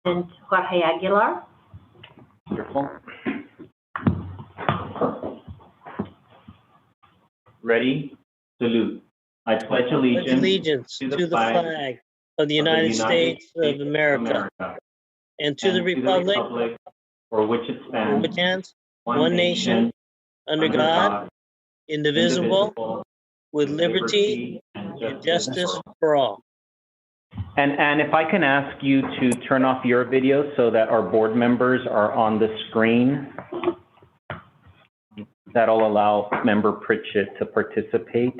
And Jorge Aguilar. Wonderful. Ready? Salute. I pledge allegiance to the flag of the United States of America and to the republic for which it stands, one nation, under God, indivisible, with liberty and justice for all. And if I can ask you to turn off your video so that our board members are on the screen. That'll allow Member Pritchett to participate.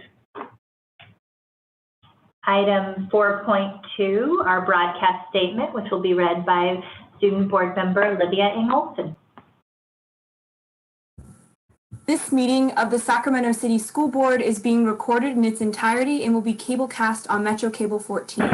Item 4.2, our broadcast statement, which will be read by Student Board Member Olivia Ingolson. This meeting of the Sacramento City School Board is being recorded in its entirety and will be cablecast on Metro Cable 14,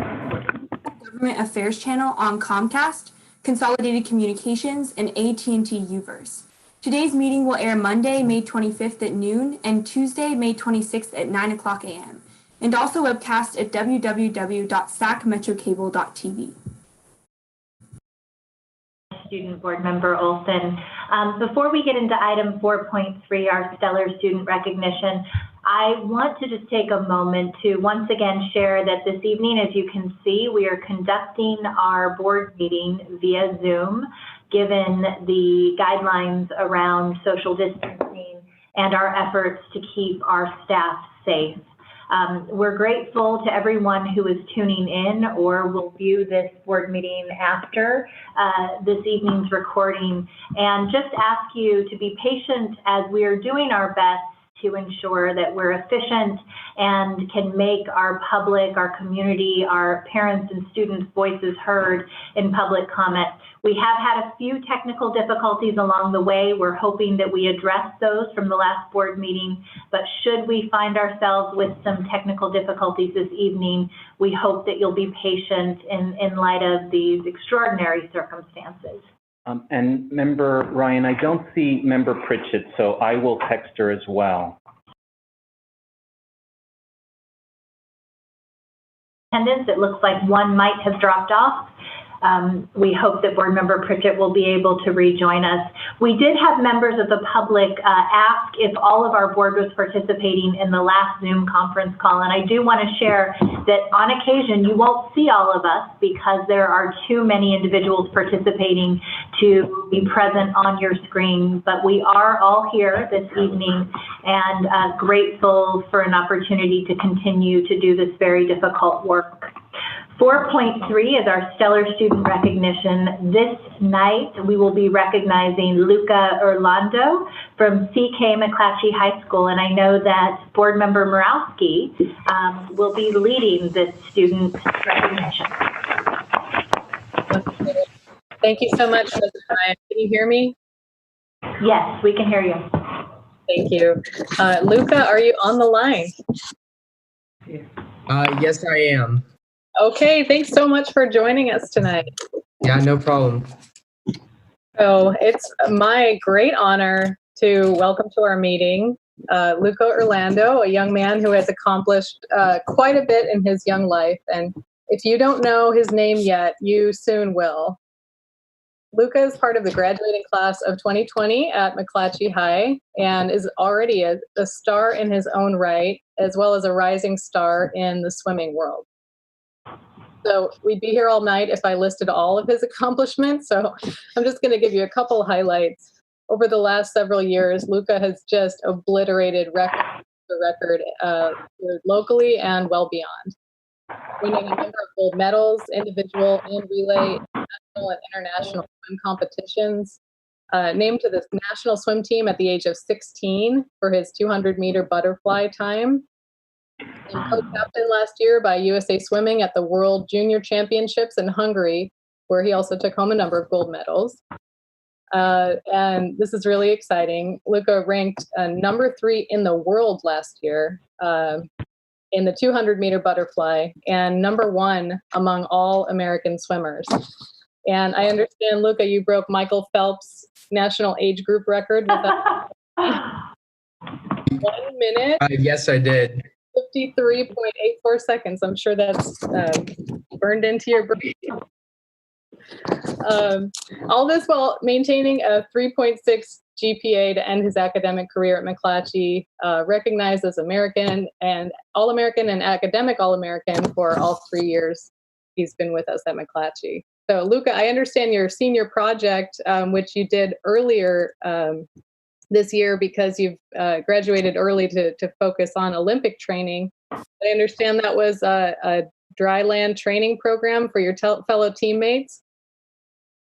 Government Affairs Channel on Comcast, Consolidated Communications, and AT&T UVerse. Today's meeting will air Monday, May 25th at noon and Tuesday, May 26th at 9 o'clock a.m. and also webcast at www.sacmetrocable.tv. Student Board Member Olson. Before we get into item 4.3, our stellar student recognition, I want to just take a moment to once again share that this evening, as you can see, we are conducting our board meeting via Zoom, given the guidelines around social distancing and our efforts to keep our staff safe. We're grateful to everyone who is tuning in or will view this board meeting after this evening's recording, and just ask you to be patient as we are doing our best to ensure that we're efficient and can make our public, our community, our parents and students' voices heard in public comment. We have had a few technical difficulties along the way. We're hoping that we address those from the last board meeting, but should we find ourselves with some technical difficulties this evening, we hope that you'll be patient in light of these extraordinary circumstances. And Member Ryan, I don't see Member Pritchett, so I will text her as well. Attendance, it looks like one might have dropped off. We hope that Board Member Pritchett will be able to rejoin us. We did have members of the public ask if all of our board was participating in the last Zoom conference call, and I do want to share that on occasion you won't see all of us because there are too many individuals participating to be present on your screen, but we are all here this evening and grateful for an opportunity to continue to do this very difficult work. 4.3 is our stellar student recognition. This night, we will be recognizing Luca Orlando from CK McClatchy High School, and I know that Board Member Morawski will be leading this student recognition. Thank you so much, President Ryan. Can you hear me? Yes, we can hear you. Thank you. Luca, are you on the line? Yes, I am. Okay, thanks so much for joining us tonight. Yeah, no problem. So it's my great honor to welcome to our meeting Luca Orlando, a young man who has accomplished quite a bit in his young life. And if you don't know his name yet, you soon will. Luca is part of the graduating class of 2020 at McClatchy High and is already a star in his own right, as well as a rising star in the swimming world. So we'd be here all night if I listed all of his accomplishments. So I'm just going to give you a couple highlights. Over the last several years, Luca has just obliterated record locally and well beyond, winning a number of gold medals, individual and relay, national and international swim competitions. Named to the national swim team at the age of 16 for his 200-meter butterfly time. And co-captain last year by USA Swimming at the World Junior Championships in Hungary, where he also took home a number of gold medals. And this is really exciting. Luca ranked number 3 in the world last year in the 200-meter butterfly and number 1 among all American swimmers. And I understand, Luca, you broke Michael Phelps' national age group record with that 1 minute. Yes, I did. 53.84 seconds. I'm sure that's burned into your brain. All this while maintaining a 3.6 GPA to end his academic career at McClatchy, recognized as American and All-American and Academic All-American for all 3 years he's been with us at McClatchy. So Luca, I understand your senior project, which you did earlier this year because you've graduated early to focus on Olympic training. I understand that was a dry land training program for your fellow teammates.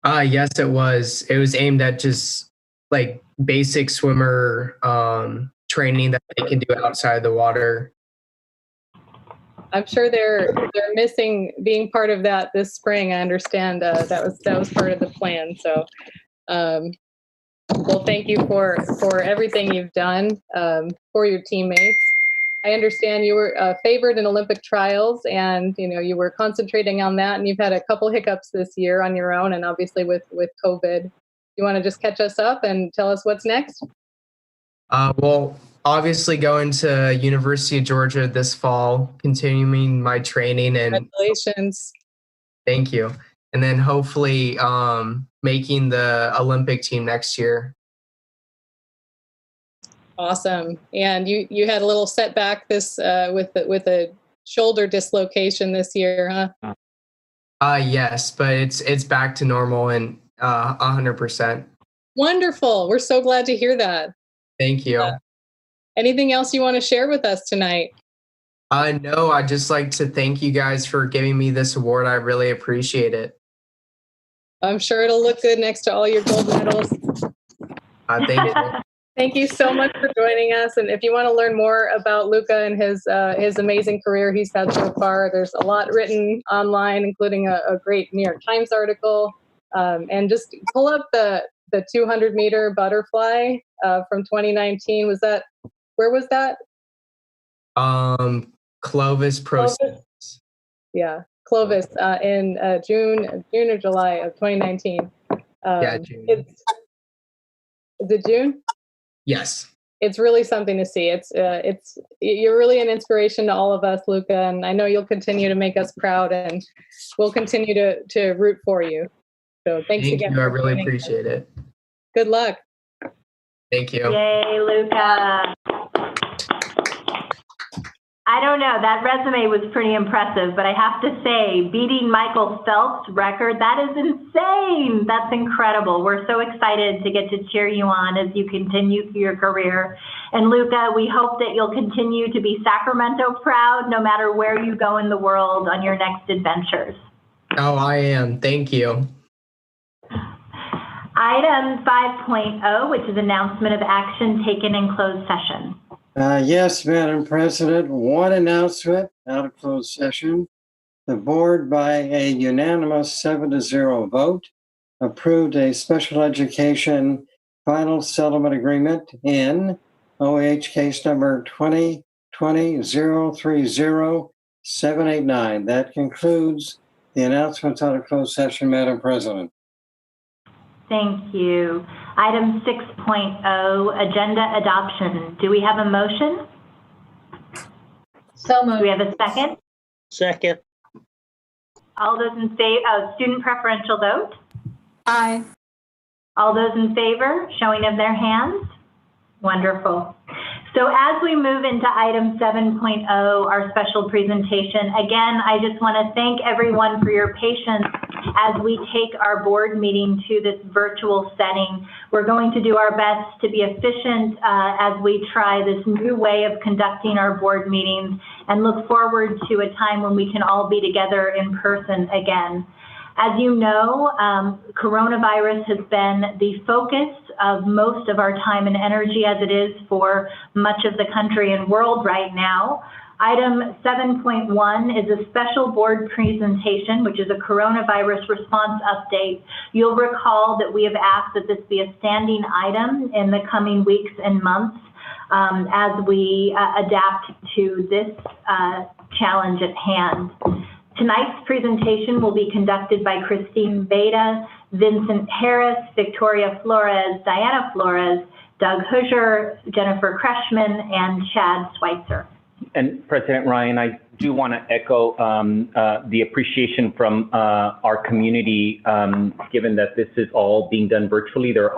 Yes, it was. It was aimed at just like basic swimmer training that they can do outside the water. I'm sure they're missing being part of that this spring. I understand that was part of the plan. So, well, thank you for everything you've done for your teammates. I understand you were favored in Olympic trials, and you were concentrating on that, and you've had a couple hiccups this year on your own, and obviously with COVID. You want to just catch us up and tell us what's next? Well, obviously going to University of Georgia this fall, continuing my training, and congratulations. Thank you. And then hopefully making the Olympic team next year. Awesome. And you had a little setback this with a shoulder dislocation this year, huh? Yes, but it's back to normal and 100%. Wonderful. We're so glad to hear that. Thank you. Anything else you want to share with us tonight? No, I'd just like to thank you guys for giving me this award. I really appreciate it. I'm sure it'll look good next to all your gold medals. Thank you. Thank you so much for joining us. And if you want to learn more about Luca and his amazing career he's had so far, there's a lot written online, including a great New York Times article. And just pull up the 200-meter butterfly from 2019. Where was that? Clovis Pro. Yeah, Clovis in June or July of 2019. Yeah, June. Is it June? Yes. It's really something to see. You're really an inspiration to all of us, Luca, and I know you'll continue to make us proud, and we'll continue to root for you. So thanks again. Thank you. I really appreciate it. Good luck. Thank you. Yay, Luca. I don't know, that resume was pretty impressive, but I have to say, beating Michael Phelps' record, that is insane. That's incredible. We're so excited to get to cheer you on as you continue through your career. And Luca, we hope that you'll continue to be Sacramento proud no matter where you go in the world on your next adventures. Oh, I am. Thank you. Item 5.0, which is announcement of action taken in closed session. Yes, Madam President, one announcement out of closed session. The board, by a unanimous 7-0 vote, approved a special education final settlement agreement in OH case number 2020-030-789. That concludes the announcements out of closed session, Madam President. Thank you. Item 6.0, agenda adoption. Do we have a motion? So moved. Do we have a second? Second. All those in favor, student preferential vote? Aye. All those in favor, showing of their hands? Wonderful. So as we move into item 7.0, our special presentation, again, I just want to thank everyone for your patience as we take our board meeting to this virtual setting. We're going to do our best to be efficient as we try this new way of conducting our board meetings and look forward to a time when we can all be together in person again. As you know, coronavirus has been the focus of most of our time and energy, as it is for much of the country and world right now. Item 7.1 is a special board presentation, which is a coronavirus response update. You'll recall that we have asked that this be a standing item in the coming weeks and months as we adapt to this challenge at hand. Tonight's presentation will be conducted by Christine Beta, Vincent Harris, Victoria Flores, Diana Flores, Doug Hoosier, Jennifer Kreshman, and Chad Schweitzer. And President Ryan, do want to echo the appreciation from our community, given that this is all being done virtually. There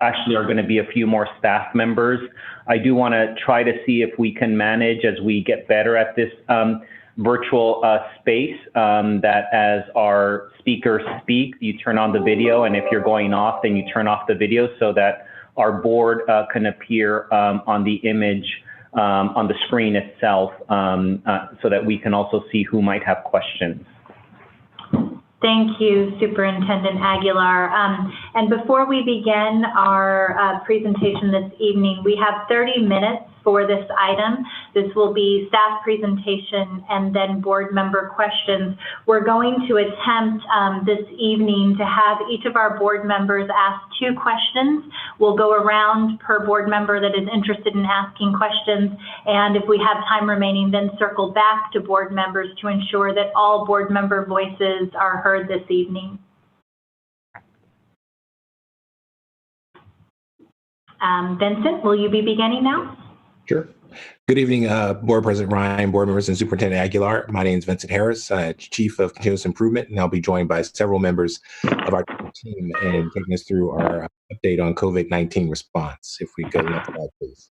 actually are going to be a few more staff members. I do want to try to see if we can manage, as we get better at this virtual space, that as our speakers speak, you turn on the video, and if you're going off, then you turn off the video so that our board can appear on the image on the screen itself, so that we can also see who might have questions. Thank you, Superintendent Aguilar. And before we begin our presentation this evening, we have 30 minutes for this item. This will be staff presentation and then board member questions. We're going to attempt this evening to have each of our board members ask 2 questions. We'll go around per board member that is interested in asking questions. And if we have time remaining, then circle back to board members to ensure that all board member voices are heard this evening. Vincent, will you be beginning now? Sure. Good evening, Board President Ryan, board members, and Superintendent Aguilar. My name is Vincent Harris, Chief of Continuous Improvement, and I'll be joined by several members of our team in taking us through our update on COVID-19 response. If we go to the next slide, please.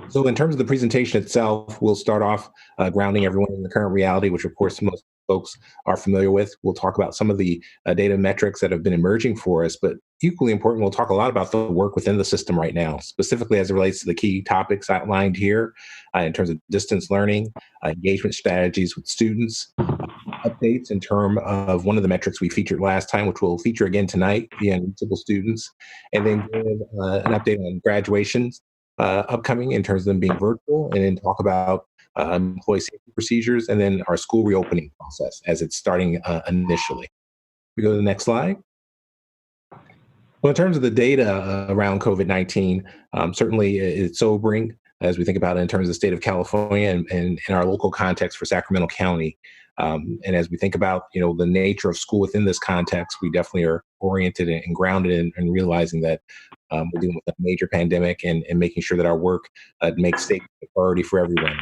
So in terms of the presentation itself, we'll start off grounding everyone in the current reality, which of course most folks are familiar with. We'll talk about some of the data metrics that have been emerging for us, but equally important, we'll talk a lot about the work within the system right now, specifically as it relates to the key topics outlined here in terms of distance learning, engagement strategies with students, updates in terms of one of the metrics we featured last time, which we'll feature again tonight, the unreachable students, and then give an update on graduations upcoming in terms of them being virtual, and then talk about employee safety procedures, and then our school reopening process as it's starting initially. We go to the next slide. Well, in terms of the data around COVID-19, certainly it's sobering as we think about it in terms of the state of California and in our local context for Sacramento County. And as we think about, the nature of school within this context, we definitely are oriented and grounded in realizing that we're dealing with a major pandemic and making sure that our work makes safety a priority for everyone.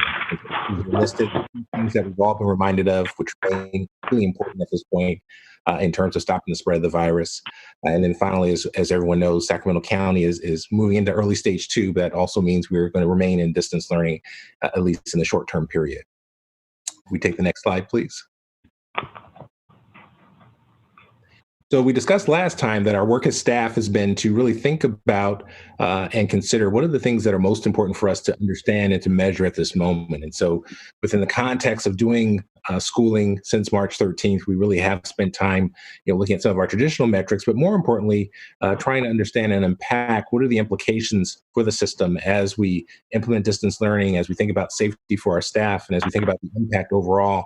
We've listed things that we've all been reminded of, which remain really important at this point in terms of stopping the spread of the virus. And then finally, as everyone knows, Sacramento County is moving into early stage 2, but that also means we're going to remain in distance learning, at least in the short-term period. We take the next slide, please. So we discussed last time that our work as staff has been to really think about and consider what are the things that are most important for us to understand and to measure at this moment. And so within the context of doing schooling since March 13th, we really have spent time looking at some of our traditional metrics, but more importantly, trying to understand and unpack what are the implications for the system as we implement distance learning, as we think about safety for our staff, and as we think about the impact overall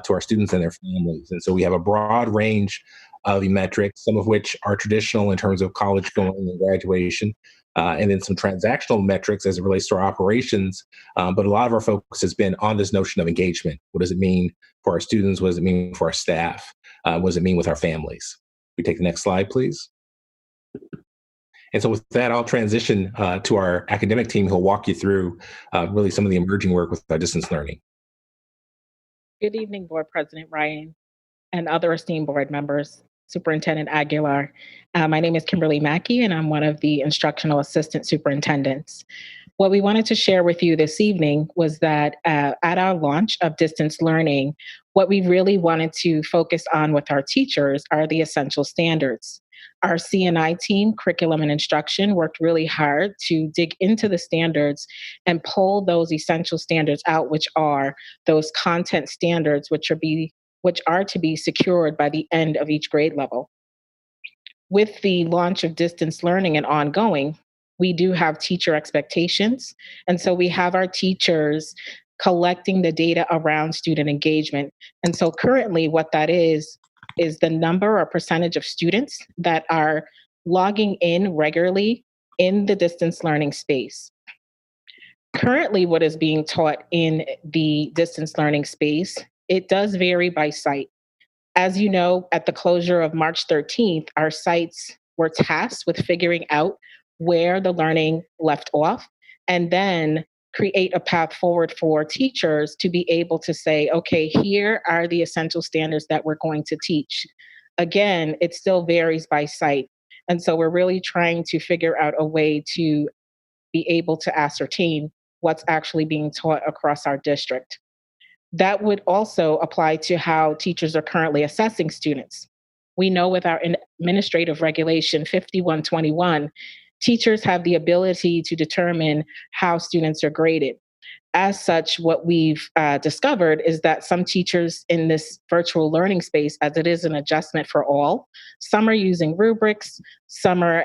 to our students and their families. And so we have a broad range of metrics, some of which are traditional in terms of college going and graduation, and then some transactional metrics as it relates to our operations. But a lot of our focus has been on this notion of engagement. What does it mean for our students? What does it mean for our staff? What does it mean with our families? We take the next slide, please. And so with that, I'll transition to our academic team who'll walk you through really some of the emerging work with our distance learning. Good evening, Board President Ryan and other esteemed board members. Superintendent Aguilar. My name is Kimberly Mackey, and I'm one of the instructional assistant superintendents. What we wanted to share with you this evening was that at our launch of distance learning, what we really wanted to focus on with our teachers are the essential standards. Our C&I team, curriculum and instruction, worked really hard to dig into the standards and pull those essential standards out, which are those content standards, which are to be secured by the end of each grade level. With the launch of distance learning and ongoing, we do have teacher expectations. And so we have our teachers collecting the data around student engagement. And so currently what that is the number or percentage of students that are logging in regularly in the distance learning space. Currently, what is being taught in the distance learning space, it does vary by site. As you know, at the closure of March 13th, our sites were tasked with figuring out where the learning left off and then create a path forward for teachers to be able to say, okay, here are the essential standards that we're going to teach. Again, it still varies by site. And so we're really trying to figure out a way to be able to ascertain what's actually being taught across our district. That would also apply to how teachers are currently assessing students. We know with our administrative regulation 5121, teachers have the ability to determine how students are graded. As such, what we've discovered is that some teachers in this virtual learning space, as it is an adjustment for all, some are using rubrics, some are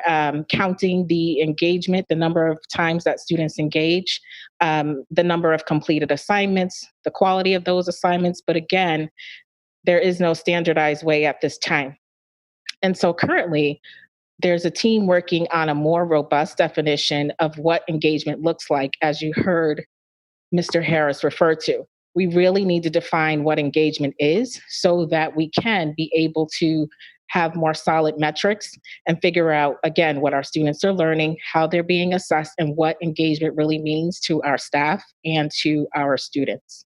counting the engagement, the number of times that students engage, the number of completed assignments, the quality of those assignments. But again, there is no standardized way at this time. And so currently, there's a team working on a more robust definition of what engagement looks like, as you heard Mr. Harris refer to. We really need to define what engagement is so that we can be able to have more solid metrics and figure out, again, what our students are learning, how they're being assessed, and what engagement really means to our staff and to our students.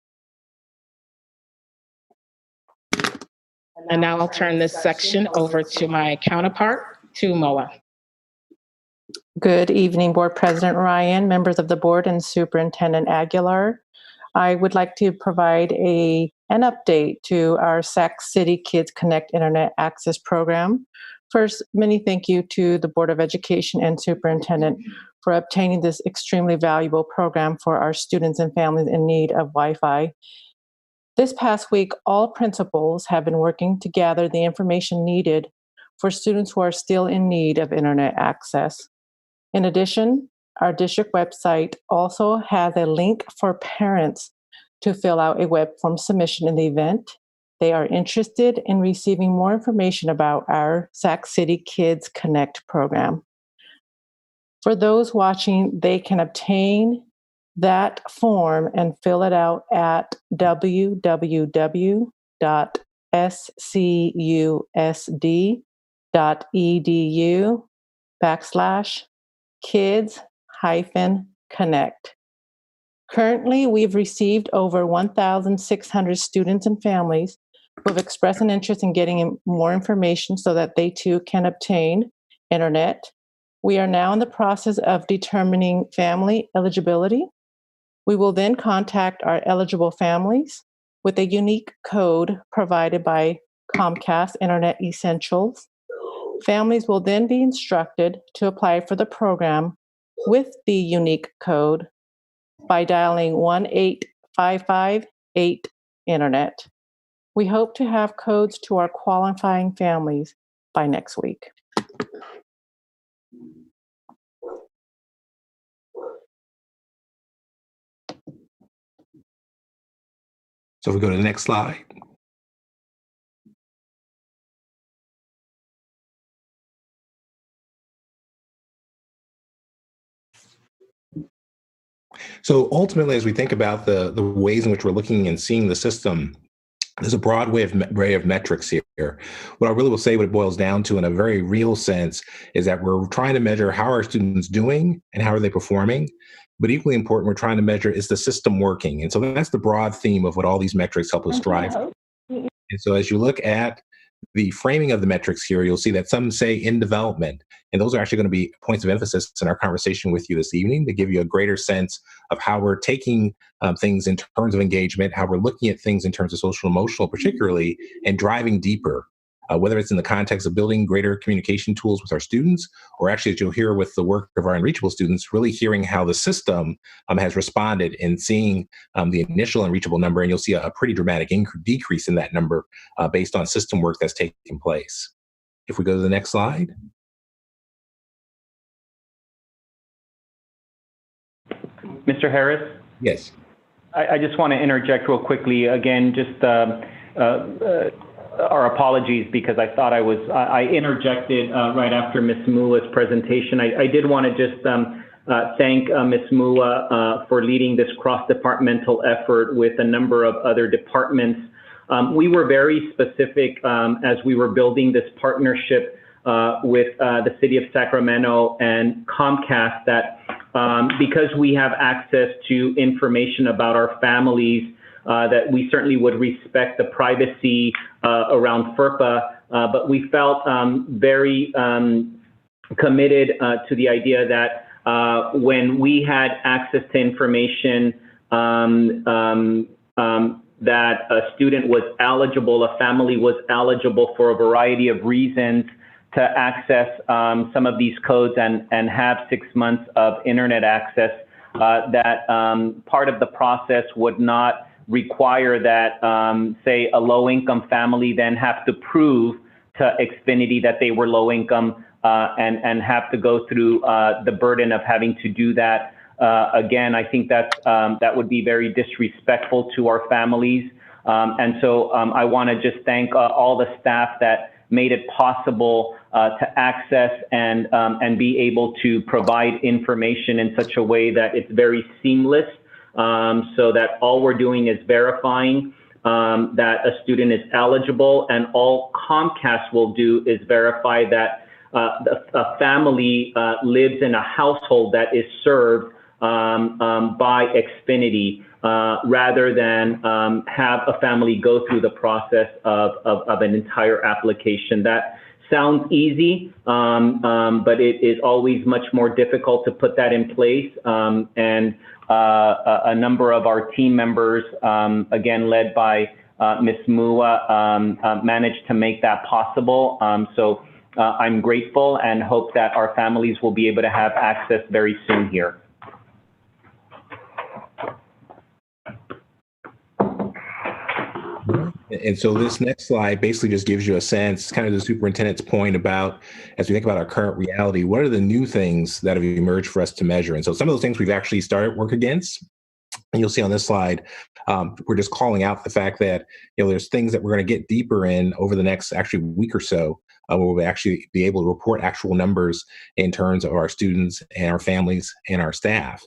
And now I'll turn this section over to my counterpart, to Moa. Good evening, Board President Ryan, members of the board, and Superintendent Aguilar. I would like to provide an update to our Sac City Kids Connect Internet Access Program. First, many thank you to the Board of Education and Superintendent for obtaining this extremely valuable program for our students and families in need of Wi-Fi. This past week, all principals have been working to gather the information needed for students who are still in need of internet access. In addition, our district website also has a link for parents to fill out a web form submission in the event they are interested in receiving more information about our Sac City Kids Connect program. For those watching, they can obtain that form and fill it out at www.scusd.edu/kids-connect. Currently, we've received over 1,600 students and families who have expressed an interest in getting more information so that they too can obtain internet. We are now in the process of determining family eligibility. We will then contact our eligible families with a unique code provided by Comcast Internet Essentials. Families will then be instructed to apply for the program with the unique code by dialing 1-855-8 Internet. We hope to have codes to our qualifying families by next week. So if we go to the next slide. So ultimately, as we think about the ways in which we're looking and seeing the system, there's a broad array of metrics here. What I really will say, what it boils down to in a very real sense, is that we're trying to measure how are students doing and how are they performing. But equally important, we're trying to measure, is the system working? And so that's the broad theme of what all these metrics help us drive. And so as you look at the framing of the metrics here, you'll see that some say in development, and those are actually going to be points of emphasis in our conversation with you this evening to give you a greater sense of how we're taking things in terms of engagement, how we're looking at things in terms of social emotional particularly, and driving deeper, whether it's in the context of building greater communication tools with our students, or actually, as you'll hear with the work of our unreachable students, really hearing how the system has responded in seeing the initial unreachable number, and you'll see a pretty dramatic decrease in that number based on system work that's taking place. If we go to the next slide. Mr. Harris? Yes. I just want to interject real quickly. Again, just our apologies because I thought I interjected right after Ms. Mula's presentation. I did want to just thank Ms. Mula for leading this cross-departmental effort with a number of other departments. We were very specific as we were building this partnership with the city of Sacramento and Comcast that because we have access to information about our families, that we certainly would respect the privacy around FERPA, but we felt very committed to the idea that when we had access to information that a student was eligible, a family was eligible for a variety of reasons to access some of these codes and have 6 months of internet access, that part of the process would not require that, say, a low-income family then have to prove to Xfinity that they were low-income and have to go through the burden of having to do that. Again, I think that would be very disrespectful to our families. And so I want to just thank all the staff that made it possible to access and be able to provide information in such a way that it's very seamless, so that all we're doing is verifying that a student is eligible, and all Comcast will do is verify that a family lives in a household that is served by Xfinity, rather than have a family go through the process of an entire application. That sounds easy, but it is always much more difficult to put that in place. And a number of our team members, again, led by Ms. Mua, managed to make that possible. So I'm grateful and hope that our families will be able to have access very soon here. And so this next slide basically just gives you a sense, kind of the superintendent's point about, as we think about our current reality, what are the new things that have emerged for us to measure? And so some of those things we've actually started work against. And you'll see on this slide, we're just calling out the fact that, there's things that we're going to get deeper in over the next actually week or so, where we'll actually be able to report actual numbers in terms of our students and our families and our staff.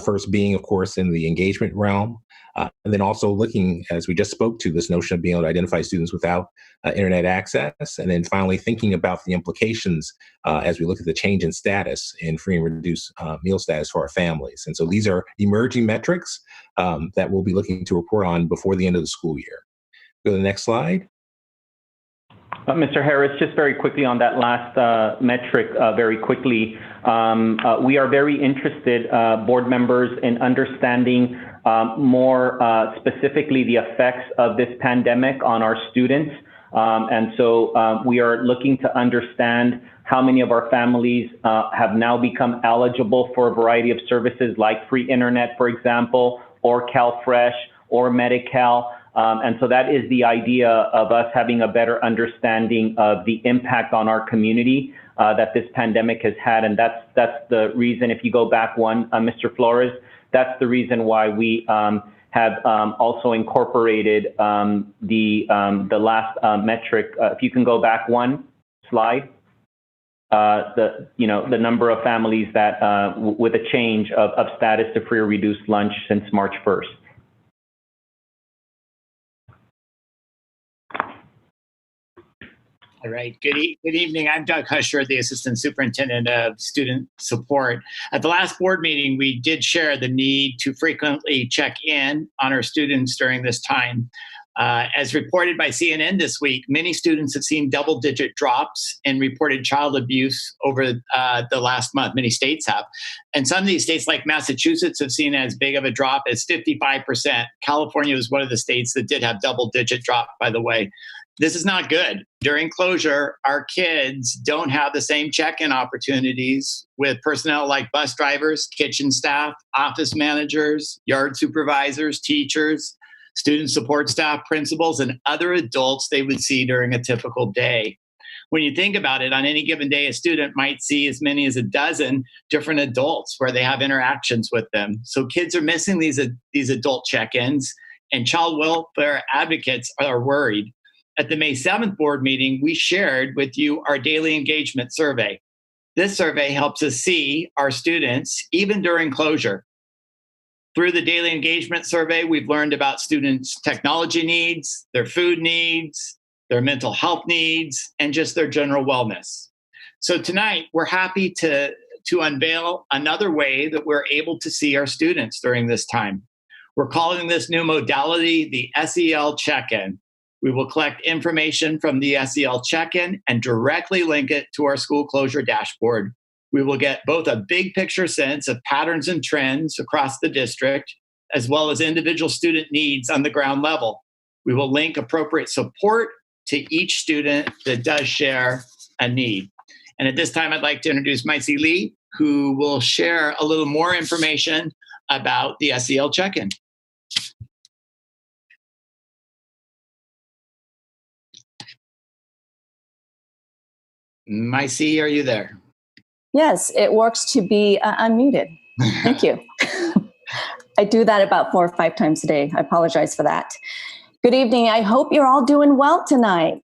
First being, of course, in the engagement realm. And then also looking, as we just spoke to, this notion of being able to identify students without internet access. And then finally thinking about the implications as we look at the change in status in free and reduced meal status for our families. And so these are emerging metrics that we'll be looking to report on before the end of the school year. Go to the next slide. Mr. Harris, just very quickly on that last metric, very quickly, we are very interested, board members, in understanding more specifically the effects of this pandemic on our students. And so we are looking to understand how many of our families have now become eligible for a variety of services like free internet, for example, or CalFresh or Medi-Cal. And so that is the idea of us having a better understanding of the impact on our community that this pandemic has had. And that's the reason, if you go back one, Mr. Flores, that's the reason why we have also incorporated the last metric. If you can go back one slide, the number of families that with a change of status to free or reduced lunch since March 1st. All right. Good evening. I'm Doug Husher, the Assistant Superintendent of Student Support. At the last board meeting, we did share the need to frequently check in on our students during this time. As reported by CNN this week, many students have seen double-digit drops in reported child abuse over the last month. Many states have. And some of these states, like Massachusetts, have seen as big of a drop as 55%. California was one of the states that did have double-digit drop, by the way. This is not good. During closure, our kids don't have the same check-in opportunities with personnel like bus drivers, kitchen staff, office managers, yard supervisors, teachers, student support staff, principals, and other adults they would see during a typical day. When you think about it, on any given day, a student might see as many as a dozen different adults where they have interactions with them. So kids are missing these adult check-ins, and child welfare advocates are worried. At the May 7th board meeting, we shared with you our daily engagement survey. This survey helps us see our students even during closure. Through the daily engagement survey, we've learned about students' technology needs, their food needs, their mental health needs, and just their general wellness. So tonight, we're happy to unveil another way that we're able to see our students during this time. We're calling this new modality the SEL check-in. We will collect information from the SEL check-in and directly link it to our school closure dashboard. We will get both a big picture sense of patterns and trends across the district, as well as individual student needs on the ground level. We will link appropriate support to each student that does share a need. And at this time, I'd like to introduce Maisie Lee, who will share a little more information about the SEL check-in. Maisie, are you there? Yes, it works to be unmuted. Thank you. I do that about 4 or 5 times a day. I apologize for that. Good evening. I hope you're all doing well tonight.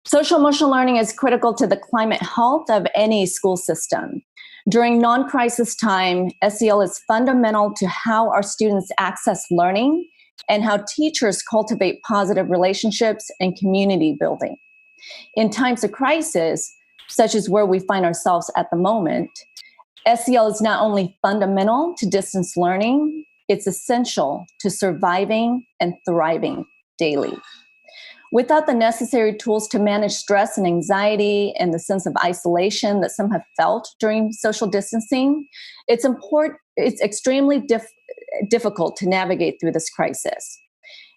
Social emotional learning is critical to the climate health of any school system. During non-crisis time, SEL is fundamental to how our students access learning and how teachers cultivate positive relationships and community building. In times of crisis, such as where we find ourselves at the moment, SEL is not only fundamental to distance learning, it's essential to surviving and thriving daily. Without the necessary tools to manage stress and anxiety and the sense of isolation that some have felt during social distancing, it's extremely difficult to navigate through this crisis.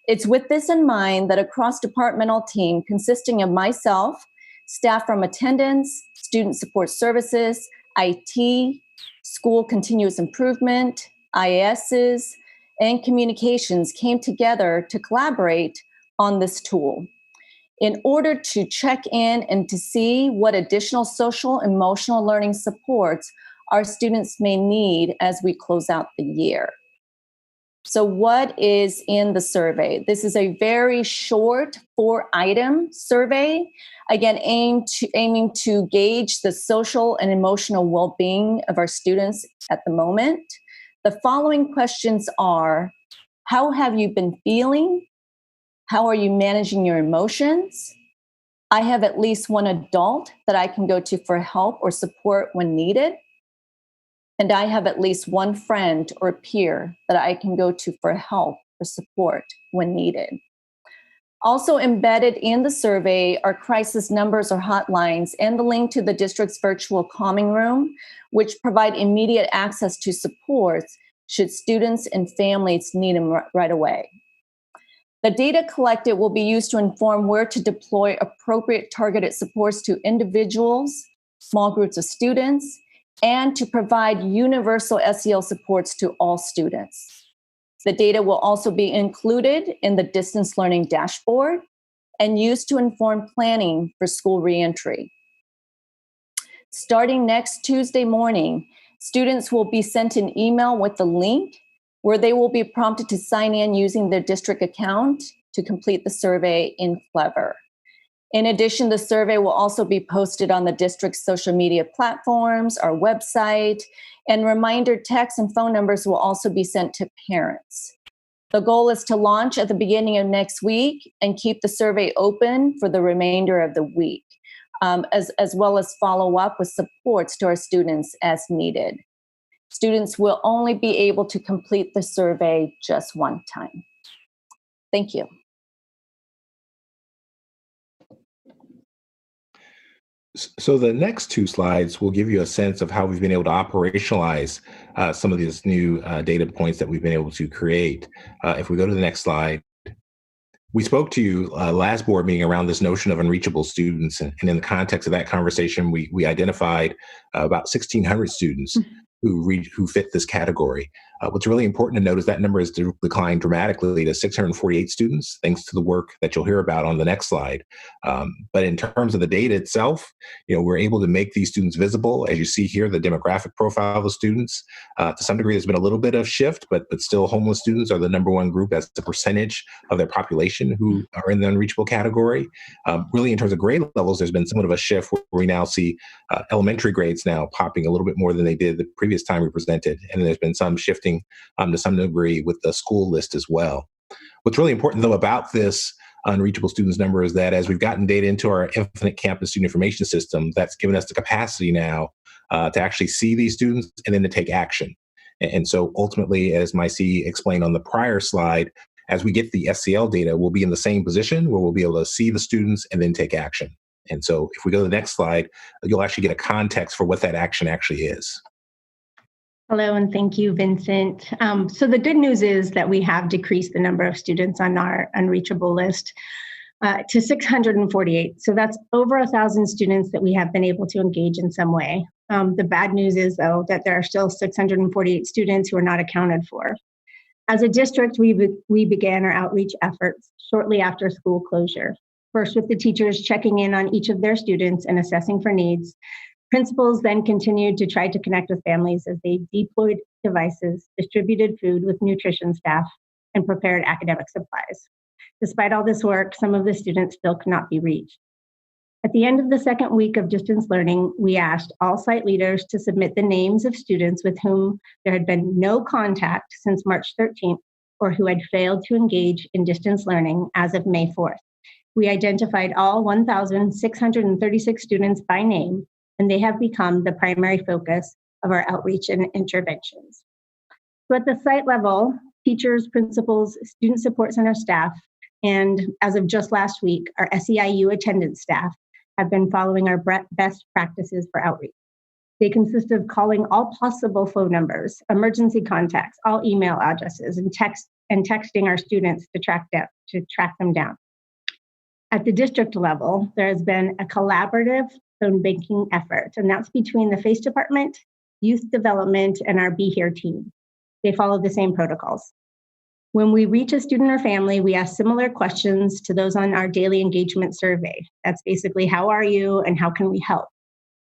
It's with this in mind that a cross-departmental team consisting of myself, staff from attendance, student support services, IT, school continuous improvement, IASs, and communications came together to collaborate on this tool in order to check in and to see what additional social emotional learning supports our students may need as we close out the year. So what is in the survey? This is a very short 4-item survey, again, aiming to gauge the social and emotional well-being of our students at the moment. The following questions are, how have you been feeling? How are you managing your emotions? I have at least one adult that I can go to for help or support when needed. And I have at least one friend or peer that I can go to for help or support when needed. Also embedded in the survey are crisis numbers or hotlines and the link to the district's virtual calming room, which provide immediate access to supports should students and families need them right away. The data collected will be used to inform where to deploy appropriate targeted supports to individuals, small groups of students, and to provide universal SEL supports to all students. The data will also be included in the distance learning dashboard and used to inform planning for school reentry. Starting next Tuesday morning, students will be sent an email with the link where they will be prompted to sign in using their district account to complete the survey in Clever. In addition, the survey will also be posted on the district's social media platforms, our website, and reminder texts and phone numbers will also be sent to parents. The goal is to launch at the beginning of next week and keep the survey open for the remainder of the week, as well as follow up with supports to our students as needed. Students will only be able to complete the survey just one time. Thank you. So the next 2 slides will give you a sense of how we've been able to operationalize some of these new data points that we've been able to create. If we go to the next slide, we spoke to you last board meeting around this notion of unreachable students. And in the context of that conversation, we identified about 1,600 students who fit this category. What's really important to note is that number has declined dramatically to 648 students, thanks to the work that you'll hear about on the next slide. But in terms of the data itself, we're able to make these students visible. As you see here, the demographic profile of the students, to some degree, there's been a little bit of shift, but still homeless students are the number one group as a percentage of their population who are in the unreachable category. Really, in terms of grade levels, there's been somewhat of a shift where we now see elementary grades now popping a little bit more than they did the previous time we presented. And there's been some shifting to some degree with the school list as well. What's really important, though, about this unreachable students number is that as we've gotten data into our Infinite Campus Student Information System, that's given us the capacity now to actually see these students and then to take action. And so ultimately, as my C explained on the prior slide, as we get the SCL data, we'll be in the same position where we'll be able to see the students and then take action. And so if we go to the next slide, you'll actually get a context for what that action actually is. Hello, and thank you, Vincent. So the good news is that we have decreased the number of students on our unreachable list to 648. So that's over 1,000 students that we have been able to engage in some way. The bad news is, though, that there are still 648 students who are not accounted for. As a district, we began our outreach efforts shortly after school closure. First with the teachers checking in on each of their students and assessing for needs. Principals then continued to try to connect with families as they deployed devices, distributed food with nutrition staff, and prepared academic supplies. Despite all this work, some of the students still could not be reached. At the end of the second week of distance learning, we asked all site leaders to submit the names of students with whom there had been no contact since March 13th or who had failed to engage in distance learning as of May 4th. We identified all 1,636 students by name, and they have become the primary focus of our outreach and interventions. So at the site level, teachers, principals, student support center staff, and as of just last week, our SEIU attendance staff have been following our best practices for outreach. They consist of calling all possible phone numbers, emergency contacts, all email addresses, and texting our students to track them down. At the district level, there has been a collaborative phone banking effort, and that's between the FACE department, youth development, and our Be Here team. They follow the same protocols. When we reach a student or family, we ask similar questions to those on our daily engagement survey. That's basically, how are you and how can we help?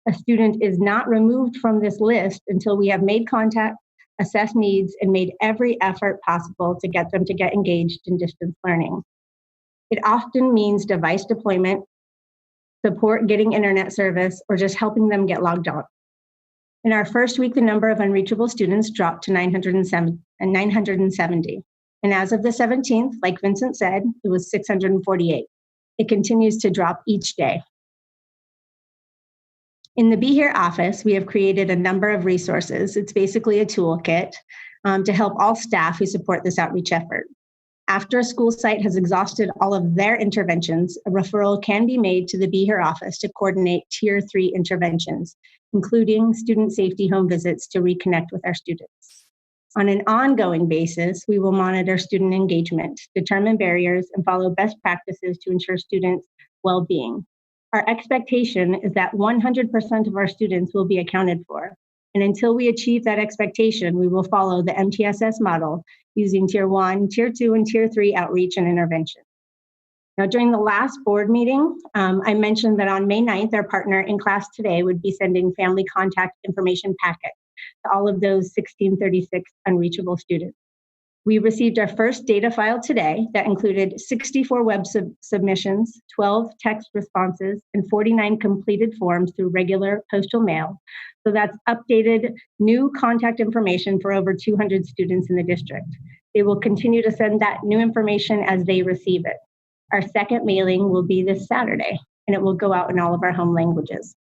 A student is not removed from this list until we have made contact, assessed needs, and made every effort possible to get them to get engaged in distance learning. It often means device deployment, support getting internet service, or just helping them get logged on. In our first week, the number of unreachable students dropped to 970. And as of the 17th, like Vincent said, it was 648. It continues to drop each day. In the Be Here office, we have created a number of resources. It's basically a toolkit to help all staff who support this outreach effort. After a school site has exhausted all of their interventions, a referral can be made to the Be Here office to coordinate Tier 3 interventions, including student safety home visits to reconnect with our students. On an ongoing basis, we will monitor student engagement, determine barriers, and follow best practices to ensure students' well-being. Our expectation is that 100% of our students will be accounted for. And until we achieve that expectation, we will follow the MTSS model using Tier 1, Tier 2, and Tier 3 outreach and intervention. Now, during the last board meeting, I mentioned that on May 9th, our partner In Class Today would be sending family contact information packets to all of those 1,636 unreachable students. We received our first data file today that included 64 web submissions, 12 text responses, and 49 completed forms through regular postal mail. So that's updated new contact information for over 200 students in the district. They will continue to send that new information as they receive it. Our second mailing will be this Saturday, and it will go out in all of our home languages.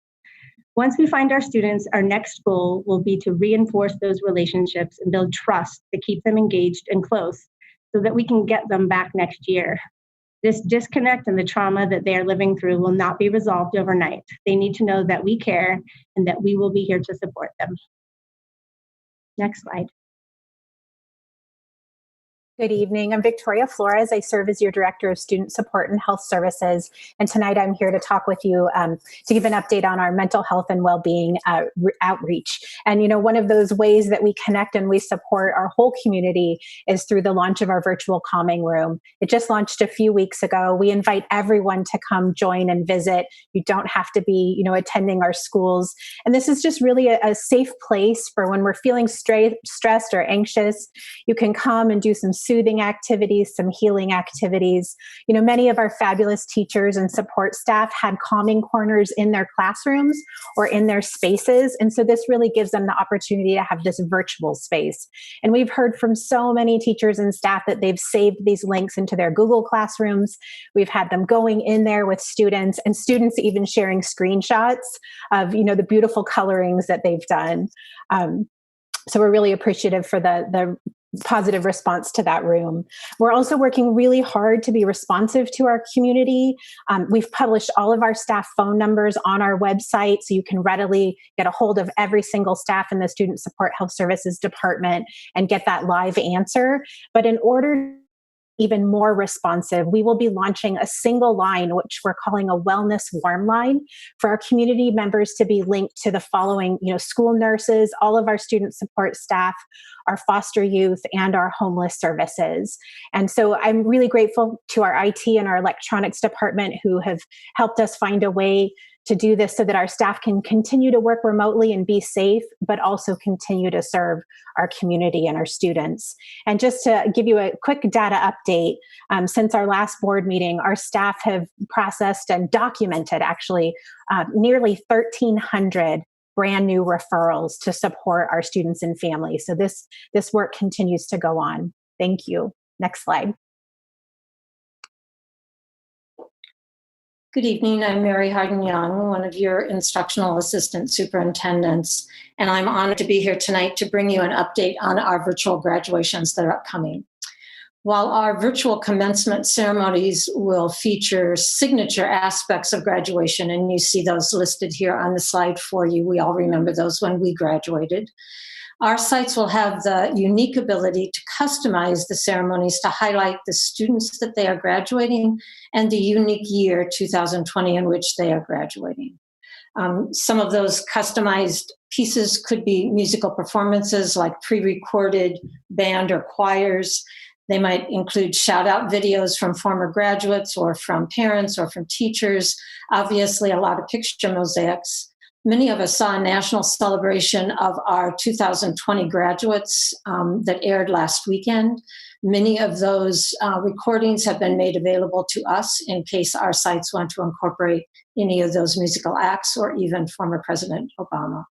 Once we find our students, our next goal will be to reinforce those relationships and build trust to keep them engaged and close so that we can get them back next year. This disconnect and the trauma that they are living through will not be resolved overnight. They need to know that we care and that we will be here to support them. Next slide. Good evening. I'm Victoria Flores. I serve as your Director of Student Support and Health Services. And tonight I'm here to talk with you to give an update on our mental health and well-being outreach. And, you know, one of those ways that we connect and we support our whole community is through the launch of our virtual calming room. It just launched a few weeks ago. We invite everyone to come join and visit. You don't have to be, you know, attending our schools. And this is just really a safe place for when we're feeling stressed or anxious. You can come and do some soothing activities, some healing activities. You know, many of our fabulous teachers and support staff had calming corners in their classrooms or in their spaces. And so this really gives them the opportunity to have this virtual space. And we've heard from so many teachers and staff that they've saved these links into their Google Classrooms. We've had them going in there with students, and students even sharing screenshots of, you know, the beautiful colorings that they've done. So we're really appreciative for the positive response to that room. We're also working really hard to be responsive to our community. We've published all of our staff phone numbers on our website, so you can readily get a hold of every single staff in the Student Support Health Services Department and get that live answer. But in order even more responsive, we will be launching a single line, which we're calling a wellness warm line, for our community members to be linked to the following, you know, school nurses, all of our student support staff, our foster youth, and our homeless services. And so I'm really grateful to our IT and our electronics department who have helped us find a way to do this so that our staff can continue to work remotely and be safe, but also continue to serve our community and our students. And just to give you a quick data update, since our last board meeting, our staff have processed and documented actually nearly 1,300 brand new referrals to support our students and families. So this work continues to go on. Thank you. Next slide. Good evening, I'm Mary Harden-Young, one of your instructional assistant superintendents, and I'm honored to be here tonight to bring you an update on our virtual graduations that are upcoming. While our virtual commencement ceremonies will feature signature aspects of graduation, and you see those listed here on the slide for you, we all remember those when we graduated. Our sites will have the unique ability to customize the ceremonies to highlight the students that they are graduating and the unique year 2020 in which they are graduating. Some of those customized pieces could be musical performances like pre-recorded band or choirs. They might include shout-out videos from former graduates or from parents or from teachers. Obviously, a lot of picture mosaics. Many of us saw a national celebration of our 2020 graduates that aired last weekend. Many of those recordings have been made available to us in case our sites want to incorporate any of those musical acts or even former President Obama.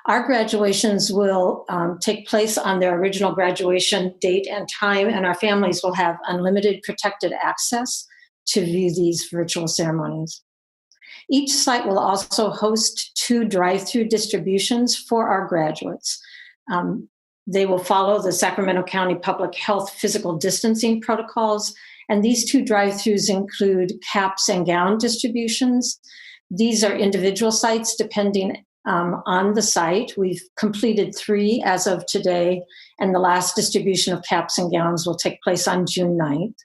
Our graduations will take place on their original graduation date and time, and our families will have unlimited protected access to view these virtual ceremonies. Each site will also host 2 drive-through distributions for our graduates. They will follow the Sacramento County Public Health physical distancing protocols, and these 2 drive-throughs include caps and gown distributions. These are individual sites depending on the site. We've completed 3 as of today, and the last distribution of caps and gowns will take place on June 9th.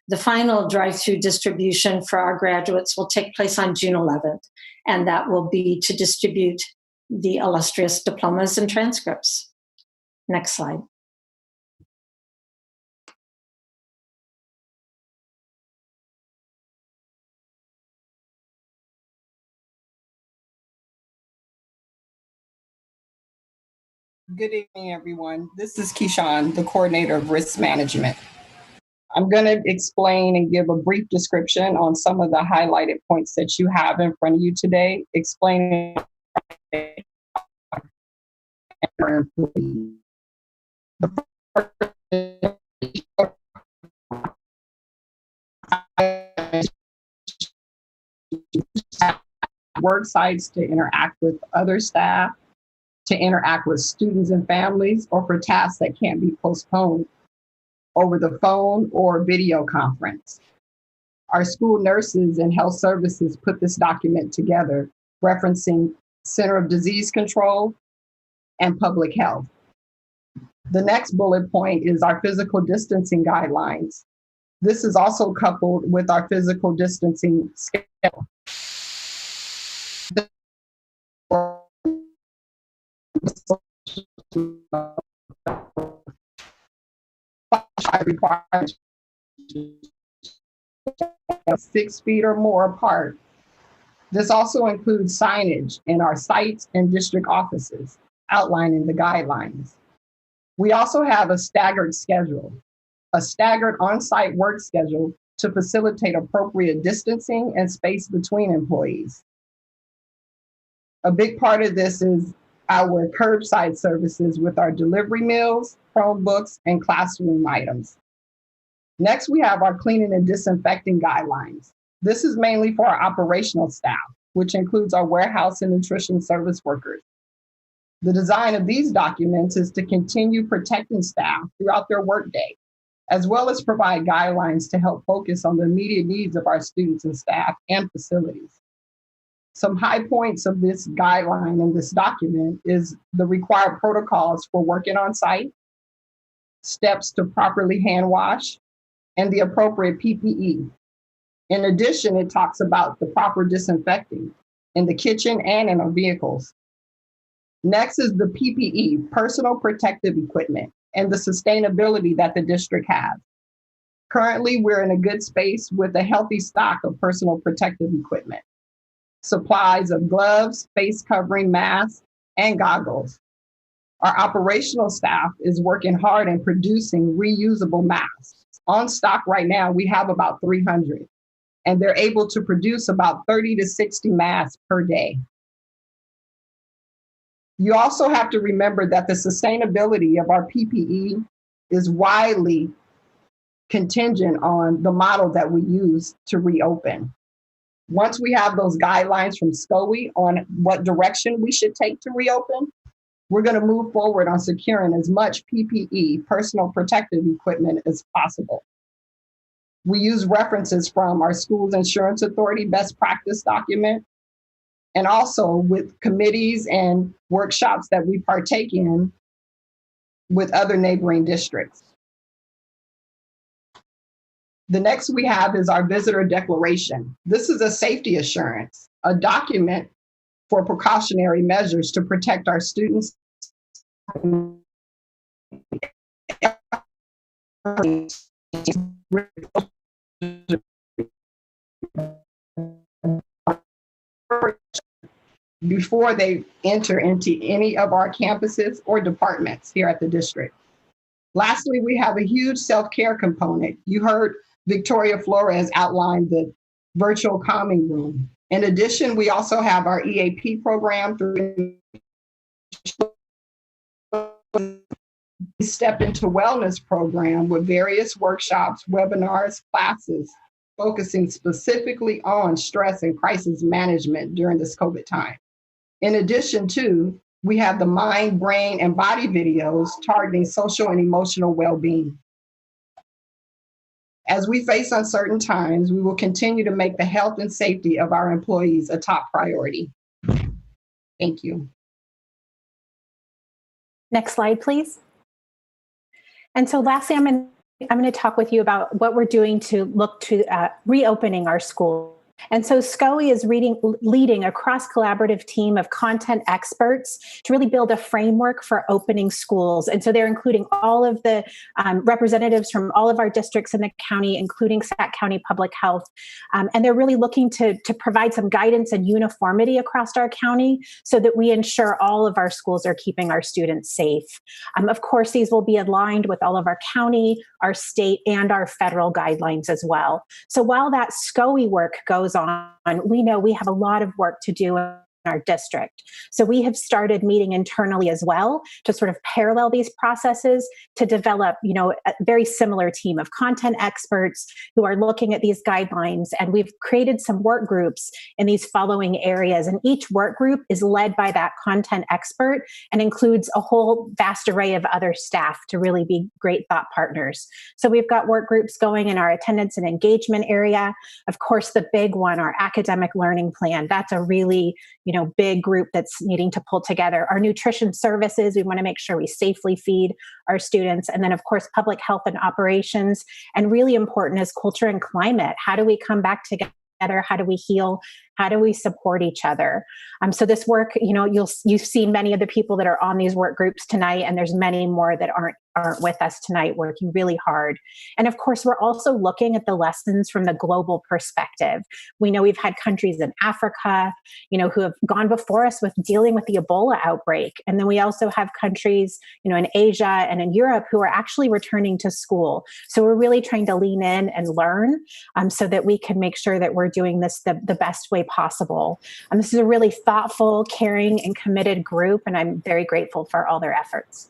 The final drive-through distribution for our graduates will take place on June 11th, and that will be to distribute the illustrious diplomas and transcripts. Next slide. Good evening, everyone. This is Keyshawn, the coordinator of risk management. I'm going to explain and give a brief description on some of the highlighted points that you have in front of you today, explaining work sites to interact with other staff, to interact with students and families, or for tasks that can't be postponed over the phone or video conference. Our school nurses and health services put this document together, referencing Center of Disease Control and Public Health. The next bullet point is our physical distancing guidelines. This is also coupled with our physical distancing scale. Requires 6 feet or more apart. This also includes signage in our sites and district offices outlining the guidelines. We also have a staggered schedule. a staggered on-site work schedule to facilitate appropriate distancing and space between employees. A big part of this is our curbside services with our delivery meals, Chromebooks, and classroom items. Next, we have our cleaning and disinfecting guidelines. This is mainly for our operational staff, which includes our warehouse and nutrition service workers. The design of these documents is to continue protecting staff throughout their workday, as well as provide guidelines to help focus on the immediate needs of our students and staff and facilities. Some high points of this guideline in this document is the required protocols for working on site, steps to properly hand wash, and the appropriate PPE. In addition, it talks about the proper disinfecting in the kitchen and in our vehicles. Next is the PPE, personal protective equipment, and the sustainability that the district has. Currently, we're in a good space with a healthy stock of personal protective equipment. Supplies of gloves, face covering, masks, and goggles. Our operational staff is working hard in producing reusable masks. On stock right now, we have about 300, and they're able to produce about 30 to 60 masks per day. You also have to remember that the sustainability of our PPE is widely contingent on the model that we use to reopen. Once we have those guidelines from SCOE on what direction we should take to reopen, we're going to move forward on securing as much PPE, personal protective equipment, as possible. We use references from our Schools Insurance Authority best practice document, and also with committees and workshops that we partake in with other neighboring districts. The next we have is our visitor declaration. This is a safety assurance, a document for precautionary measures to protect our students. Before they enter into any of our campuses or departments here at the district. Lastly, we have a huge self-care component. You heard Victoria Flores outline the virtual calming room. In addition, we also have our EAP program through Step into Wellness program with various workshops, webinars, classes, focusing specifically on stress and crisis management during this COVID time. In addition to, we have the mind, brain, and body videos targeting social and emotional well-being. As we face uncertain times, we will continue to make the health and safety of our employees a top priority. Thank you. Next slide, please. And so lastly, I'm going to talk with you about what we're doing to look to reopening our schools. And so SCOE is leading a cross-collaborative team of content experts to really build a framework for opening schools. And so they're including all of the representatives from all of our districts in the county, including Sac County Public Health. And they're really looking to provide some guidance and uniformity across our county so that we ensure all of our schools are keeping our students safe. Of course, these will be aligned with all of our county, our state, and our federal guidelines as well. So while that SCOE work goes on, we know we have a lot of work to do in our district. So we have started meeting internally as well to sort of parallel these processes to develop, a very similar team of content experts who are looking at these guidelines. And we've created some work groups in these following areas. And each work group is led by that content expert and includes a whole vast array of other staff to really be great thought partners. So we've got work groups going in our attendance and engagement area. Of course, the big one, our academic learning plan, that's a really, big group that's needing to pull together. Our nutrition services, we want to make sure we safely feed our students. And then, of course, public health and operations. And really important is culture and climate. How do we come back together? How do we heal? How do we support each other? So this work, you've seen many of the people that are on these work groups tonight, and there's many more that aren't aren't with us tonight, working really hard. And of course, we're also looking at the lessons from the global perspective. We know we've had countries in Africa, who have gone before us with dealing with the Ebola outbreak. And then we also have countries, in Asia and in Europe who are actually returning to school. So we're really trying to lean in and learn so that we can make sure that we're doing this the best way possible. This is a really thoughtful, caring, and committed group, and I'm very grateful for all their efforts.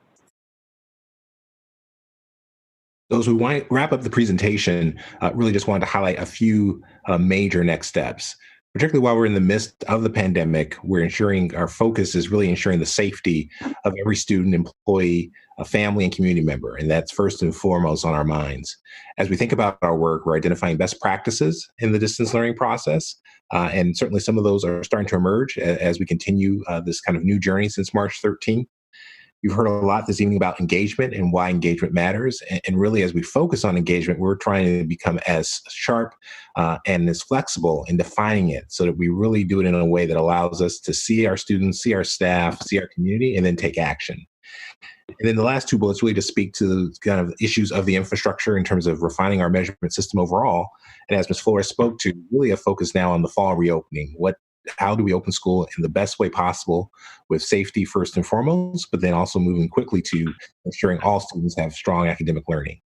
As we wrap up the presentation, really just wanted to highlight a few major next steps. Particularly while we're in the midst of the pandemic, we're ensuring our focus is really ensuring the safety of every student, employee, family, and community member. And that's first and foremost on our minds. As we think about our work, we're identifying best practices in the distance learning process. And certainly some of those are starting to emerge as we continue this kind of new journey since March 13th. You've heard a lot this evening about engagement and why engagement matters. And really, as we focus on engagement, we're trying to become as sharp and as flexible in defining it so that we really do it in a way that allows us to see our students, see our staff, see our community, and then take action. And then the last two bullets really just speak to the kind of issues of the infrastructure in terms of refining our measurement system overall. And as Ms. Flores spoke to, really a focus now on the fall reopening. How do we open school in the best way possible with safety first and foremost, but then also moving quickly to ensuring all students have strong academic learning.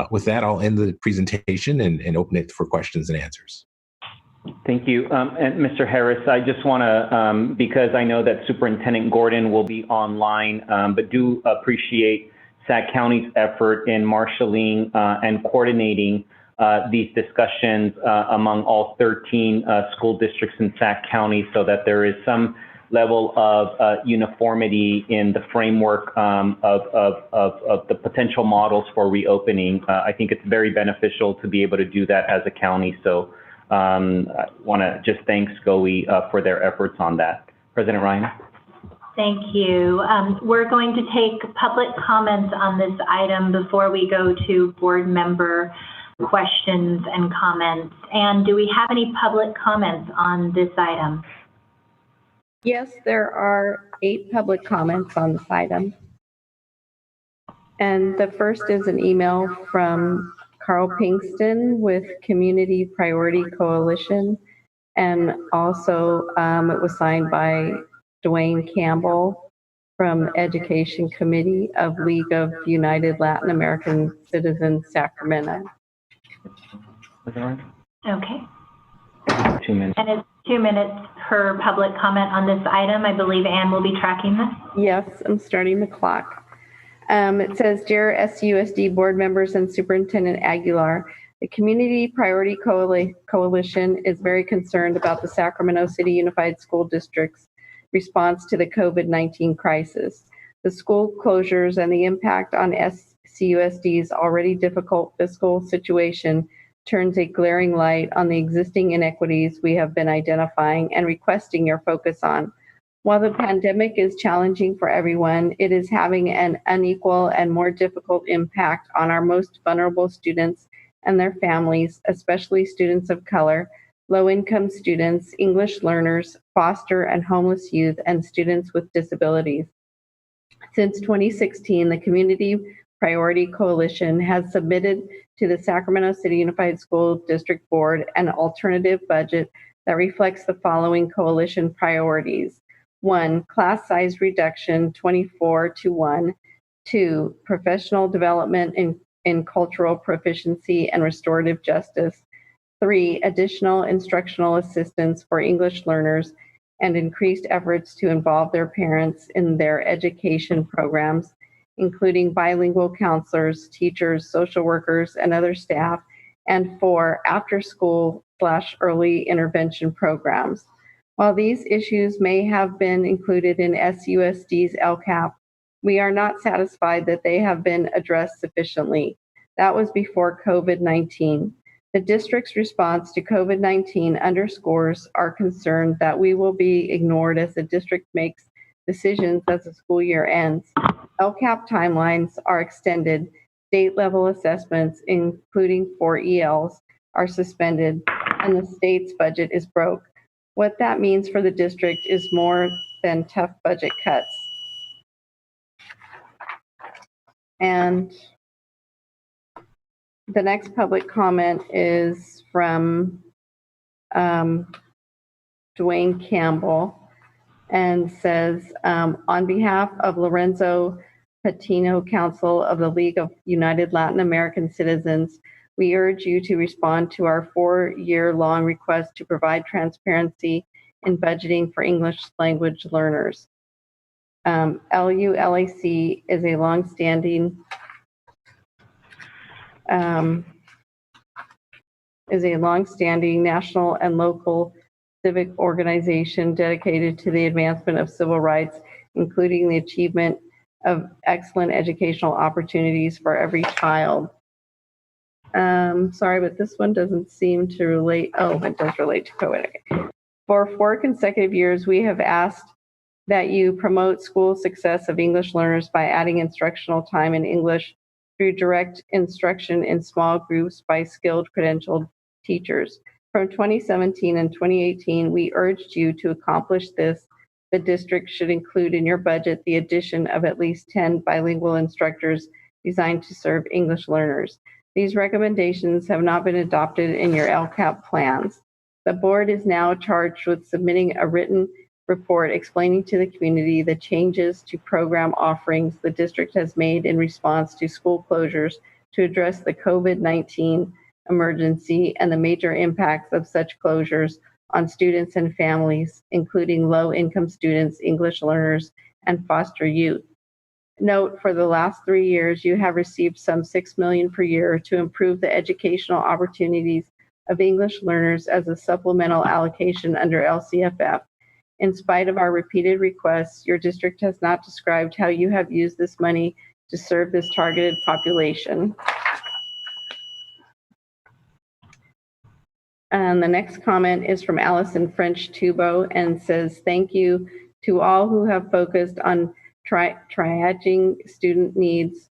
With that, I'll end the presentation and open it for questions and answers. Thank you. And Mr. Harris, I just want to, because I know that Superintendent Gordon will be online, but do appreciate Sac County's effort in marshaling and coordinating these discussions among all 13 school districts in Sac County so that there is some level of uniformity in the framework of the potential models for reopening. I think it's very beneficial to be able to do that as a county. So I want to just thank SCOE for their efforts on that. President Ryan. Thank you. We're going to take public comments on this item before we go to board member questions and comments. And do we have any public comments on this item? Yes, there are 8 public comments on this item. And the first is an email from Carl Pinkston with Community Priority Coalition. And also it was signed by Dwayne Campbell from Education Committee of League of United Latin American Citizens, Sacramento. Okay. 2 minutes. And it's 2 minutes per public comment on this item. I believe Ann will be tracking this. Yes, I'm starting the clock. It says, Dear SUSD board members and Superintendent Aguilar, the Community Priority Coalition is very concerned about the Sacramento City Unified School District's response to the COVID-19 crisis. The school closures and the impact on SCUSD's already difficult fiscal situation turns a glaring light on the existing inequities we have been identifying and requesting your focus on. While the pandemic is challenging for everyone, it is having an unequal and more difficult impact on our most vulnerable students and their families, especially students of color, low-income students, English learners, foster and homeless youth, and students with disabilities. Since 2016, the Community Priority Coalition has submitted to the Sacramento City Unified School District Board an alternative budget that reflects the following coalition priorities. 1, class size reduction 24:1. 2, professional development in cultural proficiency and restorative justice. 3, additional instructional assistance for English learners and increased efforts to involve their parents in their education programs, including bilingual counselors, teachers, social workers, and other staff. And 4, after-school/early intervention programs. While these issues may have been included in SUSD's LCAP, we are not satisfied that they have been addressed sufficiently. That was before COVID-19. The district's response to COVID-19 underscores our concern that we will be ignored as the district makes decisions as the school year ends. LCAP timelines are extended, state-level assessments, including for ELs, are suspended, and the state's budget is broke. What that means for the district is more than tough budget cuts. And the next public comment is from Dwayne Campbell, and says, on behalf of Lorenzo Patino Council of the League of United Latin American Citizens, we urge you to respond to our 4-year-long request to provide transparency in budgeting for English language learners. LULAC is a longstanding national and local civic organization dedicated to the advancement of civil rights, including the achievement of excellent educational opportunities for every child. Sorry, but this one doesn't seem to relate. Oh, it does relate to COVID. Okay. For 4 consecutive years, we have asked that you promote school success of English learners by adding instructional time in English through direct instruction in small groups by skilled credentialed teachers. From 2017 and 2018, we urged you to accomplish this. The district should include in your budget the addition of at least 10 bilingual instructors designed to serve English learners. These recommendations have not been adopted in your LCAP plans. The board is now charged with submitting a written report explaining to the community the changes to program offerings the district has made in response to school closures to address the COVID-19 emergency and the major impacts of such closures on students and families, including low-income students, English learners, and foster youth. Note, for the last 3 years, you have received some $6 million per year to improve the educational opportunities of English learners as a supplemental allocation under LCFF. In spite of our repeated requests, your district has not described how you have used this money to serve this targeted population. And the next comment is from Allison French Tubo and says, thank you to all who have focused on triaging student needs,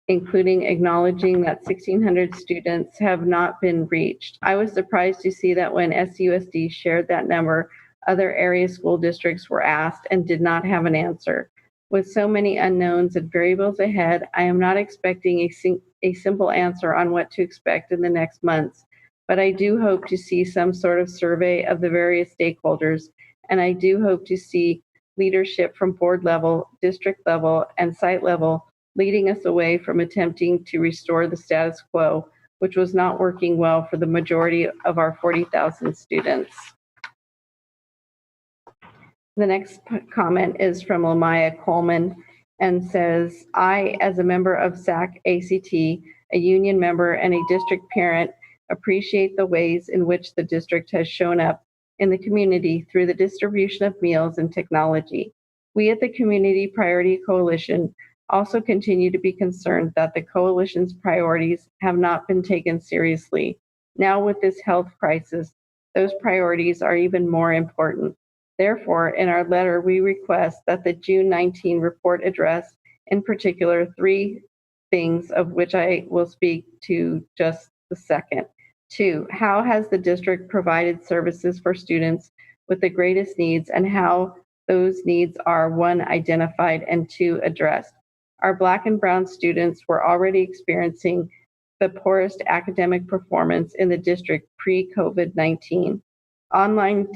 including acknowledging that 1,600 students have not been reached. I was surprised to see that when SUSD shared that number, other area school districts were asked and did not have an answer. With so many unknowns and variables ahead, I am not expecting a simple answer on what to expect in the next months. But I do hope to see some sort of survey of the various stakeholders, and I do hope to see leadership from board level, district level, and site level leading us away from attempting to restore the status quo, which was not working well for the majority of our 40,000 students. The next comment is from Lamaya Coleman and says, I, as a member of SAC ACT, a union member and a district parent, appreciate the ways in which the district has shown up in the community through the distribution of meals and technology. We at the Community Priority Coalition also continue to be concerned that the coalition's priorities have not been taken seriously. Now with this health crisis, those priorities are even more important. Therefore, in our letter, we request that the June 19 report address, in particular, 3 things of which I will speak to just a second. 2, how has the district provided services for students with the greatest needs and how those needs are, 1, identified and 2, addressed? Our Black and Brown students were already experiencing the poorest academic performance in the district pre-COVID-19. Online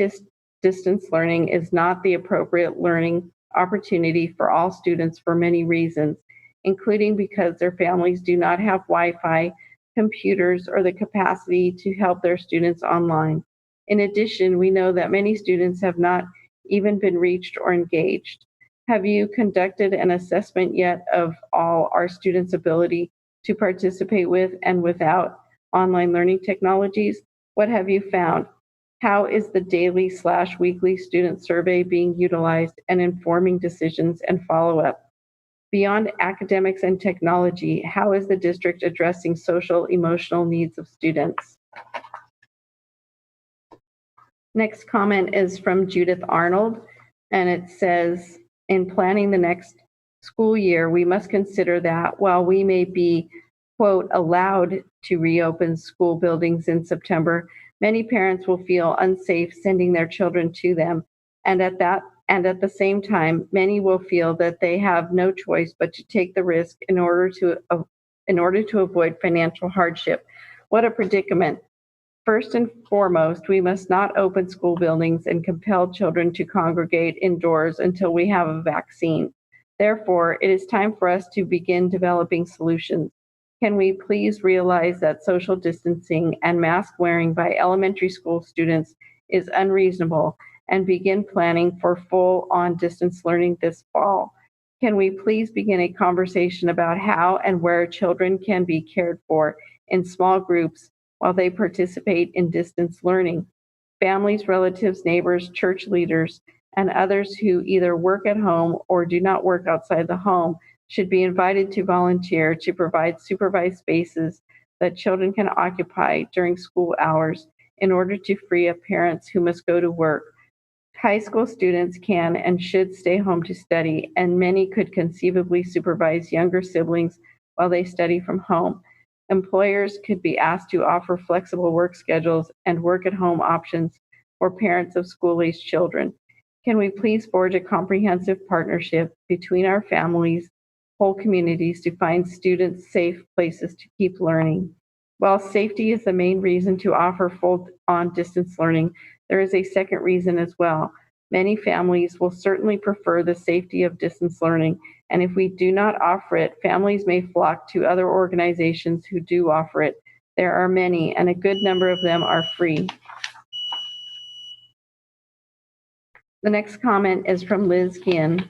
distance learning is not the appropriate learning opportunity for all students for many reasons, including because their families do not have Wi-Fi, computers, or the capacity to help their students online. In addition, we know that many students have not even been reached or engaged. Have you conducted an assessment yet of all our students' ability to participate with and without online learning technologies? What have you found? How is the daily/weekly student survey being utilized and informing decisions and follow-up? Beyond academics and technology, how is the district addressing social, emotional needs of students? Next comment is from Judith Arnold, and it says, in planning the next school year, we must consider that while we may be, quote, allowed to reopen school buildings in September, many parents will feel unsafe sending their children to them, and at that And at the same time, many will feel that they have no choice but to take the risk in order to avoid financial hardship. What a predicament. First and foremost, we must not open school buildings and compel children to congregate indoors until we have a vaccine. Therefore, it is time for us to begin developing solutions. Can we please realize that social distancing and mask wearing by elementary school students is unreasonable and begin planning for full-on distance learning this fall? Can we please begin a conversation about how and where children can be cared for in small groups while they participate in distance learning? Families, relatives, neighbors, church leaders, and others who either work at home or do not work outside the home should be invited to volunteer to provide supervised spaces that children can occupy during school hours in order to free up parents who must go to work. High school students can and should stay home to study, and many could conceivably supervise younger siblings while they study from home. Employers could be asked to offer flexible work schedules and work at home options for parents of school-aged children. Can we please forge a comprehensive partnership between our families, whole communities to find students safe places to keep learning? While safety is the main reason to offer full-on distance learning, there is a second reason as well. Many families will certainly prefer the safety of distance learning, and if we do not offer it, families may flock to other organizations who do offer it. There are many, and a good number of them are free. The next comment is from Liz Ginn.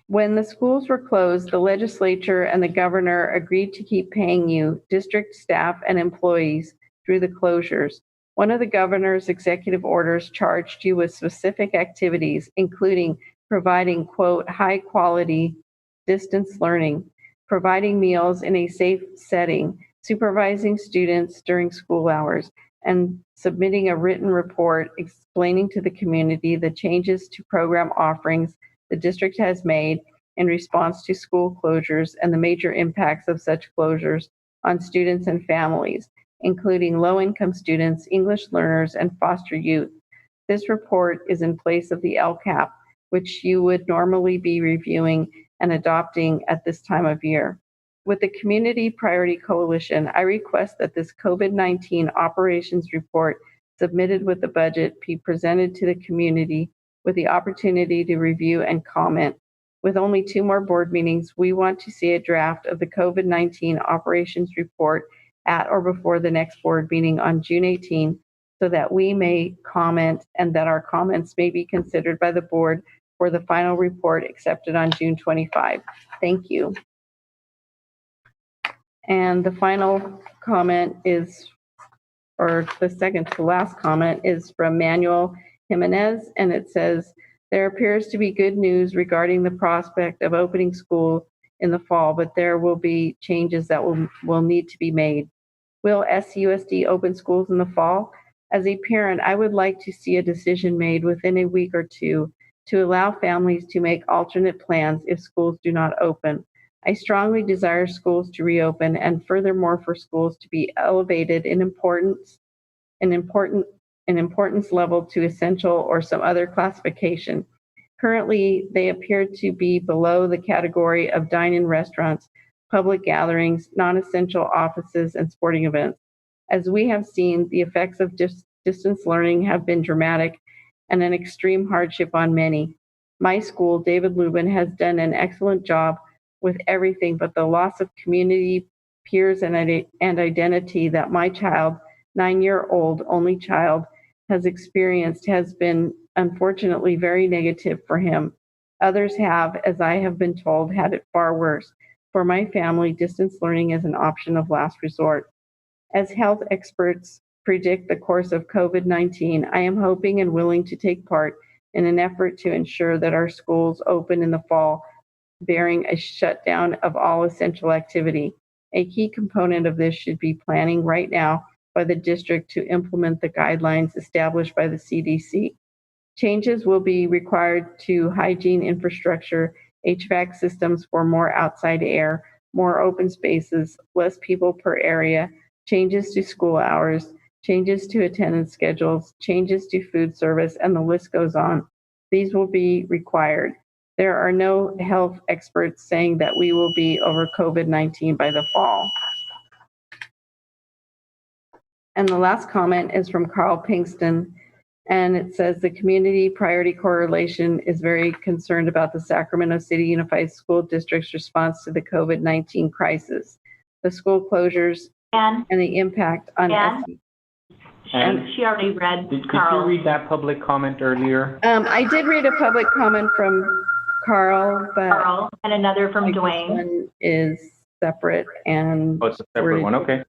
When the schools were closed, the legislature and the governor agreed to keep paying you, district staff and employees, through the closures. One of the governor's executive orders charged you with specific activities, including providing, quote, high quality distance learning, providing meals in a safe setting, supervising students during school hours, and submitting a written report explaining to the community the changes to program offerings the district has made in response to school closures and the major impacts of such closures on students and families, including low-income students, English learners, and foster youth. This report is in place of the LCAP, which you would normally be reviewing and adopting at this time of year. With the Community Priority Coalition, I request that this COVID-19 operations report submitted with the budget be presented to the community with the opportunity to review and comment. With only 2 more board meetings, we want to see a draft of the COVID-19 operations report at or before the next board meeting on June 18, so that we may comment and that our comments may be considered by the board for the final report accepted on June 25. Thank you. And the final comment is, or the second to last comment, is from Manuel Jimenez, and it says, there appears to be good news regarding the prospect of opening school in the fall, but there will be changes that will need to be made. Will SUSD open schools in the fall? As a parent, I would like to see a decision made within a week or two to allow families to make alternate plans if schools do not open. I strongly desire schools to reopen, and furthermore for schools to be elevated in importance level to essential or some other classification. Currently, they appear to be below the category of dine-in restaurants, public gatherings, non-essential offices, and sporting events. As we have seen, the effects of distance learning have been dramatic and an extreme hardship on many. My school, David Lubin, has done an excellent job with everything but the loss of community, peers, and identity that my child, 9-year-old only child, has experienced has been unfortunately very negative for him. Others have, as I have been told, had it far worse. For my family, distance learning is an option of last resort. As health experts predict the course of COVID-19, I am hoping and willing to take part in an effort to ensure that our schools open in the fall, bearing a shutdown of all essential activity. A key component of this should be planning right now by the district to implement the guidelines established by the CDC. Changes will be required to hygiene infrastructure, HVAC systems for more outside air, more open spaces, less people per area, changes to school hours, changes to attendance schedules, changes to food service, and the list goes on. these will be required. There are no health experts saying that we will be over COVID-19 by the fall. And the last comment is from Carl Pinkston, and it says the Community Priority Coalition is very concerned about the Sacramento City Unified School District's response to the COVID-19 crisis, the school closures, and the impact on SE. And she already read. Did you read that public comment earlier? I did read a public comment from Carl, but and another from Dwayne. This one is separate and. Oh, it's a separate one. Okay.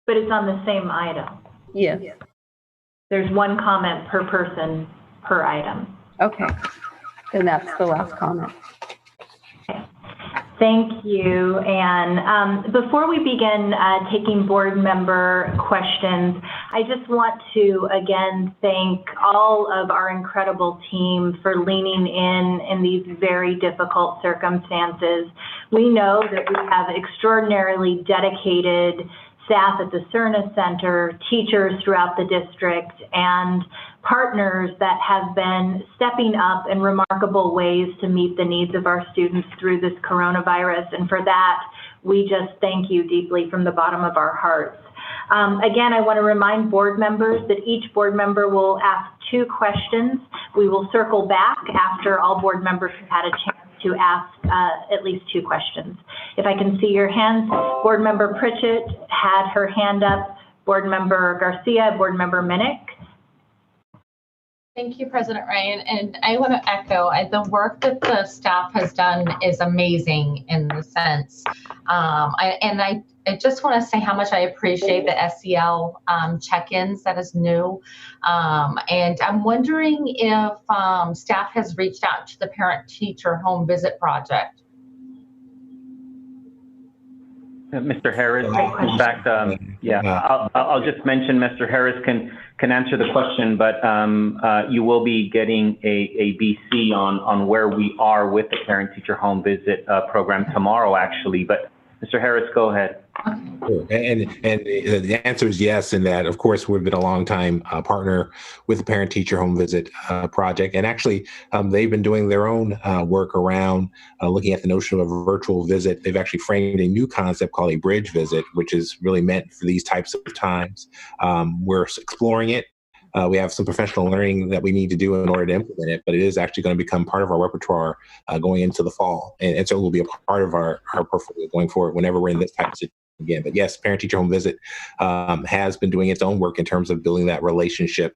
But it's on the same item. Yes. There's one comment per person per item. Okay. Then that's the last comment. Okay. Thank you, Anne. Before we begin taking board member questions, I just want to again thank all of our incredible team for leaning in these very difficult circumstances. We know that we have extraordinarily dedicated staff at the Cerna Center, teachers throughout the district, and partners that have been stepping up in remarkable ways to meet the needs of our students through this coronavirus. And for that, we just thank you deeply from the bottom of our hearts. Again, I want to remind board members that each board member will ask 2 questions. We will circle back after all board members have had a chance to ask at least 2 questions. If I can see your hands, Board Member Pritchett had her hand up, Board Member Garcia, Board Member Minnick. Thank you, President Ryan. And I want to echo, the work that the staff has done is amazing in the sense. I just want to say how much I appreciate the SEL check-ins that is new. And I'm wondering if staff has reached out to the parent-teacher home visit project. Mr. Harris, in fact, I'll just mention Mr. Harris can answer the question, but you will be getting a BC on where we are with the parent-teacher home visit program tomorrow, actually. But Mr. Harris, go ahead. Sure. And the answer is yes, in that, of course, we've been a long time partner with the Parent Teacher Home Visit project. And actually, they've been doing their own work around looking at the notion of a virtual visit. They've actually framed a new concept called a bridge visit, which is really meant for these types of times. We're exploring it. We have some professional learning that we need to do in order to implement it, but it is actually going to become part of our repertoire going into the fall. And so it will be a part of our portfolio going forward whenever we're in this type of situation again. But yes, Parent Teacher Home Visit has been doing its own work in terms of building that relationship,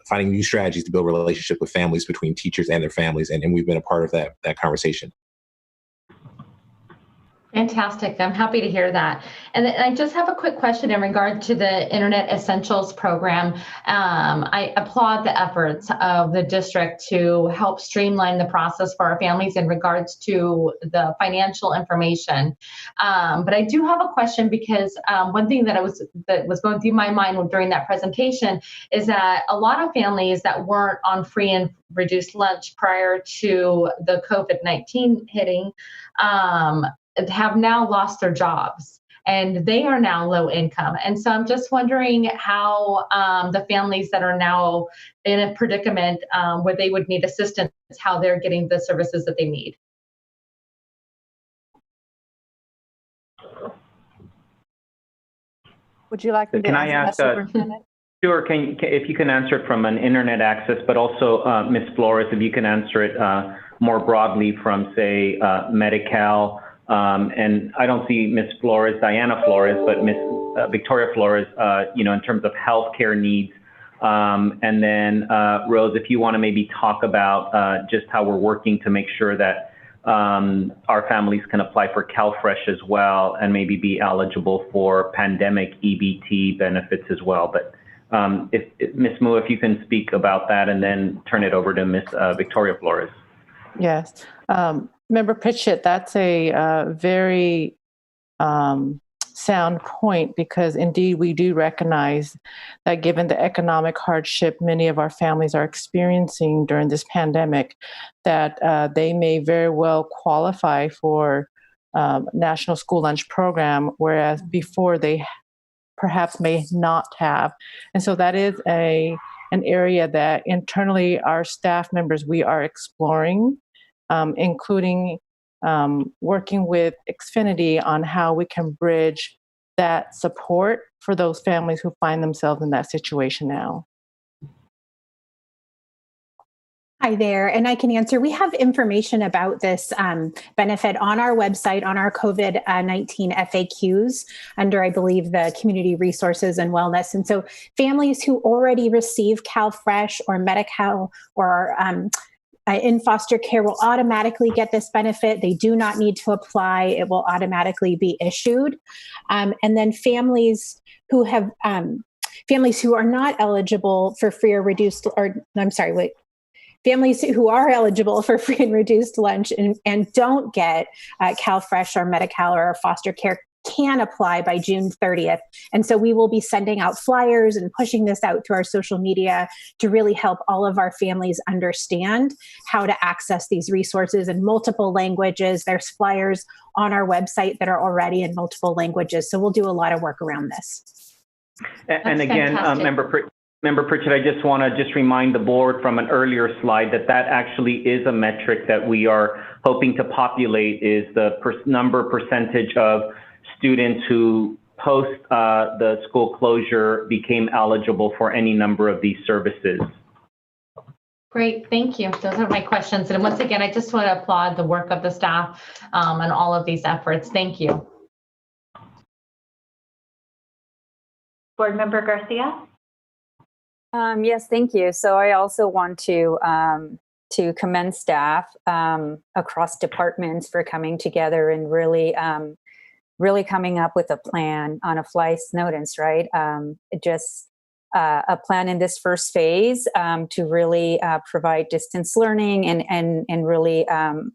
finding new strategies to build relationship with families, between teachers and their families. And we've been a part of that conversation. Fantastic. I'm happy to hear that. And I just have a quick question in regard to the Internet Essentials program. I applaud the efforts of the district to help streamline the process for our families in regards to the financial information. But I do have a question because one thing that was going through my mind during that presentation is that a lot of families that weren't on free and reduced lunch prior to the COVID-19 hitting have now lost their jobs, and they are now low income. And so I'm just wondering how the families that are now in a predicament where they would need assistance, how they're getting the services that they need. Would you like me to Can I ask? Sure. If you can answer it from an internet access, but also Ms. Flores, if you can answer it more broadly from, say, Medi-Cal. And I don't see Ms. Flores, Diana Flores, but Ms. Victoria Flores, in terms of healthcare needs. And then Rose, if you want to maybe talk about just how we're working to make sure that our families can apply for CalFresh as well, and maybe be eligible for pandemic EBT benefits as well. But if Ms. Mu, if you can speak about that, and then turn it over to Ms. Victoria Flores. Yes. Member Pritchett, that's a very sound point, because indeed we do recognize that given the economic hardship many of our families are experiencing during this pandemic, that they may very well qualify for National School Lunch Program, whereas before they perhaps may not have. And so that is a an area that internally our staff members, we are exploring, including working with Xfinity on how we can bridge that support for those families who find themselves in that situation now. Hi there, and I can answer. We have information about this benefit on our website, on our COVID-19 FAQs, under, I believe, the Community Resources and Wellness. And so families who already receive CalFresh or Medi-Cal or in foster care will automatically get this benefit. They do not need to apply. It will automatically be issued. And then families who have, families who are not eligible for free or reduced, or I'm sorry, wait. Families who are eligible for free and reduced lunch and don't get CalFresh or Medi-Cal or foster care can apply by June 30th. And so we will be sending out flyers and pushing this out to our social media to really help all of our families understand how to access these resources in multiple languages. There's flyers on our website that are already in multiple languages. So we'll do a lot of work around this. And again, Member Pritchett, I just want to remind the board from an earlier slide that actually is a metric that we are hoping to populate, is the percentage of students who post the school closure became eligible for any number of these services. Great, thank you. Those are my questions. And once again, I just want to applaud the work of the staff and all of these efforts. Thank you. Board Member Garcia? Yes, thank you. So I also want to commend staff across departments for coming together and really coming up with a plan on a fly's notice, right? Just a plan in this first phase to really provide distance learning and really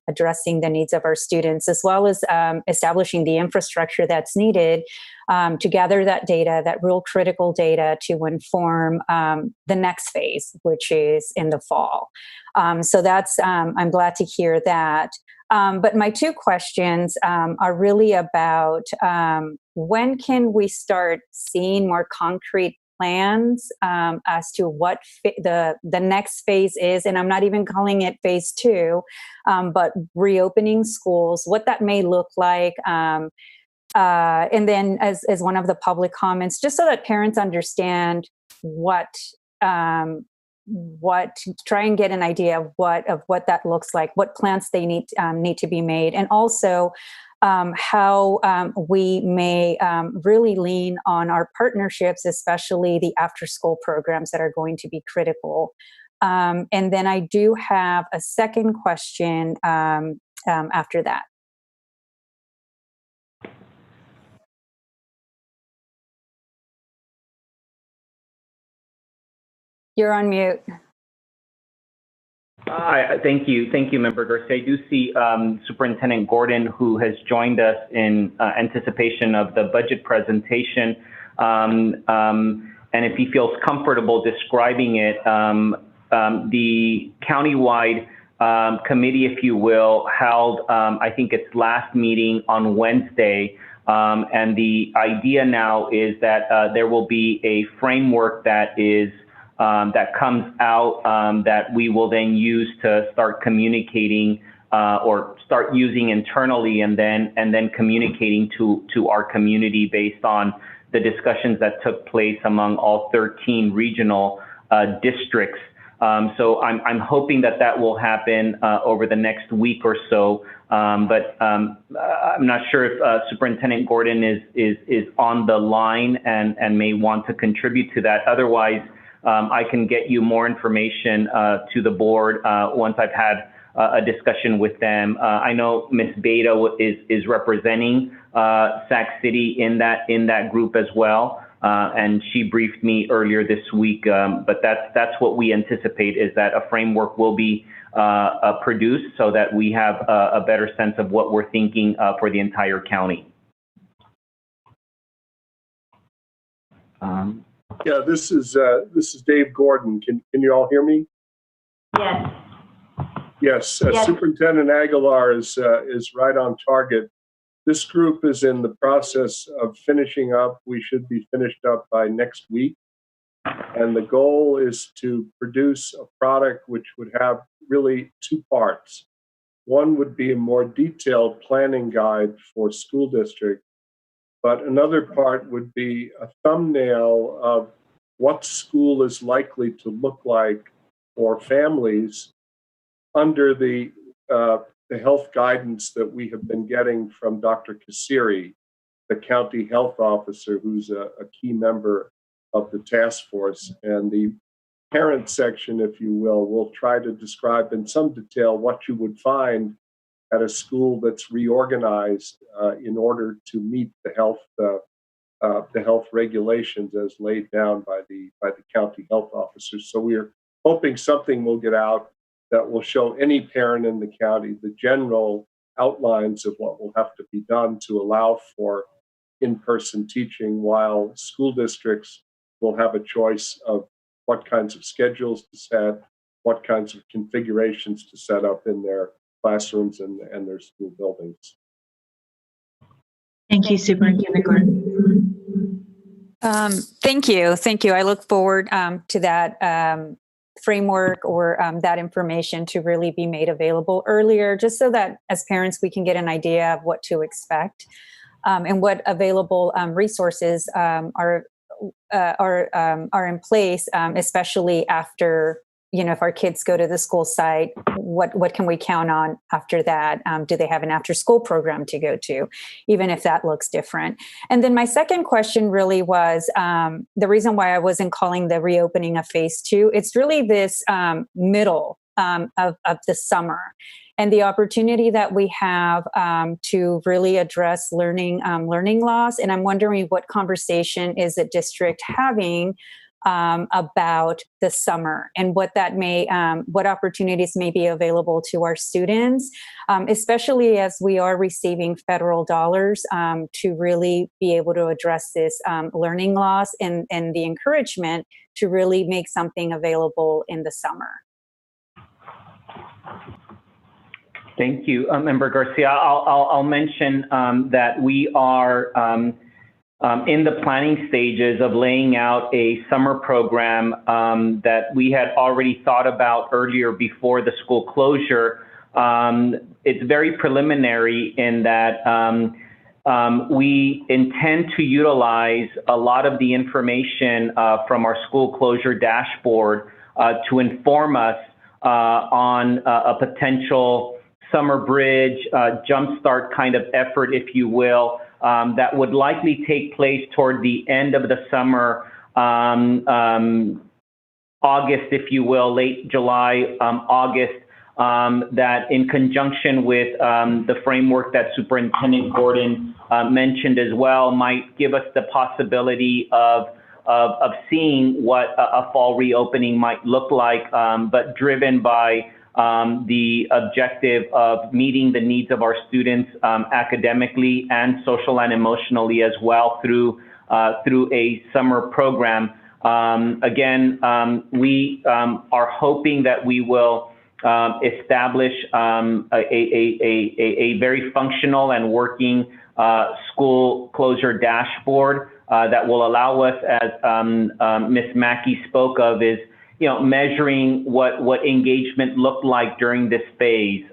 addressing the needs of our students, as well as establishing the infrastructure that's needed to gather that data, that real critical data, to inform the next phase, which is in the fall. So that's, I'm glad to hear that. But my two questions are really about when can we start seeing more concrete plans as to what the next phase is, and I'm not even calling it phase 2, but reopening schools, what that may look like. And then as one of the public comments, just so that parents understand what to try and get an idea of what that looks like, what plans they need to be made, and also how we may really lean on our partnerships, especially the after-school programs that are going to be critical. And then I do have a second question after that. You're on mute. Thank you, Member Garcia. I do see Superintendent Gordon, who has joined us in anticipation of the budget presentation. And if he feels comfortable describing it, the countywide committee, if you will, held, I think its last meeting on Wednesday. And the idea now is that there will be a framework that comes out that we will then use to start communicating or start using internally, and then communicating to our community based on the discussions that took place among all 13 regional districts. So I'm hoping that will happen over the next week or so. But I'm not sure if Superintendent Gordon is on the line and may want to contribute to that. Otherwise, I can get you more information to the board once I've had a discussion with them. I know Ms. Beta is representing Sac City in that group as well, and she briefed me earlier this week. But that's what we anticipate, is that a framework will be produced so that we have a better sense of what we're thinking for the entire county. Yeah, this is Dave Gordon. Can you all hear me? Yes. Yes. Yes. Superintendent Aguilar is right on target. This group is in the process of finishing up. We should be finished up by next week. And the goal is to produce a product which would have really two parts. One would be a more detailed planning guide for school district, but another part would be a thumbnail of what school is likely to look like for families under the health guidance that we have been getting from Dr. Kasiri, the county health officer, who's a key member of the task force. And the parent section, if you will try to describe in some detail what you would find at a school that's reorganized in order to meet the health regulations as laid down by the county health officers. So we're hoping something will get out that will show any parent in the county the general outlines of what will have to be done to allow for in-person teaching, while school districts will have a choice of what kinds of schedules to set, what kinds of configurations to set up in their classrooms and their school buildings. Thank you, Superintendent Gordon. Thank you. Thank you. I look forward to that framework or that information to really be made available earlier, just so that as parents, we can get an idea of what to expect and what available resources are in place, especially after, if our kids go to the school site, what can we count on after that? Do they have an after school program to go to, even if that looks different? And then my second question really was the reason why I wasn't calling the reopening of phase 2. It's really this middle of the summer and the opportunity that we have to really address learning loss. And I'm wondering what conversation is the district having about the summer and what opportunities may be available to our students, especially as we are receiving federal dollars to really be able to address this learning loss and the encouragement to really make something available in the summer. Thank you, Member Garcia. I'll mention that we are in the planning stages of laying out a summer program that we had already thought about earlier before the school closure. It's very preliminary in that we intend to utilize a lot of the information from our school closure dashboard to inform us on a potential summer bridge, jumpstart kind of effort, if you will, that would likely take place toward the end of the summer, August, if you will, late July, August, that in conjunction with the framework that Superintendent Gordon mentioned as well, might give us the possibility of seeing what a fall reopening might look like, but driven by the objective of meeting the needs of our students academically and social and emotionally as well through a summer program. Again, we are hoping that we will establish a very functional and working school closure dashboard that will allow us, as Ms. Mackey spoke of, is measuring what engagement looked like during this phase.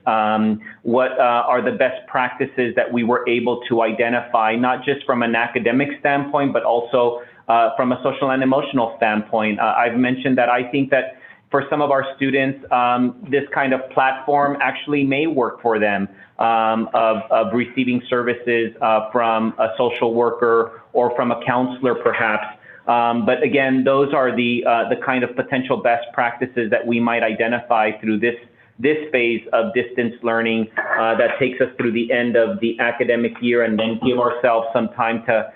What are the best practices that we were able to identify, not just from an academic standpoint, but also from a social and emotional standpoint. I've mentioned that I think that for some of our students, this kind of platform actually may work for them, of receiving services from a social worker or from a counselor perhaps. But again, those are the kind of potential best practices that we might identify through this phase of distance learning that takes us through the end of the academic year, and then give ourselves some time to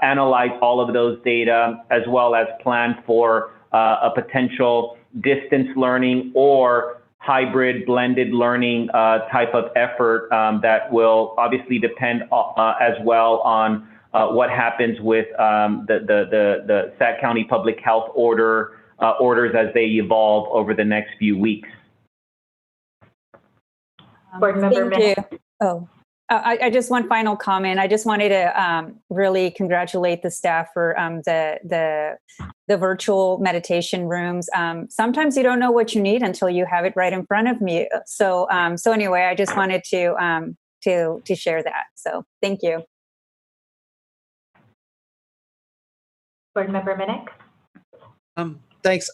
analyze all of those data, as well as plan for a potential distance learning or hybrid blended learning type of effort that will obviously depend as well on what happens with the Sac County Public Health orders as they evolve over the next few weeks. Board Member Thank you. Oh, I just one final comment. I just wanted to really congratulate the staff for the virtual meditation rooms. Sometimes you don't know what you need until you have it right in front of me. So anyway, I just wanted to share that. So thank you. Board Member Minnick. Thanks.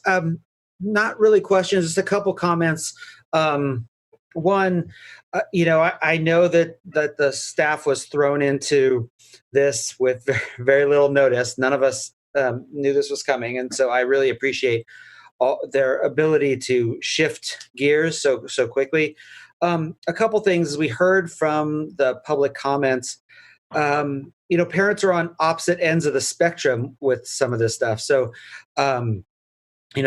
Not really questions, just a couple comments. One, I know that the staff was thrown into this with very, very little notice. None of us knew this was coming, and so I really appreciate their ability to shift gears so quickly. A couple things we heard from the public comments. Parents are on opposite ends of the spectrum with some of this stuff. So,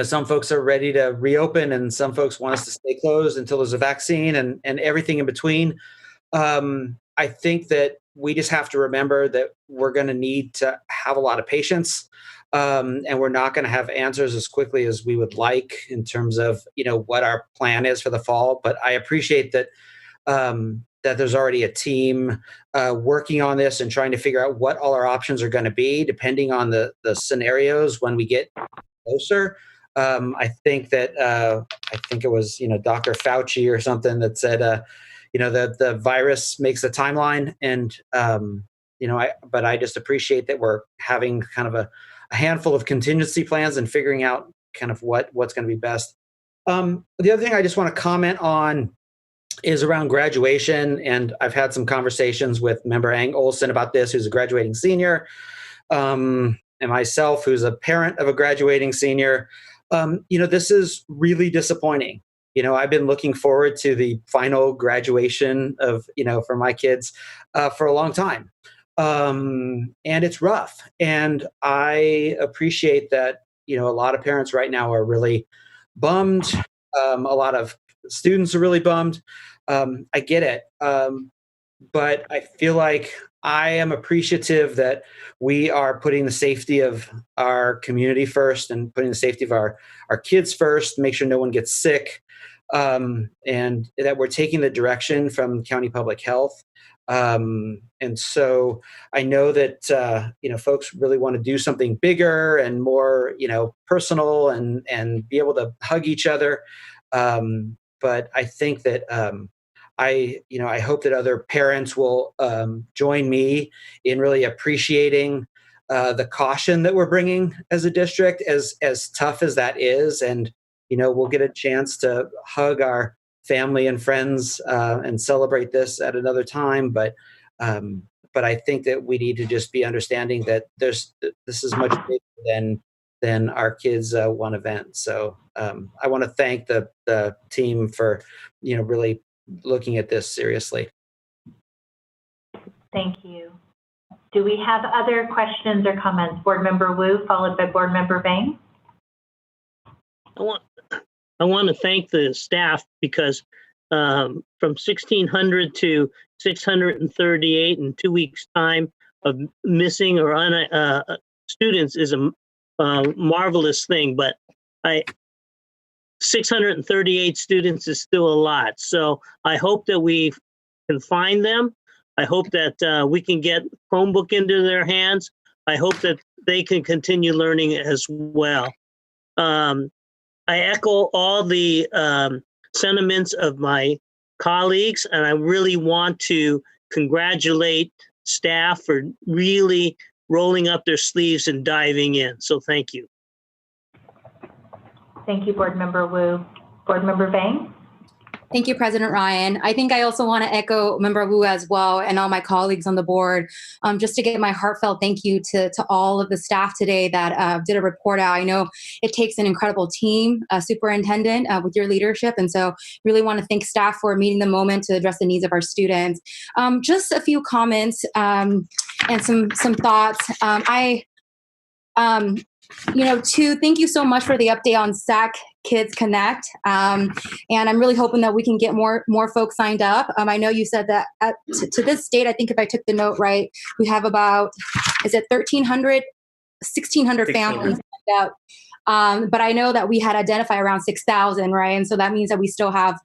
some folks are ready to reopen and some folks want us to stay closed until there's a vaccine and everything in between. I think that we just have to remember that we're going to need to have a lot of patience, and we're not going to have answers as quickly as we would like in terms of, what our plan is for the fall. But I appreciate that that there's already a team working on this and trying to figure out what all our options are going to be, depending on the scenarios when we get closer. I think that I think it was Dr. Fauci or something that said that the virus makes a timeline, and but I just appreciate that we're having kind of a handful of contingency plans and figuring out kind of what's going to be best. The other thing I just want to comment on is around graduation, and I've had some conversations with member Ang Olson about this, who's a graduating senior, and myself, who's a parent of a graduating senior. This is really disappointing. I've been looking forward to the final graduation of, for my kids for a long time. And it's rough. And I appreciate that, a lot of parents right now are really bummed. A lot of students are really bummed. I get it. But I feel like I am appreciative that we are putting the safety of our community first and putting the safety of our kids first, make sure no one gets sick, and that we're taking the direction from County Public Health. And so I know that, folks really want to do something bigger and more, personal and be able to hug each other. But I think that I hope that other parents will join me in really appreciating the caution that we're bringing as a district, as tough as that is. And, we'll get a chance to hug our family and friends and celebrate this at another time. But I think that we need to just be understanding that this is much bigger than our kids' one event. So I want to thank the team for, really looking at this seriously. Thank you. Do we have other questions or comments? Board Member Wu, followed by Board Member Vang. I want to thank the staff because from 1,600 to 638 in 2 weeks' time of missing or students is a marvelous thing. But 638 students is still a lot. So I hope that we can find them. I hope that we can get Chromebook into their hands. I hope that they can continue learning as well. I echo all the sentiments of my colleagues, and I really want to congratulate staff for really rolling up their sleeves and diving in. So thank you. Thank you, Board Member Wu. Board Member Vang. Thank you, President Ryan. I think I also want to echo Member Wu as well and all my colleagues on the board, just to give my heartfelt thank you to all of the staff today that did a report out. I know it takes an incredible team, Superintendent, with your leadership. And so really want to thank staff for meeting the moment to address the needs of our students. Just a few comments and some thoughts. Thank you so much for the update on SAC Kids Connect. And I'm really hoping that we can get more folks signed up. I know you said that to this date, I think if I took the note right, we have about, is it 1,600 families signed up. But I know that we had identified around 6,000, right? And so that means that we still have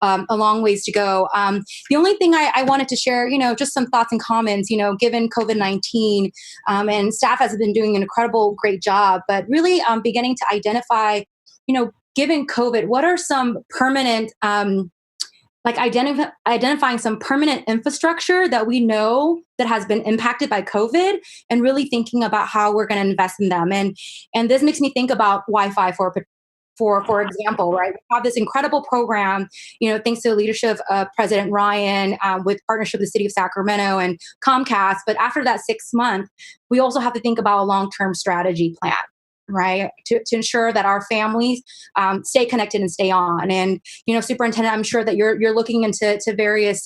a long ways to go. The only thing I wanted to share, just some thoughts and comments, given COVID-19, and staff has been doing an incredible, great job, but really beginning to identify, given COVID, what are some permanent, identifying some permanent infrastructure that we know that has been impacted by COVID, and really thinking about how we're going to invest in them. And this makes me think about Wi-Fi for example, right? We have this incredible program, thanks to the leadership of President Ryan, with partnership with the city of Sacramento and Comcast. But after that 6 months, we also have to think about a long-term strategy plan, right? To ensure that our families stay connected and stay on. And, Superintendent, I'm sure that you're looking into various,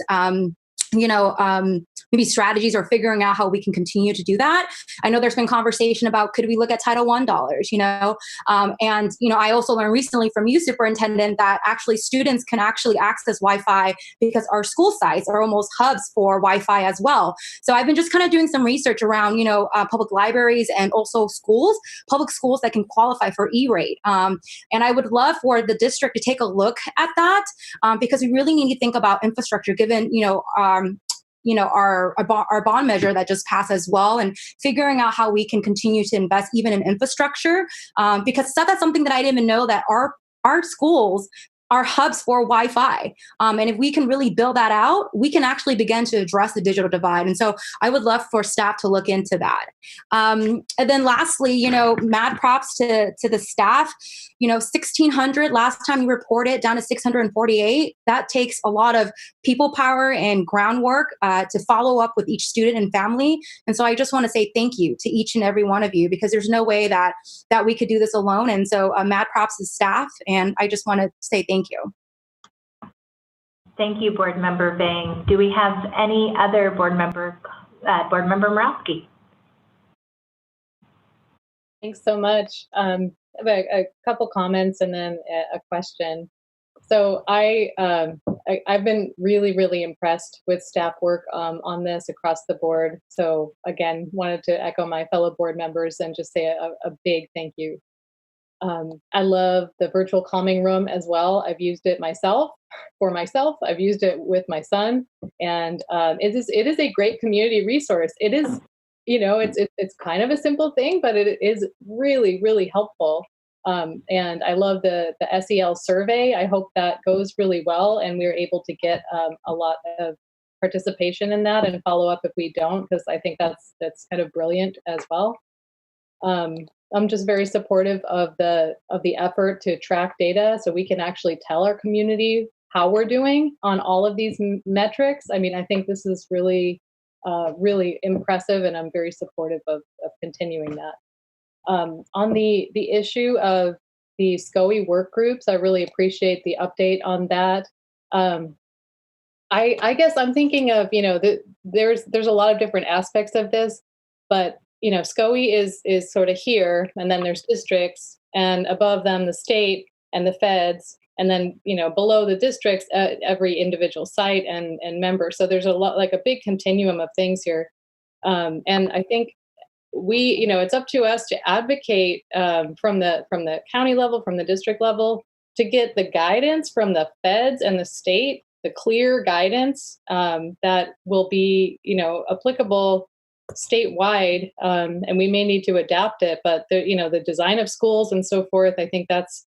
maybe strategies or figuring out how we can continue to do that. I know there's been conversation about, could we look at Title I dollars, I also learned recently from you, Superintendent, that actually students can actually access Wi-Fi because our school sites are almost hubs for Wi-Fi as well. So I've been just kind of doing some research around, public libraries and also public schools that can qualify for E-rate. And I would love for the district to take a look at that, because we really need to think about infrastructure given, our bond measure that just passed as well, and figuring out how we can continue to invest even in infrastructure, because that's something that I didn't even know, that our schools are hubs for Wi-Fi. And if we can really build that out, we can actually begin to address the digital divide. And so I would love for staff to look into that. And then lastly, mad props to the staff. 1,600 last time we reported, down to 648. That takes a lot of people power and groundwork to follow up with each student and family. And so I just want to say thank you to each and every one of you, because there's no way that we could do this alone. And so mad props to staff. And I just want to say thank you. Thank you, Board Member Vang. Do we have any other Board Member Morawski? Thanks so much. I have a couple comments and then a question. So I've been really, really impressed with staff work on this across the board. So again, wanted to echo my fellow board members and just say a big thank you. I love the virtual calming room as well. I've used it for myself. I've used it with my son, and it is a great community resource. It is, it's kind of a simple thing, but it is really, really helpful. And I love the SEL survey. I hope that goes really well, and we're able to get a lot of participation in that and follow up if we don't, because I think that's kind of brilliant as well. I'm just very supportive of the effort to track data so we can actually tell our community how we're doing on all of these metrics. I mean, I think this is really, really impressive, and I'm very supportive of continuing that. On the issue of the SCOE work groups, I really appreciate the update on that. I guess I'm thinking of, there's a lot of different aspects of this, but SCOE is sort of here, and then there's districts, and above them the state and the feds, and then below the districts every individual site and member. So there's a lot, like a big continuum of things here, and I think it's up to us to advocate from the county level, from the district level, to get the guidance from the feds and the state, the clear guidance that will be applicable statewide, and we may need to adapt it, but the design of schools and so forth, I think that's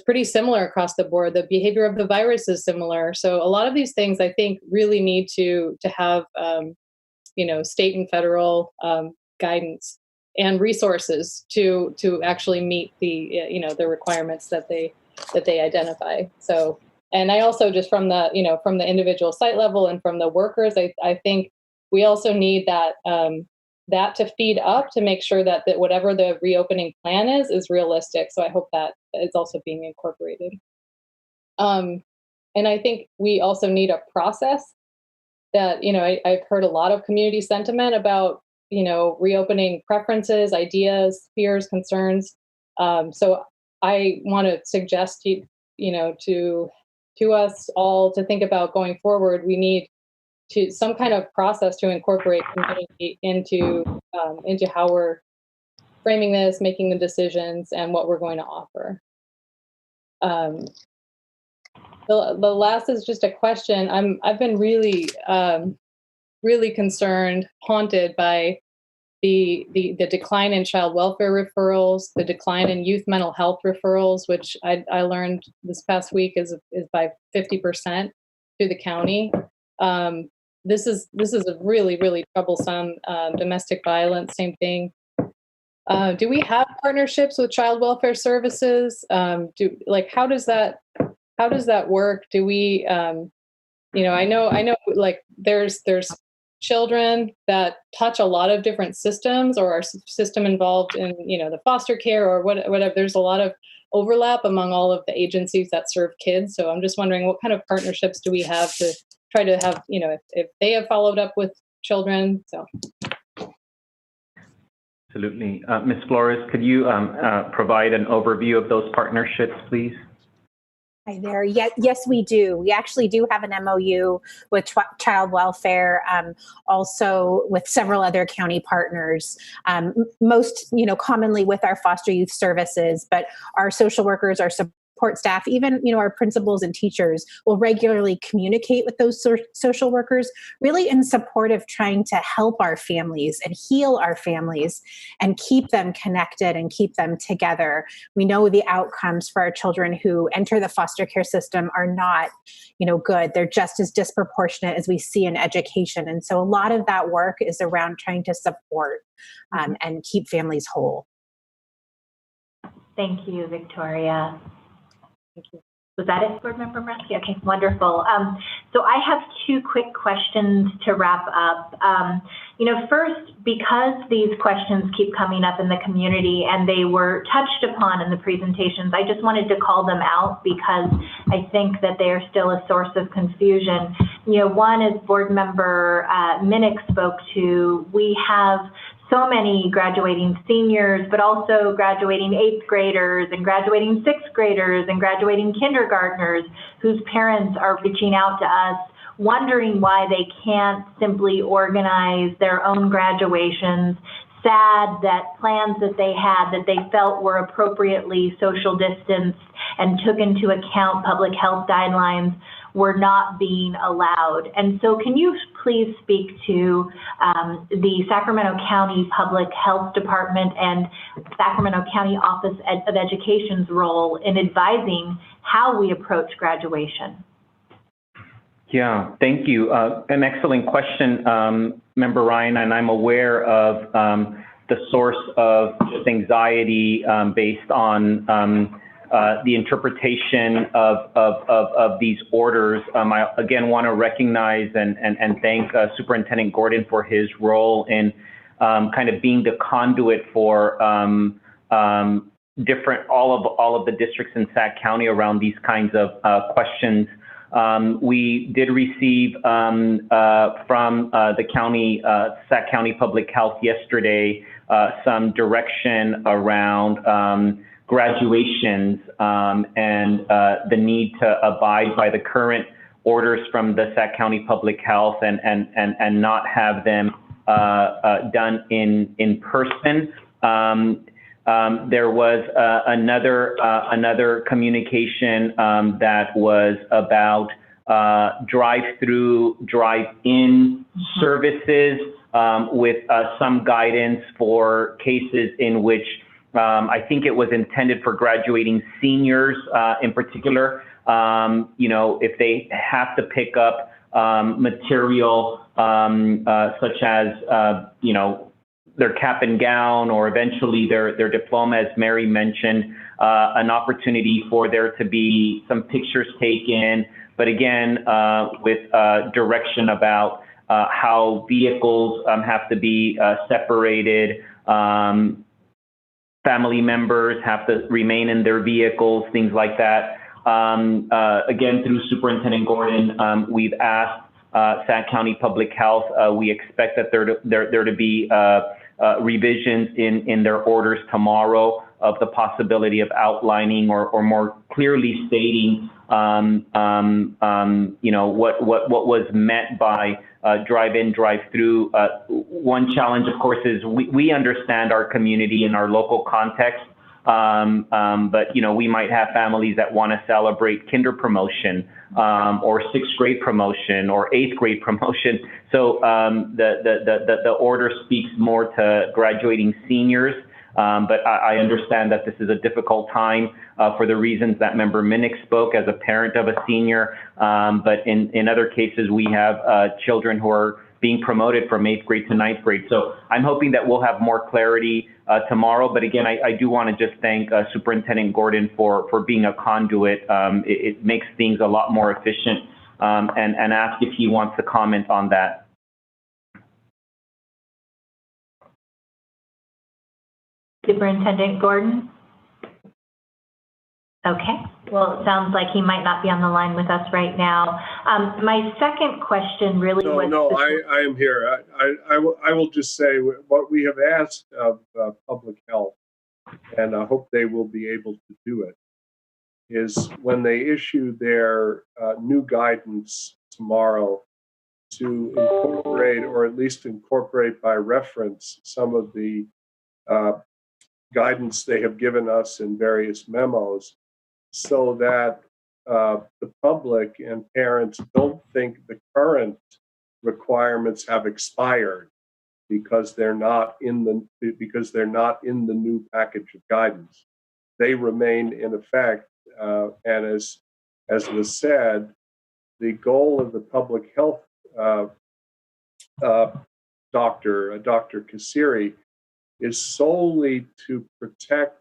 pretty similar across the board. The behavior of the virus is similar. So a lot of these things I think really need to have state and federal guidance and resources to actually meet the requirements that they identify. So, and I also just from the individual site level and from the workers, I think we also need that to feed up to make sure that whatever the reopening plan is realistic. So I hope that is also being incorporated. And I think we also need a process that, I've heard a lot of community sentiment about, reopening preferences, ideas, fears, concerns. So I want to suggest to us all to think about going forward. We need some kind of process to incorporate community into how we're framing this, making the decisions, and what we're going to offer. The last is just a question. I've been really really concerned, haunted by the decline in child welfare referrals, the decline in youth mental health referrals, which I learned this past week is by 50% through the county. This is a really troublesome. Domestic violence, same thing. Do we have partnerships with child welfare services? How does that work? Do we, I know like there's children that touch a lot of different systems or are system involved in, the foster care or whatever. There's a lot of overlap among all of the agencies that serve kids. So I'm just wondering what kind of partnerships do we have to try to have, if they have followed up with children. So. Absolutely. Ms. Flores, could you provide an overview of those partnerships, please? Hi there. Yes, we do. We actually do have an MOU with child welfare, also with several other county partners, most, commonly with our foster youth services, but our social workers, our support staff, even, our principals and teachers will regularly communicate with those social workers, really in support of trying to help our families and heal our families and keep them connected and keep them together. We know the outcomes for our children who enter the foster care system are not, good. They're just as disproportionate as we see in education. And so a lot of that work is around trying to support and keep families whole. Thank you, Victoria. Was that it, Board Member Murphy? Okay, wonderful. So I have two quick questions to wrap up. First, because these questions keep coming up in the community and they were touched upon in the presentations, I just wanted to call them out because I think that they are still a source of confusion. One, as Board Member Minnick spoke to, we have so many graduating seniors, but also graduating 8th graders and graduating 6th graders and graduating kindergartners whose parents are reaching out to us wondering why they can't simply organize their own graduations, sad that plans that they had that they felt were appropriately social distanced and took into account public health guidelines were not being allowed. And so can you please speak to the Sacramento County Public Health Department and Sacramento County Office of Education's role in advising how we approach graduation? Yeah, thank you. An excellent question, Member Ryan, and I'm aware of the source of just anxiety based on the interpretation of these orders. I again want to recognize and thank Superintendent Gordon for his role in kind of being the conduit for all of the districts in Sac County around these kinds of questions. We did receive from the county, Sac County Public Health yesterday, some direction around graduations and the need to abide by the current orders from the Sac County Public Health and not have them done in person. There was another communication that was about drive-through, drive-in services with some guidance for cases in which I think it was intended for graduating seniors in particular. If they have to pick up material such as, their cap and gown or eventually their diploma, as Mary mentioned, an opportunity for there to be some pictures taken, but again, with direction about how vehicles have to be separated, family members have to remain in their vehicles, things like that. Again, through Superintendent Gordon, we've asked Sac County Public Health, we expect that there to be revisions in their orders tomorrow of the possibility of outlining or more clearly stating, what was meant by drive-in, drive-through. One challenge, of course, is we understand our community in our local context, But, we might have families that want to celebrate kinder promotion, or sixth grade promotion or eighth grade promotion. So the order speaks more to graduating seniors. But I understand that this is a difficult time for the reasons that Member Minnick spoke as a parent of a senior. But in other cases, we have children who are being promoted from 8th grade to 9th grade. So I'm hoping that we'll have more clarity tomorrow. But again, I do want to just thank Superintendent Gordon for being a conduit. It makes things a lot more efficient, and ask if he wants to comment on that. Superintendent Gordon? Okay, well, it sounds like he might not be on the line with us right now. My second question really was... No, I am here. I will just say what we have asked of public health, and I hope they will be able to do it, is when they issue their new guidance tomorrow to incorporate, or at least incorporate by reference, some of the guidance they have given us in various memos, so that the public and parents don't think the current requirements have expired because they're not in the new package of guidance. They remain in effect, and as was said, the goal of the public health Dr. Kassiri is solely to protect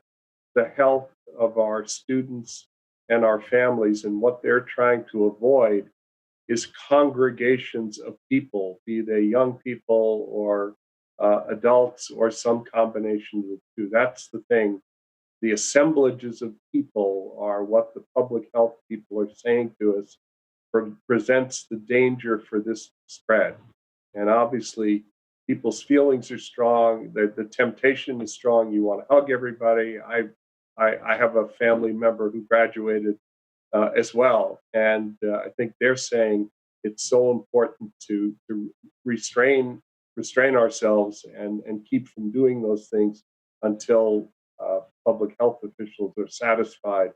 the health of our students and our families, and what they're trying to avoid is congregations of people, be they young people or adults or some combination of the two. That's the thing. The assemblages of people are what the public health people are saying to us presents the danger for this spread. And obviously, people's feelings are strong. The temptation is strong. You want to hug everybody. I have a family member who graduated as well, and I think they're saying it's so important to restrain ourselves and keep from doing those things until public health officials are satisfied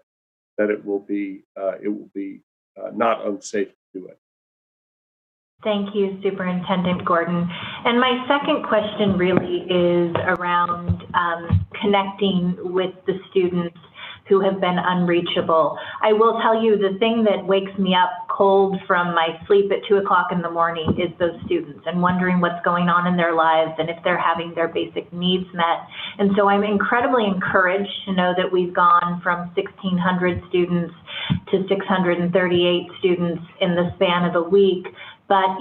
that it will be not unsafe to do it. Thank you, Superintendent Gordon. And my second question really is around connecting with the students who have been unreachable. I will tell you, the thing that wakes me up cold from my sleep at 2 o'clock in the morning is those students, and wondering what's going on in their lives and if they're having their basic needs met. And so I'm incredibly encouraged to know that we've gone from 1,600 students to 638 students in the span of a week. But,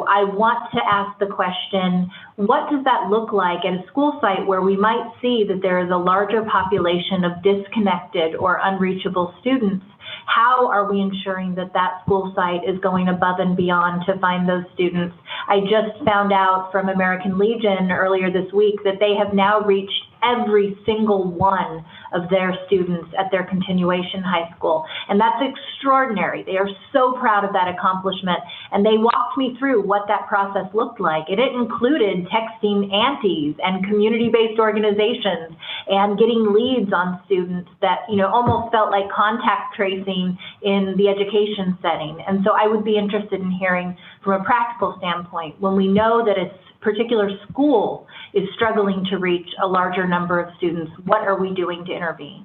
I want to ask the question, what does that look like at a school site where we might see that there is a larger population of disconnected or unreachable students? How are we ensuring that that school site is going above and beyond to find those students? I just found out from American Legion earlier this week that they have now reached every single one of their students at their continuation high school. And that's extraordinary. They are so proud of that accomplishment. And they walked me through what that process looked like. It included texting aunties and community-based organizations and getting leads on students that, almost felt like contact tracing in the education setting. And so I would be interested in hearing from a practical standpoint, when we know that a particular school is struggling to reach a larger number of students, what are we doing to intervene?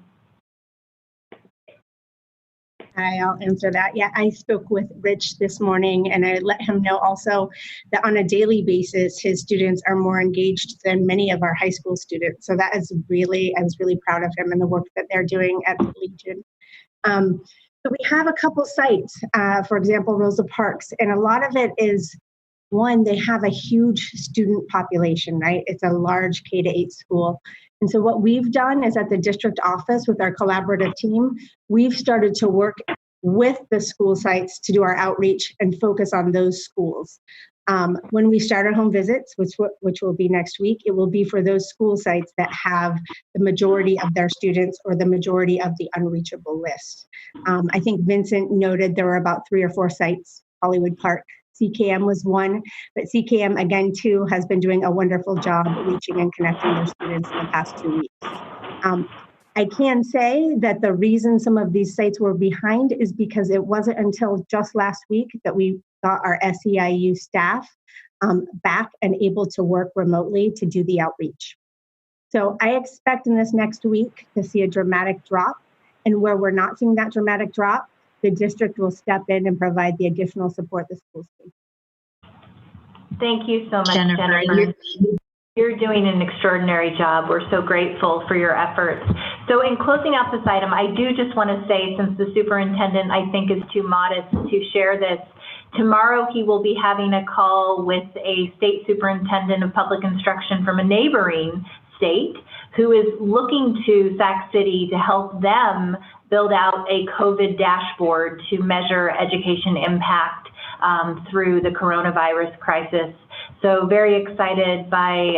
I'll answer that. Yeah, I spoke with Rich this morning, and I let him know also that on a daily basis, his students are more engaged than many of our high school students. So I was really proud of him and the work that they're doing at the Legion. So we have a couple sites, for example, Rosa Parks, and a lot of it is, one, they have a huge student population, right? It's a large K-8 school. And so what we've done is at the district office with our collaborative team, we've started to work with the school sites to do our outreach and focus on those schools. When we start our home visits, which will be next week, it will be for those school sites that have the majority of their students or the majority of the unreachable list. I think Vincent noted there were about 3 or 4 sites, Hollywood Park. CKM was one, but CKM, again, too, has been doing a wonderful job reaching and connecting their students in the past 2 weeks. I can say that the reason some of these sites were behind is because it wasn't until just last week that we got our SEIU staff back and able to work remotely to do the outreach. So I expect in this next week to see a dramatic drop. And where we're not seeing that dramatic drop, the district will step in and provide the additional support the schools need. Thank you so much, Jennifer. You're doing an extraordinary job. We're so grateful for your efforts. So in closing out this item, I do just want to say, since the superintendent, I think, is too modest to share this, tomorrow he will be having a call with a state superintendent of public instruction from a neighboring state who is looking to Sac City to help them build out a COVID dashboard to measure education impact through the coronavirus crisis. So very excited by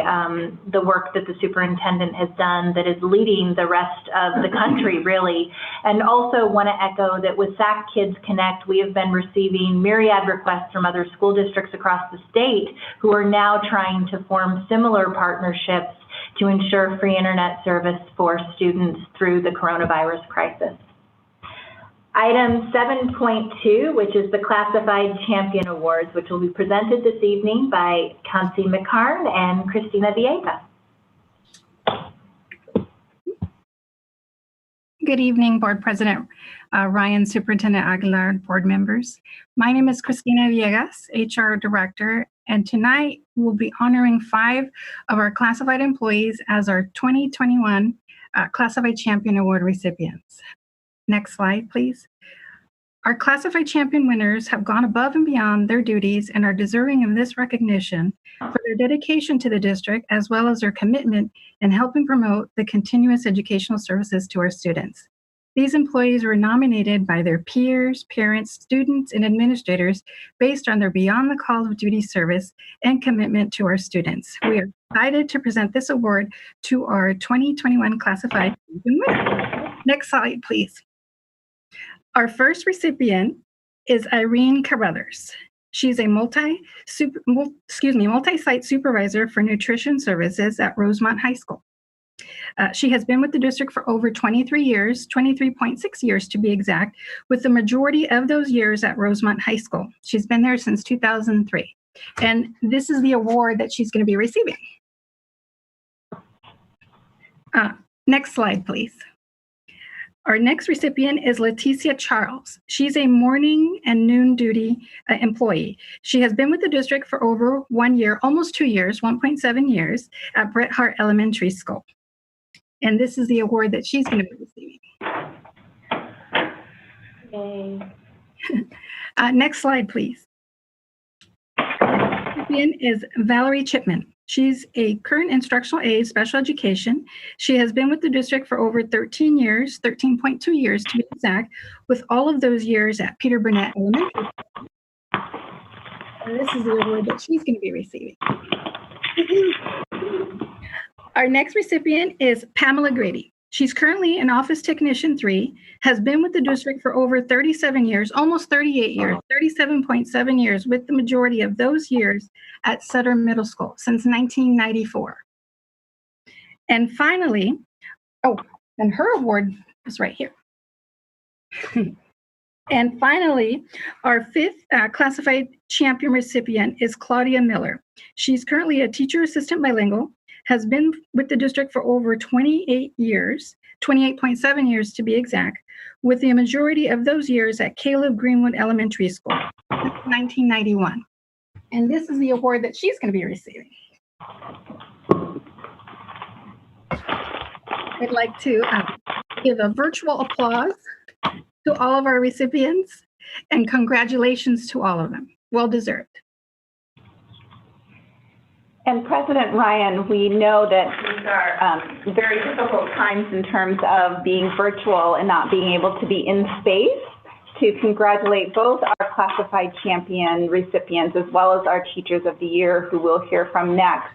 the work that the superintendent has done that is leading the rest of the country, really. And also want to echo that with Sac Kids Connect, we have been receiving myriad requests from other school districts across the state who are now trying to form similar partnerships to ensure free internet service for students through the coronavirus crisis. Item 7.2, which is the Classified Champion Awards, which will be presented this evening by Kansi McCarn and Christina Villegas. Good evening, Board President Ryan, Superintendent Aguilar, board members. My name is Christina Villegas, HR Director, and tonight we'll be honoring 5 of our classified employees as our 2021 Classified Champion Award recipients. Next slide, please. Our Classified Champion winners have gone above and beyond their duties and are deserving of this recognition for their dedication to the district, as well as their commitment in helping promote the continuous educational services to our students. These employees were nominated by their peers, parents, students, and administrators based on their beyond the call of duty service and commitment to our students. We are excited to present this award to our 2021 Classified Champion winner. Next slide, please. Our first recipient is Irene Carruthers. She's a multi-site supervisor for nutrition services at Rosemont High School. She has been with the district for over 23 years, 23.6 years to be exact, with the majority of those years at Rosemont High School. She's been there since 2003. And this is the award that she's going to be receiving. Next slide, please. Our next recipient is Leticia Charles. She's a morning and noon duty employee. She has been with the district for over 1 year, almost 2 years, 1.7 years at Bret Harte Elementary School. And this is the award that she's going to be receiving. Next slide, please. The recipient is Valerie Chipman. She's a current instructional aide, special education. She has been with the district for over 13 years, 13.2 years to be exact, with all of those years at Peter Burnett Elementary. And this is the award that she's going to be receiving. Our next recipient is Pamela Grady. She's currently an Office Technician 3, has been with the district for over 37 years, almost 38 years, 37.7 years, with the majority of those years at Sutter Middle School since 1994. And finally, and her award is right here. And finally, our 5th Classified Champion recipient is Claudia Miller. She's currently a teacher assistant bilingual, has been with the district for over 28 years, 28.7 years to be exact, with the majority of those years at Caleb Greenwood Elementary School, 1991. And this is the award that she's going to be receiving. I'd like to give a virtual applause to all of our recipients and congratulations to all of them. Well deserved. And President Ryan, we know that these are very difficult times in terms of being virtual and not being able to be in space. To congratulate both our Classified Champion recipients as well as our Teachers of the Year, who we'll hear from next.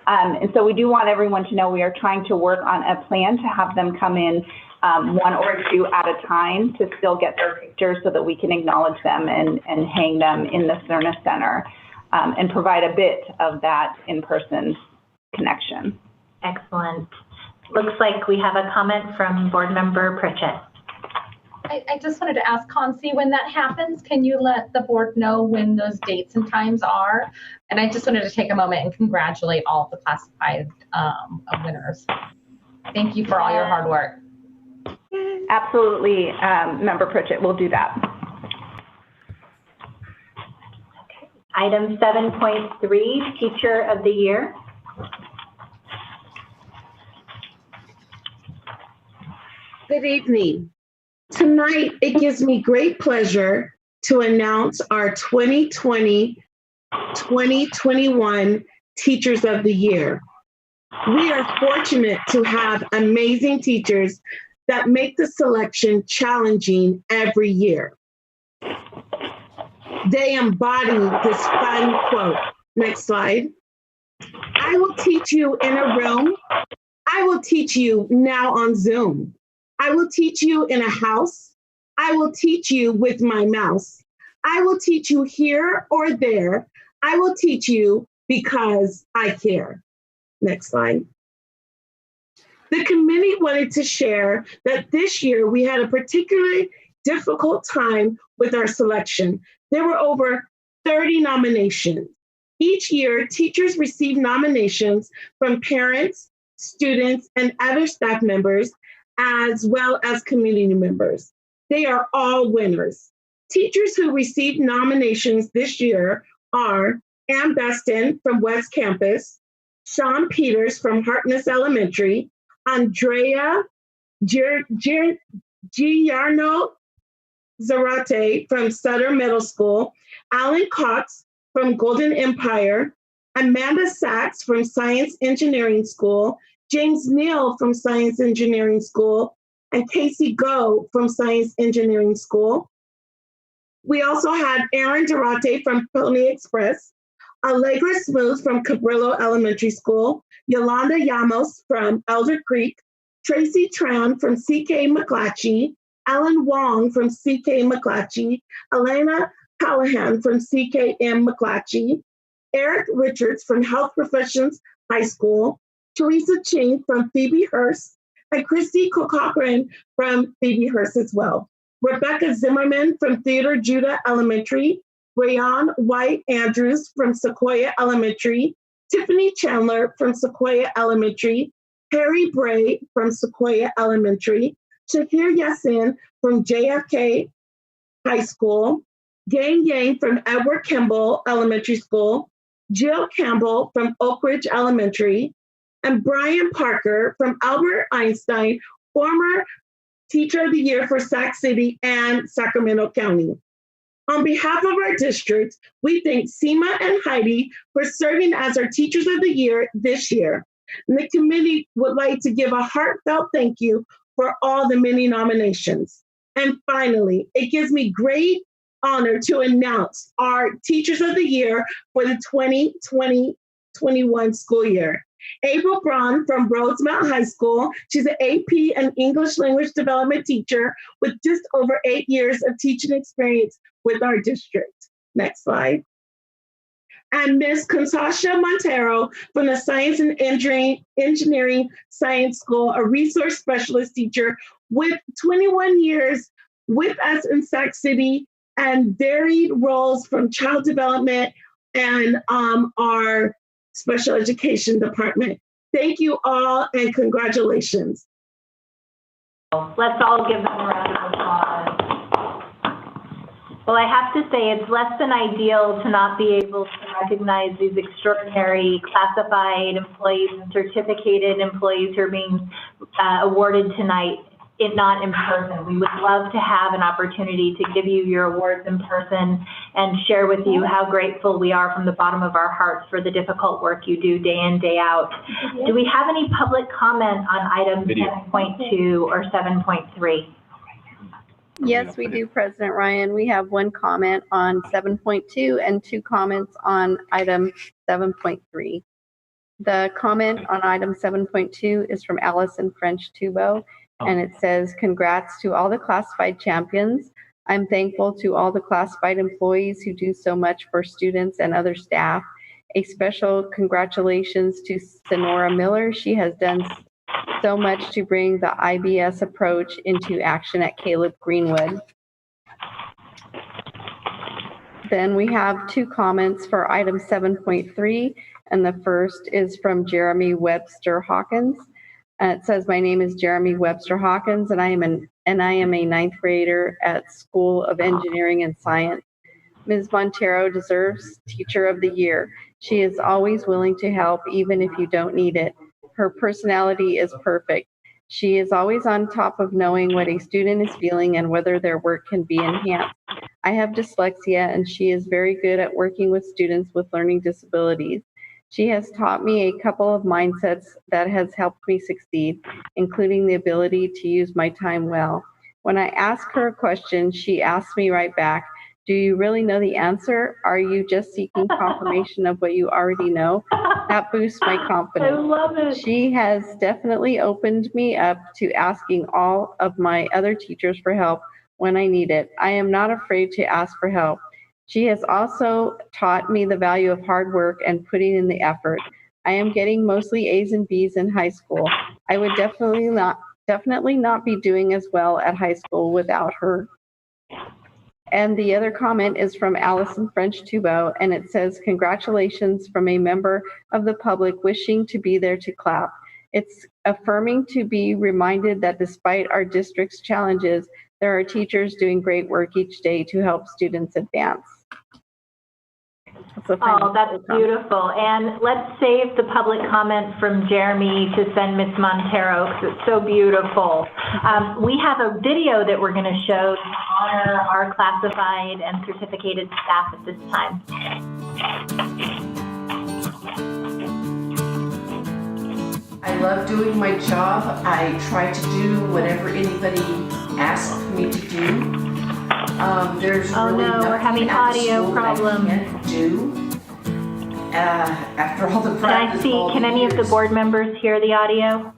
And so we do want everyone to know we are trying to work on a plan to have them come in 1 or 2 at a time to still get their pictures so that we can acknowledge them and hang them in the Cerna Center. And provide a bit of that in-person connection. Excellent. Looks like we have a comment from Board Member Pritchett. I just wanted to ask Concy, when that happens, can you let the board know when those dates and times are? And I just wanted to take a moment and congratulate all of the classified winners. Thank you for all your hard work. Absolutely, Member Pritchett, we'll do that. Okay. Item 7.3, Teacher of the Year. Good evening. Tonight, it gives me great pleasure to announce our 2020-2021 Teachers of the Year. We are fortunate to have amazing teachers that make the selection challenging every year. They embody this fun quote. Next slide. I will teach you in a room. I will teach you now on Zoom. I will teach you in a house. I will teach you with my mouse. I will teach you here or there. I will teach you because I care. Next slide. The committee wanted to share that this year we had a particularly difficult time with our selection. There were over 30 nominations. Each year, teachers receive nominations from parents, students, and other staff members, as well as community members. They are all winners. Teachers who received nominations this year are Ann Beston from West Campus, Sean Peters from Harkness Elementary, Andrea Giarno Zarate from Sutter Middle School, Alan Cox from Golden Empire, Amanda Sachs from Science Engineering School, James Neal from Science Engineering School, and Casey Go from Science Engineering School. We also had Aaron Durate from Pony Express, Allegra Smooth from Cabrillo Elementary School, Yolanda Llamos from Elder Creek, Tracy Tran from CK McClatchy, Ellen Wong from CK McClatchy, Elena Callahan from CKM McClatchy, Eric Richards from Health Professions High School, Teresa Ching from Phoebe Hearst, and Christy Cochran from Phoebe Hearst as well. Rebecca Zimmerman from Theodore Judah Elementary, Rayon White Andrews from Sequoia Elementary, Tiffany Chandler from Sequoia Elementary, Harry Bray from Sequoia Elementary, Shakir Yassin from JFK High School, Gang Yang from Edward Kimball Elementary School, Jill Campbell from Oak Ridge Elementary, and Brian Parker from Albert Einstein, former Teacher of the Year for Sac City and Sacramento County. On behalf of our district, we thank Seema and Heidi for serving as our Teachers of the Year this year. And the committee would like to give a heartfelt thank you for all the many nominations. And finally, it gives me great honor to announce our Teachers of the Year for the 2020-21 school year. April Braun from Rosemount High School. She's an AP and English language development teacher with just over 8 years of teaching experience with our district. Next slide. And Ms. Contasha Montero from the Science and Engineering Science School, a resource specialist teacher with 21 years with us in Sac City and varied roles from child development and our special education department. Thank you all and congratulations. Let's all give them a round of applause. Well, I have to say it's less than ideal to not be able to recognize these extraordinary classified employees and certificated employees who are being awarded tonight, not in person. We would love to have an opportunity to give you your awards in person and share with you how grateful we are from the bottom of our hearts for the difficult work you do day in, day out. Do we have any public comment on items 7.2 or 7.3? Yes, we do, President Ryan. We have one comment on 7.2 and 2 comments on item 7.3. The comment on item 7.2 is from Allison French Tubo, and it says, congrats to all the classified champions. I'm thankful to all the classified employees who do so much for students and other staff. A special congratulations to Sonora Miller. She has done so much to bring the IBS approach into action at Caleb Greenwood. Then we have 2 comments for item 7.3, and the first is from Jeremy Webster Hawkins. It says, "My name is Jeremy Webster Hawkins, and I am a 9th grader at School of Engineering and Science. Ms. Montero deserves Teacher of the Year. She is always willing to help, even if you don't need it. Her personality is perfect. She is always on top of knowing what a student is feeling and whether their work can be enhanced. I have dyslexia, and she is very good at working with students with learning disabilities. She has taught me a couple of mindsets that has helped me succeed, including the ability to use my time well. When I ask her a question, she asks me right back, 'Do you really know the answer? Are you just seeking confirmation of what you already know?' That boosts my confidence. I love it. She has definitely opened me up to asking all of my other teachers for help when I need it. I am not afraid to ask for help. She has also taught me the value of hard work and putting in the effort. I am getting mostly A's and B's in high school. I would definitely not be doing as well at high school without her." And the other comment is from Allison French Tubo, and it says, "Congratulations from a member of the public wishing to be there to clap. It's affirming to be reminded that despite our district's challenges, there are teachers doing great work each day to help students advance." Oh, that's beautiful. And let's save the public comment from Jeremy to send Ms. Montero, because it's so beautiful. We have a video that we're going to show to honor our classified and certificated staff at this time. I love doing my job. I try to do whatever anybody asks me to do. There's really nothing we're having at the audio school problems. that I can't do. After all the Can I practice, see, all can the any of the years. board members hear the audio?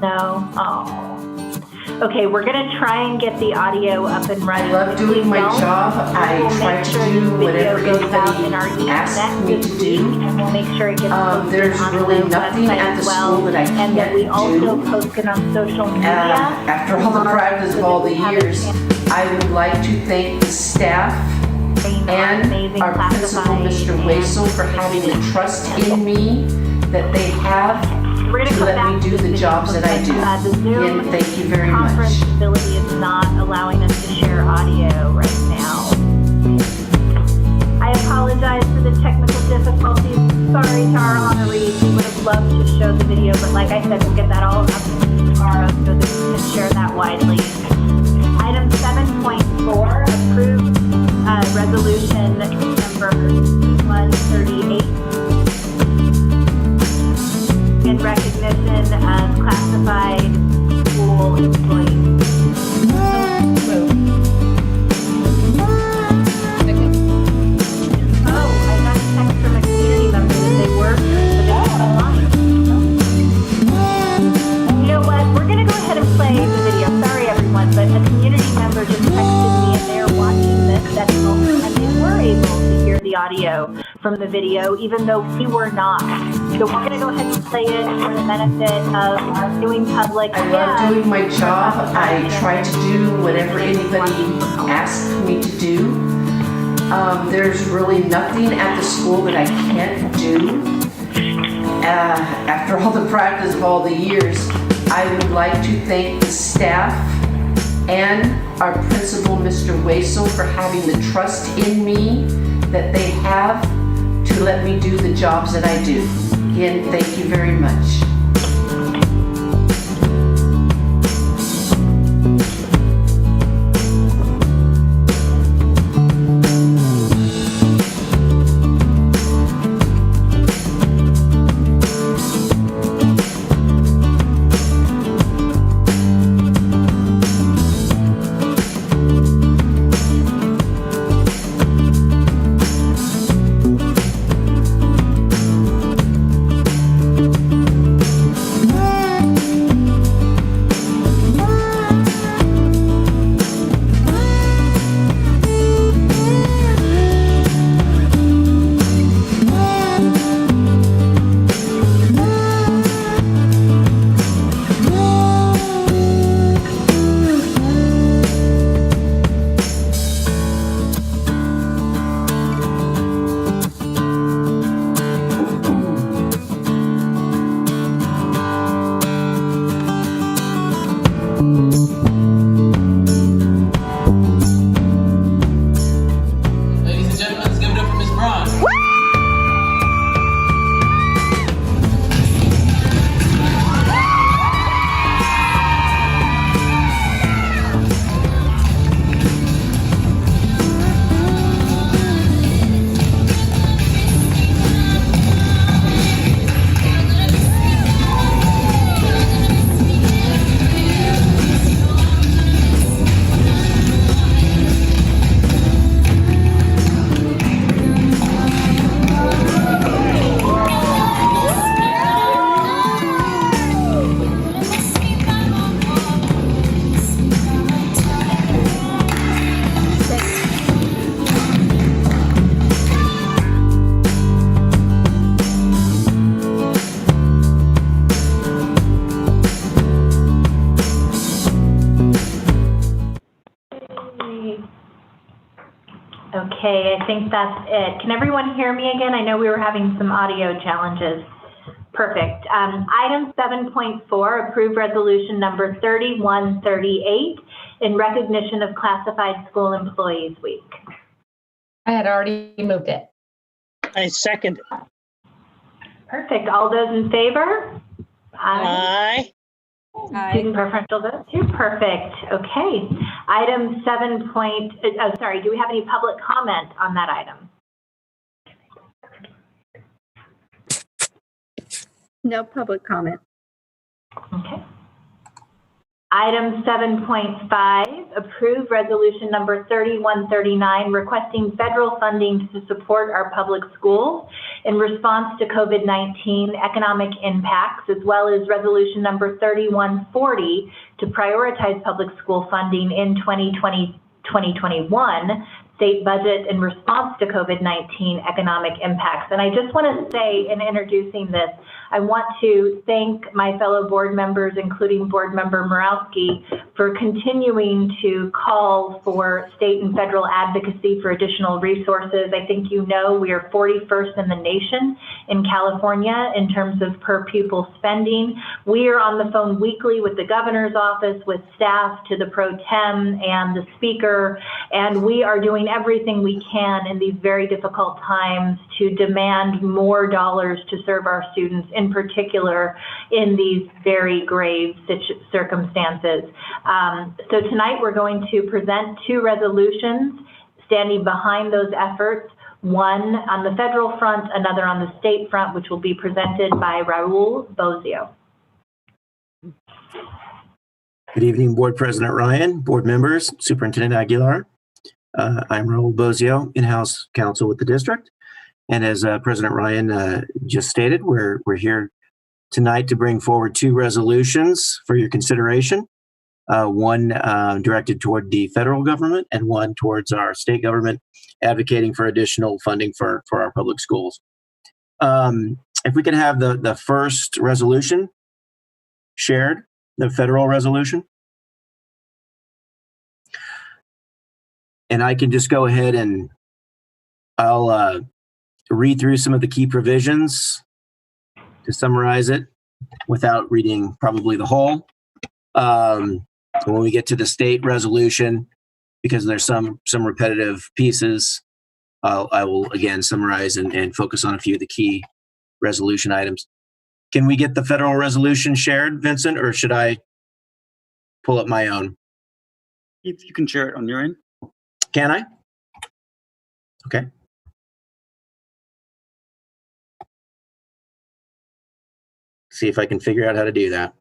No? Oh. Okay, we're gonna try and get the audio up and running. I love doing my job. I try to do whatever anybody asks me to do. And we'll make sure it gets posted There's on really the nothing website at the as well, school that I and that we can't also do. post it on social media. After all the practice of all the years, I would like to thank the staff and our principal, Mr. Waisel, for having the trust in me that they have to let me do the jobs that I do. Again, thank you very much. Conference facility is not allowing us to share audio right now. I apologize for the technical difficulties. Sorry to our honorees. We would have loved to show the video, but like I said, we'll get that all up tomorrow so that we can share that widely. Item 7.4, approved resolution number 138 in recognition of classified school employees. Oh, I got a text from a community member that they were online. You know what? We're going to go ahead and play the video. Sorry, everyone, but a community member just texted me and they're watching this at home and they were able to hear the audio from the video, even though we were not. So we're going to go ahead and play it for the benefit of our viewing public. I love doing my job. I try to do whatever anybody asks me to do. There's really nothing at the school that I can't do. After all the practice of all the years, I would like to thank the staff and our principal, Mr. Waisel, for having the trust in me that they have to let me do the jobs that I do. Again, thank you very much. Okay, I think that's it. Can everyone hear me again? I know we were having some audio challenges. Perfect. Item 7.4, approve resolution number 3138 in recognition of Classified School Employees Week. I had already moved it. I second it. Perfect. All those in favor? Aye. Student preferential vote too. Perfect. Okay. Item 7. Sorry, do we have any public comment on that item? No public comment. Okay. Item 7.5, approve resolution number 3139 requesting federal funding to support our public schools in response to COVID-19 economic impacts, as well as resolution number 3140 to prioritize public school funding in 2020-2021 state budget in response to COVID-19 economic impacts. And I just want to say, in introducing this, I want to thank my fellow board members, including Board Member Morawski, for continuing to call for state and federal advocacy for additional resources. I think you know we are 41st in the nation in California in terms of per pupil spending. We are on the phone weekly with the governor's office, with staff, to the pro tem and the speaker, and we are doing everything we can in these very difficult times to demand more dollars to serve our students, in particular in these very grave circumstances. So tonight we're going to present 2 resolutions standing behind those efforts, one on the federal front, another on the state front, which will be presented by Raul Bozio. Good evening, Board President Ryan, board members, Superintendent Aguilar. I'm Raul Bozio, in-house counsel with the district. And as President Ryan just stated, we're here tonight to bring forward 2 resolutions for your consideration. One directed toward the federal government and one towards our state government, advocating for additional funding for our public schools. If we could have the first resolution shared, the federal resolution. And I can just go ahead and I'll read through some of the key provisions to summarize it without reading probably the whole. When we get to the state resolution, because there's some repetitive pieces, I will again summarize and focus on a few of the key resolution items. Can we get the federal resolution shared, Vincent, or should I pull up my own? If you can share it on your end. Can I? Okay. See if I can figure out how to do that.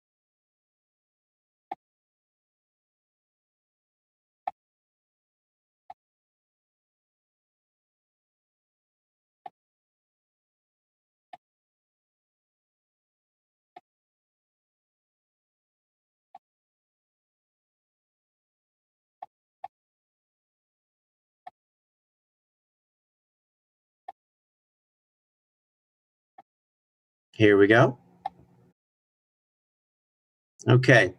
Here we go. Okay.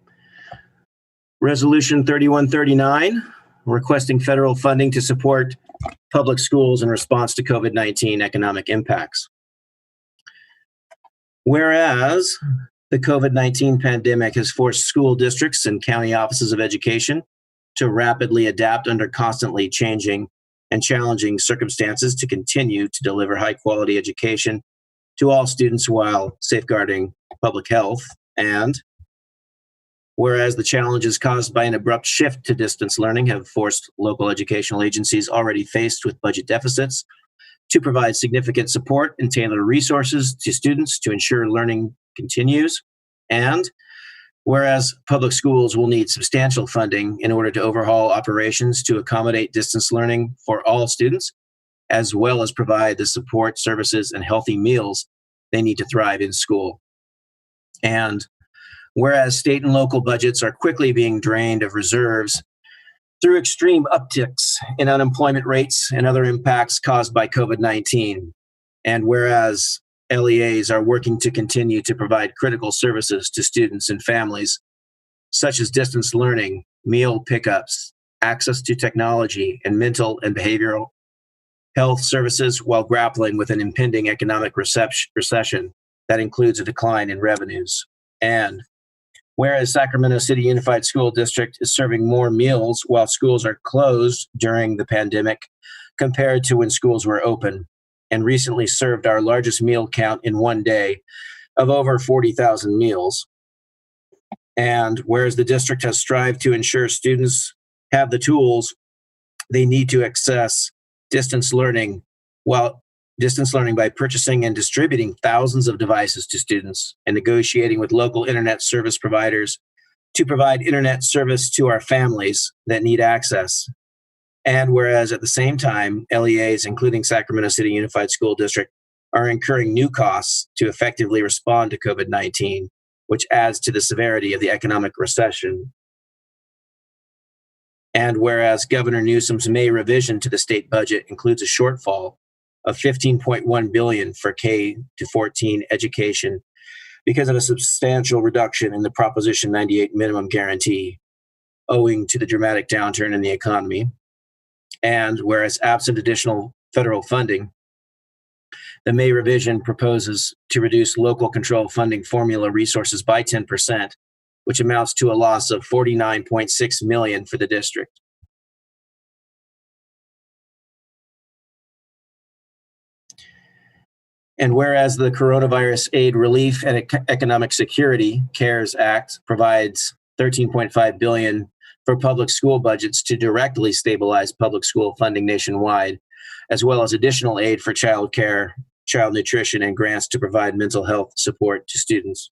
Resolution 3139, requesting federal funding to support public schools in response to COVID-19 economic impacts. Whereas the COVID-19 pandemic has forced school districts and county offices of education to rapidly adapt under constantly changing and challenging circumstances to continue to deliver high-quality education to all students while safeguarding public health. And whereas the challenges caused by an abrupt shift to distance learning have forced local educational agencies already faced with budget deficits to provide significant support and tailor resources to students to ensure learning continues. And whereas public schools will need substantial funding in order to overhaul operations to accommodate distance learning for all students, as well as provide the support, services, and healthy meals they need to thrive in school. And whereas state and local budgets are quickly being drained of reserves through extreme upticks in unemployment rates and other impacts caused by COVID-19, and whereas LEAs are working to continue to provide critical services to students and families, such as distance learning, meal pickups, access to technology, and mental and behavioral health services while grappling with an impending economic recession that includes a decline in revenues. And whereas Sacramento City Unified School District is serving more meals while schools are closed during the pandemic compared to when schools were open, and recently served our largest meal count in one day of over 40,000 meals. And whereas the district has strived to ensure students have the tools they need to access distance learning by purchasing and distributing thousands of devices to students and negotiating with local internet service providers to provide internet service to our families that need access. And whereas at the same time, LEAs, including Sacramento City Unified School District, are incurring new costs to effectively respond to COVID-19, which adds to the severity of the economic recession. And whereas Governor Newsom's May revision to the state budget includes a shortfall of $15.1 billion for K to 14 education because of a substantial reduction in the Proposition 98 minimum guarantee, owing to the dramatic downturn in the economy. And whereas absent additional federal funding, the May revision proposes to reduce local control funding formula resources by 10%, which amounts to a loss of $49.6 million for the district. And whereas the Coronavirus Aid Relief and Economic Security CARES Act provides $13.5 billion for public school budgets to directly stabilize public school funding nationwide, as well as additional aid for child care, child nutrition, and grants to provide mental health support to students.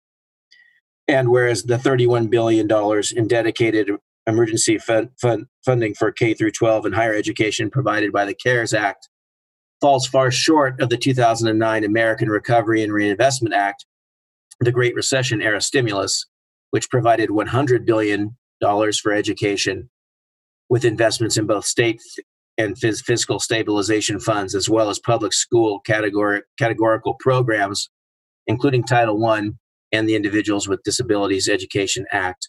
And whereas the $31 billion in dedicated emergency funding for K through 12 and higher education provided by the CARES Act falls far short of the 2009 American Recovery and Reinvestment Act, the Great Recession era stimulus, which provided $100 billion for education, with investments in both state and fiscal stabilization funds, as well as public school categorical programs, including Title I and the Individuals with Disabilities Education Act.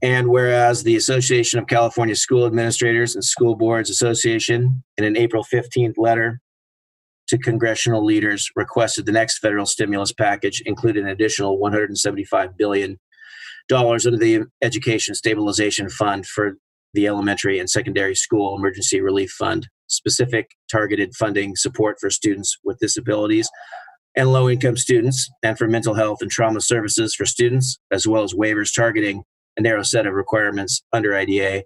And whereas the Association of California School Administrators and School Boards Association, in an April 15th letter to congressional leaders, requested the next federal stimulus package include an additional $175 billion under the Education Stabilization Fund for the Elementary and Secondary School Emergency Relief Fund, specific targeted funding support for students with disabilities and low-income students, and for mental health and trauma services for students, as well as waivers targeting a narrow set of requirements under IDA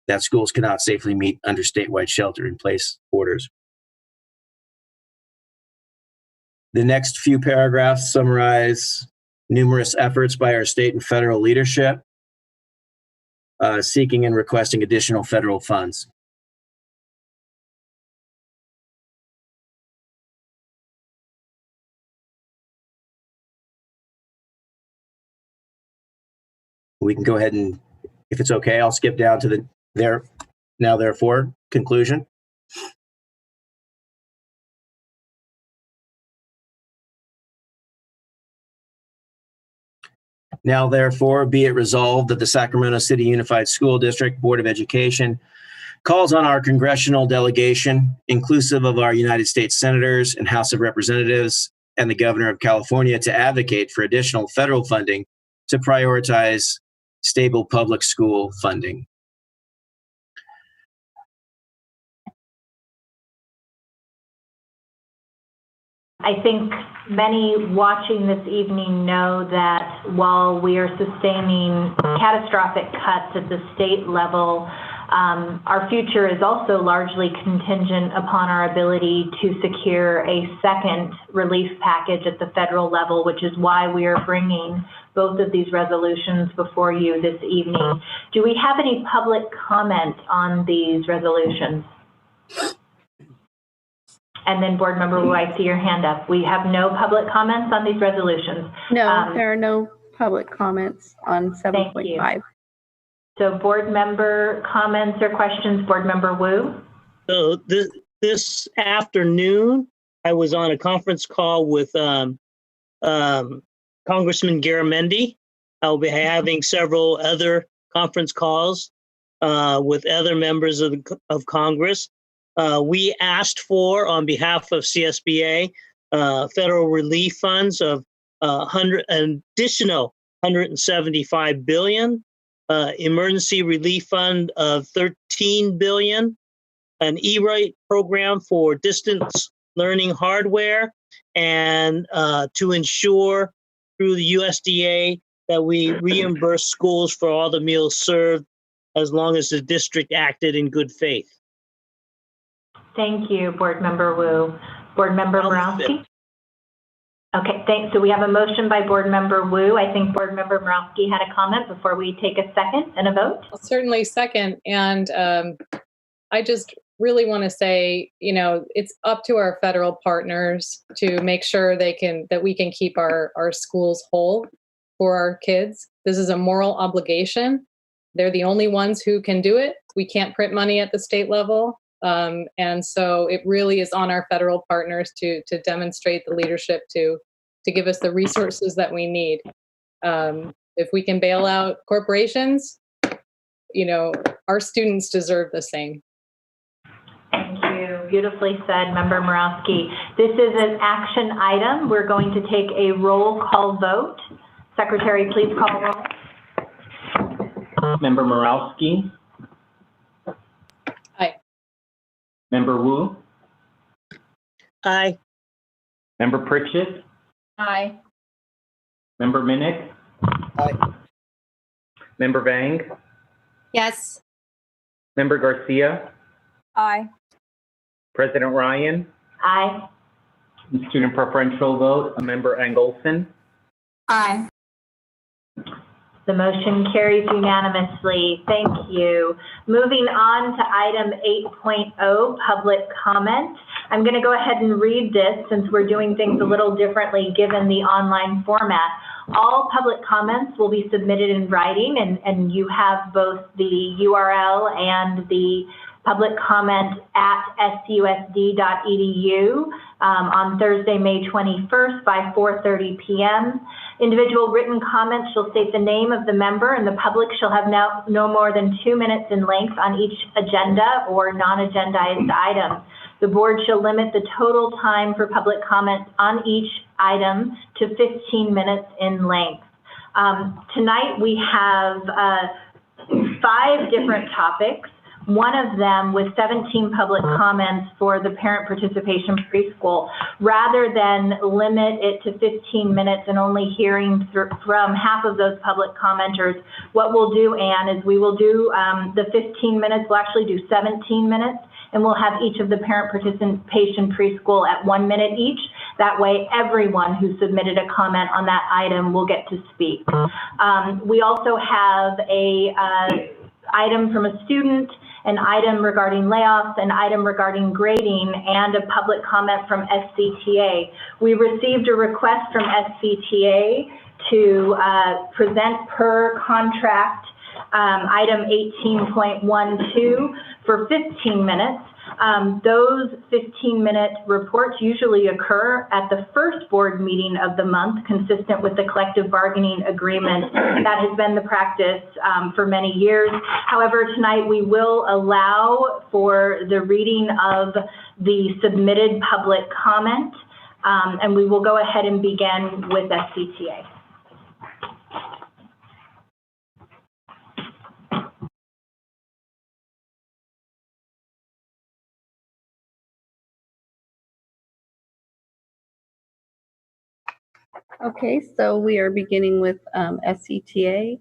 that schools cannot safely meet under statewide shelter-in-place orders. The next few paragraphs summarize numerous efforts by our state and federal leadership seeking and requesting additional federal funds. We can go ahead and, if it's okay, I'll skip down to the therefore conclusion. Now, therefore, be it resolved that the Sacramento City Unified School District Board of Education calls on our congressional delegation, inclusive of our United States Senators and House of Representatives and the Governor of California, to advocate for additional federal funding to prioritize stable public school funding. I think many watching this evening know that while we are sustaining catastrophic cuts at the state level, our future is also largely contingent upon our ability to secure a second relief package at the federal level, which is why we are bringing both of these resolutions before you this evening. Do we have any public comment on these resolutions? And then Board Member Wu, I see your hand up. We have no public comments on these resolutions. No, there are no public comments on 7.5. So Board Member comments or questions, Board Member Wu? So this afternoon, I was on a conference call with Congressman Garamendi. I'll be having several other conference calls with other members of Congress. We asked for, on behalf of CSBA, federal relief funds of an additional $175 billion, emergency relief fund of $13 billion, an E-Rate program for distance learning hardware, and to ensure through the USDA that we reimburse schools for all the meals served as long as the district acted in good faith. Thank you, Board Member Wu. Board Member Morowski? Okay, thanks. So we have a motion by Board Member Wu. I think Board Member Morowski had a comment before we take a second and a vote. I'll certainly second. And I just really want to say, you know, it's up to our federal partners to make sure that we can keep our schools whole for our kids. This is a moral obligation. They're the only ones who can do it. We can't print money at the state level. And so it really is on our federal partners to demonstrate the leadership to give us the resources that we need. If we can bail out corporations, you know, our students deserve the same. Thank you. Beautifully said, Member Morowski. This is an action item. We're going to take a roll call vote. Secretary, please call the roll. Member Morowski. Aye. Member Wu. Aye. Member Pritchett. Aye. Member Minnick. Aye. Member Vang. Yes. Member Garcia. Aye. President Ryan. Aye. Student preferential vote, Member Angolson. Aye. The motion carries unanimously. Thank you. Moving on to item 8.0, public comment. I'm going to go ahead and read this since we're doing things a little differently given the online format. All public comments will be submitted in writing, and you have both the URL and the public comment at susd.edu on Thursday, May 21st by 4:30 p.m. Individual written comments shall state the name of the member, and the public shall have no more than 2 minutes in length on each agenda or non-agendized item. The board shall limit the total time for public comment on each item to 15 minutes in length. Tonight we have 5 different topics. One of them with 17 public comments for the parent participation preschool. Rather than limit it to 15 minutes and only hearing from half of those public commenters, what we'll do, Anne, is we will do the 15 minutes, we'll actually do 17 minutes, and we'll have each of the parent participation preschool at 1 minute each. That way, everyone who submitted a comment on that item will get to speak. We also have a item from a student, an item regarding layoffs, an item regarding grading, and a public comment from SCTA. We received a request from SCTA to present per contract item 18.12 for 15 minutes. Those 15-minute reports usually occur at the first board meeting of the month, consistent with the collective bargaining agreement. That has been the practice for many years. However, tonight we will allow for the reading of the submitted public comment, and we will go ahead and begin with SCTA. Okay, so we are beginning with SCTA,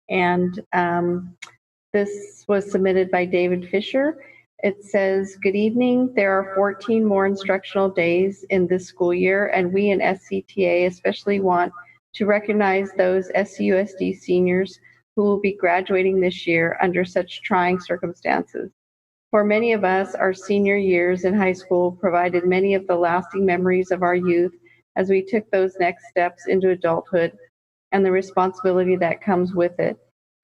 and this was submitted by David Fisher. It says, good evening. There are 14 more instructional days in this school year, and we in SCTA especially want to recognize those SUSD seniors who will be graduating this year under such trying circumstances. For many of us, our senior years in high school provided many of the lasting memories of our youth as we took those next steps into adulthood and the responsibility that comes with it.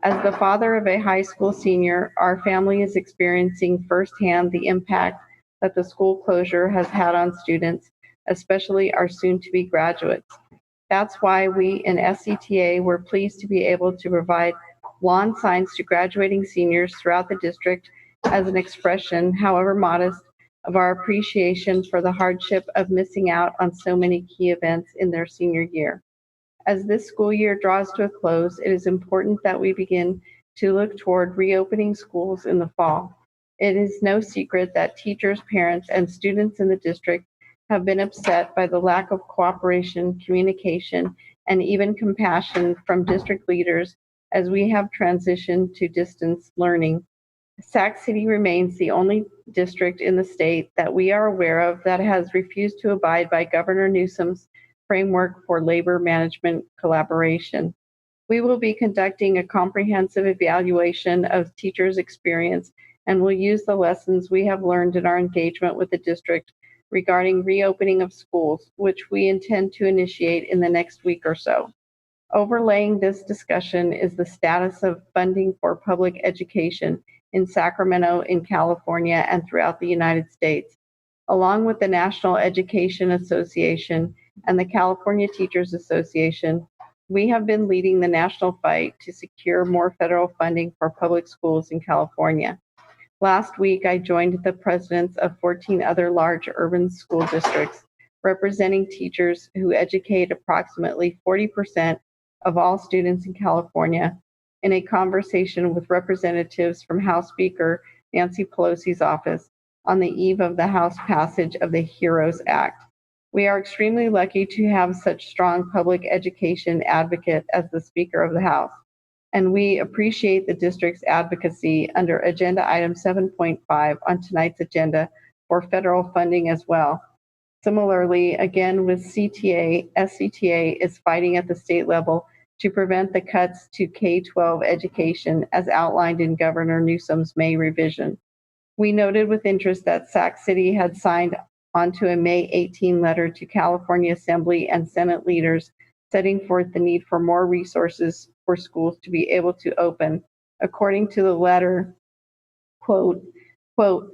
As the father of a high school senior, our family is experiencing firsthand the impact that the school closure has had on students, especially our soon-to-be graduates. That's why we in SCTA were pleased to be able to provide lawn signs to graduating seniors throughout the district as an expression, however modest, of our appreciation for the hardship of missing out on so many key events in their senior year. As this school year draws to a close, it is important that we begin to look toward reopening schools in the fall. It is no secret that teachers, parents, and students in the district have been upset by the lack of cooperation, communication, and even compassion from district leaders as we have transitioned to distance learning. Sac City remains the only district in the state that we are aware of that has refused to abide by Governor Newsom's framework for labor management collaboration. We will be conducting a comprehensive evaluation of teachers' experience and will use the lessons we have learned in our engagement with the district regarding reopening of schools, which we intend to initiate in the next week or so. Overlaying this discussion is the status of funding for public education in Sacramento, in California, and throughout the United States. Along with the National Education Association and the California Teachers Association, we have been leading the national fight to secure more federal funding for public schools in California. Last week, I joined the presidents of 14 other large urban school districts, representing teachers who educate approximately 40% of all students in California, in a conversation with representatives from House Speaker Nancy Pelosi's office on the eve of the House passage of the HEROES Act. We are extremely lucky to have such strong public education advocate as the Speaker of the House, and we appreciate the district's advocacy under Agenda Item 7.5 on tonight's agenda for federal funding as well. Similarly, again with CTA, SCTA is fighting at the state level to prevent the cuts to K-12 education as outlined in Governor Newsom's May revision. We noted with interest that Sac City had signed onto a May 18 letter to California Assembly and Senate leaders setting forth the need for more resources for schools to be able to open. According to the letter, quote,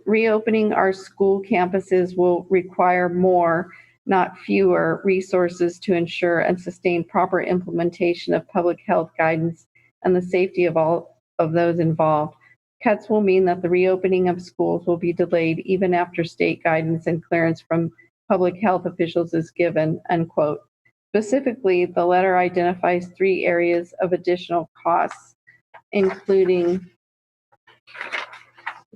reopening our school campuses will require more, not fewer, resources to ensure and sustain proper implementation of public health guidance and the safety of all of those involved. Cuts will mean that the reopening of schools will be delayed even after state guidance and clearance from public health officials is given, unquote. Specifically, the letter identifies 3 areas of additional costs, including,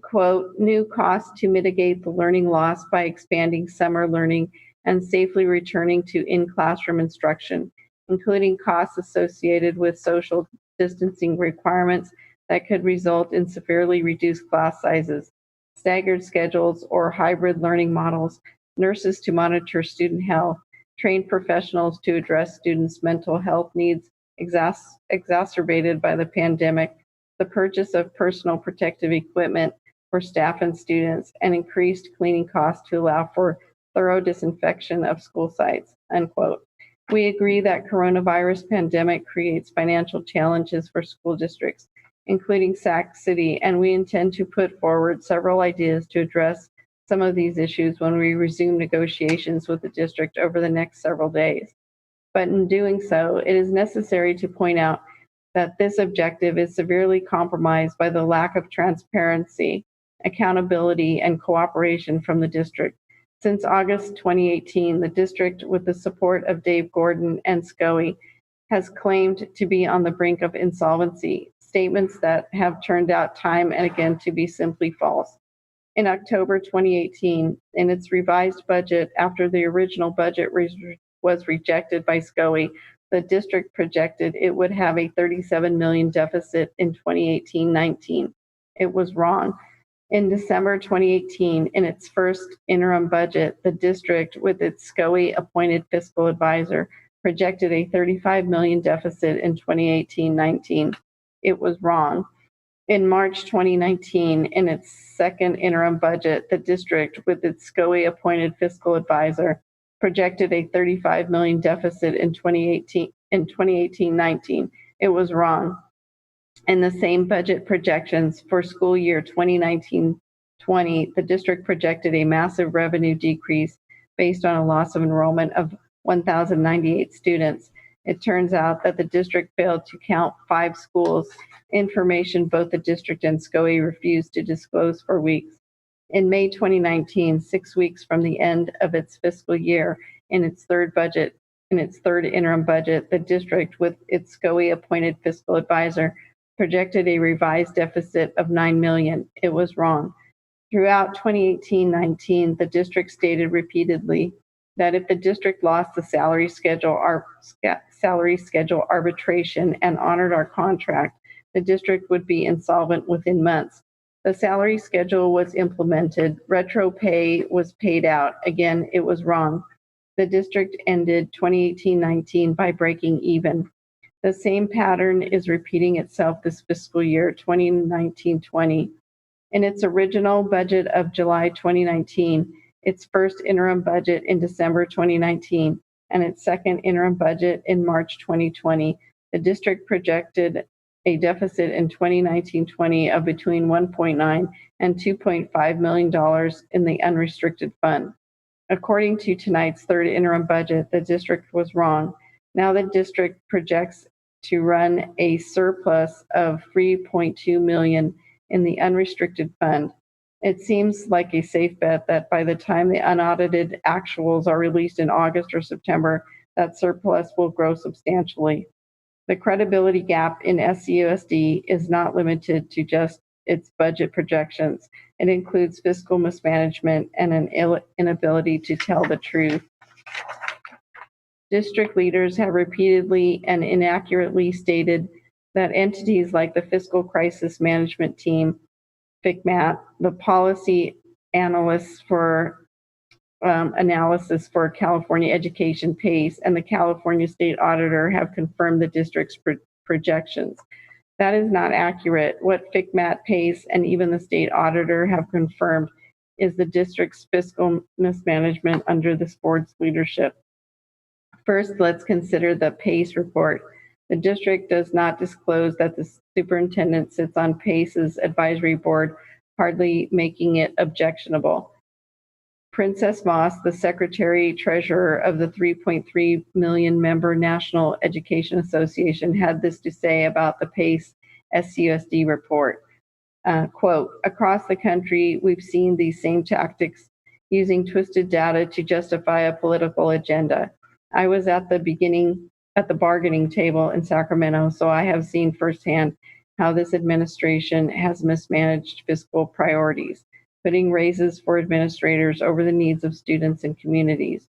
quote, new costs to mitigate the learning loss by expanding summer learning and safely returning to in-classroom instruction, including costs associated with social distancing requirements that could result in severely reduced class sizes, staggered schedules or hybrid learning models, nurses to monitor student health, trained professionals to address students' mental health needs exacerbated by the pandemic, the purchase of personal protective equipment for staff and students, and increased cleaning costs to allow for thorough disinfection of school sites, unquote. We agree that coronavirus pandemic creates financial challenges for school districts, including Sac City, and we intend to put forward several ideas to address some of these issues when we resume negotiations with the district over the next several days. But in doing so, it is necessary to point out that this objective is severely compromised by the lack of transparency, accountability, and cooperation from the district. Since August 2018, the district, with the support of Dave Gordon and SCOE, has claimed to be on the brink of insolvency, statements that have turned out time and again to be simply false. In October 2018, in its revised budget after the original budget was rejected by SCOE, the district projected it would have a $37 million deficit in 2018-19. It was wrong. In December 2018, in its first interim budget, the district, with its SCOE-appointed fiscal advisor, projected a $35 million deficit in 2018-19. It was wrong. In March 2019, in its second interim budget, the district, with its SCOE-appointed fiscal advisor, projected a $35 million deficit in 2018-19. It was wrong. In the same budget projections for school year 2019-20, the district projected a massive revenue decrease based on a loss of enrollment of 1,098 students. It turns out that the district failed to count 5 schools, information both the district and SCOE refused to disclose for weeks. In May 2019, 6 weeks from the end of its fiscal year, in its third interim budget, the district, with its SCOE-appointed fiscal advisor, projected a revised deficit of $9 million. It was wrong. Throughout 2018-19, the district stated repeatedly that if the district lost the salary schedule arbitration and honored our contract, the district would be insolvent within months. The salary schedule was implemented. Retro pay was paid out. Again, it was wrong. The district ended 2018-19 by breaking even. The same pattern is repeating itself this fiscal year, 2019-20. In its original budget of July 2019, its first interim budget in December 2019, and its second interim budget in March 2020, the district projected a deficit in 2019-20 of between $1.9 and $2.5 million in the unrestricted fund. According to tonight's third interim budget, the district was wrong. Now the district projects to run a surplus of $3.2 million in the unrestricted fund. It seems like a safe bet that by the time the unaudited actuals are released in August or September, that surplus will grow substantially. The credibility gap in SCUSD is not limited to just its budget projections. It includes fiscal mismanagement and an inability to tell the truth. District leaders have repeatedly and inaccurately stated that entities like the Fiscal Crisis Management Team, FCMAT, the policy analysts for analysis for California education PACE, and the California State Auditor have confirmed the district's projections. That is not accurate. What FCMAT, PACE, and even the State Auditor have confirmed is the district's fiscal mismanagement under this board's leadership. First, let's consider the PACE report. The district does not disclose that the superintendent sits on PACE's advisory board, hardly making it objectionable. Princess Moss, the secretary treasurer of the 3.3 million member National Education Association, had this to say about the PACE SCUSD report. Quote, across the country, we've seen these same tactics using twisted data to justify a political agenda. I was at the bargaining table in Sacramento, so I have seen firsthand how this administration has mismanaged fiscal priorities, putting raises for administrators over the needs of students and communities.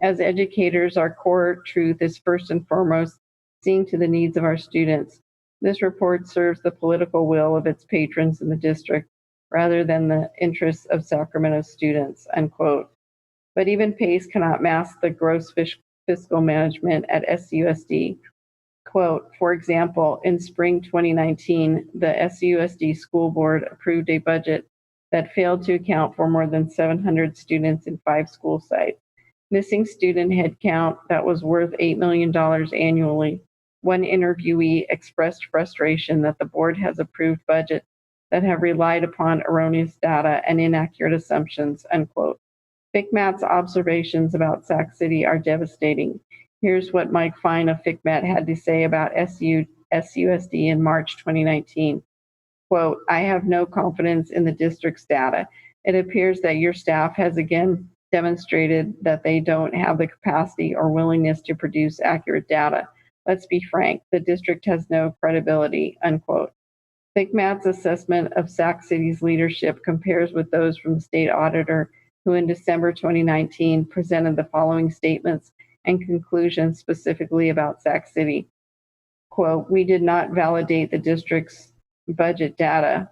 As educators, our core truth is first and foremost seeing to the needs of our students. This report serves the political will of its patrons in the district rather than the interests of Sacramento students, unquote. But even PACE cannot mask the gross fiscal management at SCUSD. Quote, for example, in spring 2019, the SCUSD school board approved a budget that failed to account for more than 700 students in 5 school sites, missing student headcount that was worth $8 million annually. One interviewee expressed frustration that the board has approved budgets that have relied upon erroneous data and inaccurate assumptions, unquote. FCMAT's observations about Sac City are devastating. Here's what Mike Fine of FCMAT had to say about SCUSD in March 2019. Quote, I have no confidence in the district's data. It appears that your staff has again demonstrated that they don't have the capacity or willingness to produce accurate data. Let's be frank, the district has no credibility, unquote. FCMAT's assessment of Sac City's leadership compares with those from the state auditor, who in December 2019 presented the following statements and conclusions specifically about Sac City. Quote, we did not validate the district's budget data,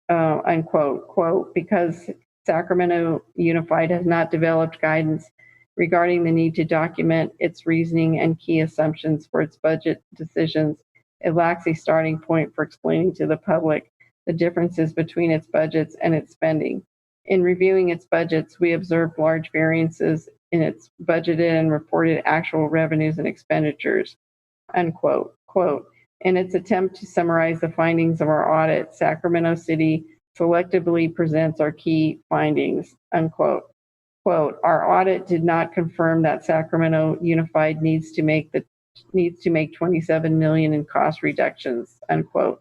unquote, quote, because Sacramento Unified has not developed guidance regarding the need to document its reasoning and key assumptions for its budget decisions. It lacks a starting point for explaining to the public the differences between its budgets and its spending. In reviewing its budgets, we observed large variances in its budgeted and reported actual revenues and expenditures, unquote, quote. In its attempt to summarize the findings of our audit, Sacramento City selectively presents our key findings, unquote. quote, our audit did not confirm that Sacramento Unified needs to make 27 million in cost reductions, unquote.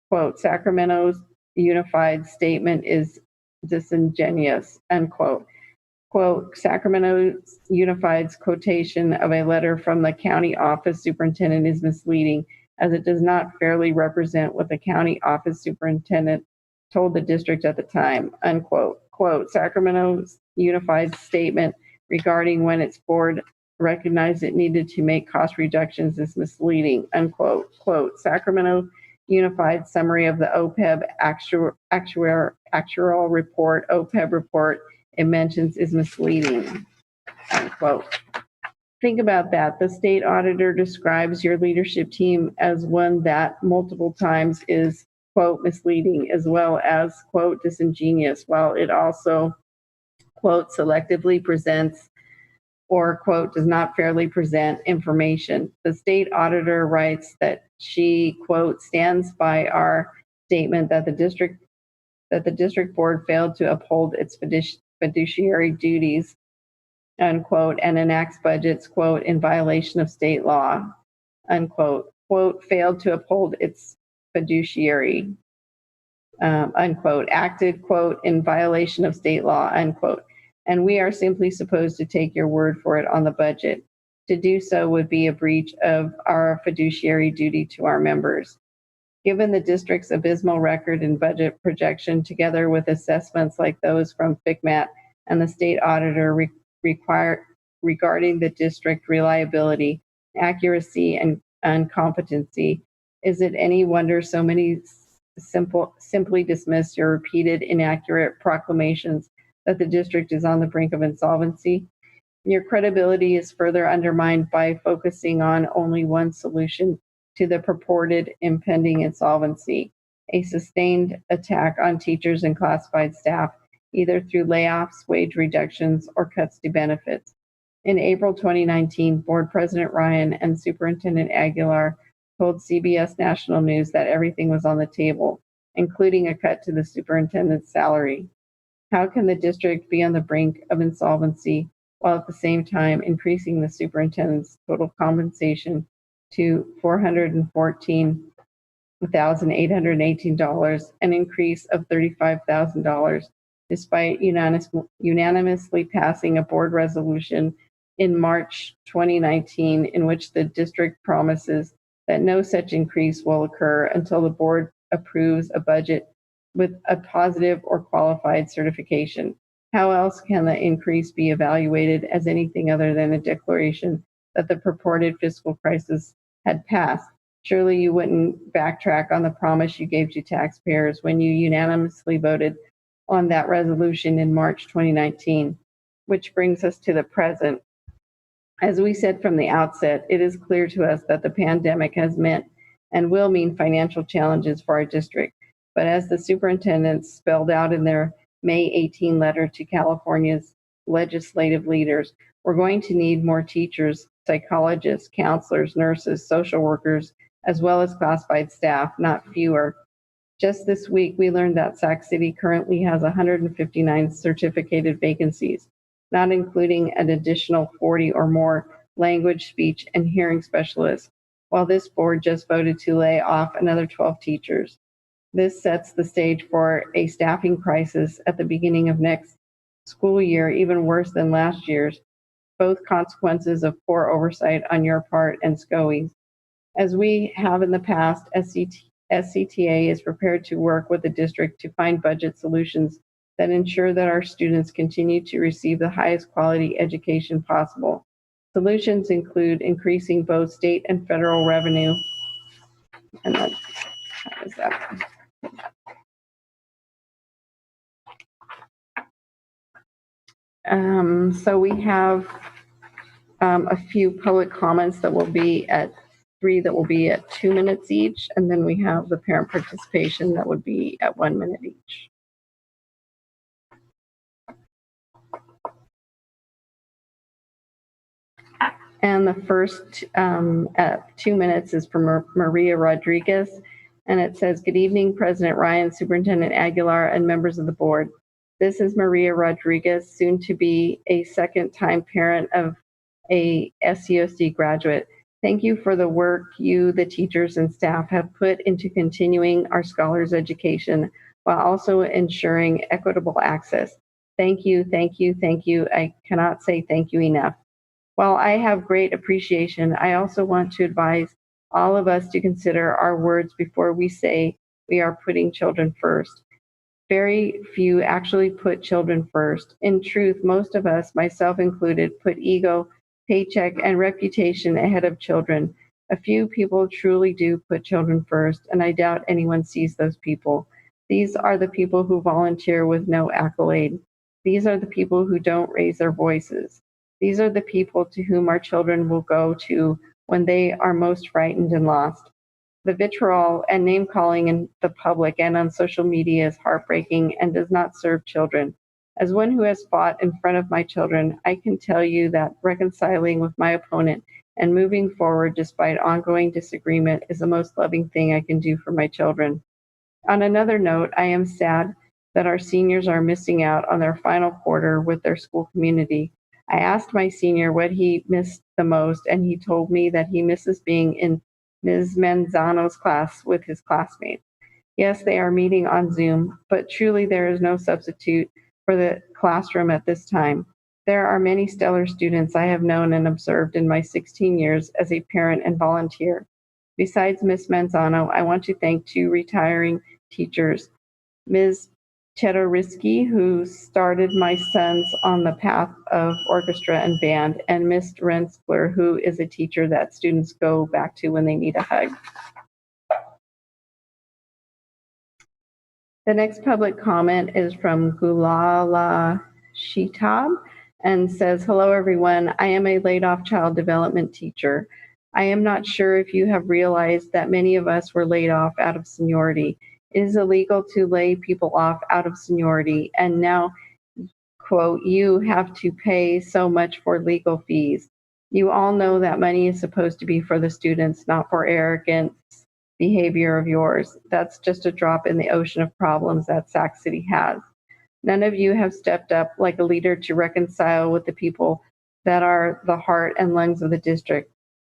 Quote, Sacramento's Unified statement is disingenuous, unquote. Quote, Sacramento Unified's quotation of a letter from the county office superintendent is misleading, as it does not fairly represent what the county office superintendent told the district at the time, unquote. Quote, Sacramento Unified's statement regarding when its board recognized it needed to make cost reductions is misleading, unquote. Quote, Sacramento Unified summary of the OPEB actual report, OPEB report it mentions is misleading, unquote. Think about that. The state auditor describes your leadership team as one that multiple times is, quote, misleading, as well as, quote, disingenuous, while it also, quote, selectively presents or, quote, does not fairly present information. The state auditor writes that she, quote, stands by our statement that the district board failed to uphold its fiduciary duties, unquote, and enacts budgets, quote, in violation of state law, unquote, quote, failed to uphold its fiduciary, unquote, acted, quote, in violation of state law, unquote. And we are simply supposed to take your word for it on the budget. To do so would be a breach of our fiduciary duty to our members. Given the district's abysmal record in budget projection, together with assessments like those from FCMAT and the state auditor regarding the district reliability, accuracy, and competency, is it any wonder so many simply dismiss your repeated inaccurate proclamations that the district is on the brink of insolvency? Your credibility is further undermined by focusing on only one solution to the purported impending insolvency, a sustained attack on teachers and classified staff, either through layoffs, wage reductions, or cuts to benefits. In April 2019, Board President Ryan and Superintendent Aguilar told CBS National News that everything was on the table, including a cut to the superintendent's salary. How can the district be on the brink of insolvency while at the same time increasing the superintendent's total compensation to $414,818, an increase of $35,000, despite unanimously passing a board resolution in March 2019 in which the district promises that no such increase will occur until the board approves a budget with a positive or qualified certification? How else can the increase be evaluated as anything other than a declaration that the purported fiscal crisis had passed? Surely you wouldn't backtrack on the promise you gave to taxpayers when you unanimously voted on that resolution in March 2019. Which brings us to the present. As we said from the outset, it is clear to us that the pandemic has meant and will mean financial challenges for our district. But as the superintendents spelled out in their May 18 letter to California's legislative leaders, we're going to need more teachers, psychologists, counselors, nurses, social workers, as well as classified staff, not fewer. Just this week, we learned that Sac City currently has 159 certificated vacancies, not including an additional 40 or more language, speech, and hearing specialists, while this board just voted to lay off another 12 teachers. This sets the stage for a staffing crisis at the beginning of next school year, even worse than last year's, both consequences of poor oversight on your part and SCOE's. As we have in the past, SCTA is prepared to work with the district to find budget solutions that ensure that our students continue to receive the highest quality education possible. Solutions include increasing both state and federal revenue. And then, how is that? So we have a few public comments that will be at 2 minutes each, and then we have the parent participation that would be at 1 minute each. And the first at 2 minutes is from Maria Rodriguez, and it says, "Good evening, President Ryan, Superintendent Aguilar, and members of the board. This is Maria Rodriguez, soon to be a second-time parent of a SUSD graduate. Thank you for the work you, the teachers and staff, have put into continuing our scholars' education while also ensuring equitable access. Thank you, thank you, thank you. I cannot say thank you enough. While I have great appreciation, I also want to advise all of us to consider our words before we say we are putting children first. Very few actually put children first. In truth, most of us, myself included, put ego, paycheck, and reputation ahead of children. A few people truly do put children first, and I doubt anyone sees those people. These are the people who volunteer with no accolade. These are the people who don't raise their voices. These are the people to whom our children will go to when they are most frightened and lost. The vitriol and name-calling in the public and on social media is heartbreaking and does not serve children. As one who has fought in front of my children, I can tell you that reconciling with my opponent and moving forward despite ongoing disagreement is the most loving thing I can do for my children. On another note, I am sad that our seniors are missing out on their final quarter with their school community. I asked my senior what he missed the most, and he told me that he misses being in Ms. Manzano's class with his classmates. Yes, they are meeting on Zoom, but truly there is no substitute for the classroom at this time. There are many stellar students I have known and observed in my 16 years as a parent and volunteer. Besides Ms. Manzano, I want to thank two retiring teachers, Ms. Chedoriski, who started my sons on the path of orchestra and band, and Ms. Renssler, who is a teacher that students go back to when they need a hug. The next public comment is from Gulala Shitab and says, hello everyone, I am a laid off child development teacher. I am not sure if you have realized that many of us were laid off out of seniority. It is illegal to lay people off out of seniority, and now, quote, you have to pay so much for legal fees. You all know that money is supposed to be for the students, not for arrogant behavior of yours. That's just a drop in the ocean of problems that Sac City has. None of you have stepped up like a leader to reconcile with the people that are the heart and lungs of the district.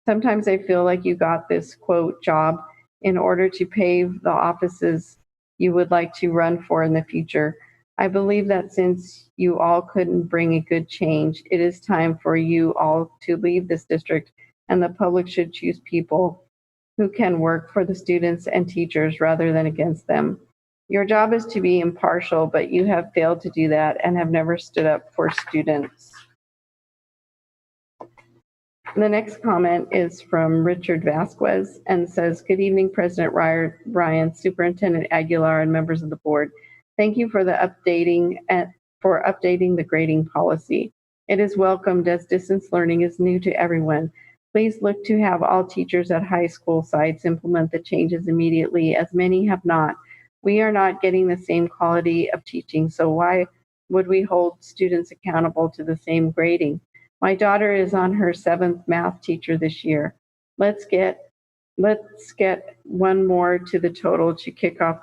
Sometimes I feel like you got this, quote, job in order to pave the offices you would like to run for in the future. I believe that since you all couldn't bring a good change, it is time for you all to leave this district, and the public should choose people who can work for the students and teachers rather than against them. Your job is to be impartial, but you have failed to do that and have never stood up for students. The next comment is from Richard Vasquez and says, good evening, President Ryan, Superintendent Aguilar, and members of the board. Thank you for updating the grading policy. It is welcomed as distance learning is new to everyone. Please look to have all teachers at high school sites implement the changes immediately, as many have not. We are not getting the same quality of teaching, so why would we hold students accountable to the same grading? My daughter is on her 7th math teacher this year. Let's get one more to the total to kick off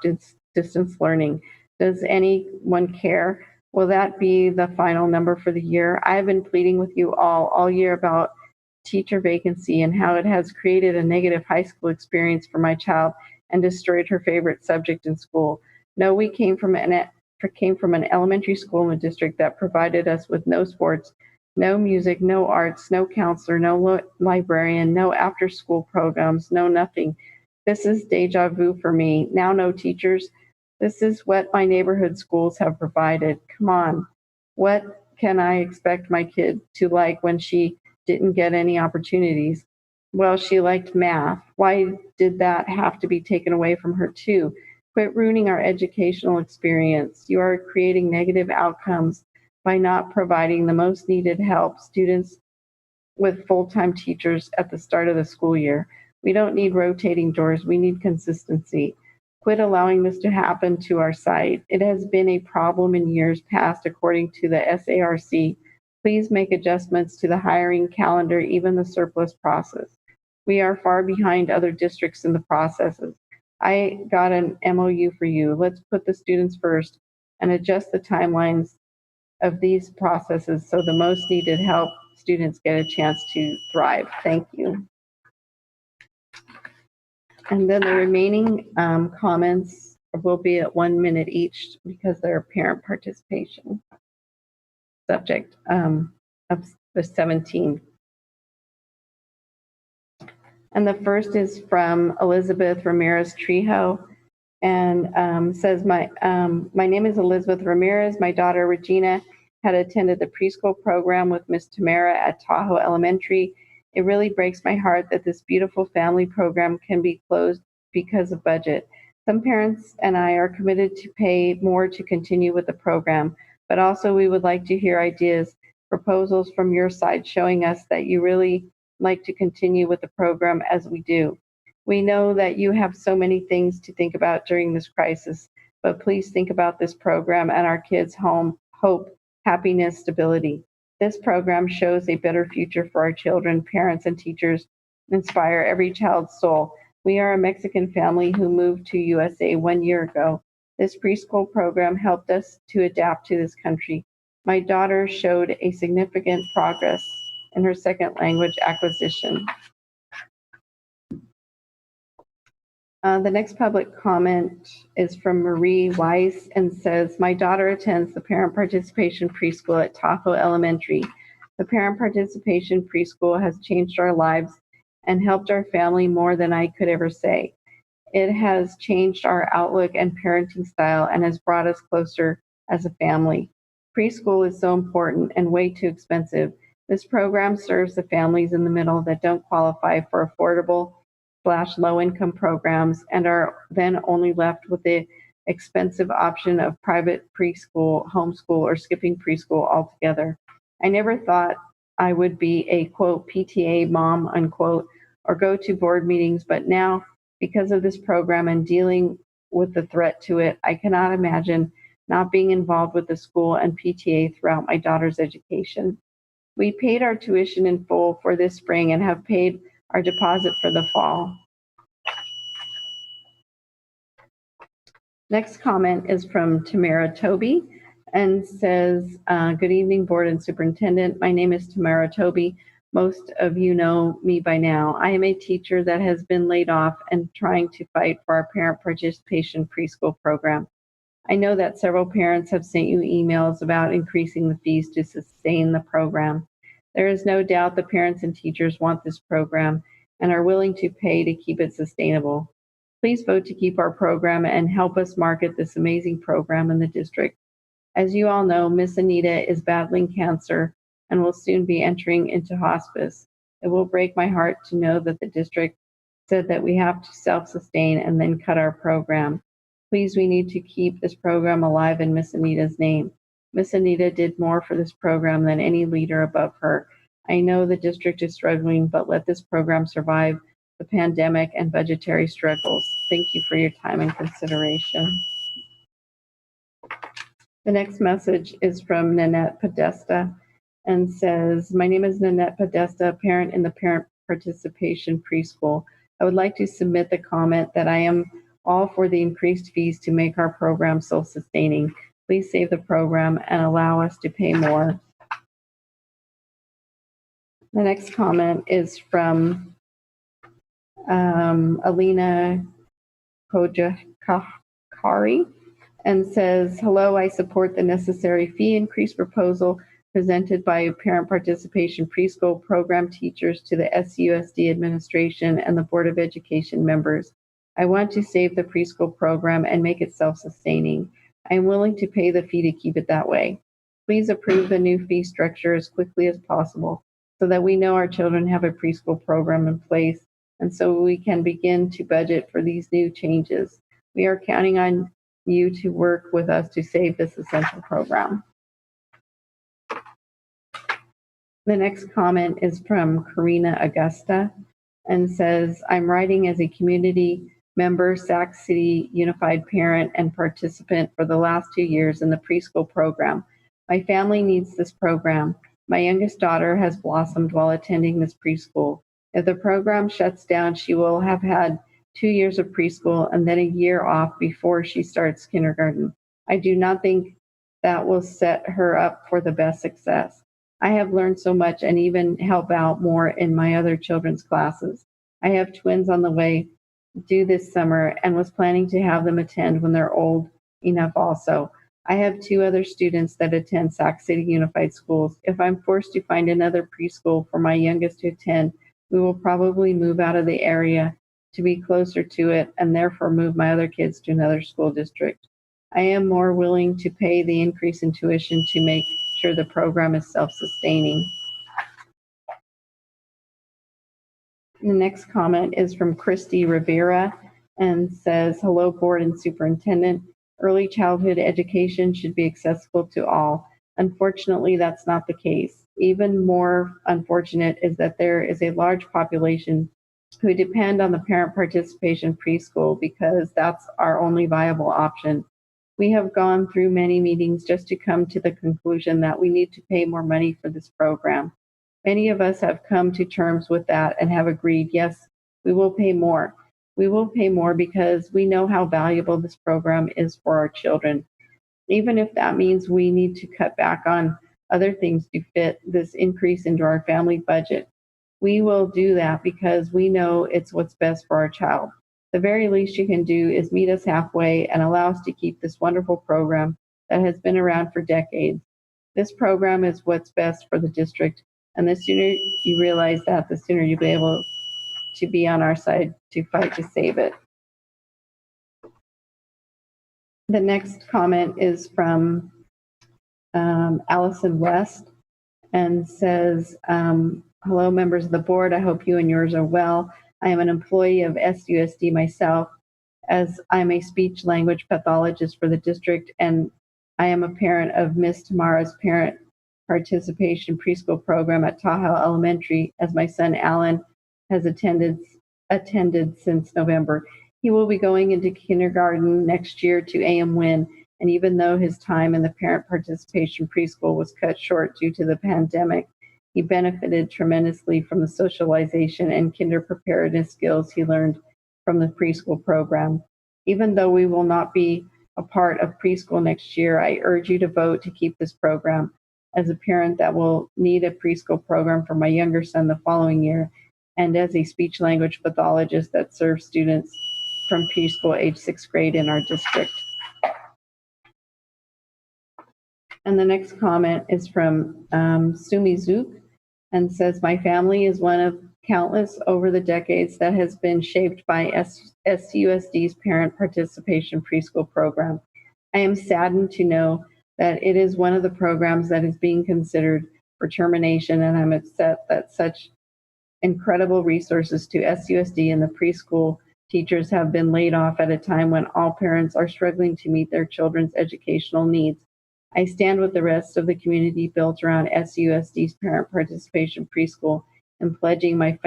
distance learning. Does anyone care? Will that be the final number for the year? I have been pleading with you all year about teacher vacancy and how it has created a negative high school experience for my child and destroyed her favorite subject in school. No, we came from an elementary school in the district that provided us with no sports, no music, no arts, no counselor, no librarian, no after-school programs, no nothing. This is deja vu for me. Now no teachers. This is what my neighborhood schools have provided. Come on. What can I expect my kid to like when she didn't get any opportunities? Well, she liked math. Why did that have to be taken away from her too? Quit ruining our educational experience. You are creating negative outcomes by not providing the most needed help students with full-time teachers at the start of the school year. We don't need rotating doors. We need consistency. Quit allowing this to happen to our site. It has been a problem in years past, according to the SARC. Please make adjustments to the hiring calendar, even the surplus process. We are far behind other districts in the processes. I got an MOU for you. Let's put the students first and adjust the timelines of these processes so the most needed help students get a chance to thrive. Thank you. And then the remaining comments will be at 1 minute each because they're parent participation subject of the 17. And the first is from Elizabeth Ramirez Trejo, and says, my name is Elizabeth Ramirez. My daughter Regina had attended the preschool program with Miss Tamara at Tahoe Elementary. It really breaks my heart that this beautiful family program can be closed because of budget. Some parents and I are committed to pay more to continue with the program, but also we would like to hear ideas, proposals from your side showing us that you really like to continue with the program as we do. We know that you have so many things to think about during this crisis, but please think about this program and our kids' home, hope, happiness, stability. This program shows a better future for our children, parents, and teachers, inspire every child's soul. We are a Mexican family who moved to USA 1 year ago. This preschool program helped us to adapt to this country. My daughter showed a significant progress in her second language acquisition. The next public comment is from Marie Weiss and says, my daughter attends the parent participation preschool at Tahoe Elementary. The parent participation preschool has changed our lives and helped our family more than I could ever say. It has changed our outlook and parenting style and has brought us closer as a family. Preschool is so important and way too expensive. This program serves the families in the middle that don't qualify for affordable/low-income programs and are then only left with the expensive option of private preschool, homeschool, or skipping preschool altogether. I never thought I would be a, quote, PTA mom, unquote, or go to board meetings, but now, because of this program and dealing with the threat to it, I cannot imagine not being involved with the school and PTA throughout my daughter's education. We paid our tuition in full for this spring and have paid our deposit for the fall. Next comment is from Tamara Toby and says, good evening, board and superintendent. My name is Tamara Toby. Most of you know me by now. I am a teacher that has been laid off and trying to fight for our parent participation preschool program. I know that several parents have sent you emails about increasing the fees to sustain the program. There is no doubt the parents and teachers want this program and are willing to pay to keep it sustainable. Please vote to keep our program and help us market this amazing program in the district. As you all know, Miss Anita is battling cancer and will soon be entering into hospice. It will break my heart to know that the district said that we have to self-sustain and then cut our program. Please, we need to keep this program alive in Miss Anita's name. Miss Anita did more for this program than any leader above her. I know the district is struggling, but let this program survive the pandemic and budgetary struggles. Thank you for your time and consideration. The next message is from Nanette Podesta and says, my name is Nanette Podesta, parent in the parent participation preschool. I would like to submit the comment that I am all for the increased fees to make our program self-sustaining. Please save the program and allow us to pay more. The next comment is from Alina Kojakari and says, hello, I support the necessary fee increase proposal presented by parent participation preschool program teachers to the SUSD administration and the Board of Education members. I want to save the preschool program and make it self-sustaining. I am willing to pay the fee to keep it that way. Please approve the new fee structure as quickly as possible so that we know our children have a preschool program in place and so we can begin to budget for these new changes. We are counting on you to work with us to save this essential program. The next comment is from Karina Augusta and says, I'm writing as a community member, Sac City Unified parent and participant for the last 2 years in the preschool program. My family needs this program. My youngest daughter has blossomed while attending this preschool. If the program shuts down, she will have had 2 years of preschool and then a year off before she starts kindergarten. I do not think that will set her up for the best success. I have learned so much and even help out more in my other children's classes. I have twins on the way due this summer and was planning to have them attend when they're old enough also. I have 2 other students that attend Sac City Unified Schools. If I'm forced to find another preschool for my youngest to attend, we will probably move out of the area to be closer to it and therefore move my other kids to another school district. I am more willing to pay the increase in tuition to make sure the program is self-sustaining. The next comment is from Christy Rivera and says, hello, board and superintendent. Early childhood education should be accessible to all. Unfortunately, that's not the case. Even more unfortunate is that there is a large population who depend on the parent participation preschool because that's our only viable option. We have gone through many meetings just to come to the conclusion that we need to pay more money for this program. Many of us have come to terms with that and have agreed, yes, we will pay more. We will pay more because we know how valuable this program is for our children. Even if that means we need to cut back on other things to fit this increase into our family budget, we will do that because we know it's what's best for our child. The very least you can do is meet us halfway and allow us to keep this wonderful program that has been around for decades. This program is what's best for the district, and the sooner you realize that, the sooner you'll be able to be on our side to fight to save it. The next comment is from Allison West and says, hello, members of the board. I hope you and yours are well. I am an employee of SUSD myself, as I'm a speech language pathologist for the district, and I am a parent of Miss Tamara's parent participation preschool program at Tahoe Elementary, as my son Alan has attended since November. He will be going into kindergarten next year to AM Wynn, and even though his time in the parent participation preschool was cut short due to the pandemic, he benefited tremendously from the socialization and kinder preparedness skills he learned from the preschool program. Even though we will not be a part of preschool next year, I urge you to vote to keep this program. As a parent that will need a preschool program for my younger son the following year, and as a speech language pathologist that serves students from preschool age 6th grade in our district. And the next comment is from Sumi Zook and says, my family is one of countless over the decades that has been shaped by SUSD's parent participation preschool program. I am saddened to know that it is one of the programs that is being considered for termination, and I'm upset that such incredible resources to SUSD and the preschool teachers have been laid off at a time when all parents are struggling to meet their children's educational needs. I stand with the rest of the community built around SUSD's parent participation preschool in pledging my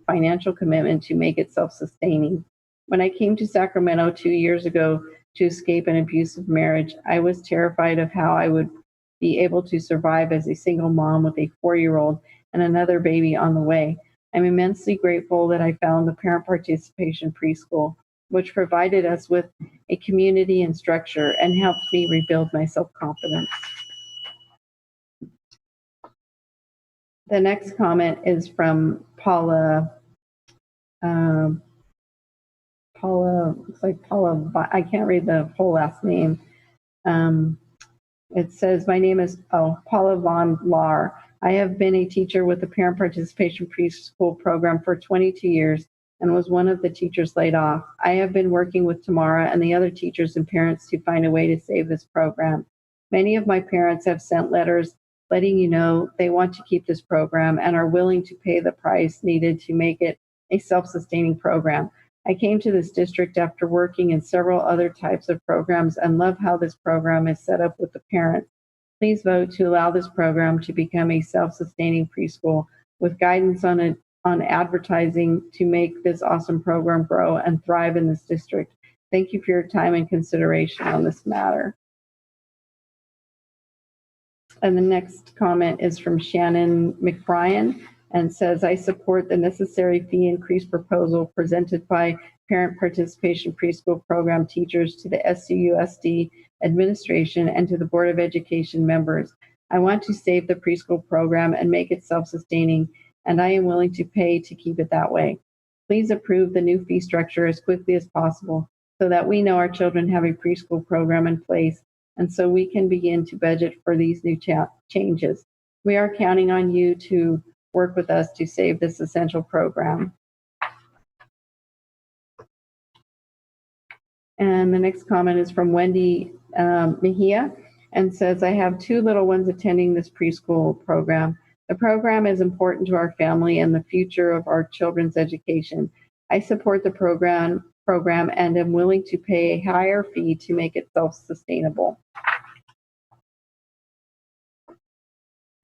financial commitment to make it self-sustaining. When I came to Sacramento 2 years ago to escape an abusive marriage, I was terrified of how I would be able to survive as a single mom with a 4-year-old and another baby on the way. I'm immensely grateful that I found the parent participation preschool, which provided us with a community and structure and helped me rebuild my self-confidence. The next comment is from Paula, looks like Paula, I can't read the whole last name. It says, my name is Paula Von Lahr. I have been a teacher with the parent participation preschool program for 22 years and was one of the teachers laid off. I have been working with Tamara and the other teachers and parents to find a way to save this program. Many of my parents have sent letters letting you know they want to keep this program and are willing to pay the price needed to make it a self-sustaining program. I came to this district after working in several other types of programs and love how this program is set up with the parents. Please vote to allow this program to become a self-sustaining preschool with guidance on advertising to make this awesome program grow and thrive in this district. Thank you for your time and consideration on this matter. And the next comment is from Shannon McBrien and says, I support the necessary fee increase proposal presented by parent participation preschool program teachers to the SUSD administration and to the Board of Education members. I want to save the preschool program and make it self-sustaining, and I am willing to pay to keep it that way. Please approve the new fee structure as quickly as possible so that we know our children have a preschool program in place and so we can begin to budget for these new changes. We are counting on you to work with us to save this essential program. And the next comment is from Wendy Mejia and says, I have 2 little ones attending this preschool program. The program is important to our family and the future of our children's education. I support the program and am willing to pay a higher fee to make it self-sustainable.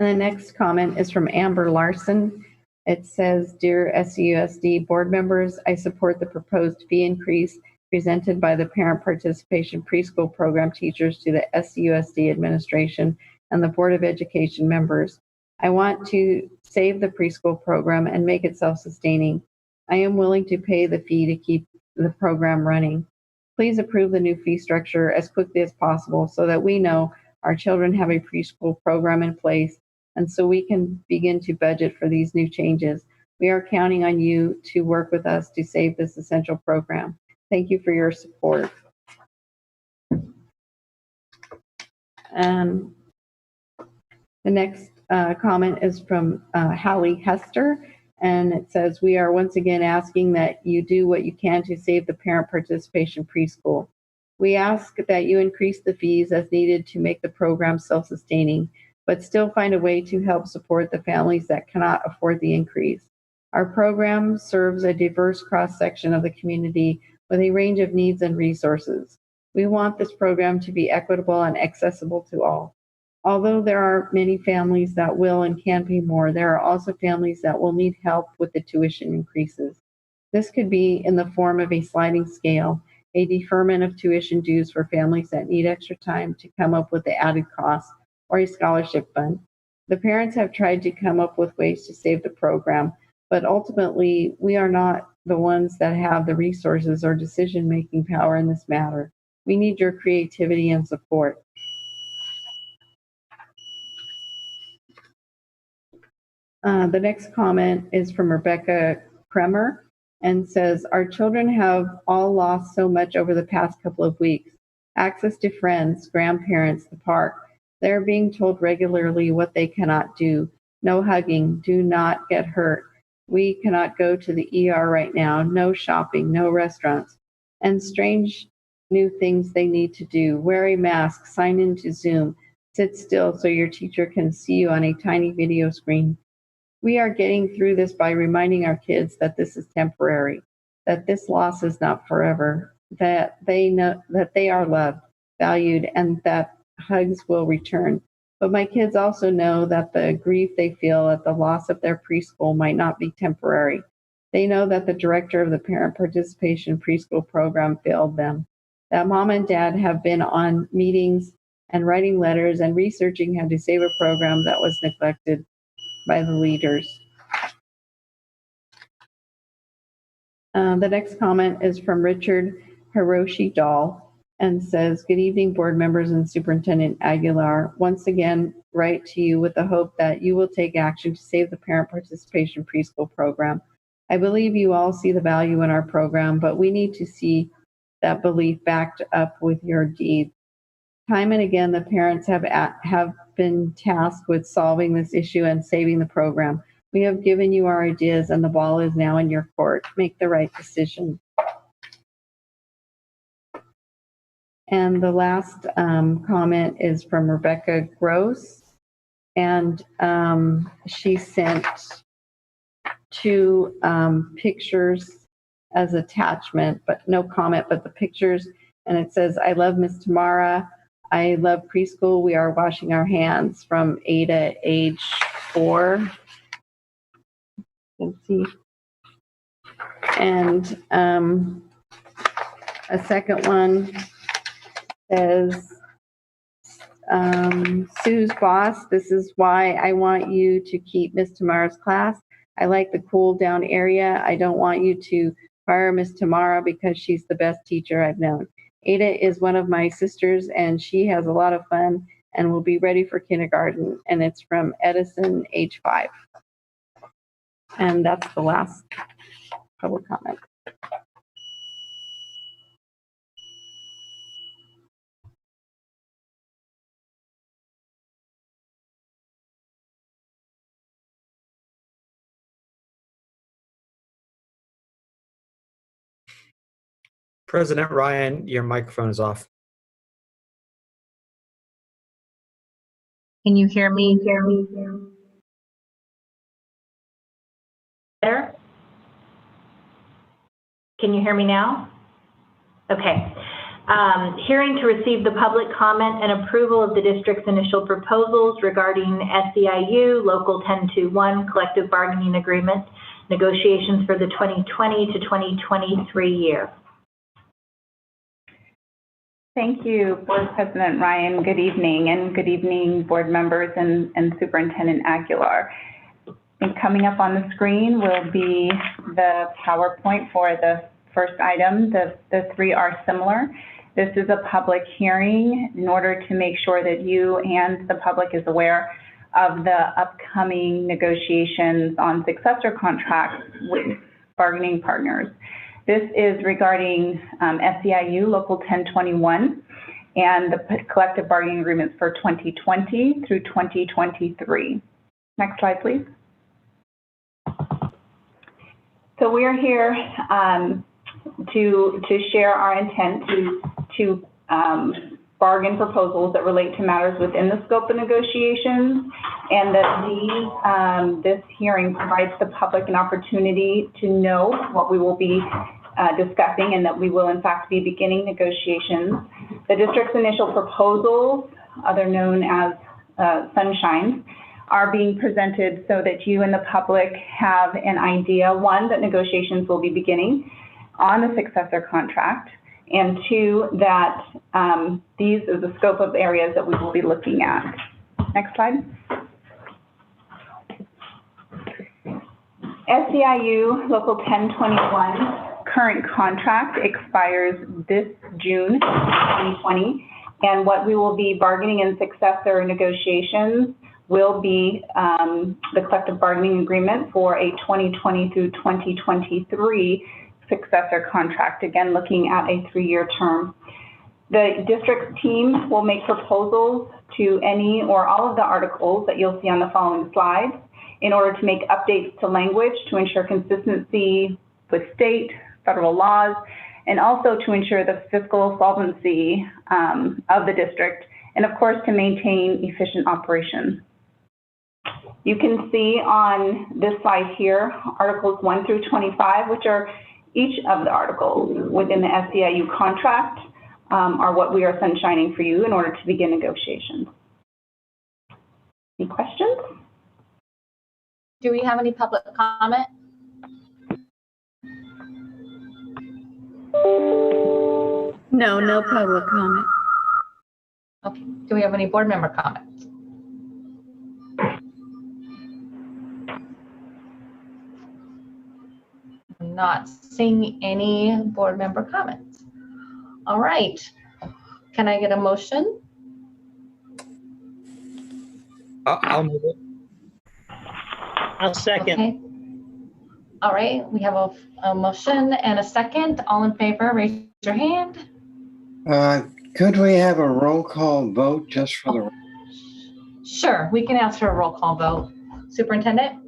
And the next comment is from Amber Larson. It says, Dear SUSD board members, I support the proposed fee increase presented by the Parent Participation Preschool Program teachers to the SUSD administration and the Board of Education members. I want to save the preschool program and make it self-sustaining. I am willing to pay the fee to keep the program running. Please approve the new fee structure as quickly as possible so that we know our children have a preschool program in place and so we can begin to budget for these new changes. We are counting on you to work with us to save this essential program. Thank you for your support. The next comment is from Hallie Hester, and it says, we are once again asking that you do what you can to save the parent participation preschool. We ask that you increase the fees as needed to make the program self-sustaining, but still find a way to help support the families that cannot afford the increase. Our program serves a diverse cross-section of the community with a range of needs and resources. We want this program to be equitable and accessible to all. Although there are many families that will and can pay more, there are also families that will need help with the tuition increases. This could be in the form of a sliding scale, a deferment of tuition dues for families that need extra time to come up with the added costs, or a scholarship fund. The parents have tried to come up with ways to save the program, but ultimately we are not the ones that have the resources or decision-making power in this matter. We need your creativity and support. The next comment is from Rebecca Kremer and says, our children have all lost so much over the past couple of weeks. Access to friends, grandparents, the park. They're being told regularly what they cannot do. No hugging, do not get hurt. We cannot go to the ER right now. No shopping, no restaurants. And strange new things they need to do. Wear a mask, sign into Zoom, sit still so your teacher can see you on a tiny video screen. We are getting through this by reminding our kids that this is temporary, that this loss is not forever, that they know that they are loved, valued, and that hugs will return. But my kids also know that the grief they feel at the loss of their preschool might not be temporary. They know that the director of the Parent Participation Preschool Program failed them, that mom and dad have been on meetings and writing letters and researching how to save a program that was neglected by the leaders. The next comment is from Richard Hiroshi Dahl and says, good evening, board members and Superintendent Aguilar. Once again, write to you with the hope that you will take action to save the Parent Participation Preschool Program. I believe you all see the value in our program, but we need to see that belief backed up with your deeds. Time and again, the parents have been tasked with solving this issue and saving the program. We have given you our ideas and the ball is now in your court. Make the right decision. And the last comment is from Rebecca Gross. And she sent 2 pictures as attachment, but no comment, but the pictures. And it says, I love Miss Tamara. I love preschool. We are washing our hands from Ada, age 4. Let's see. And a second one says, Sue's boss, this is why I want you to keep Miss Tamara's class. I like the cool down area. I don't want you to fire Miss Tamara because she's the best teacher I've known. Ada is one of my sisters, and she has a lot of fun and will be ready for kindergarten. And it's from Edison, age 5. And that's the last public comment. President Ryan, your microphone is off. Can you hear me? Better? Can you hear me now? Okay. Hearing to receive the public comment and approval of the district's initial proposals regarding SEIU Local 1021 collective bargaining agreement negotiations for the 2020 to 2023 year. Thank you, Board President Ryan. Good evening, and good evening, board members and Superintendent Aguilar. And coming up on the screen will be the PowerPoint for the first item. The three are similar. This is a public hearing in order to make sure that you and the public is aware of the upcoming negotiations on successor contracts with bargaining partners. This is regarding SEIU Local 1021 and the collective bargaining agreements for 2020 through 2023. Next slide, please. So we are here to share our intent to bargain proposals that relate to matters within the scope of negotiations, and that this hearing provides the public an opportunity to know what we will be discussing, and that we will in fact be beginning negotiations. The district's initial proposals, other known as sunshines, are being presented so that you and the public have an idea, one, that negotiations will be beginning on the successor contract, and two, that these are the scope of areas that we will be looking at. Next slide. SEIU Local 1021 current contract expires this June 2020, and what we will be bargaining in successor negotiations will be the collective bargaining agreement for a 2020 through 2023 successor contract, again looking at a 3-year term. The district's team will make proposals to any or all of the articles that you'll see on the following slides in order to make updates to language to ensure consistency with state, federal laws, and also to ensure the fiscal solvency of the district, and of course to maintain efficient operations. You can see on this slide here, Articles 1 through 25, which are each of the articles within the SEIU contract are what we are sunshining for you in order to begin negotiations. Any questions? Do we have any public comment? No public comment. Okay. Do we have any board member comments? I'm not seeing any board member comments. All right. Can I get a motion? I'll move it. I'll second. Okay. All right. We have a motion and a second. All in favor, raise your hand. Could we have a roll call vote just for the... Sure, we can ask for a roll call vote. Superintendent?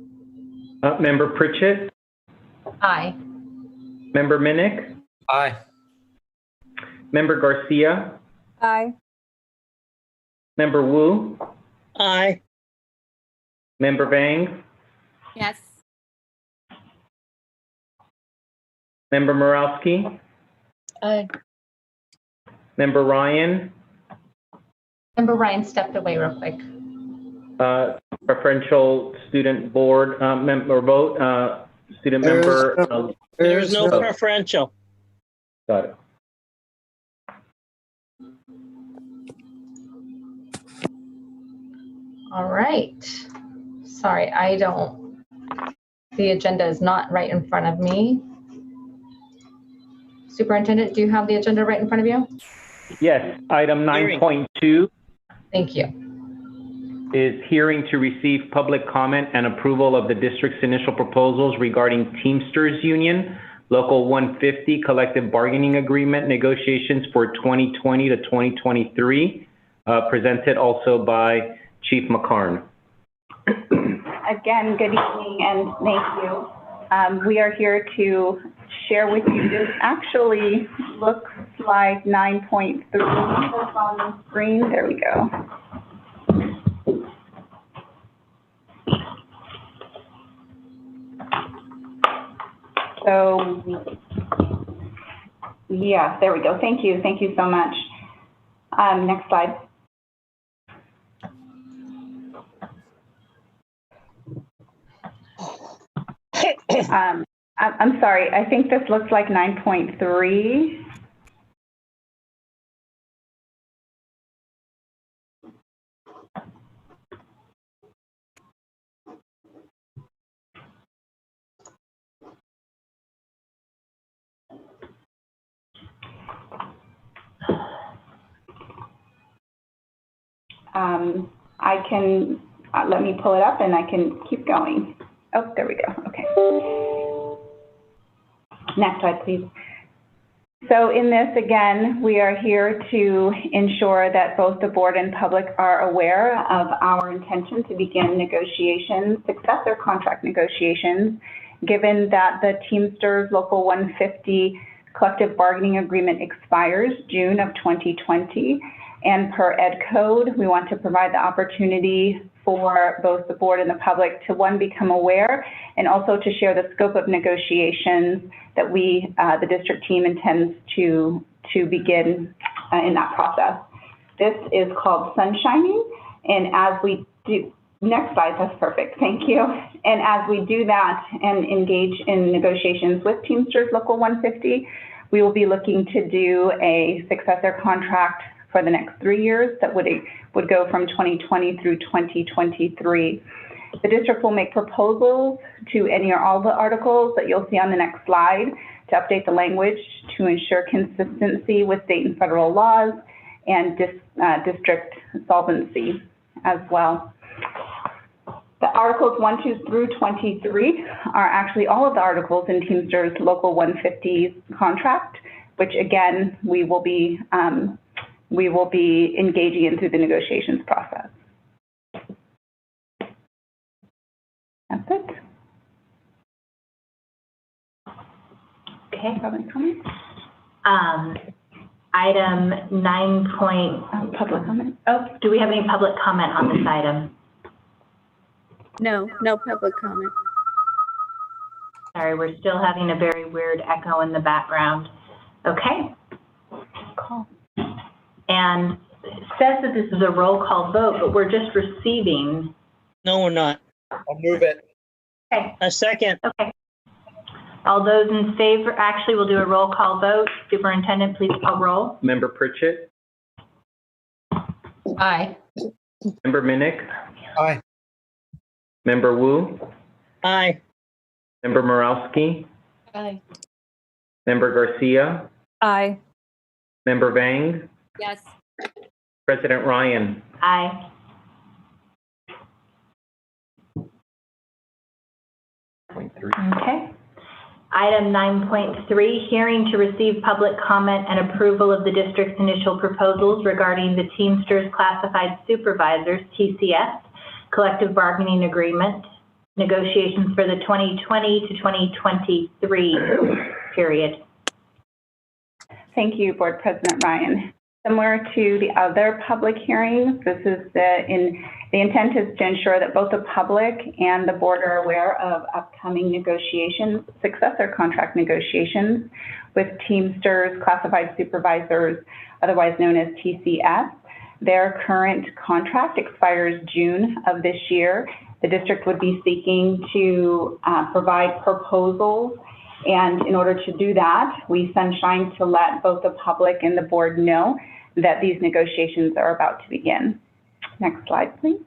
Member Pritchett? Aye. Member Minnick? Aye. Member Garcia? Aye. Member Wu? Aye. Member Vang? Yes. Member Morawski? Aye. Member Ryan? Member Ryan stepped away real quick. Preferential student board member vote, student member. There's no preferential. Got it. All right. Sorry, the agenda is not right in front of me. Superintendent, do you have the agenda right in front of you? Yes, item 9.2 Thank you. is hearing to receive public comment and approval of the district's initial proposals regarding Teamsters Union, Local 150 Collective Bargaining Agreement negotiations for 2020 to 2023, presented also by Chief McCarn. Again, good evening and thank you. We are here to share with you. This actually looks like 9.3 that's on the screen. There we go. So, yeah, there we go. Thank you. Thank you so much. Next slide. I'm sorry. I think this looks like 9.3. I can, let me pull it up and I can keep going. Oh, there we go. Okay. Next slide, please. So in this, again, we are here to ensure that both the board and public are aware of our intention to begin negotiations, successor contract negotiations, given that the Teamsters Local 150 collective bargaining agreement expires June of 2020. And per Ed Code, we want to provide the opportunity for both the board and the public to, one, become aware, and also to share the scope of negotiations that we, the district team, intends to begin in that process. This is called sunshining, and as we do, next slide, that's perfect, thank you. And as we do that and engage in negotiations with Teamsters Local 150, we will be looking to do a successor contract for the next 3 years that would go from 2020 through 2023. The district will make proposals to any or all the articles that you'll see on the next slide to update the language to ensure consistency with state and federal laws and district solvency as well. The articles 1, 2 through 23 are actually all of the articles in Teamsters Local 150 contract, which again, we will be engaging in through the negotiations process. That's it. Okay. Public comment? Item 9. Public comment. Oh, do we have any public comment on this item? No, no public comment. Sorry, we're still having a very weird echo in the background. Okay. Call. And it says that this is a roll call vote, but we're just receiving. No, we're not. I'll move it. Okay. A second. Okay. All those in favor, actually, we'll do a roll call vote. Superintendent, please call roll. Member Pritchett? Aye. Member Minnick? Aye. Member Wu? Aye. Member Morowski? Aye. Member Garcia? Aye. Member Vang? Yes. President Ryan? Aye. Okay. Item 9.3, hearing to receive public comment and approval of the district's initial proposals regarding the Teamsters Classified Supervisors, TCS, collective bargaining agreement, negotiations for the 2020 to 2023 period. Thank you, Board President Ryan. Similar to the other public hearings, this is the intent is to ensure that both the public and the board are aware of upcoming negotiations, successor contract negotiations with Teamsters Classified Supervisors, otherwise known as TCS. Their current contract expires June of this year. The district would be seeking to provide proposals, and in order to do that, we sunshine to let both the public and the board know that these negotiations are about to begin. Next slide, please.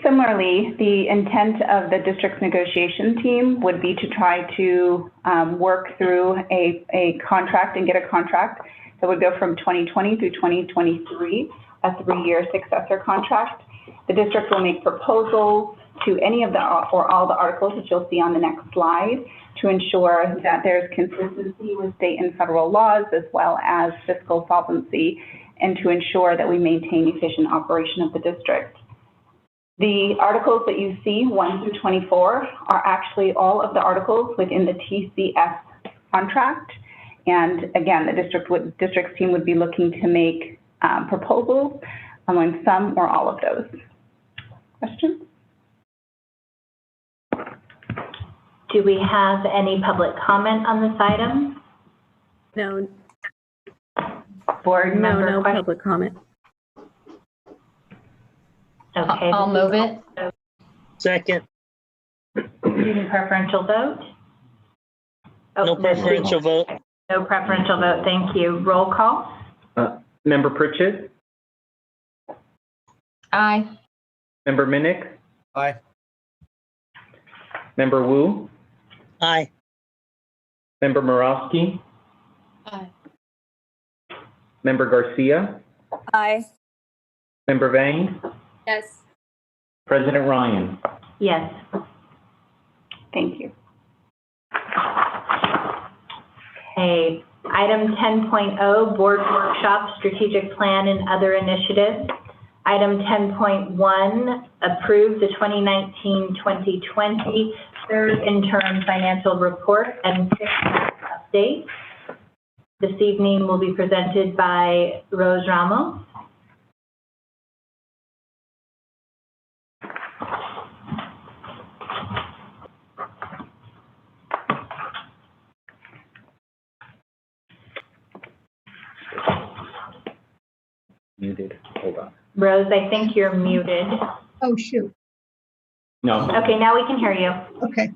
Similarly, the intent of the district's negotiation team would be to try to work through a contract and get a contract that would go from 2020 through 2023, a 3-year successor contract. The district will make proposals to any of the or all the articles that you'll see on the next slide to ensure that there's consistency with state and federal laws as well as fiscal solvency, and to ensure that we maintain efficient operation of the district. The articles that you see, 1 through 24, are actually all of the articles within the TCS contract. And again, the district's team would be looking to make proposals on some or all of those. Questions? Do we have any public comment on this item? No. Board member No questions? public comment. Okay. I'll move it. Second. Student preferential vote? No preferential vote. No preferential vote, thank you. Roll call? Member Pritchett? Aye. Member Minnick? Aye. Member Wu? Aye. Member Morosky? Aye. Member Garcia? Aye. Member Vang? Yes. President Ryan? Yes. Thank you. Okay, item 10.0, board workshop, strategic plan and other initiatives. Item 10.1, approve the 2019-2020 third interim financial report and 6-month update. This evening will be presented by Rose Ramos. Muted. Hold on. Rose, I think you're muted. Oh, shoot. No. Okay, now we can hear you. Okay.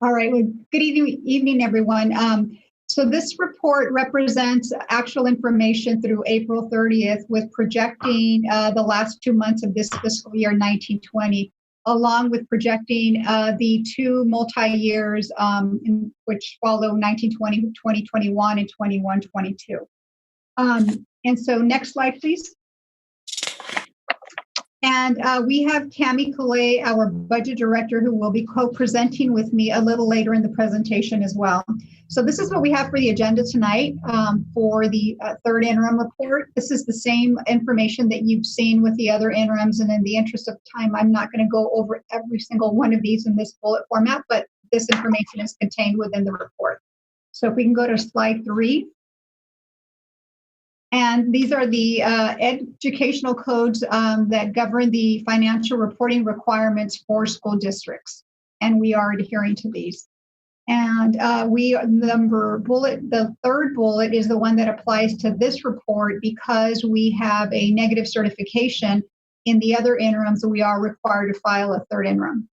All right. Well, good evening, everyone. So this report represents actual information through April 30th with projecting the last 2 months of this fiscal year 1920, along with projecting the 2 multi-years which follow 1920, 2021, and 21-22. And so next slide, please. And we have Tammy Calais, our budget director, who will be co-presenting with me a little later in the presentation as well. So this is what we have for the agenda tonight for the third interim report. This is the same information that you've seen with the other interims, and in the interest of time, I'm not going to go over every single one of these in this bullet format, but this information is contained within the report. So if we can go to slide 3. And these are the educational codes that govern the financial reporting requirements for school districts. And we are adhering to these. And the third bullet is the one that applies to this report because we have a negative certification in the other interims, so we are required to file a third interim.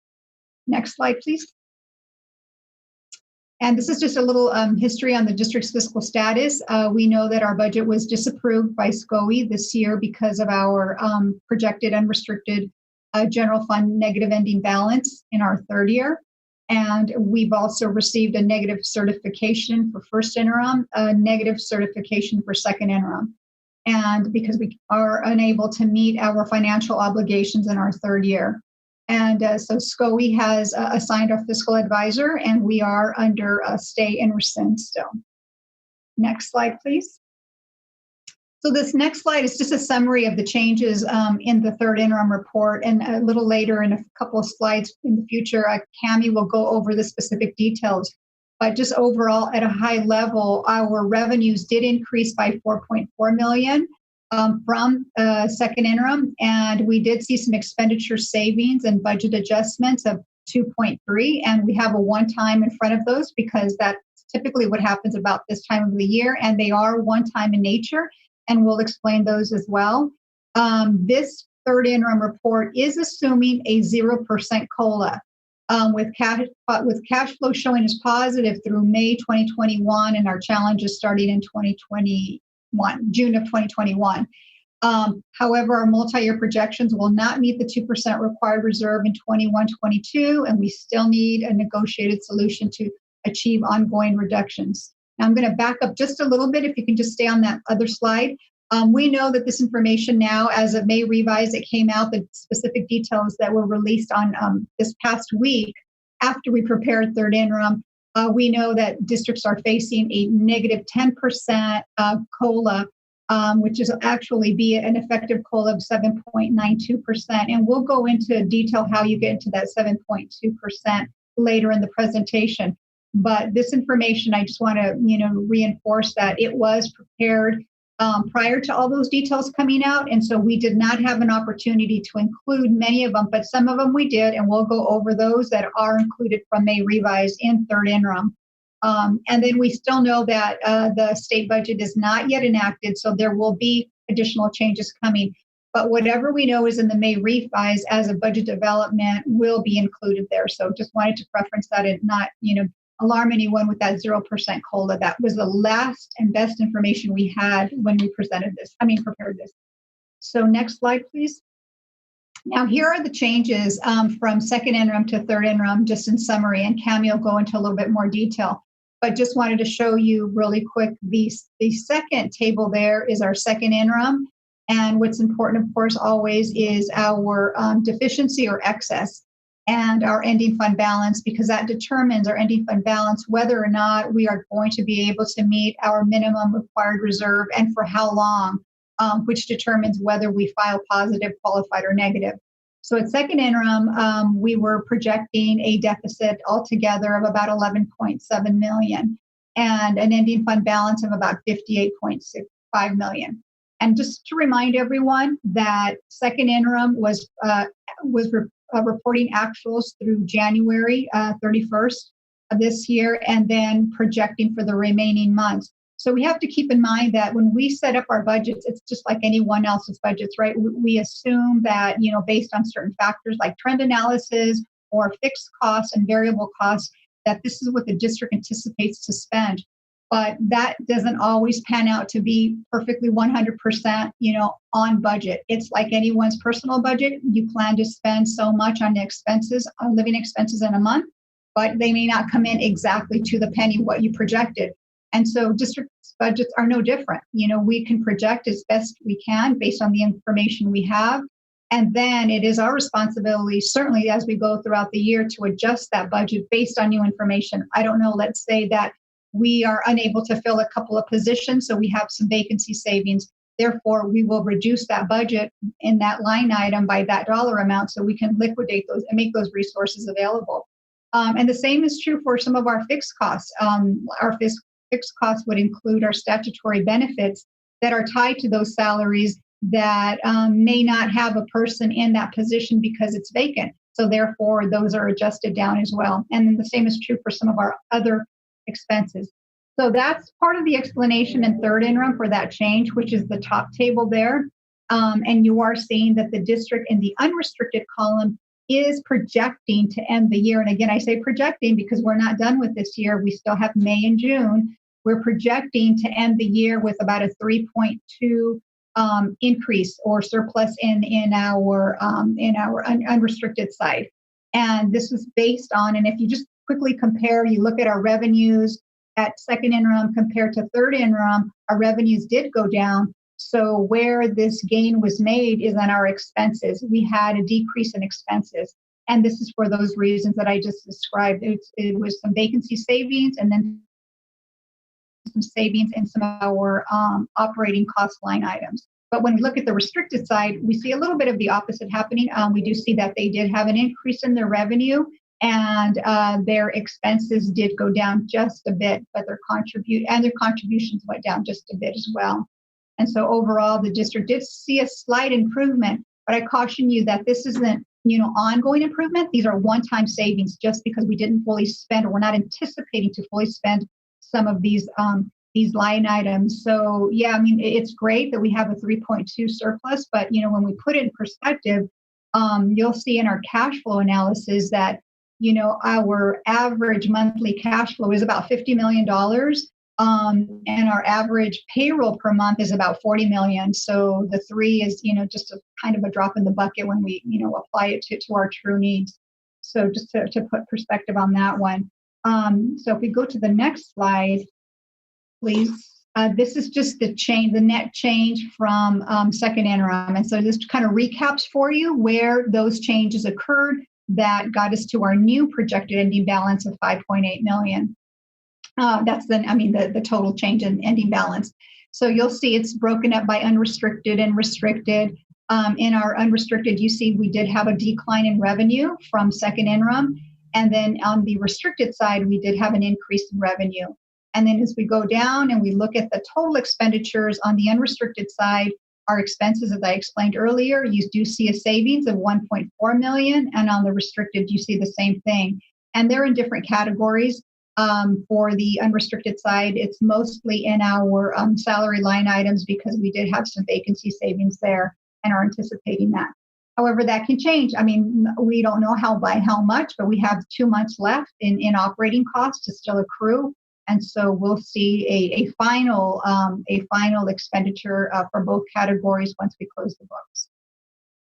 Next slide, please. And this is just a little history on the district's fiscal status. We know that our budget was disapproved by SCOE this year because of our projected unrestricted general fund negative ending balance in our third year. And we've also received a negative certification for first interim, a negative certification for second interim. And because we are unable to meet our financial obligations in our third year. And so SCOE has assigned our fiscal advisor, and we are under a stay and rescind still. Next slide, please. So this next slide is just a summary of the changes in the third interim report, and a little later in a couple of slides in the future, Cami will go over the specific details. But just overall, at a high level, our revenues did increase by $4.4 million. From second interim, and we did see some expenditure savings and budget adjustments of 2.3, and we have a one-time in front of those because that's typically what happens about this time of the year, and they are one-time in nature, and we'll explain those as well. This third interim report is assuming a 0% COLA, with cash flow showing as positive through May 2021, and our challenges starting in June of 2021. However, our multi-year projections will not meet the 2% required reserve in 21-22, and we still need a negotiated solution to achieve ongoing reductions. Now, I'm going to back up just a little bit. If you can just stay on that other slide. We know that this information now, as of May revise, it came out, the specific details that were released on this past week after we prepared third interim. We know that districts are facing a negative 10% COLA, which is actually be an effective COLA of 7.92%. And we'll go into detail how you get into that 7.2% later in the presentation. But this information, I just want to, reinforce that it was prepared prior to all those details coming out. And so we did not have an opportunity to include many of them, but some of them we did, and we'll go over those that are included from May revise in third interim. And then we still know that the state budget is not yet enacted, so there will be additional changes coming. But whatever we know is in the May revise as a budget development will be included there. So just wanted to preference that and not, alarm anyone with that 0% COLA. That was the last and best information we had when we prepared this. So next slide, please. Now, here are the changes from second interim to third interim, just in summary, and Cami will go into a little bit more detail. But just wanted to show you really quick, the second table there is our second interim. And what's important, of course, always is our deficiency or excess and our ending fund balance, because that determines our ending fund balance, whether or not we are going to be able to meet our minimum required reserve and for how long, which determines whether we file positive, qualified, or negative. So at second interim, we were projecting a deficit altogether of about 11.7 million and an ending fund balance of about 58.65 million. And just to remind everyone that second interim was reporting actuals through January 31st of this year, and then projecting for the remaining months. So we have to keep in mind that when we set up our budgets, it's just like anyone else's budgets, right? We assume that, based on certain factors like trend analysis or fixed costs and variable costs, that this is what the district anticipates to spend. But that doesn't always pan out to be perfectly 100%, on budget. It's like anyone's personal budget. You plan to spend so much on expenses, on living expenses in a month, but they may not come in exactly to the penny what you projected. And so district budgets are no different. We can project as best we can based on the information we have. And then it is our responsibility, certainly as we go throughout the year, to adjust that budget based on new information. I don't know, let's say that we are unable to fill a couple of positions, so we have some vacancy savings. Therefore, we will reduce that budget in that line item by that dollar amount so we can liquidate those and make those resources available. And the same is true for some of our fixed costs. Our fixed costs would include our statutory benefits that are tied to those salaries that may not have a person in that position because it's vacant. So therefore, those are adjusted down as well. And then the same is true for some of our other expenses. So that's part of the explanation in third interim for that change, which is the top table there. And you are seeing that the district in the unrestricted column is projecting to end the year. And again, I say projecting because we're not done with this year. We still have May and June. We're projecting to end the year with about a 3.2 increase or surplus in our unrestricted side. And this was based on, and if you just quickly compare, you look at our revenues at second interim compared to third interim, our revenues did go down. So where this gain was made is on our expenses. We had a decrease in expenses. And this is for those reasons that I just described. It was some vacancy savings and then some savings in some of our operating cost line items. But when we look at the restricted side, we see a little bit of the opposite happening. We do see that they did have an increase in their revenue and their expenses did go down just a bit, but their contributions went down just a bit as well. And so overall, the district did see a slight improvement, but I caution you that this isn't, ongoing improvement. These are one-time savings just because we didn't fully spend, or we're not anticipating to fully spend some of these line items. So yeah, it's great that we have a 3.2 surplus, but when we put it in perspective, you'll see in our cash flow analysis that our average monthly cash flow is about $50 million. And our average payroll per month is about 40 million. So the 3 is, just a kind of a drop in the bucket when we, apply it to our true needs. So just to put perspective on that one. So if we go to the next slide, please. This is just the net change from second interim. And so this kind of recaps for you where those changes occurred that got us to our new projected ending balance of 5.8 million. That's the total change in ending balance. So you'll see it's broken up by unrestricted and restricted. In our unrestricted, you see we did have a decline in revenue from second interim. And then on the restricted side, we did have an increase in revenue. And then as we go down and we look at the total expenditures on the unrestricted side, our expenses, as I explained earlier, you do see a savings of 1.4 million. And on the restricted, you see the same thing. And they're in different categories. For the unrestricted side, it's mostly in our salary line items because we did have some vacancy savings there and are anticipating that. However, that can change. I mean, we don't know by how much, but we have 2 months left in operating costs to still accrue. And so we'll see a final expenditure for both categories once we close the books.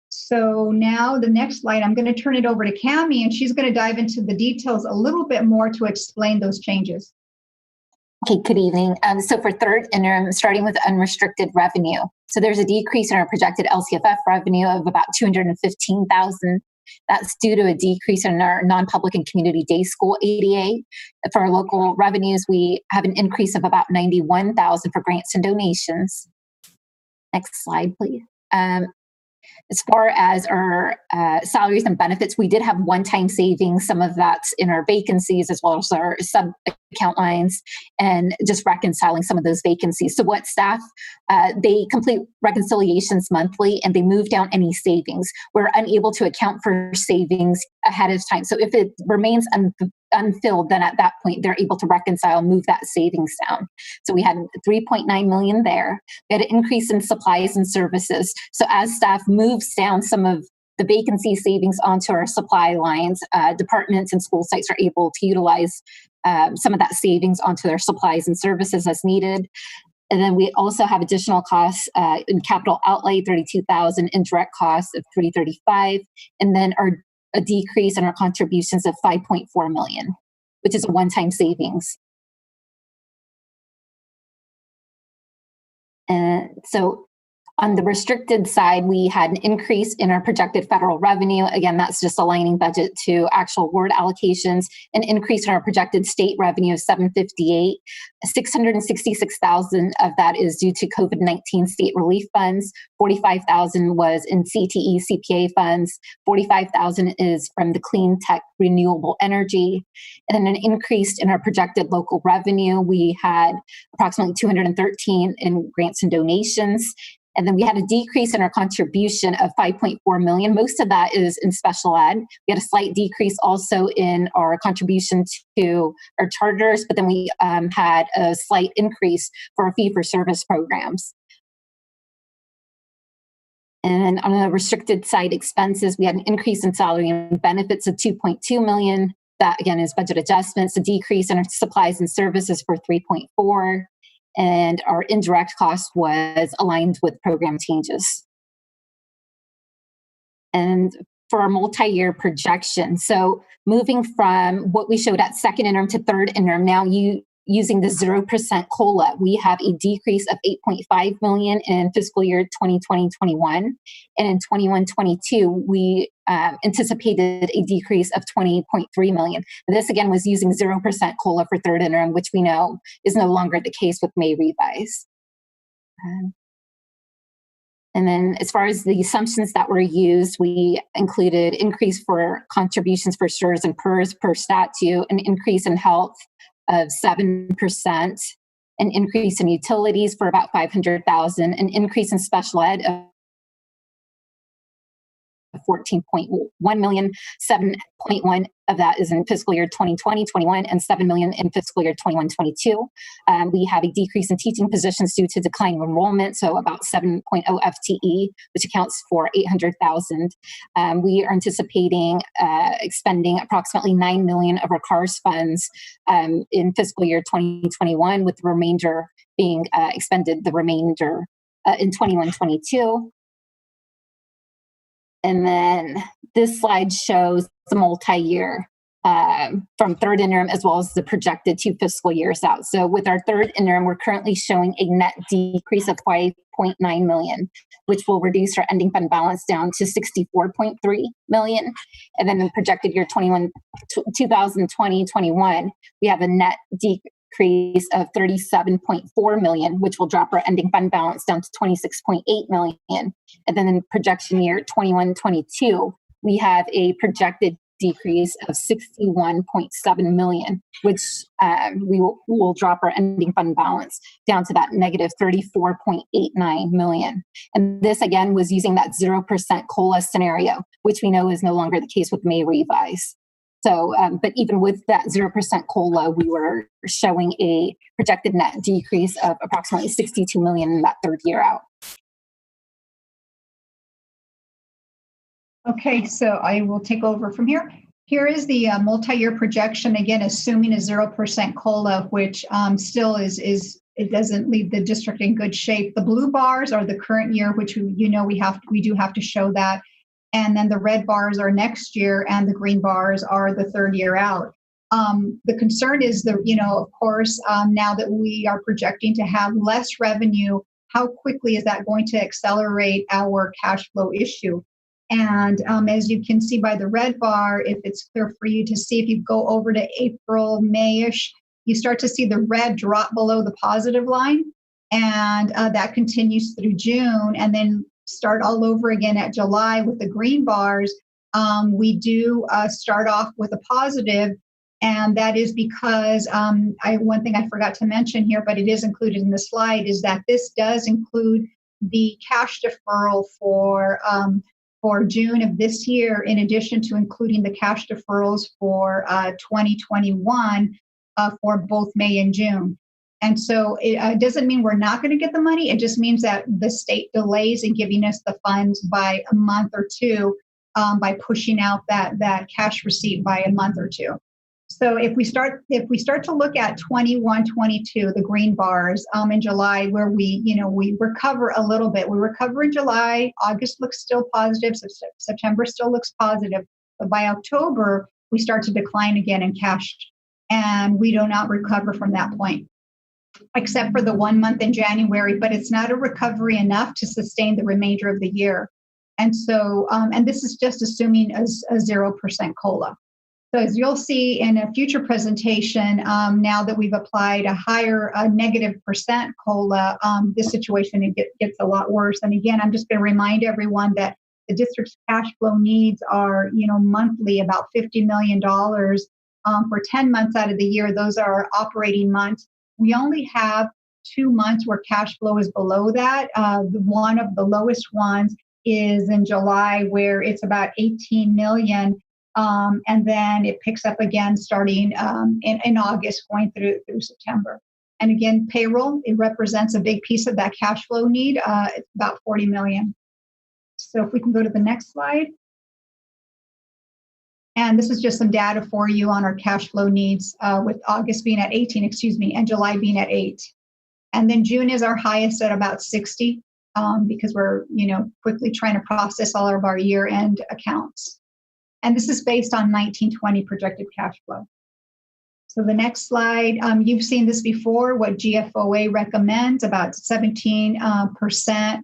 So now the next slide, I'm going to turn it over to Cami, and she's going to dive into the details a little bit more to explain those changes. Okay, good evening. So for third interim, starting with unrestricted revenue. So there's a decrease in our projected LCFF revenue of about $215,000. That's due to a decrease in our non-public and community day school ADA. For our local revenues, we have an increase of about $91,000 for grants and donations. Next slide, please. As far as our salaries and benefits, we did have one-time savings. Some of that's in our vacancies as well as our sub-account lines, and just reconciling some of those vacancies. So what staff, they complete reconciliations monthly and they move down any savings. We're unable to account for savings ahead of time. So if it remains unfilled, then at that point, they're able to reconcile, move that savings down. So we had 3.9 million there. We had an increase in supplies and services. So as staff moves down some of the vacancy savings onto our supply lines, departments and school sites are able to utilize some of that savings onto their supplies and services as needed. And then we also have additional costs in capital outlay, 32,000, indirect costs of 335, and then a decrease in our contributions of 5.4 million, which is a one-time savings. And so on the restricted side, we had an increase in our projected federal revenue. Again, that's just aligning budget to actual ward allocations. An increase in our projected state revenue of 758. 666,000 of that is due to COVID-19 state relief funds. 45,000 was in CTE CPA funds. 45,000 is from the clean tech renewable energy. And then an increase in our projected local revenue. We had approximately 213 in grants and donations. And then we had a decrease in our contribution of 5.4 million. Most of that is in special ed. We had a slight decrease also in our contribution to our charters, but then we had a slight increase for our fee-for-service programs. And on the restricted side expenses, we had an increase in salary and benefits of 2.2 million. That again is budget adjustments, a decrease in our supplies and services for 3.4. And our indirect cost was aligned with program changes. And for our multi-year projection, so moving from what we showed at second interim to third interim, now using the 0% COLA, we have a decrease of 8.5 million in fiscal year 2020-21. And in 21-22, we anticipated a decrease of 20.3 million. This again was using 0% COLA for third interim, which we know is no longer the case with May revise. And then as far as the assumptions that were used, we included increase for contributions for SURS and PERS per statute, an increase in health of 7%, an increase in utilities for about 500,000, an increase in special ed of 14.1 million. 7.1 of that is in fiscal year 2020-21 and 7 million in fiscal year 21-22. We have a decrease in teaching positions due to declining enrollment, so about 7.0 FTE, which accounts for 800,000. We are anticipating expending approximately 9 million of our CARS funds in fiscal year 2021, with the remainder being expended the remainder in 21-22. And then this slide shows the multi-year from third interim as well as the projected 2 fiscal years out. So with our third interim, we're currently showing a net decrease of 5.9 million, which will reduce our ending fund balance down to 64.3 million. And then in projected year 2020-21, we have a net decrease of 37.4 million, which will drop our ending fund balance down to 26.8 million. And then in projection year 21-22, we have a projected decrease of 61.7 million, which we will drop our ending fund balance down to that negative 34.89 million. And this again was using that 0% COLA scenario, which we know is no longer the case with May revise. So, but even with that 0% COLA, we were showing a projected net decrease of approximately 62 million in that third year out. Okay, so I will take over from here. Here is the multi-year projection, again, assuming a 0% COLA, which still is it doesn't leave the district in good shape. The blue bars are the current year, which we do have to show that. And then the red bars are next year, and the green bars are the third year out. The concern is of course, now that we are projecting to have less revenue, how quickly is that going to accelerate our cash flow issue? And as you can see by the red bar, if it's clear for you to see, if you go over to April, May-ish, you start to see the red drop below the positive line. And that continues through June, and then start all over again at July with the green bars. We do start off with a positive, and that is because one thing I forgot to mention here, but it is included in the slide, is that this does include the cash deferral for June of this year, in addition to including the cash deferrals for 2021 for both May and June. And so it doesn't mean we're not going to get the money. It just means that the state delays in giving us the funds by a month or two, by pushing out that cash receipt by a month or two. So if we start to look at 21-22, the green bars in July, where we recover a little bit. We recover in July. August looks still positive. So September still looks positive. But by October, we start to decline again in cash, and we do not recover from that point, except for the 1 month in January. But it's not a recovery enough to sustain the remainder of the year. And so, and this is just assuming a 0% COLA. So as you'll see in a future presentation, now that we've applied a higher negative percent COLA, this situation gets a lot worse. And again, I'm just going to remind everyone that the district's cash flow needs are, monthly, about $50 million for 10 months out of the year. Those are our operating months. We only have 2 months where cash flow is below that. One of the lowest ones is in July, where it's about 18 million. And then it picks up again starting in August, going through September. And again, payroll, it represents a big piece of that cash flow need. It's about 40 million. So if we can go to the next slide. And this is just some data for you on our cash flow needs, with August being at 18, and July being at 8. And then June is our highest at about 60, because we're, quickly trying to process all of our year-end accounts. And this is based on 1920 projected cash flow. So the next slide, you've seen this before, what GFOA recommends, about 17%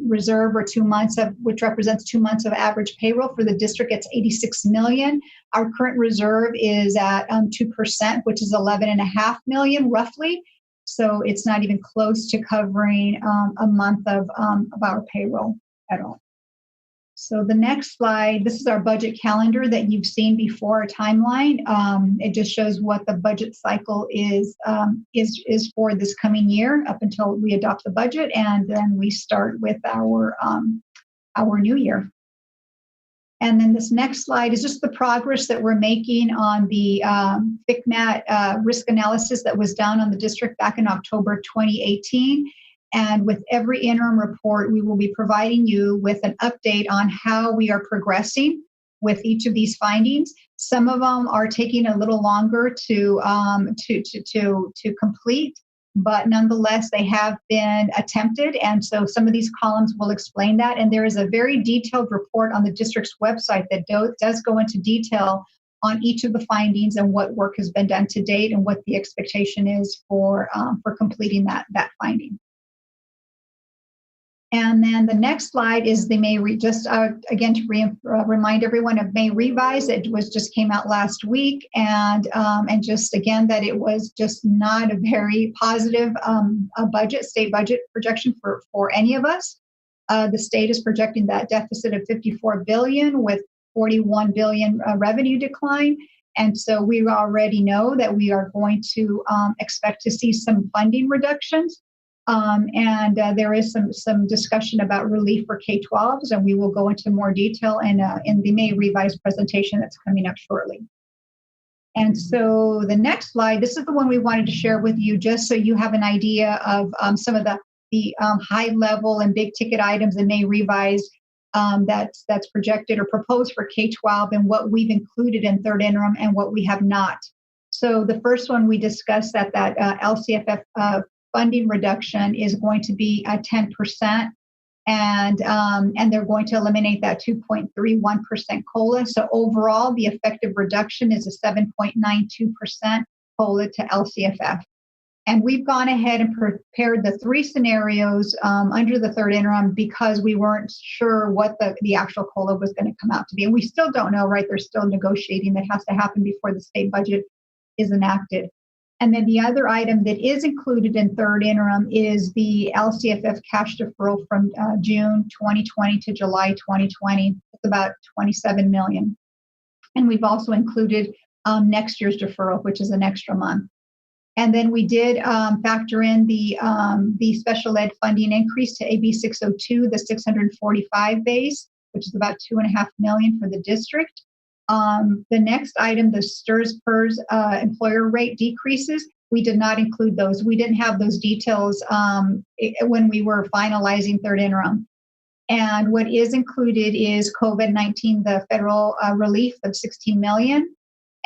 reserve, or 2 months of, which represents 2 months of average payroll. For the district, it's 86 million. Our current reserve is at 2%, which is 11.5 million roughly. So it's not even close to covering a month of our payroll at all. So the next slide, this is our budget calendar that you've seen before, a timeline. It just shows what the budget cycle is for this coming year up until we adopt the budget, and then we start with our new year. And then this next slide is just the progress that we're making on the FCMAT risk analysis that was done on the district back in October 2018. And with every interim report, we will be providing you with an update on how we are progressing with each of these findings. Some of them are taking a little longer to complete, but nonetheless, they have been attempted. And so some of these columns will explain that. And there is a very detailed report on the district's website that does go into detail on each of the findings and what work has been done to date and what the expectation is for completing that finding. And then the next slide is the May, again, to remind everyone of May revise. It just came out last week. And just again, that it was just not a very positive state budget projection for any of us. The state is projecting that deficit of $54 billion with $41 billion revenue decline. And so we already know that we are going to expect to see some funding reductions. There is some discussion about relief for K-12s, and we will go into more detail in the May revised presentation that's coming up shortly. And so the next slide, this is the one we wanted to share with you, just so you have an idea of some of the high level and big ticket items in May revised that's projected or proposed for K-12 and what we've included in third interim and what we have not. So the first one we discussed that LCFF funding reduction is going to be at 10%, and they're going to eliminate that 2.31% COLA. So overall, the effective reduction is a 7.92% COLA to LCFF. And we've gone ahead and prepared the three scenarios under the third interim because we weren't sure what the actual COLA was going to come out to be. And we still don't know, right? There's still negotiating that has to happen before the state budget is enacted. And then the other item that is included in third interim is the LCFF cash deferral from June 2020 to July 2020. It's about $27 million. And we've also included next year's deferral, which is an extra month. And then we did factor in the special ed funding increase to AB 602, the 645 base, which is about $2.5 million for the district. The next item, the STRS PERS employer rate decreases, we did not include those. We didn't have those details when we were finalizing third interim. And what is included is COVID-19, the federal relief of $16 million,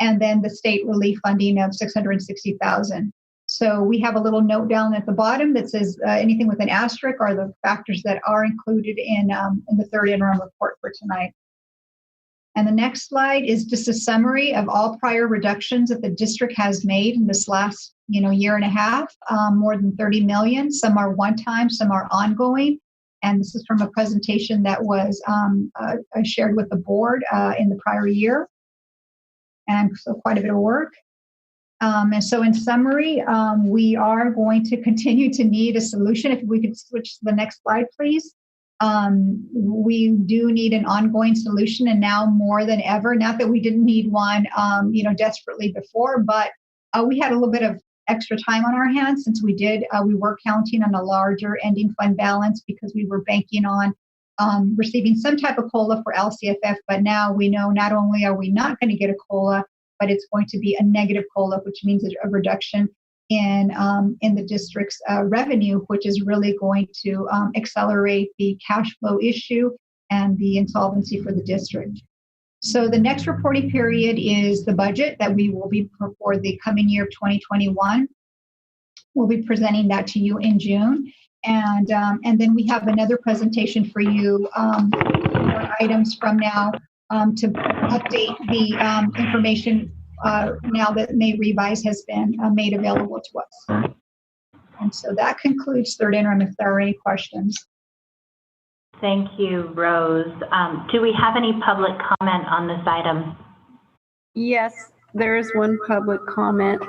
and then the state relief funding of $660,000. So we have a little note down at the bottom that says anything with an asterisk are the factors that are included in the third interim report for tonight. And the next slide is just a summary of all prior reductions that the district has made in this last year and a half, more than 30 million. Some are one-time, some are ongoing. And this is from a presentation that was shared with the board in the prior year. And so quite a bit of work. And so in summary, we are going to continue to need a solution. If we could switch to the next slide, please. We do need an ongoing solution, and now more than ever. Not that we didn't need one, desperately before, but we had a little bit of extra time on our hands since we were counting on a larger ending fund balance because we were banking on receiving some type of COLA for LCFF. But now we know not only are we not going to get a COLA, but it's going to be a negative COLA, which means a reduction in the district's revenue, which is really going to accelerate the cash flow issue and the insolvency for the district. So the next reporting period is the budget that we will be for the coming year of 2021. We'll be presenting that to you in June. And then we have another presentation for you, more items from now to update the information now that May Revise has been made available to us. And so that concludes third interim if there are any questions. Thank you, Rose. Do we have any public comment on this item? Yes, there is one public comment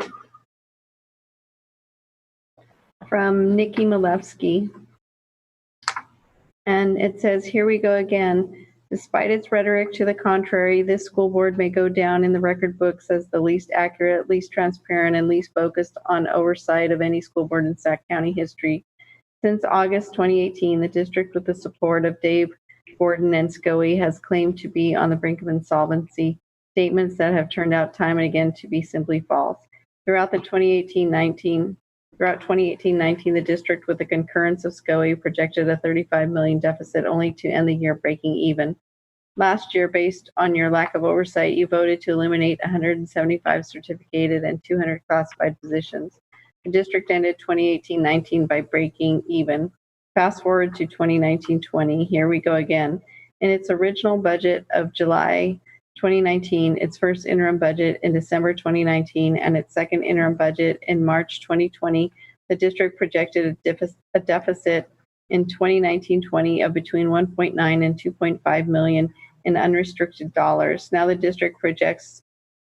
from Nikki Malevsky. And it says, here we go again. Despite its rhetoric to the contrary, this school board may go down in the record books as the least accurate, least transparent, and least focused on oversight of any school board in Sac County history. Since August 2018, the district, with the support of Dave Gordon and SCOE has claimed to be on the brink of insolvency, statements that have turned out time and again to be simply false. Throughout 2018-19, the district, with the concurrence of SCOE, projected a $35 million deficit, only to end the year breaking even. Last year, based on your lack of oversight, you voted to eliminate 175 certificated and 200 classified positions. The district ended 2018-19 by breaking even. Fast forward to 2019-20, here we go again. In its original budget of July 2019, its first interim budget in December 2019, and its second interim budget in March 2020, the district projected a deficit in 2019-20 of between 1.9 and 2.5 million in unrestricted dollars. Now the district projects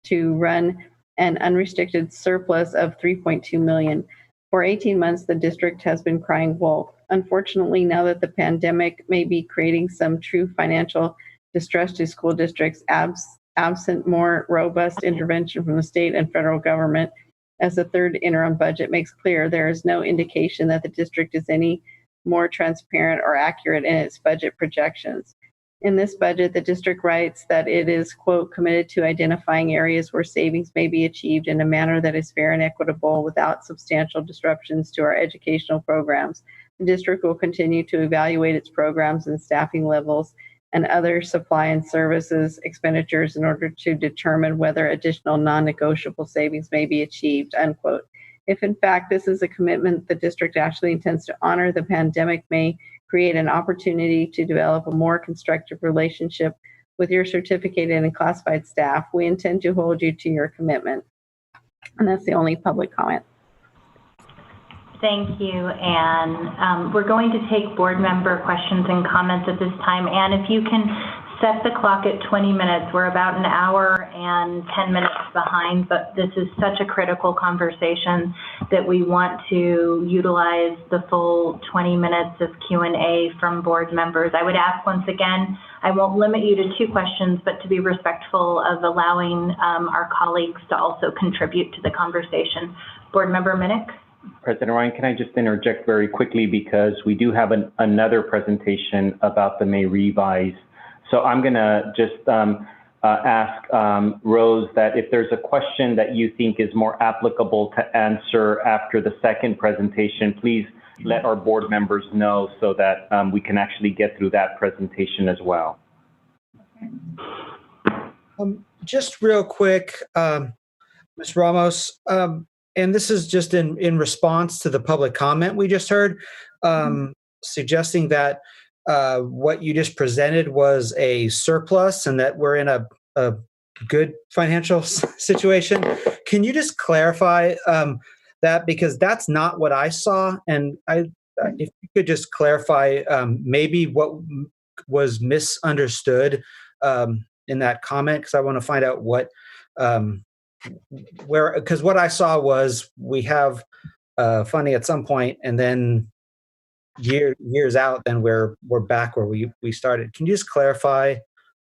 to run an unrestricted surplus of 3.2 million. For 18 months, the district has been crying wolf. Unfortunately, now that the pandemic may be creating some true financial distress to school districts, absent more robust intervention from the state and federal government, as the third interim budget makes clear, there is no indication that the district is any more transparent or accurate in its budget projections. In this budget, the district writes that it is, quote, committed to identifying areas where savings may be achieved in a manner that is fair and equitable without substantial disruptions to our educational programs. The district will continue to evaluate its programs and staffing levels and other supply and services expenditures in order to determine whether additional non-negotiable savings may be achieved, unquote. If in fact this is a commitment the district actually intends to honor, the pandemic may create an opportunity to develop a more constructive relationship with your certificated and classified staff. We intend to hold you to your commitment. And that's the only public comment. Thank you, Anne. We're going to take board member questions and comments at this time. Anne, if you can set the clock at 20 minutes. We're about an hour and 10 minutes behind, but this is such a critical conversation that we want to utilize the full 20 minutes of Q&A from board members. I would ask once again, I won't limit you to 2 questions, but to be respectful of allowing our colleagues to also contribute to the conversation. Board member Minnick. President Ryan, can I just interject very quickly, because we do have another presentation about the May revise. So I'm going to just ask Rose that if there's a question that you think is more applicable to answer after the second presentation, please let our board members know so that we can actually get through that presentation as well. Just real quick, Ms. Ramos, and this is just in response to the public comment we just heard, suggesting that what you just presented was a surplus and that we're in a good financial situation. Can you just clarify that? Because that's not what I saw. And if you could just clarify maybe what was misunderstood in that comment, because I want to find out what because what I saw was we have funding at some point, and then years out, then we're back where we started. Can you just clarify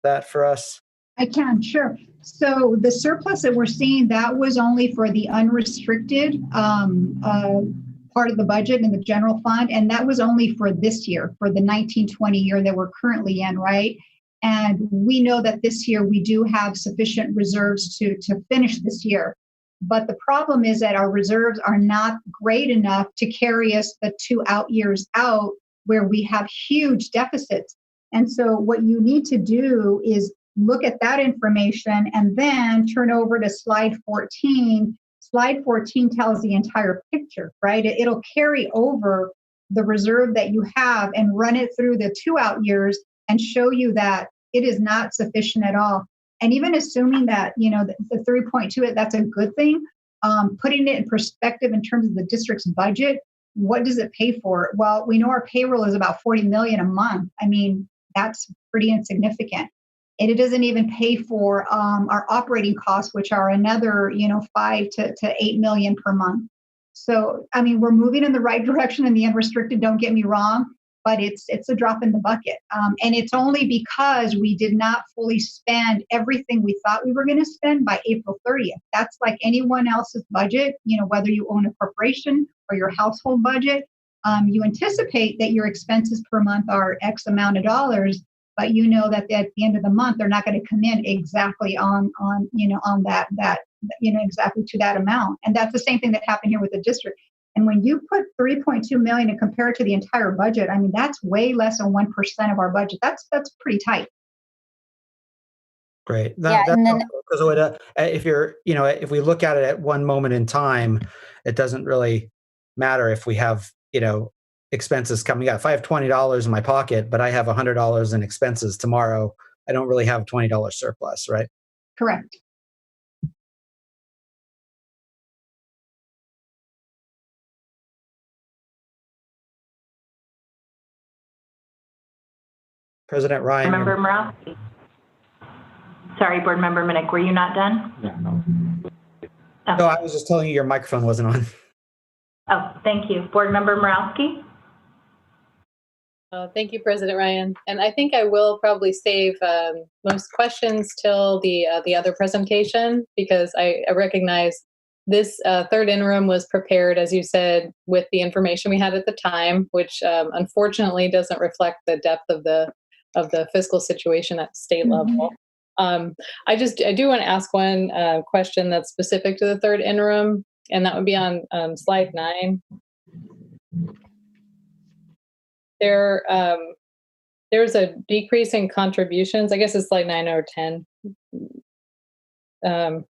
that for us? I can, sure. So the surplus that we're seeing, that was only for the unrestricted part of the budget in the general fund, and that was only for this year, for the 19-20 year that we're currently in, right? And we know that this year we do have sufficient reserves to finish this year. But the problem is that our reserves are not great enough to carry us the 2 out years out where we have huge deficits. And so what you need to do is look at that information and then turn over to slide 14. Slide 14 tells the entire picture, right? It'll carry over the reserve that you have and run it through the 2 out years and show you that it is not sufficient at all. And even assuming that, you know, the 3.2, that's a good thing, putting it in perspective in terms of the district's budget, what does it pay for? Well, we know our payroll is about 40 million a month. I mean, that's pretty insignificant. And it doesn't even pay for our operating costs, which are another, 5 to 8 million per month. So, I mean, we're moving in the right direction in the unrestricted, don't get me wrong, but it's a drop in the bucket. And it's only because we did not fully spend everything we thought we were going to spend by April 30th. That's like anyone else's budget, whether you own a corporation or your household budget, you anticipate that your expenses per month are X amount of dollars. but you know that at the end of the month, they're not going to come in exactly on that, exactly to that amount. And that's the same thing that happened here with the district. And when you put 3.2 million and compare it to the entire budget, I mean, that's way less than 1% of our budget. That's pretty tight. Great. Yeah, and then Because if we look at it at one moment in time, it doesn't really matter if we have, expenses coming up. If I have $20 in my pocket, but I have $100 in expenses tomorrow, I don't really have a $20 surplus, right? Correct. President Ryan. Board Member Morowski. Sorry, Board Member Minnick, were you not done? No, I was just telling you your microphone wasn't on. Oh, thank you. Board Member Morowski. Thank you, President Ryan. And I think I will probably save most questions till the other presentation, because I recognize this third interim was prepared, as you said, with the information we had at the time, which unfortunately doesn't reflect the depth of the fiscal situation at the state level. I do want to ask one question that's specific to the third interim, and that would be on slide 9. There's a decrease in contributions. I guess it's slide 9 or 10,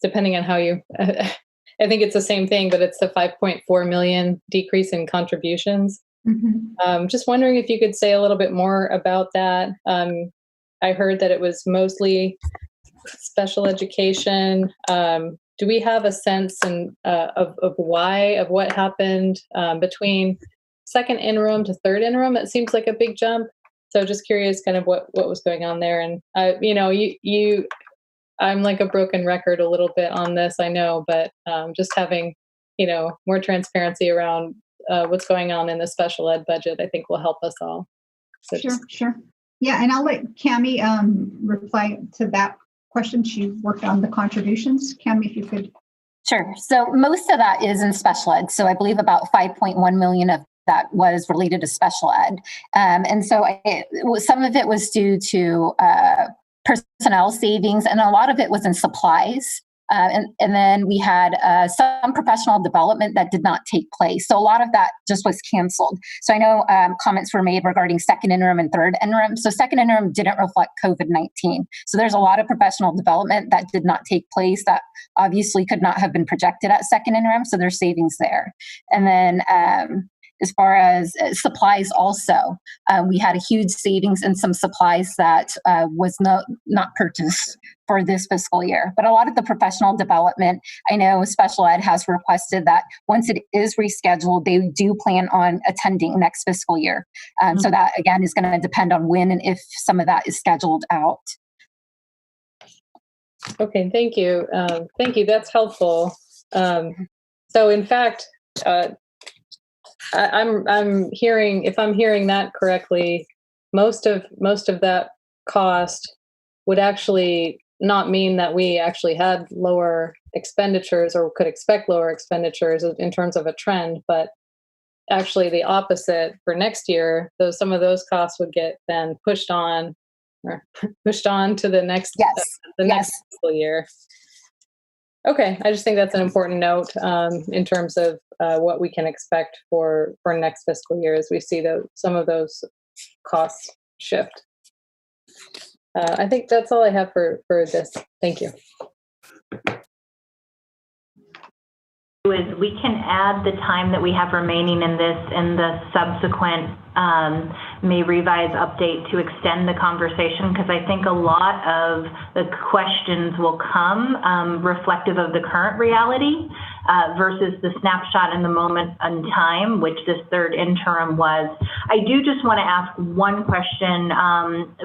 depending on how you. I think it's the same thing, but it's the 5.4 million decrease in contributions. Just wondering if you could say a little bit more about that. I heard that it was mostly special education. Do we have a sense of what happened between second interim to third interim? It seems like a big jump. So just curious kind of what was going on there. And, I'm like a broken record a little bit on this, I know, but just having, more transparency around what's going on in the special ed budget, I think will help us all. So Sure. Yeah, and I'll let Cammie reply to that question. She worked on the contributions. Cammie, if you could. Sure. So most of that is in special ed. So I believe about 5.1 million of that was related to special ed. And so some of it was due to personnel savings, and a lot of it was in supplies. And then we had some professional development that did not take place. So a lot of that just was canceled. So I know comments were made regarding second interim and third interim. So second interim didn't reflect COVID-19. So there's a lot of professional development that did not take place that obviously could not have been projected at second interim. So there's savings there. And then as far as supplies also, we had a huge savings in some supplies that was not purchased for this fiscal year. But a lot of the professional development, I know special ed has requested that once it is rescheduled, they do plan on attending next fiscal year. So that, again, is going to depend on when and if some of that is scheduled out. Okay, thank you. Thank you. That's helpful. So in fact, I'm hearing, if I'm hearing that correctly, most of that cost would actually not mean that we actually had lower expenditures or could expect lower expenditures in terms of a trend, but actually the opposite for next year. Some of those costs would get then pushed on to the next next fiscal year. Okay, I just think that's an important note in terms of what we can expect for next fiscal year as we see some of those costs shift. I think that's all I have for this. Thank you. Is we can add the time that we have remaining in this in the subsequent may revise update to extend the conversation, because I think a lot of the questions will come reflective of the current reality versus the snapshot in the moment in time, which this third interim was. I do just want to ask one question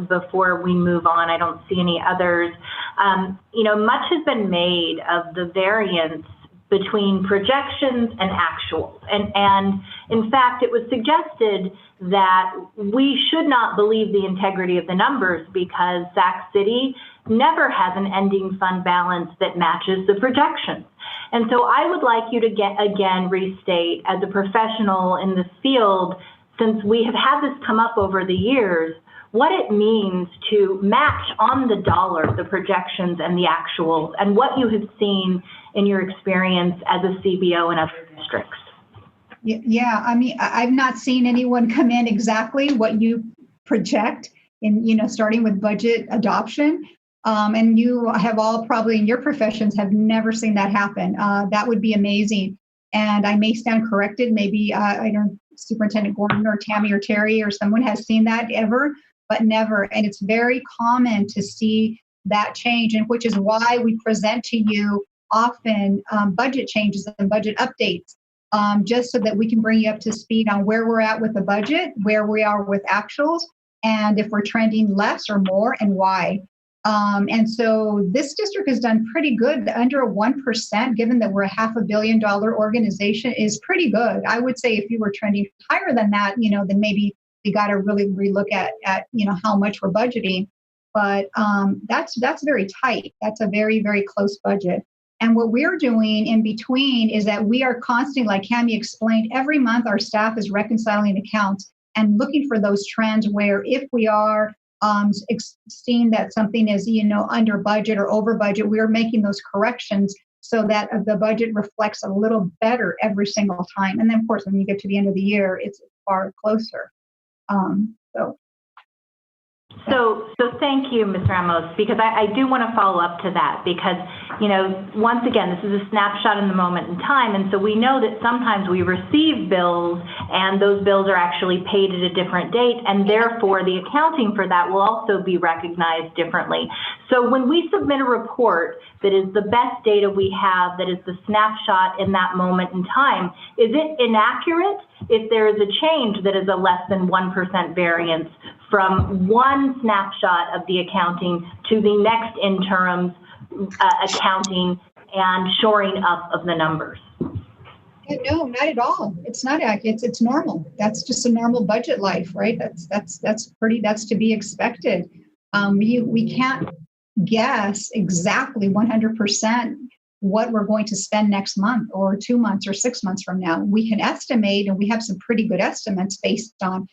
before we move on. I don't see any others. Much has been made of the variance between projections and actuals. And in fact, it was suggested that we should not believe the integrity of the numbers because Sac City never has an ending fund balance that matches the projections. And so I would like you to again restate, as a professional in this field, since we have had this come up over the years, what it means to match on the dollar the projections and the actuals, and what you have seen in your experience as a CBO in other districts. Yeah, I mean, I've not seen anyone come in exactly what you project in, starting with budget adoption. And you have all probably in your professions have never seen that happen. That would be amazing. And I may stand corrected. Maybe, I don't, Superintendent Gordon or Tammy or Terry or someone has seen that ever, but never. And it's very common to see that change, and which is why we present to you often budget changes and budget updates, just so that we can bring you up to speed on where we're at with the budget, where we are with actuals, and if we're trending less or more and why. And so this district has done pretty good. Under 1%, given that we're a $500 million organization, is pretty good. I would say if you were trending higher than that, then maybe we got to really relook at how much we're budgeting. But that's very tight. That's a very, very close budget. And what we're doing in between is that we are constantly, like Cami explained, every month our staff is reconciling accounts and looking for those trends where if we are seeing that something is, under budget or over budget, we're making those corrections so that the budget reflects a little better every single time. And then, of course, when you get to the end of the year, it's far closer. So thank you, Ms. Ramos, because I do want to follow up to that because, once again, this is a snapshot in the moment in time. And so we know that sometimes we receive bills and those bills are actually paid at a different date. And therefore, the accounting for that will also be recognized differently. So when we submit a report that is the best data we have, that is the snapshot in that moment in time, is it inaccurate if there is a change that is a less than 1% variance from one snapshot of the accounting to the next interim's accounting and shoring up of the numbers? No, not at all. It's not accurate. It's normal. That's just a normal budget life, right? That's to be expected. We can't guess exactly 100% what we're going to spend next month or 2 months or 6 months from now. We can estimate, and we have some pretty good estimates based on,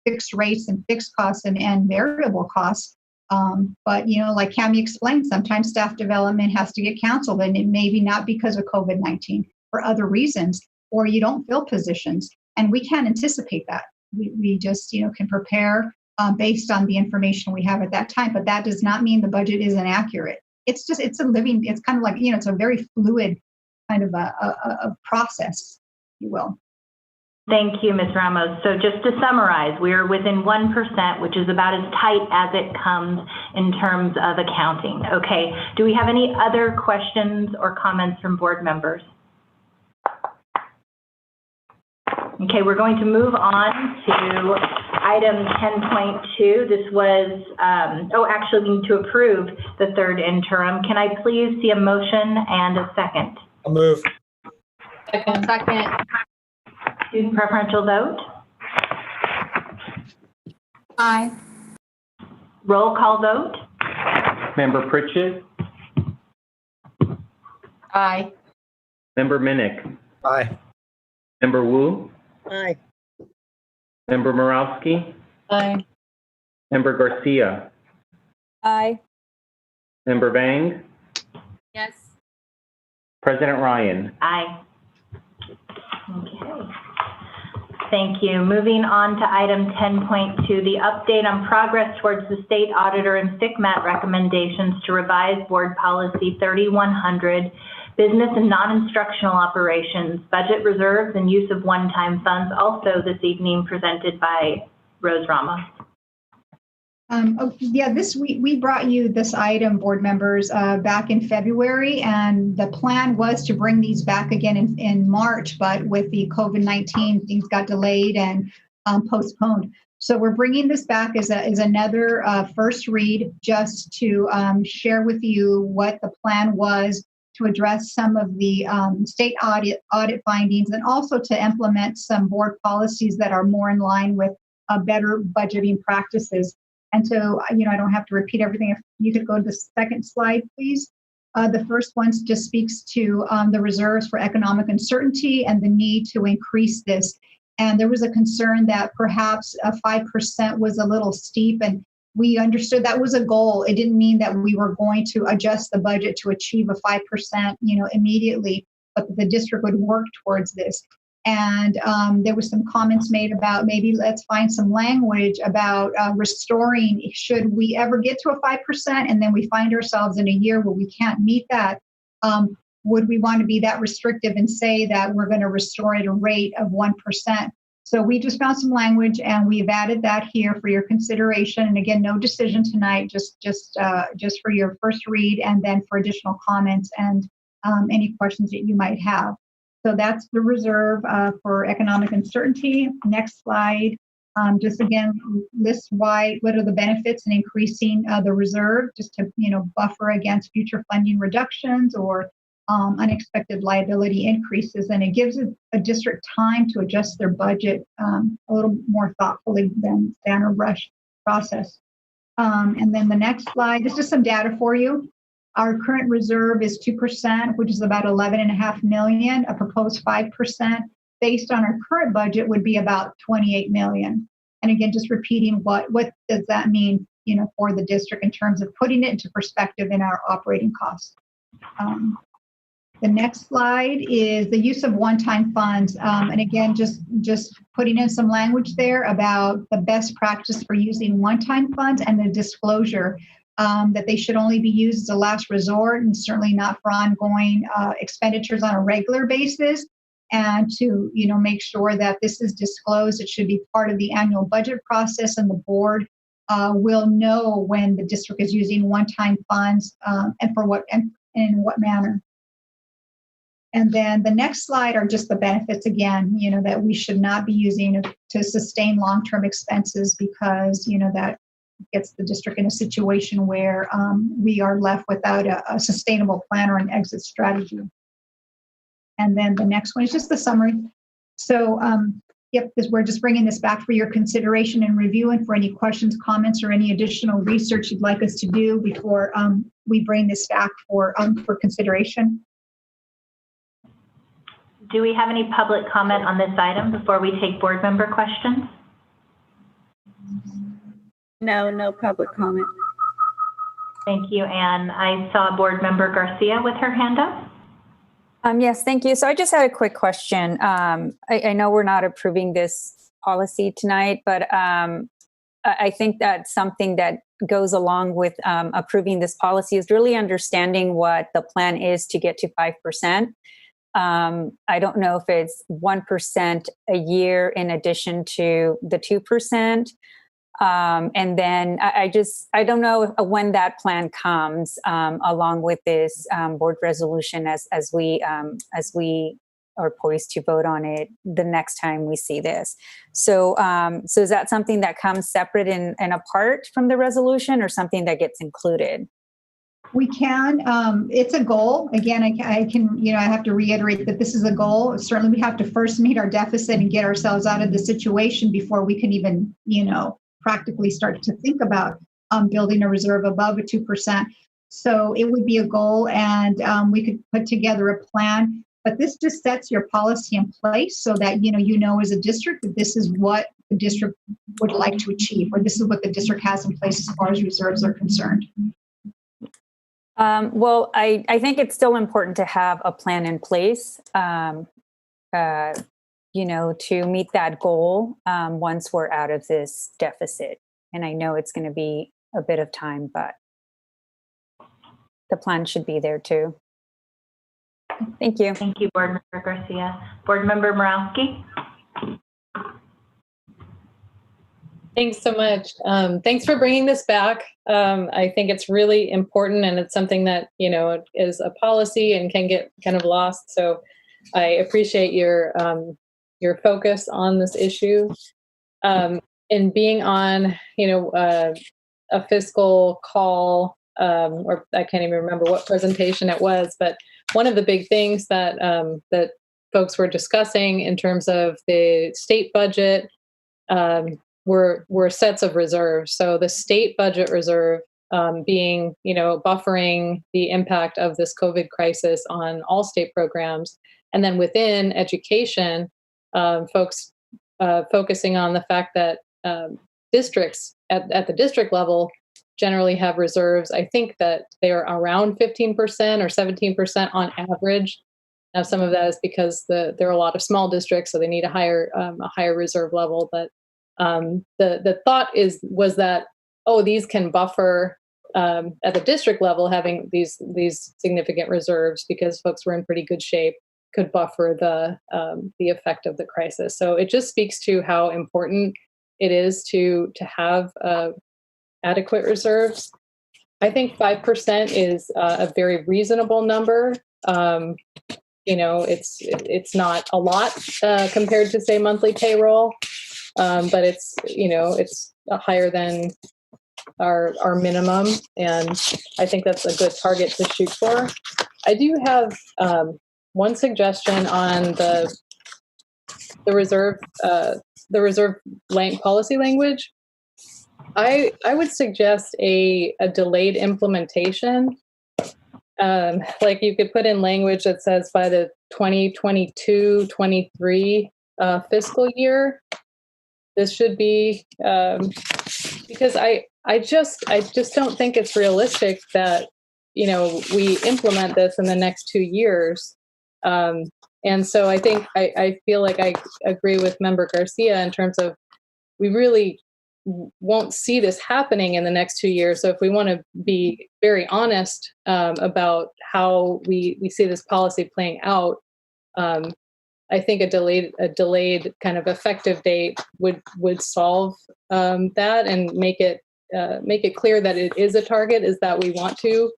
fixed rates and fixed costs and variable costs. But, like Cami explained, sometimes staff development has to get canceled, and it may be not because of COVID-19, for other reasons, or you don't fill positions. And we can't anticipate that. We just, can prepare based on the information we have at that time. But that does not mean the budget isn't accurate. It's kind of like, it's a very fluid kind of a process, if you will. Thank you, Ms. Ramos. So just to summarize, we're within 1%, which is about as tight as it comes in terms of accounting. Okay, do we have any other questions or comments from board members? Okay, we're going to move on to item 10.2. This was, actually we need to approve the third interim. Can I please see a motion and a second? I'll move. Second. Student preferential vote? Aye. Roll call vote? Member Pritchett? Aye. Member Minnick? Aye. Member Wu? Aye. Member Morawski? Aye. Member Garcia? Aye. Member Vang? Yes. President Ryan? Aye. Okay. Thank you. Moving on to item 10.2, the update on progress towards the state auditor and SICMAT recommendations to revise board policy 3100, business and non-instructional operations, budget reserves, and use of one-time funds, also this evening presented by Rose Ramos. We brought you this item, board members, back in February, and the plan was to bring these back again in March, but with the COVID-19, things got delayed and postponed. So we're bringing this back as another first read, just to share with you what the plan was to address some of the state audit findings, and also to implement some board policies that are more in line with better budgeting practices. And so, I don't have to repeat everything. If you could go to the second slide, please. The first one just speaks to the reserves for economic uncertainty and the need to increase this. And there was a concern that perhaps 5% was a little steep, and we understood that was a goal. It didn't mean that we were going to adjust the budget to achieve a 5%, immediately, but the district would work towards this. And there was some comments made about maybe let's find some language about restoring, should we ever get to a 5% and then we find ourselves in a year where we can't meet that, would we want to be that restrictive and say that we're going to restore at a rate of 1%? So we just found some language and we've added that here for your consideration. And again, no decision tonight, just for your first read and then for additional comments and any questions that you might have. So that's the reserve for economic uncertainty. Next slide. Just again, list why, what are the benefits in increasing the reserve, just to buffer against future funding reductions or unexpected liability increases. And it gives a district time to adjust their budget a little more thoughtfully than standard rush process. And then the next slide is just some data for you. Our current reserve is 2%, which is about 11.5 million. A proposed 5% based on our current budget would be about 28 million. And again, just repeating what does that mean, for the district in terms of putting it into perspective in our operating costs. The next slide is the use of one-time funds. And again, just putting in some language there about the best practice for using one-time funds and the disclosure that they should only be used as a last resort and certainly not for ongoing expenditures on a regular basis. And to make sure that this is disclosed. It should be part of the annual budget process, and the board will know when the district is using one-time funds and for what and in what manner. And then the next slide are just the benefits again, that we should not be using to sustain long-term expenses because, that gets the district in a situation where we are left without a sustainable plan or an exit strategy. And then the next one is just the summary. So, because we're just bringing this back for your consideration and review and for any questions, comments, or any additional research you'd like us to do before we bring this back for consideration. Do we have any public comment on this item before we take board member questions? No public comment. Thank you, Anne. I saw board member Garcia with her hand up. Yes, thank you. So I just had a quick question. I know we're not approving this policy tonight, but I think that something that goes along with approving this policy is really understanding what the plan is to get to 5%. I don't know if it's 1% a year in addition to the 2%. And then I don't know when that plan comes along with this board resolution as we are poised to vote on it the next time we see this. So is that something that comes separate and apart from the resolution, or something that gets included? We can. It's a goal. Again, I can, I have to reiterate that this is a goal. Certainly, we have to first meet our deficit and get ourselves out of the situation before we can even, practically start to think about building a reserve above a 2%. So it would be a goal, and we could put together a plan. But this just sets your policy in place so that as a district that this is what the district would like to achieve, or this is what the district has in place as far as reserves are concerned. Well, I think it's still important to have a plan in place, to meet that goal once we're out of this deficit. And I know it's going to be a bit of time, but the plan should be there too. Thank you. Thank you, Board Member Garcia. Board Member Morawski. Thanks so much. Thanks for bringing this back. I think it's really important, and it's something that, is a policy and can get kind of lost. So I appreciate your focus on this issue. And being on, a fiscal call, or I can't even remember what presentation it was, but one of the big things that that folks were discussing in terms of the state budget were sets of reserves. So the state budget reserve being, buffering the impact of this COVID crisis on all state programs. And then within education, folks focusing on the fact that districts at the district level generally have reserves. I think that they are around 15% or 17% on average. Now, some of that is because there are a lot of small districts, so they need a higher reserve level. But the thought was that, oh, these can buffer at the district level, having these significant reserves because folks were in pretty good shape, could buffer the effect of the crisis. So it just speaks to how important it is to have adequate reserves. I think 5% is a very reasonable number. It's not a lot compared to, say, monthly payroll, but it's higher than our minimum, and I think that's a good target to shoot for. I do have one suggestion on the reserve policy language. I would suggest a delayed implementation. Like you could put in language that says by the 2022-23 fiscal year, this should be, because I just don't think it's realistic that, we implement this in the next 2 years. And so I think I feel like I agree with Member Garcia in terms of we really won't see this happening in the next 2 years. So if we want to be very honest about how we see this policy playing out, I think a delayed kind of effective date would solve that and make it clear that it is a target, is that we want to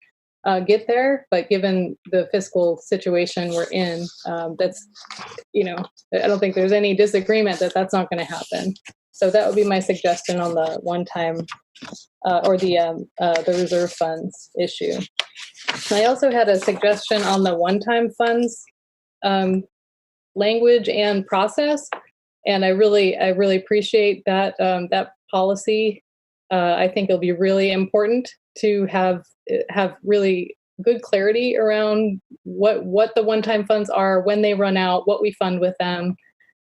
get there. But given the fiscal situation we're in, that's, I don't think there's any disagreement that that's not going to happen. So that would be my suggestion on the one-time or the reserve funds issue. I also had a suggestion on the one-time funds language and process, and I really appreciate that that policy. I think it'll be really important to have really good clarity around what the one-time funds are, when they run out, what we fund with them.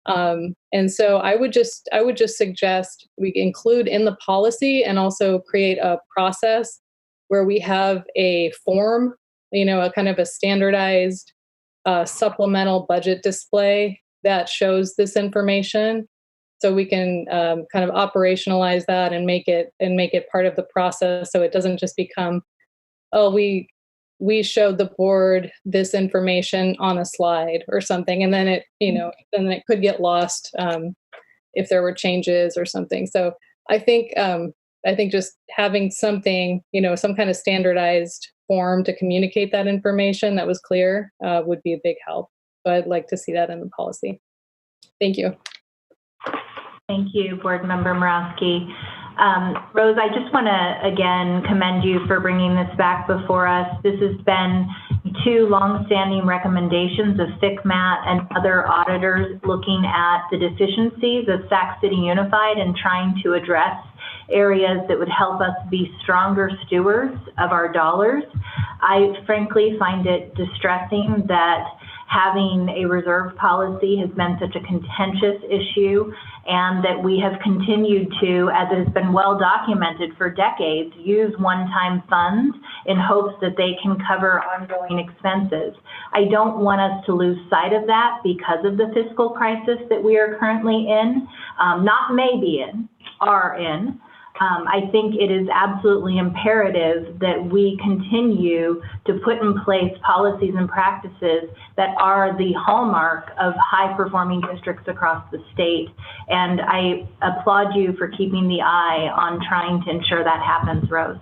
And so I would just suggest we include in the policy and also create a process where we have a form, a kind of a standardized supplemental budget display that shows this information, so we can kind of operationalize that and make it part of the process, so it doesn't just become, oh, we showed the board this information on a slide or something, and then it could get lost if there were changes or something. So I think just having something, some kind of standardized form to communicate that information that was clear would be a big help. So I'd like to see that in the policy. Thank you. Thank you, Board Member Morawski. Rose, I just want to again commend you for bringing this back before us. This has been 2 longstanding recommendations of FCMAT and other auditors looking at the deficiencies of Sac City Unified and trying to address areas that would help us be stronger stewards of our dollars. I frankly find it distressing that having a reserve policy has been such a contentious issue, and that we have continued to, as it has been well documented for decades, use one-time funds in hopes that they can cover ongoing expenses. I don't want us to lose sight of that because of the fiscal crisis that we are currently in, not maybe in, are in. I think it is absolutely imperative that we continue to put in place policies and practices that are the hallmark of high-performing districts across the state. And I applaud you for keeping the eye on trying to ensure that happens, Rose.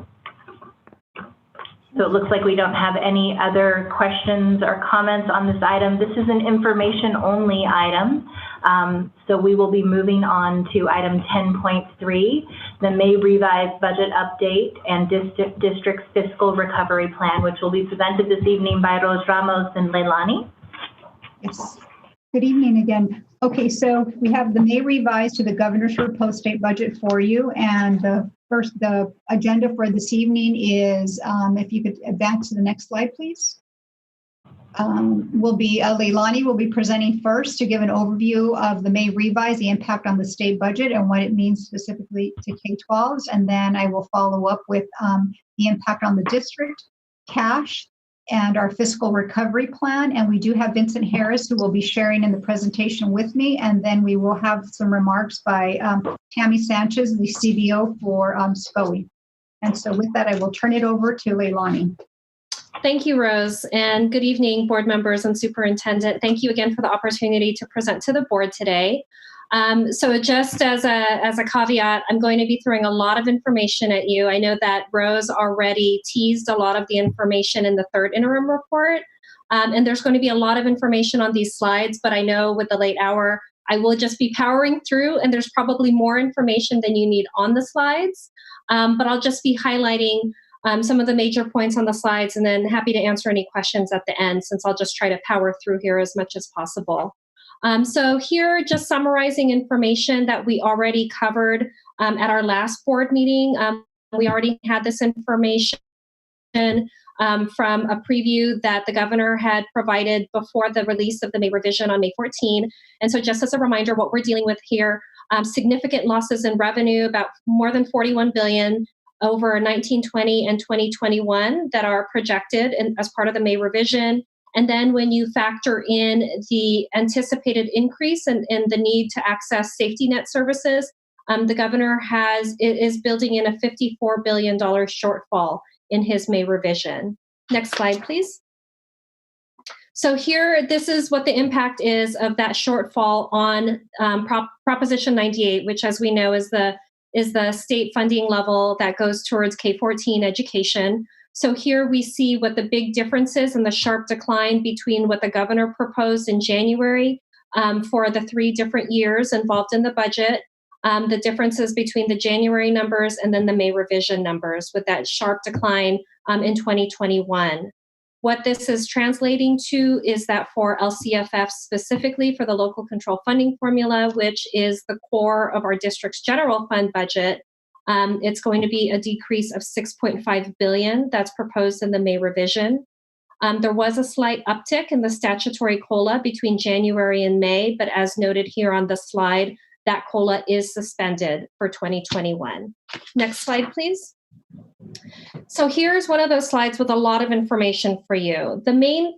So it looks like we don't have any other questions or comments on this item. This is an information-only item. So we will be moving on to item 10.3, the May revised budget update and district's fiscal recovery plan, which will be presented this evening by Rose Ramos and Leilani. Yes. Good evening again. Okay, so we have the May revised to the governor's proposed state budget for you, and the agenda for this evening is, if you could advance to the next slide, please. Leilani will be presenting first to give an overview of the May revise, the impact on the state budget and what it means specifically to K-12s. And then I will follow up with the impact on the district, cash, and our fiscal recovery plan. And we do have Vincent Harris who will be sharing in the presentation with me. And then we will have some remarks by Tammy Sanchez, the CBO for SCOE. And so with that, I will turn it over to Leilani. Thank you, Rose, and good evening, board members and superintendent. Thank you again for the opportunity to present to the board today. So just as a caveat, I'm going to be throwing a lot of information at you. I know that Rose already teased a lot of the information in the third interim report, and there's going to be a lot of information on these slides, but I know with the late hour, I will just be powering through, and there's probably more information than you need on the slides, but I'll just be highlighting some of the major points on the slides, and then happy to answer any questions at the end, since I'll just try to power through here as much as possible. So here, just summarizing information that we already covered at our last board meeting. We already had this information from a preview that the governor had provided before the release of the May revision on May 14. And so just as a reminder, what we're dealing with here, significant losses in revenue, about more than $41 billion over 1920 and 2021 that are projected as part of the May revision. And then when you factor in the anticipated increase in the need to access safety net services, the governor is building in a $54 billion shortfall in his May revision. Next slide, please. So here, this is what the impact is of that shortfall on Proposition 98, which, as we know, is the state funding level that goes towards K-14 education. So here we see what the big difference is and the sharp decline between what the governor proposed in January for the 3 different years involved in the budget, the differences between the January numbers and then the May revision numbers, with that sharp decline in 2021. What this is translating to is that for LCFF, specifically for the local control funding formula, which is the core of our district's general fund budget, it's going to be a decrease of $6.5 billion that's proposed in the May revision. There was a slight uptick in the statutory COLA between January and May, but as noted here on the slide, that COLA is suspended for 2021. Next slide, please. So here's one of those slides with a lot of information for you. The main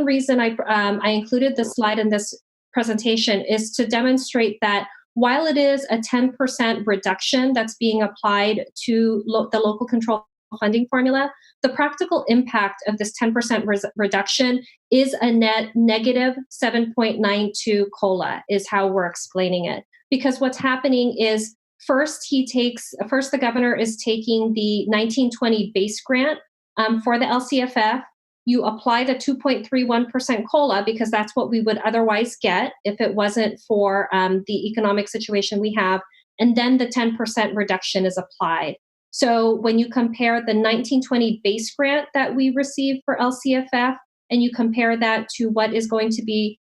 reason I included this slide in this presentation is to demonstrate that while it is a 10% reduction that's being applied to the local control funding formula, the practical impact of this 10% reduction is a net negative 7.92 COLA, is how we're explaining it. Because what's happening is First, the governor is taking the 1920 base grant for the LCFF. You apply the 2.31% COLA because that's what we would otherwise get if it wasn't for the economic situation we have. And then the 10% reduction is applied. So when you compare the 1920 base grant that we received for LCFF and you compare that to what is going to be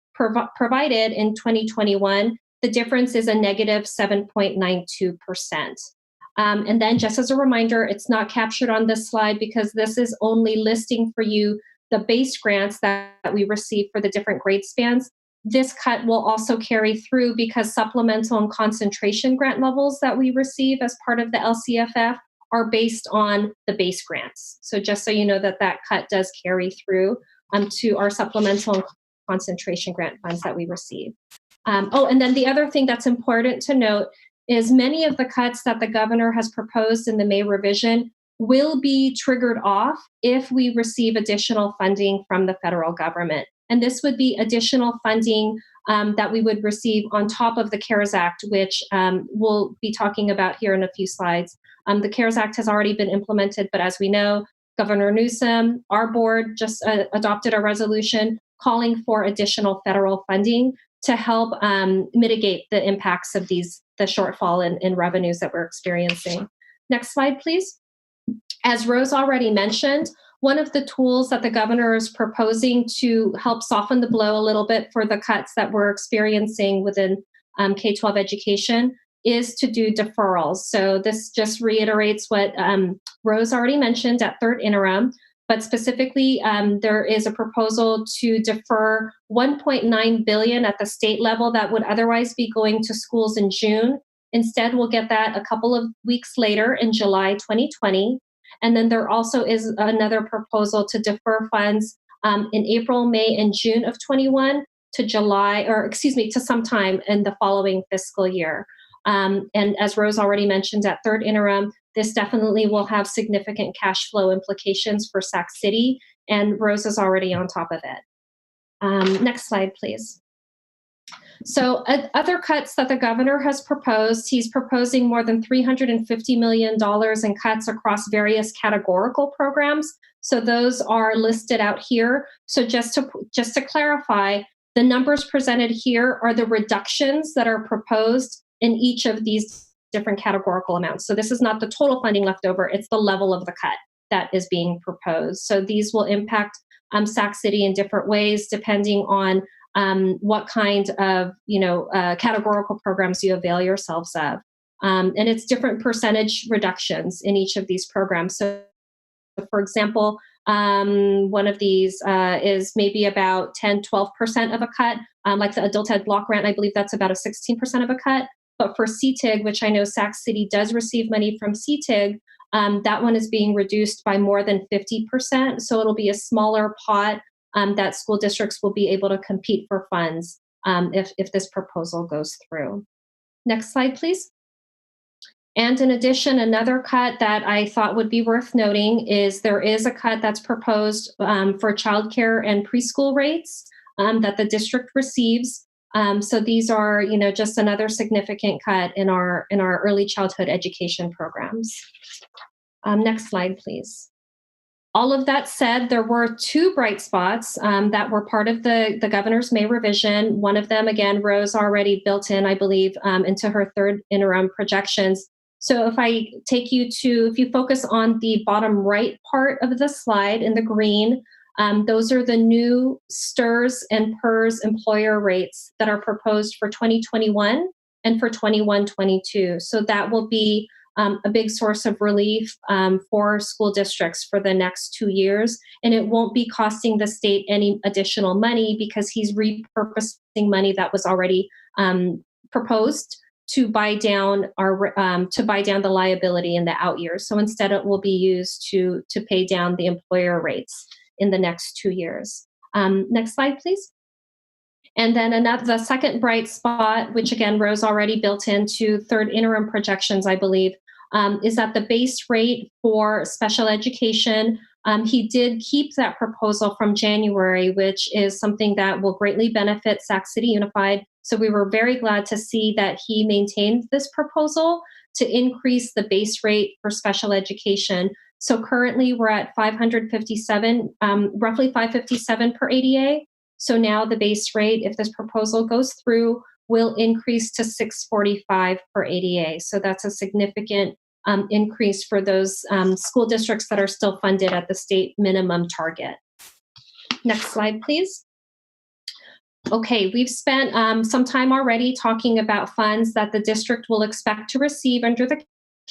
provided in 2021, the difference is a negative 7.92%. And then just as a reminder, it's not captured on this slide because this is only listing for you the base grants that we receive for the different grade spans. This cut will also carry through because supplemental and concentration grant levels that we receive as part of the LCFF are based on the base grants. So just so you know that cut does carry through to our supplemental and concentration grant funds that we receive. And then the other thing that's important to note is many of the cuts that the governor has proposed in the May revision will be triggered off if we receive additional funding from the federal government. And this would be additional funding that we would receive on top of the CARES Act, which we'll be talking about here in a few slides. The CARES Act has already been implemented, but as we know, Governor Newsom, our board just adopted a resolution calling for additional federal funding to help mitigate the impacts of the shortfall in revenues that we're experiencing. Next slide, please. As Rose already mentioned, one of the tools that the governor is proposing to help soften the blow a little bit for the cuts that we're experiencing within K-12 education is to do deferrals. So this just reiterates what Rose already mentioned at third interim. but specifically, there is a proposal to defer $1.9 billion at the state level that would otherwise be going to schools in June. Instead, we'll get that a couple of weeks later in July 2020. And then there also is another proposal to defer funds in April, May, and June of 21 to sometime in the following fiscal year. And as Rose already mentioned at third interim, this definitely will have significant cash flow implications for Sac City, and Rose is already on top of it. Next slide, please. So other cuts that the governor has proposed, he's proposing more than $350 million in cuts across various categorical programs. So those are listed out here. So just to clarify, the numbers presented here are the reductions that are proposed in each of these different categorical amounts. So this is not the total funding left over, it's the level of the cut that is being proposed. So these will impact Sac City in different ways depending on what kind of categorical programs you avail yourselves of. And it's different percentage reductions in each of these programs. So for example, one of these is maybe about 10-12% of a cut, like the Adult Ed Block Grant, I believe that's about a 16% of a cut. But for CTIG, which I know Sac City does receive money from CTIG, that one is being reduced by more than 50%. So it'll be a smaller pot that school districts will be able to compete for funds if this proposal goes through. Next slide, please. And in addition, another cut that I thought would be worth noting is there is a cut that's proposed for childcare and preschool rates that the district receives. So these are, just another significant cut in our early childhood education programs. Next slide, please. All of that said, there were two bright spots that were part of the governor's May revision. One of them, again, Rose already built in, I believe, into her third interim projections. So if you focus on the bottom right part of the slide in the green, those are the new STRS and PERS employer rates that are proposed for 2021 and for 21-22. So that will be a big source of relief for school districts for the next 2 years. And it won't be costing the state any additional money because he's repurposing money that was already proposed to buy down the liability in the out years. So instead it will be used to pay down the employer rates in the next 2 years. Next slide, please. And then the second bright spot, which again, Rose already built into third interim projections, I believe, is that the base rate for special education, he did keep that proposal from January, which is something that will greatly benefit Sac City Unified. So we were very glad to see that he maintained this proposal to increase the base rate for special education. So currently we're at roughly 557 per ADA. So now the base rate, if this proposal goes through, will increase to 645 per ADA. So that's a significant increase for those school districts that are still funded at the state minimum target. Next slide, please. Okay, we've spent some time already talking about funds that the district will expect to receive under the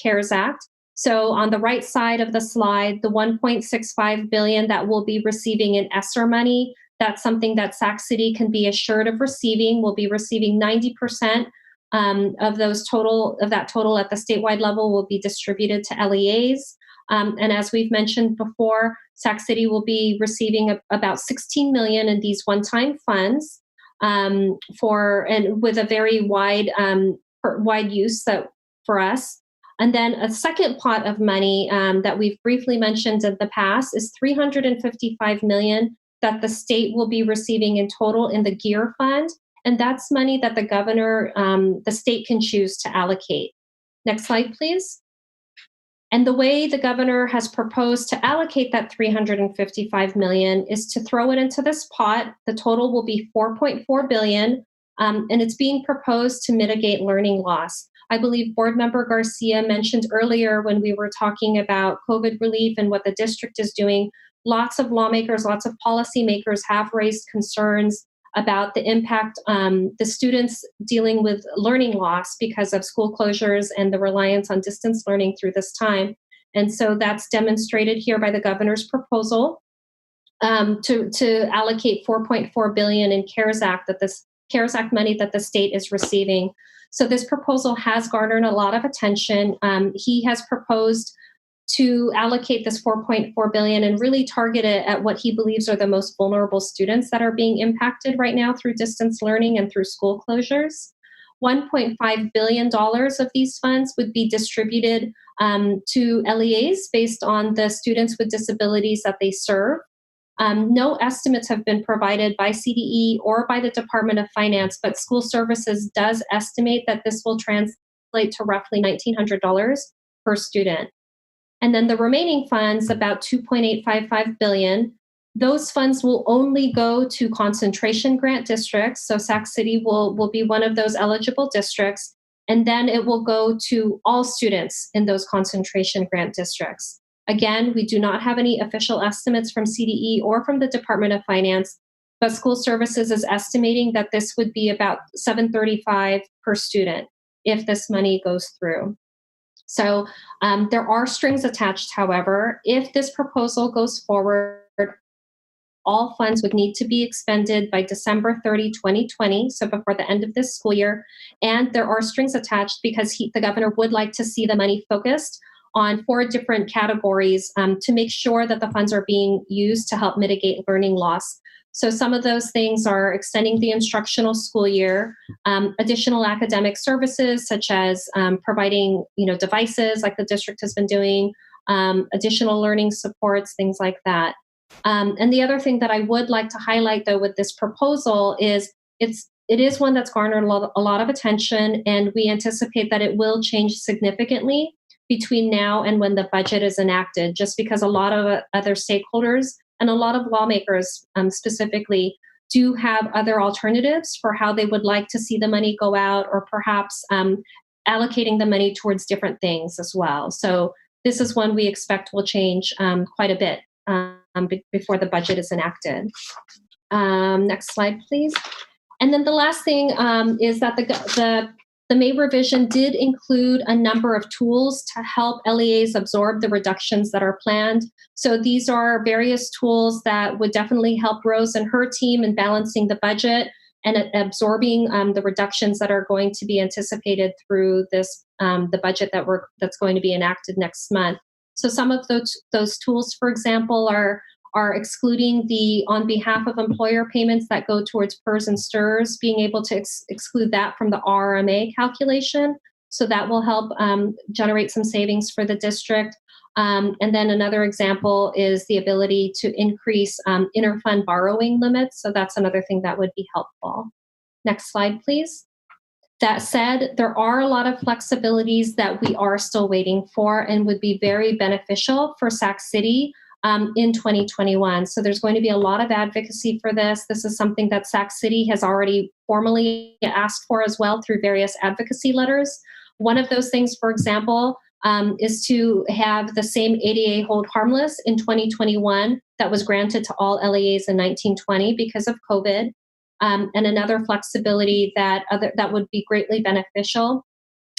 CARES Act. So on the right side of the slide, the $1.65 billion that we'll be receiving in ESSER money, that's something that Sac City can be assured of receiving. We'll be receiving 90% of that total at the statewide level will be distributed to LEAs. And as we've mentioned before, Sac City will be receiving about $16 million in these one-time funds with a very wide use for us. And then a second pot of money that we've briefly mentioned in the past is $355 million that the state will be receiving in total in the GEAR fund. And that's money that the state can choose to allocate. Next slide, please. And the way the governor has proposed to allocate that $355 million is to throw it into this pot. The total will be $4.4 billion, and it's being proposed to mitigate learning loss. I believe Board Member Garcia mentioned earlier when we were talking about COVID relief and what the district is doing, lots of lawmakers, lots of policymakers have raised concerns about the impact the students dealing with learning loss because of school closures and the reliance on distance learning through this time. And so that's demonstrated here by the governor's proposal to allocate $4.4 billion in CARES Act money that the state is receiving. So this proposal has garnered a lot of attention. He has proposed to allocate this $4.4 billion and really target it at what he believes are the most vulnerable students that are being impacted right now through distance learning and through school closures. $1.5 billion of these funds would be distributed to LEAs based on the students with disabilities that they serve. No estimates have been provided by CDE or by the Department of Finance, but School Services does estimate that this will translate to roughly $1,900 per student. And then the remaining funds, about $2.855 billion, those funds will only go to concentration grant districts. So Sac City will be one of those eligible districts, and then it will go to all students in those concentration grant districts. Again, we do not have any official estimates from CDE or from the Department of Finance, but School Services is estimating that this would be about $735 per student if this money goes through. So there are strings attached, however. If this proposal goes forward, all funds would need to be expended by December 30, 2020, so before the end of this school year. And there are strings attached because the governor would like to see the money focused on 4 different categories to make sure that the funds are being used to help mitigate learning loss. So some of those things are extending the instructional school year, additional academic services such as providing devices like the district has been doing, additional learning supports, things like that. And the other thing that I would like to highlight though with this proposal is it is one that's garnered a lot of attention, and we anticipate that it will change significantly between now and when the budget is enacted, just because a lot of other stakeholders and a lot of lawmakers specifically do have other alternatives for how they would like to see the money go out, or perhaps allocating the money towards different things as well. So this is one we expect will change quite a bit before the budget is enacted. Next slide, please. And then the last thing is that the May revision did include a number of tools to help LEAs absorb the reductions that are planned. So these are various tools that would definitely help Rose and her team in balancing the budget and absorbing the reductions that are going to be anticipated through this the budget that's going to be enacted next month. So some of those tools, for example, are excluding the on behalf of employer payments that go towards PERS and STIRS, being able to exclude that from the RMA calculation. So that will help generate some savings for the district. And then another example is the ability to increase interfund borrowing limits. So that's another thing that would be helpful. Next slide, please. That said, there are a lot of flexibilities that we are still waiting for and would be very beneficial for Sac City in 2021. So there's going to be a lot of advocacy for this. This is something that Sac City has already formally asked for as well through various advocacy letters. One of those things, for example, is to have the same ADA hold harmless in 2021 that was granted to all LEAs in 1920 because of COVID. And another flexibility that would be greatly beneficial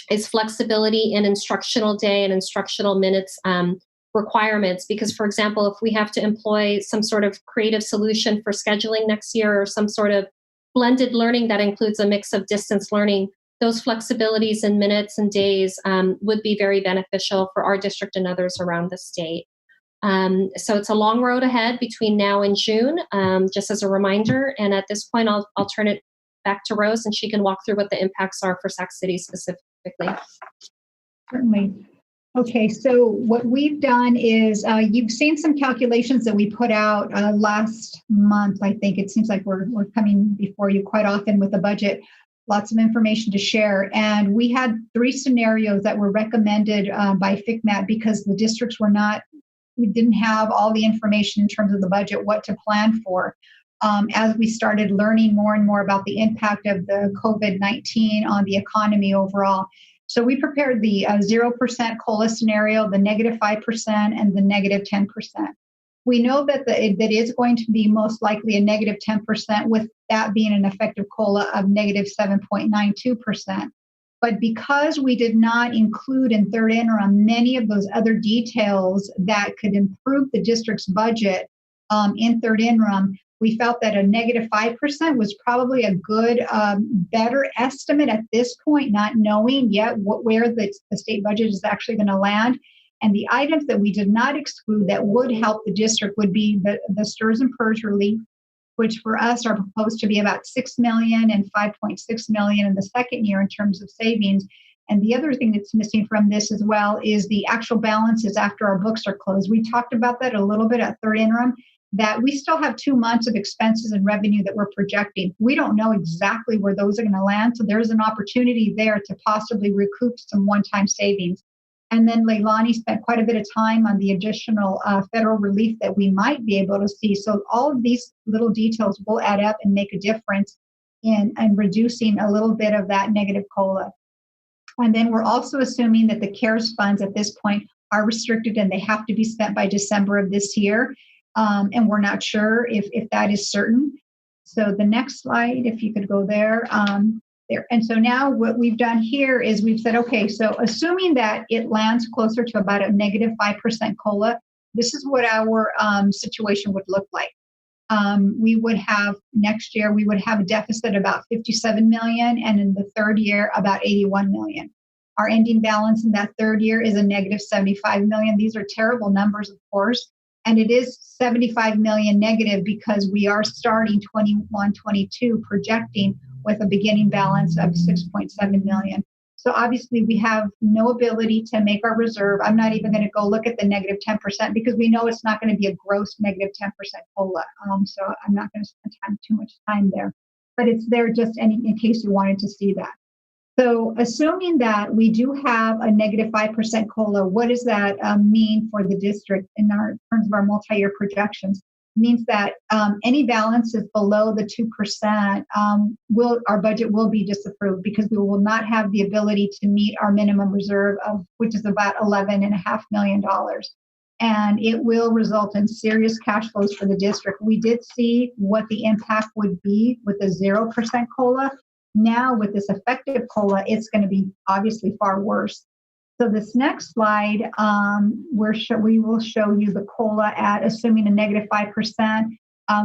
is flexibility in instructional day and instructional minutes requirements. Because, for example, if we have to employ some sort of creative solution for scheduling next year, or some sort of blended learning that includes a mix of distance learning, those flexibilities in minutes and days would be very beneficial for our district and others around the state. So it's a long road ahead between now and June, just as a reminder. And at this point, I'll turn it back to Rose, and she can walk through what the impacts are for Sac City specifically. Certainly. Okay, so what we've done is you've seen some calculations that we put out last month. I think it seems like we're coming before you quite often with the budget. Lots of information to share. And we had 3 scenarios that were recommended by FCMAT because the districts we didn't have all the information in terms of the budget, what to plan for. As we started learning more and more about the impact of the COVID-19 on the economy overall. So we prepared the 0% COLA scenario, the -5%, and the -10%. We know that that is going to be most likely a -10%, with that being an effective COLA of -7.92%. But because we did not include in third interim many of those other details that could improve the district's budget in third interim, we felt that a -5% was probably a good, better estimate at this point, not knowing yet where the state budget is actually going to land. And the items that we did not exclude that would help the district would be the STRS and PERS relief, which for us are proposed to be about $6 million and $5.6 million in the second year in terms of savings. And the other thing that's missing from this as well is the actual balances after our books are closed. We talked about that a little bit at third interim, that we still have 2 months of expenses and revenue that we're projecting. We don't know exactly where those are going to land. So there's an opportunity there to possibly recoup some one-time savings. And then Leilani spent quite a bit of time on the additional federal relief that we might be able to see. So all of these little details will add up and make a difference in reducing a little bit of that negative COLA. And then we're also assuming that the CARES funds at this point are restricted and they have to be spent by December of this year. And we're not sure if that is certain. So the next slide, if you could go there. There. And so now what we've done here is we've said, okay, so assuming that it lands closer to about a -5% COLA, this is what our situation would look like. We would have next year, we would have a deficit about 57 million, and in the third year, about 81 million. Our ending balance in that third year is a -75 million. These are terrible numbers, of course. And it is 75 million negative because we are starting 21-22 projecting with a beginning balance of 6.7 million. So obviously we have no ability to make our reserve. I'm not even going to go look at the -10% because we know it's not going to be a gross -10% COLA. So I'm not going to spend too much time there. But it's there just in case you wanted to see that. So assuming that we do have a -5% COLA, what does that mean for the district in terms of our multi-year projections? It means that any balances below the 2%, our budget will be disapproved because we will not have the ability to meet our minimum reserve which is about $11.5 million. And it will result in serious cash flows for the district. We did see what the impact would be with a 0% COLA. Now with this effective COLA, it's going to be obviously far worse. So this next slide, we will show you the COLA at assuming a -5%,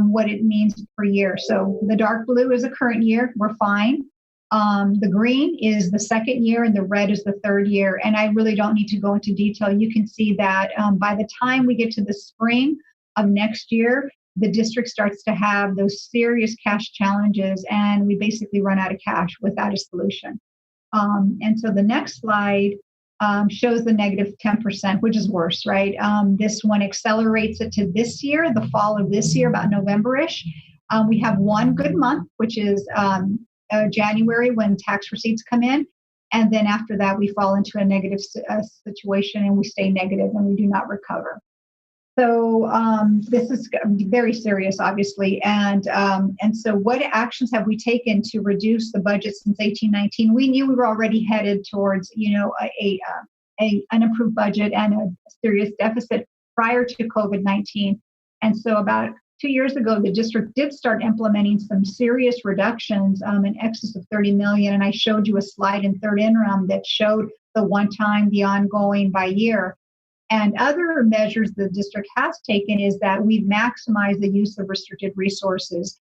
what it means per year. So the dark blue is the current year, we're fine. The green is the second year and the red is the third year. And I really don't need to go into detail. You can see that by the time we get to the spring of next year, the district starts to have those serious cash challenges and we basically run out of cash without a solution. And so the next slide shows the -10%, which is worse, right? This one accelerates it to this year, the fall of this year, about November-ish. We have one good month, which is January when tax receipts come in. And then after that, we fall into a negative situation and we stay negative and we do not recover. So this is very serious, obviously. And so what actions have we taken to reduce the budget since 1819? We knew we were already headed towards, an unimproved budget and a serious deficit prior to COVID-19. And so about 2 years ago, the district did start implementing some serious reductions in excess of 30 million. And I showed you a slide in third interim that showed the one-time, the ongoing by year. And other measures the district has taken is that we've maximized the use of restricted resources.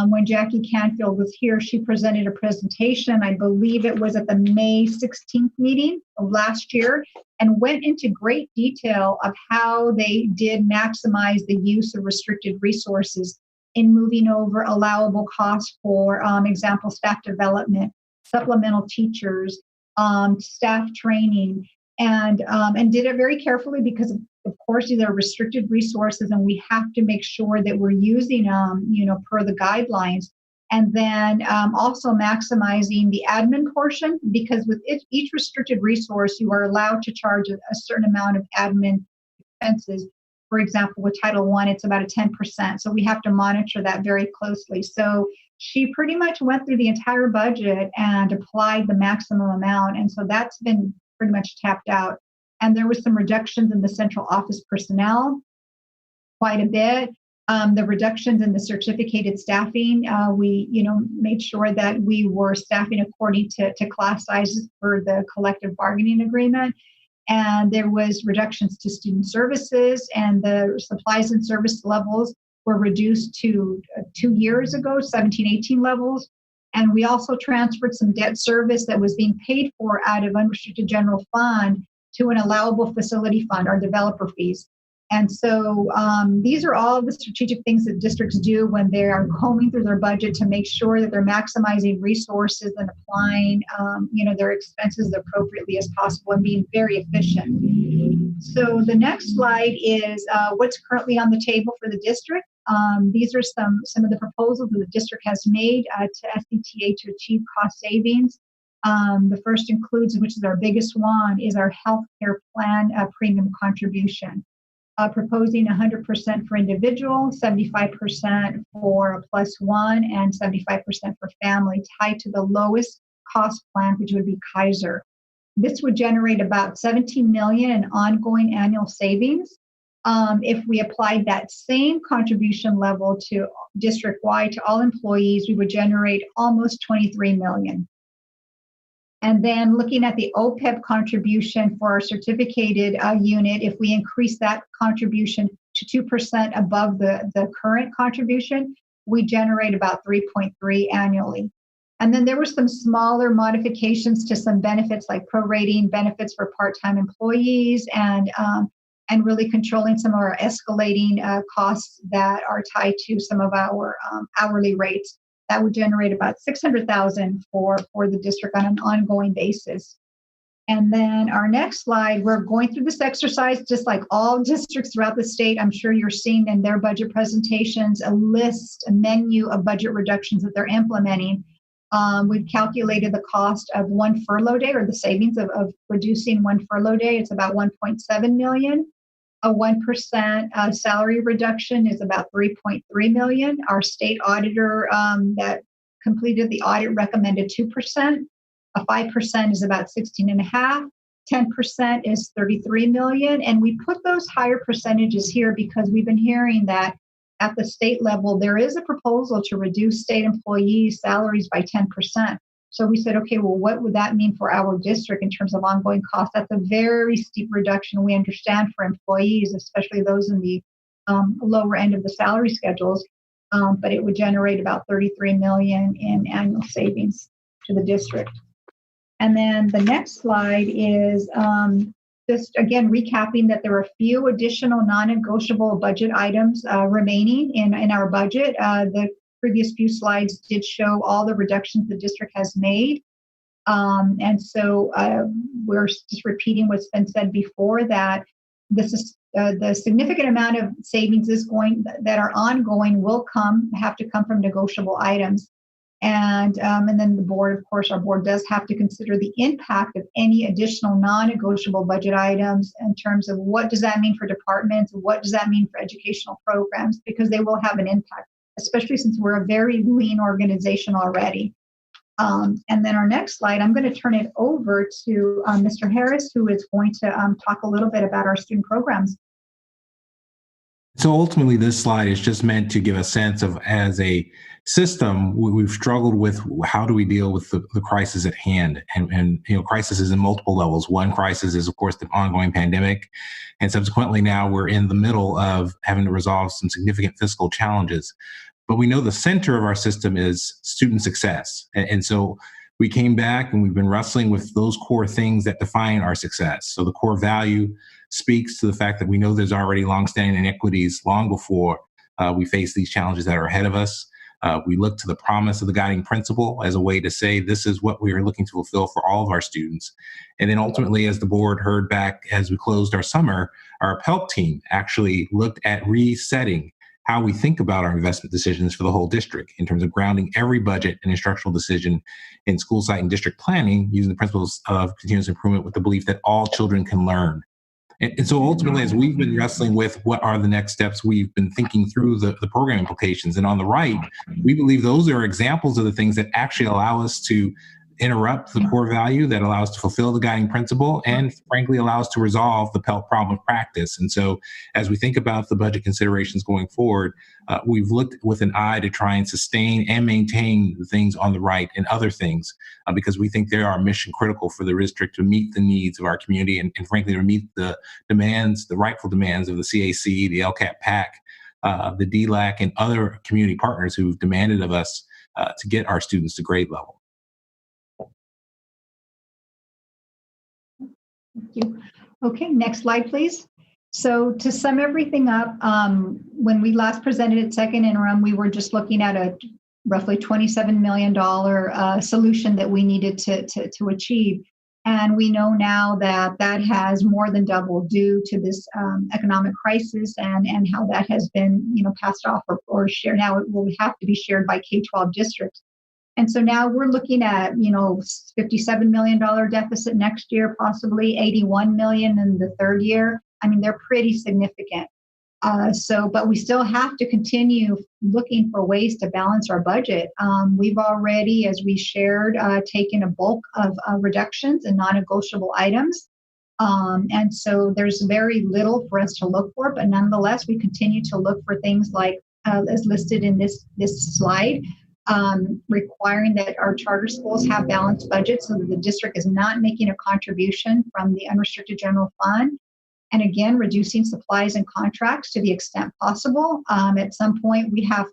When Jackie Canfield was here, she presented a presentation, I believe it was at the May 16th meeting of last year, and went into great detail of how they did maximize the use of restricted resources in moving over allowable costs for example, staff development, supplemental teachers, staff training, and did it very carefully because of course these are restricted resources and we have to make sure that we're using them per the guidelines, and then also maximizing the admin portion because with each restricted resource you are allowed to charge a certain amount of admin expenses. For example, with Title I, it's about a 10%, so we have to monitor that very closely. So she pretty much went through the entire budget and applied the maximum amount, and so that's been pretty much tapped out. And there was some reductions in the central office personnel, quite a bit. The reductions in the certificated staffing, we, made sure that we were staffing according to class sizes for the collective bargaining agreement. And there was reductions to student services, and the supplies and service levels were reduced to 2 years ago, 17-18 levels. And we also transferred some debt service that was being paid for out of unrestricted general fund to an allowable facility fund, our developer fees. And so these are all the strategic things that districts do when they are combing through their budget to make sure that they're maximizing resources and applying, their expenses appropriately as possible and being very efficient. So the next slide is what's currently on the table for the district. These are some of the proposals that the district has made to SCTA to achieve cost savings. The first includes, which is our biggest one, is our healthcare plan premium contribution. Proposing 100% for individual, 75% for a plus one, and 75% for family, tied to the lowest cost plan, which would be Kaiser. This would generate about $17 million in ongoing annual savings. If we applied that same contribution level to district-wide to all employees, we would generate almost $23 million. And then looking at the OPEB contribution for our certificated unit, if we increase that contribution to 2% above the current contribution, we generate about 3.3 annually. And then there were some smaller modifications to some benefits, like prorating benefits for part-time employees and really controlling some of our escalating costs that are tied to some of our hourly rates. That would generate about $600,000 for the district on an ongoing basis. And then our next slide, we're going through this exercise just like all districts throughout the state. I'm sure you're seeing in their budget presentations a menu of budget reductions that they're implementing. We've calculated the cost of one furlough day, or the savings of reducing one furlough day. It's about $1.7 million. A 1% salary reduction is about $3.3 million. Our state auditor that completed the audit recommended 2%. A 5% is about 16.5. 10% is $33 million. And we put those higher percentages here because we've been hearing that at the state level, there is a proposal to reduce state employees' salaries by 10%. So we said, okay, well, what would that mean for our district in terms of ongoing costs? That's a very steep reduction, we understand, for employees, especially those in the lower end of the salary schedules. But it would generate about $33 million in annual savings to the district. And then the next slide is just, again, recapping that there are a few additional non-negotiable budget items remaining in our budget. The previous few slides did show all the reductions the district has made. And so we're just repeating what's been said before, that this is the significant amount of savings that are ongoing will have to come from negotiable items. And then the board, of course, our board does have to consider the impact of any additional non-negotiable budget items in terms of what does that mean for departments, what does that mean for educational programs, because they will have an impact, especially since we're a very lean organization already. And then our next slide, I'm going to turn it over to Mr. Harris, who is going to talk a little bit about our student programs. So ultimately, this slide is just meant to give a sense of, as a system, we've struggled with how do we deal with the crisis at hand. And crisis is in multiple levels. One crisis is, of course, the ongoing pandemic. And subsequently now we're in the middle of having to resolve some significant fiscal challenges. But we know the center of our system is student success. And so we came back and we've been wrestling with those core things that define our success. So the core value speaks to the fact that we know there's already longstanding inequities long before we face these challenges that are ahead of us. We look to the promise of the guiding principle as a way to say this is what we are looking to fulfill for all of our students. And then ultimately, as the board heard back as we closed our summer, our PELP team actually looked at resetting how we think about our investment decisions for the whole district in terms of grounding every budget and instructional decision in school site and district planning using the principles of continuous improvement with the belief that all children can learn. And so ultimately, as we've been wrestling with what are the next steps, we've been thinking through the program implications. And on the right, we believe those are examples of the things that actually allow us to interrupt the core value, that allows to fulfill the guiding principle, and frankly allows to resolve the Pell problem of practice. And so as we think about the budget considerations going forward, we've looked with an eye to try and sustain and maintain the things on the right and other things, because we think they are mission critical for the district to meet the needs of our community and frankly to meet the demands, the rightful demands of the CAC, the LCAP PAC, the DLAC, and other community partners who've demanded of us to get our students to grade level. Thank you. Okay, next slide, please. So to sum everything up, when we last presented at second interim, we were just looking at a roughly $27 million solution that we needed to achieve. And we know now that that has more than doubled due to this economic crisis and how that has been, passed off or shared. Now it will have to be shared by K-12 districts. And so now we're looking at, $57 million deficit next year, possibly 81 million in the third year. I mean, they're pretty significant. But we still have to continue looking for ways to balance our budget. We've already, as we shared, taken a bulk of reductions in non-negotiable items. And so there's very little for us to look for, but nonetheless, we continue to look for things like, as listed in this slide, requiring that our charter schools have balanced budgets so that the district is not making a contribution from the unrestricted general fund. And again, reducing supplies and contracts to the extent possible. At some point, we have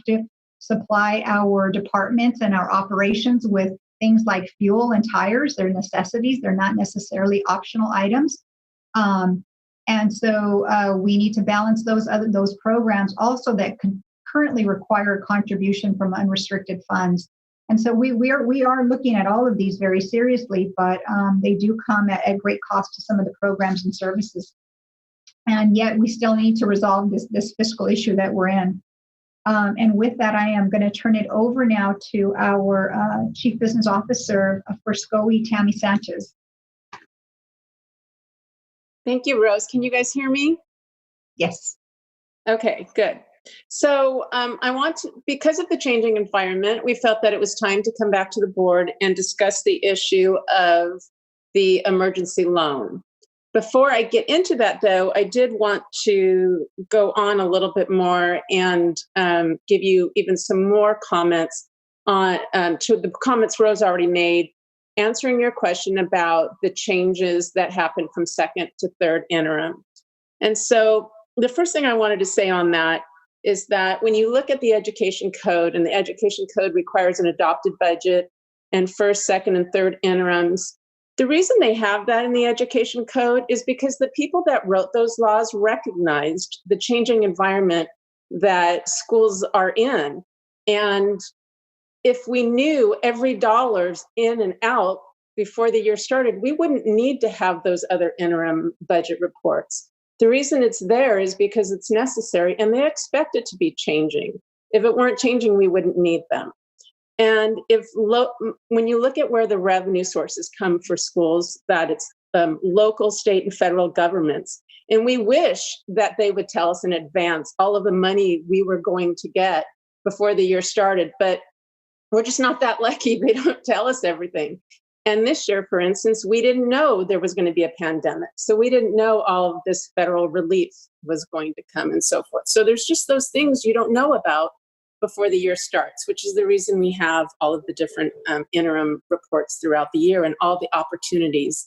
to supply our departments and our operations with things like fuel and tires. They're necessities. They're not necessarily optional items. And so we need to balance those programs also that currently require a contribution from unrestricted funds. And so we are looking at all of these very seriously, but they do come at great cost to some of the programs and services. And yet we still need to resolve this fiscal issue that we're in. And with that, I am going to turn it over now to our Chief Business Officer for SCOE, Tammy Sanchez. Thank you, Rose. Can you guys hear me? Yes. Okay, good. So because of the changing environment, we felt that it was time to come back to the board and discuss the issue of the emergency loan. Before I get into that, though, I did want to go on a little bit more and give you even some more comments on to the comments Rose already made, answering your question about the changes that happened from second to third interim. And so the first thing I wanted to say on that is that when you look at the education code, and the education code requires an adopted budget and first, second, and third interims, the reason they have that in the education code is because the people that wrote those laws recognized the changing environment that schools are in. And if we knew every dollar's in and out before the year started, we wouldn't need to have those other interim budget reports. The reason it's there is because it's necessary, and they expect it to be changing. If it weren't changing, we wouldn't need them. And when you look at where the revenue sources come for schools, that it's local, state, and federal governments, and we wish that they would tell us in advance all of the money we were going to get before the year started, but we're just not that lucky. They don't tell us everything. And this year, for instance, we didn't know there was going to be a pandemic. So we didn't know all of this federal relief was going to come and so forth. So there's just those things you don't know about before the year starts, which is the reason we have all of the different interim reports throughout the year and all the opportunities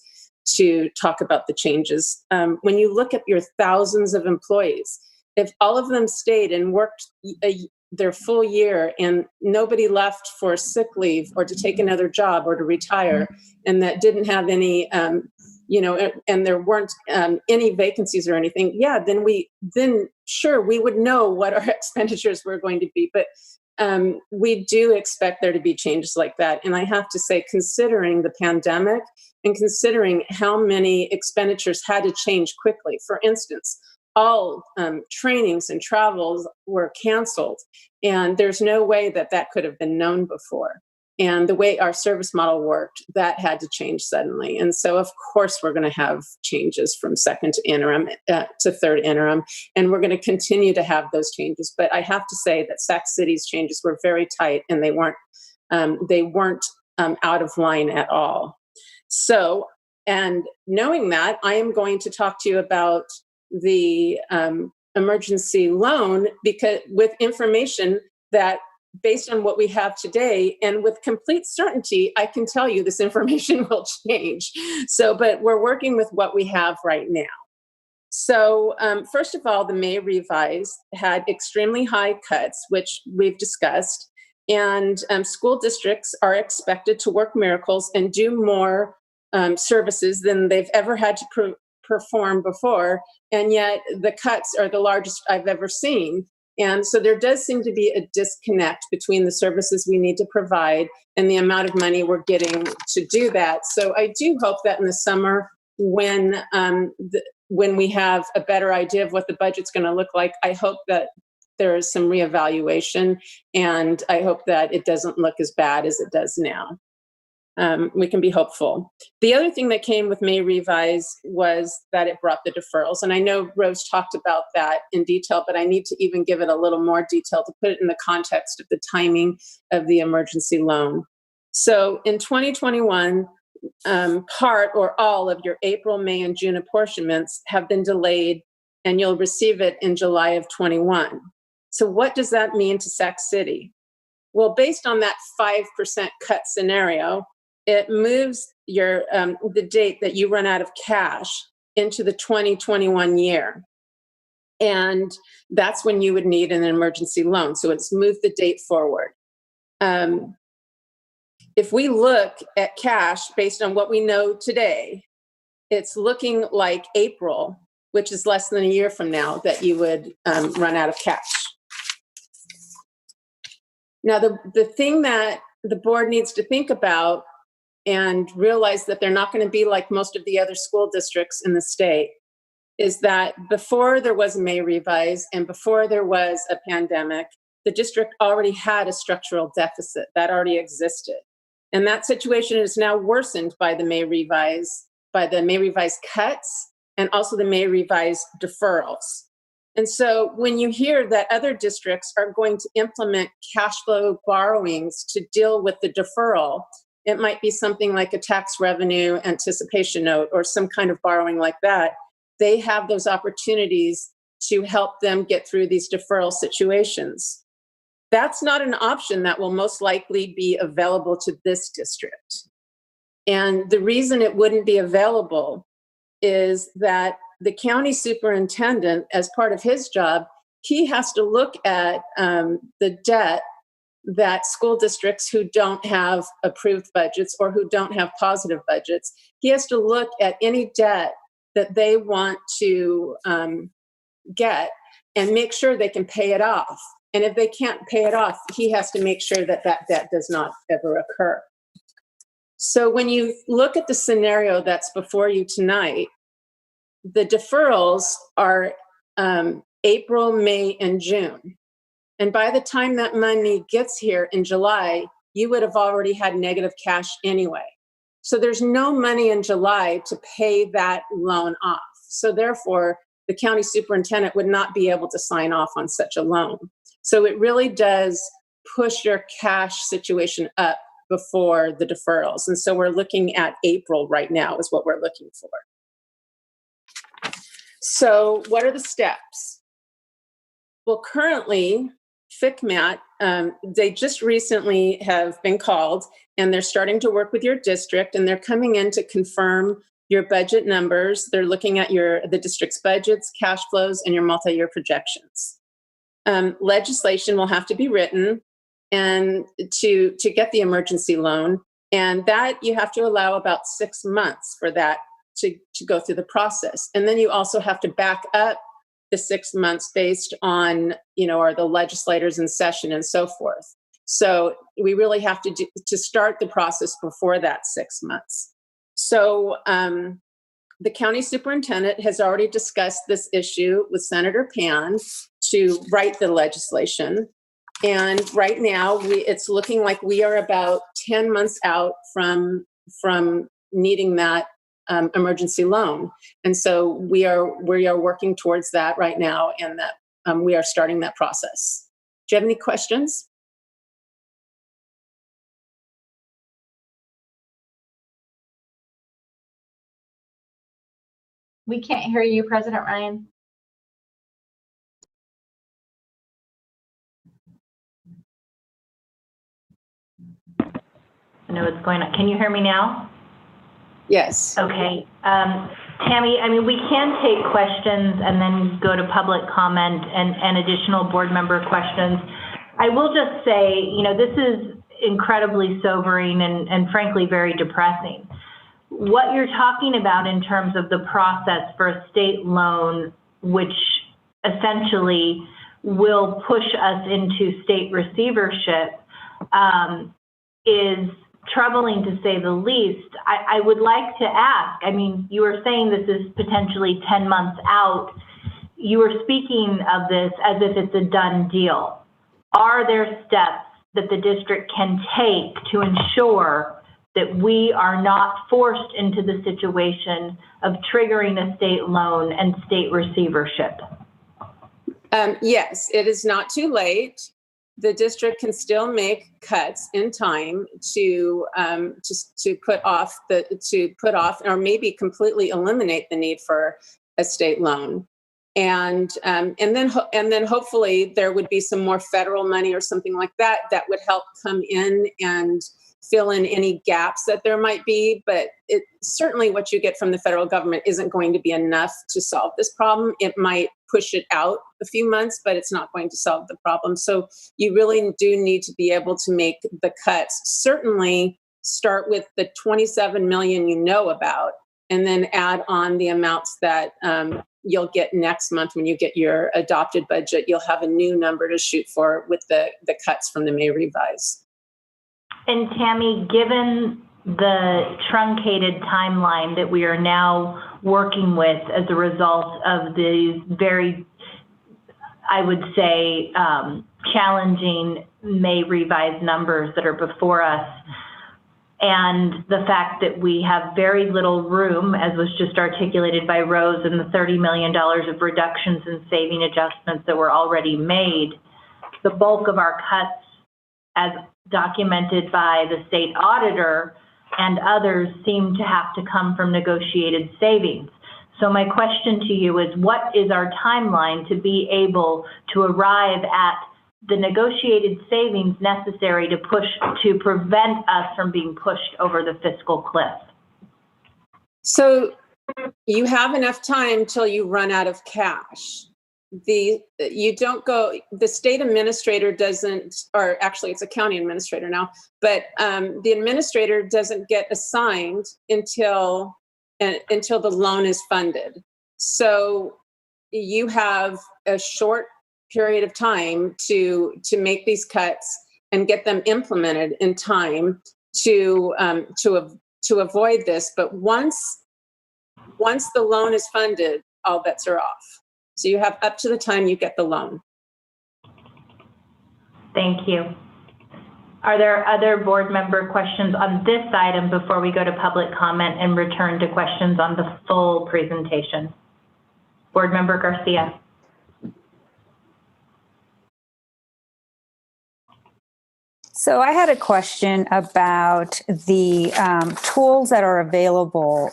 to talk about the changes. When you look at your thousands of employees, if all of them stayed and worked their full year and nobody left for sick leave or to take another job or to retire, and that didn't have any, and there weren't any vacancies or anything, then sure, we would know what our expenditures were going to be. But we do expect there to be changes like that. And I have to say, considering the pandemic and considering how many expenditures had to change quickly, for instance, all trainings and travels were canceled, and there's no way that could have been known before. And the way our service model worked, that had to change suddenly. And so, of course, we're going to have changes from second to interim to third interim, and we're going to continue to have those changes. But I have to say that Sac City's changes were very tight, and they weren't out of line at all. So, and knowing that, I am going to talk to you about the emergency loan, because with information that, based on what we have today and with complete certainty, I can tell you this information will change. So, but we're working with what we have right now. So first of all, the May revise had extremely high cuts, which we've discussed, and school districts are expected to work miracles and do more services than they've ever had to perform before, and yet the cuts are the largest I've ever seen. And so there does seem to be a disconnect between the services we need to provide and the amount of money we're getting to do that. So I do hope that in the summer, when we have a better idea of what the budget's going to look like, I hope that there is some reevaluation, and I hope that it doesn't look as bad as it does now. We can be hopeful. The other thing that came with May revise was that it brought the deferrals. And I know Rose talked about that in detail, but I need to even give it a little more detail to put it in the context of the timing of the emergency loan. So in 2021, part or all of your April, May, and June apportionments have been delayed, and you'll receive it in July of 21. So what does that mean to Sac City? Well, based on that 5% cut scenario, it moves your the date that you run out of cash into the 2021 year. And that's when you would need an emergency loan. So it's moved the date forward. If we look at cash based on what we know today, it's looking like April, which is less than a year from now, that you would run out of cash. Now, the thing that the board needs to think about and realize that they're not going to be like most of the other school districts in the state is that before there was a May revise and before there was a pandemic, the district already had a structural deficit that already existed. And that situation is now worsened by the May revise cuts, and also the May revise deferrals. And so when you hear that other districts are going to implement cash flow borrowings to deal with the deferral, it might be something like a tax revenue anticipation note or some kind of borrowing like that. They have those opportunities to help them get through these deferral situations. That's not an option that will most likely be available to this district. And the reason it wouldn't be available is that the county superintendent, as part of his job, he has to look at the debt that school districts who don't have approved budgets or who don't have positive budgets, he has to look at any debt that they want to get and make sure they can pay it off. And if they can't pay it off, he has to make sure that that debt does not ever occur. So when you look at the scenario that's before you tonight, the deferrals are April, May, and June. And by the time that money gets here in July, you would have already had negative cash anyway. So there's no money in July to pay that loan off. So therefore, the county superintendent would not be able to sign off on such a loan. So it really does push your cash situation up before the deferrals. And so we're looking at April right now is what we're looking for. So what are the steps? Well, currently, FCMAT, they just recently have been called, and they're starting to work with your district, and they're coming in to confirm your budget numbers. They're looking at the district's budgets, cash flows, and your multi-year projections. Legislation will have to be written and to get the emergency loan, and that you have to allow about 6 months for that to go through the process. And then you also have to back up the 6 months based on, are the legislators in session and so forth. So we really have to start the process before that 6 months. So the county superintendent has already discussed this issue with Senator Pan to write the legislation. And right now, it's looking like we are about 10 months out from needing that emergency loan. And so we are working towards that right now, and that we are starting that process. Do you have any questions? We can't hear you, President Ryan. I know what's going on. Can you hear me now? Yes. Okay. Tammy, I mean, we can take questions and then go to public comment and additional board member questions. I will just say, you know, this is incredibly sobering and frankly very depressing. What you're talking about in terms of the process for a state loan, which essentially will push us into state receivership, is troubling to say the least. I would like to ask, I mean, you were saying this is potentially 10 months out. You were speaking of this as if it's a done deal. Are there steps that the district can take to ensure that we are not forced into the situation of triggering a state loan and state receivership? Yes, it is not too late. The district can still make cuts in time to put off or maybe completely eliminate the need for a state loan. And then hopefully there would be some more federal money or something like that that would help come in and fill in any gaps that there might be. But it certainly what you get from the federal government isn't going to be enough to solve this problem. It might push it out a few months, but it's not going to solve the problem. So you really do need to be able to make the cuts. Certainly start with the 27 million you know about, and then add on the amounts that you'll get next month when you get your adopted budget. You'll have a new number to shoot for with the cuts from the May revise. And Tammy, given the truncated timeline that we are now working with as a result of these very, I would say, challenging May revised numbers that are before us, and the fact that we have very little room, as was just articulated by Rose, in the $30 million of reductions and saving adjustments that were already made, the bulk of our cuts, as documented by the state auditor and others, seem to have to come from negotiated savings. So my question to you is, what is our timeline to be able to arrive at the negotiated savings necessary to prevent us from being pushed over the fiscal cliff? So you have enough time till you run out of cash. The state administrator doesn't, or actually it's a county administrator now, but the administrator doesn't get assigned until the loan is funded. So you have a short period of time to make these cuts and get them implemented in time to avoid this. But once the loan is funded, all bets are off. So you have up to the time you get the loan. Thank you. Are there other board member questions on this item before we go to public comment and return to questions on the full presentation? Board Member Garcia. So I had a question about the tools that are available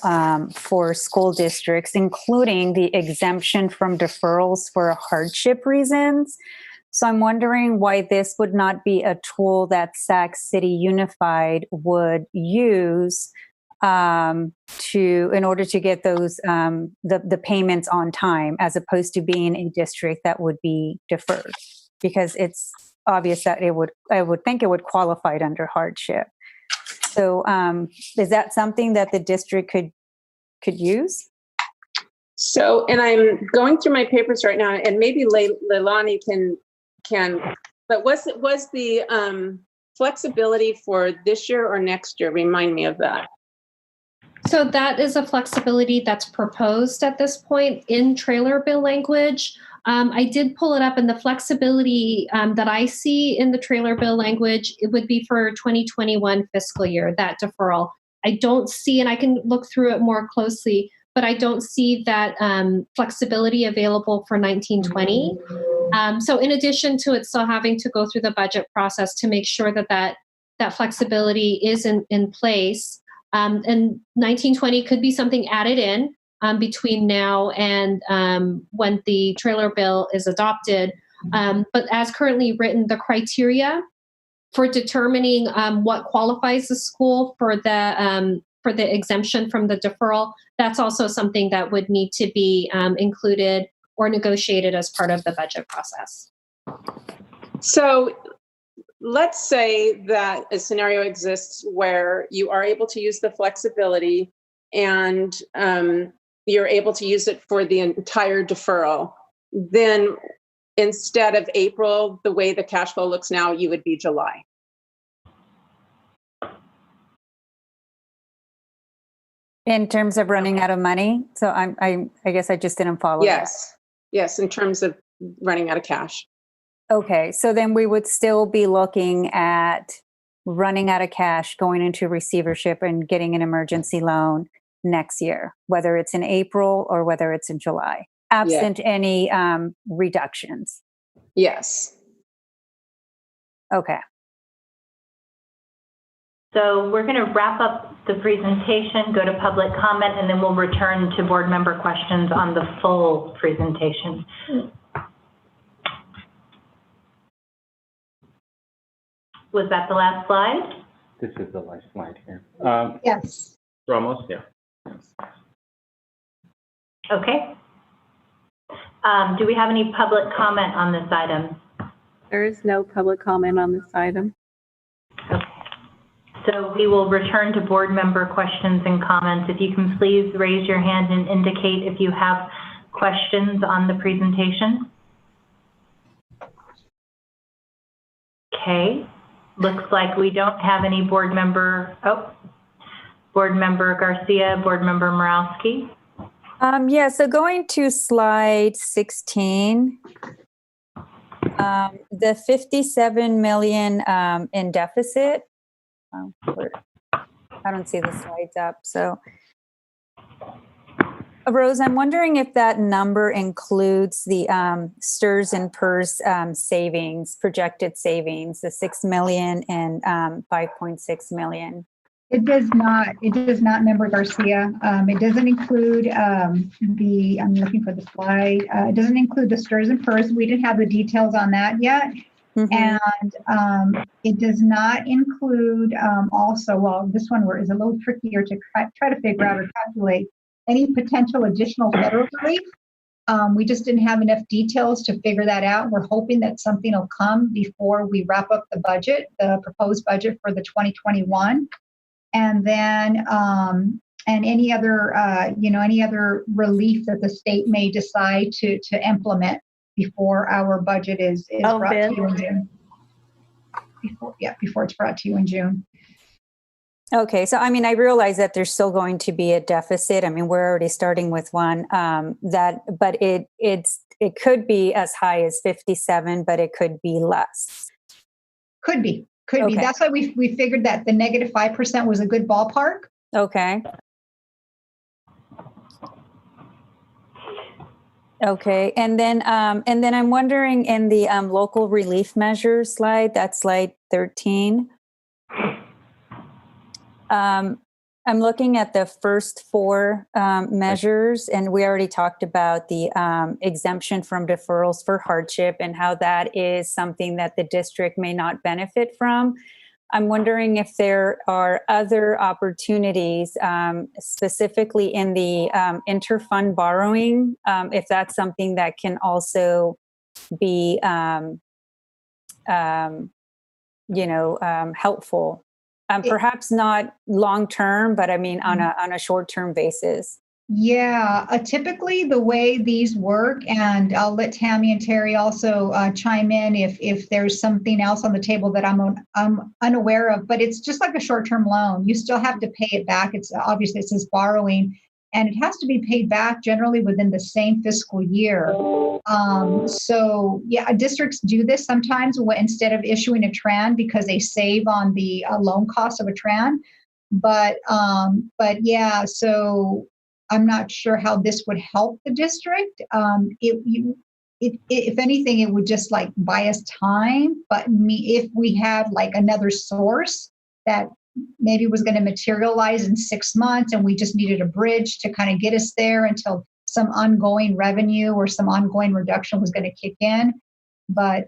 for school districts, including the exemption from deferrals for hardship reasons. So I'm wondering why this would not be a tool that Sac City Unified would use in order to get those the payments on time, as opposed to being a district that would be deferred, because it's obvious that I would think it would qualify under hardship. So is that something that the district could use? So, and I'm going through my papers right now, and maybe Leilani can, but was the flexibility for this year or next year? Remind me of that. So that is a flexibility that's proposed at this point in trailer bill language. I did pull it up, and the flexibility that I see in the trailer bill language, it would be for 2021 fiscal year, that deferral. I don't see, and I can look through it more closely, but I don't see that flexibility available for 1920. So in addition to it still having to go through the budget process to make sure that flexibility is in place, and 1920 could be something added in. between now and when the trailer bill is adopted. But as currently written, the criteria for determining what qualifies the school for the exemption from the deferral, that's also something that would need to be included or negotiated as part of the budget process. So let's say that a scenario exists where you are able to use the flexibility and you're able to use it for the entire deferral. Then instead of April, the way the cash flow looks now, you would be July. In terms of running out of money? So I guess I just didn't follow that. Yes, in terms of running out of cash. Okay, so then we would still be looking at running out of cash, going into receivership and getting an emergency loan next year, whether it's in April or whether it's in July, absent any reductions. Yes. Okay. So we're going to wrap up the presentation, go to public comment, and then we'll return to board member questions on the full presentation. Was that the last slide? This is the last slide here. Yes. Ramos, yeah. Okay. Do we have any public comment on this item? There is no public comment on this item. Okay. So we will return to board member questions and comments. If you can please raise your hand and indicate if you have questions on the presentation. Okay. Looks like we don't have any board member, board member Garcia, board member Morawski. Yeah, so going to slide 16, the 57 million in deficit. I don't see the slides up. So, Rose, I'm wondering if that number includes the STRS and PERS savings, projected savings, the 6 million and 5.6 million. It does not. It does not, Member Garcia. It doesn't include I'm looking for the slide. It doesn't include the STRS and PERS. We didn't have the details on that yet. And it does not include also, well, this one is a little trickier to try to figure out or calculate, any potential additional federal relief. We just didn't have enough details to figure that out. We're hoping that something will come before we wrap up the budget, the proposed budget for the 2021. And then, and any other, any other relief that the state may decide to implement before our budget is brought to you in June. Before it's brought to you in June. Okay, so I mean, I realize that there's still going to be a deficit. I mean, we're already starting with one but it could be as high as 57, but it could be less. Could be. That's why we figured that the negative 5% was a good ballpark. Okay. Okay, and then I'm wondering in the local relief measures slide, that's slide 13. I'm looking at the first four measures, and we already talked about the exemption from deferrals for hardship and how that is something that the district may not benefit from. I'm wondering if there are other opportunities, specifically in the interfund borrowing, if that's something that can also be, helpful. Perhaps not long-term, but I mean on a short-term basis. Yeah, typically the way these work, and I'll let Tammy and Terry also chime in if there's something else on the table that I'm unaware of, but it's just like a short-term loan. You still have to pay it back. It's obviously, it says borrowing, and it has to be paid back generally within the same fiscal year. So yeah, districts do this sometimes instead of issuing a TRAN because they save on the loan cost of a TRAN. But yeah, so I'm not sure how this would help the district. If anything, it would just like buy us time. But if we had like another source that maybe was going to materialize in 6 months, and we just needed a bridge to kind of get us there until some ongoing revenue or some ongoing reduction was going to kick in. But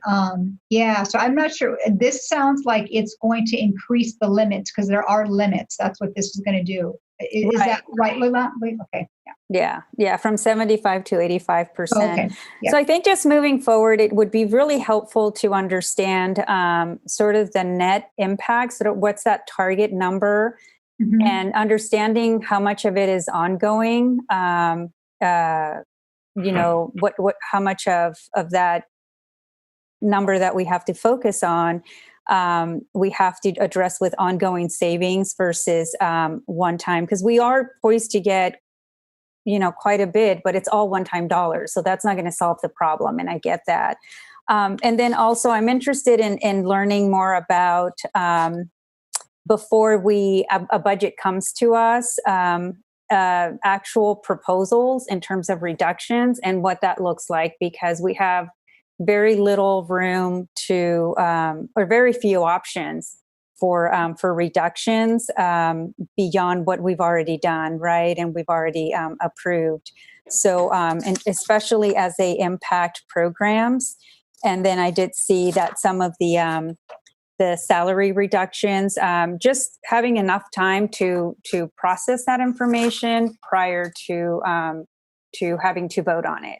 yeah, so I'm not sure. This sounds like it's going to increase the limits because there are limits. That's what this is going to do. Is that right, Lila? Okay. Yeah, from 75 to 85%. Okay. Yeah. So I think just moving forward, it would be really helpful to understand sort of the net impact. Sort of what's that target number, and understanding how much of it is ongoing. How much of that number that we have to focus on, we have to address with ongoing savings versus one time, because we are poised to get, quite a bit, but it's all one-time dollars. So that's not going to solve the problem. And I get that. And then also I'm interested in learning more about, before a budget comes to us, actual proposals in terms of reductions and what that looks like, because we have very little room to, or very few options for reductions beyond what we've already done, right? And we've already approved. So, and especially as they impact programs. And then I did see that some of the salary reductions, just having enough time to process that information prior to having to vote on it.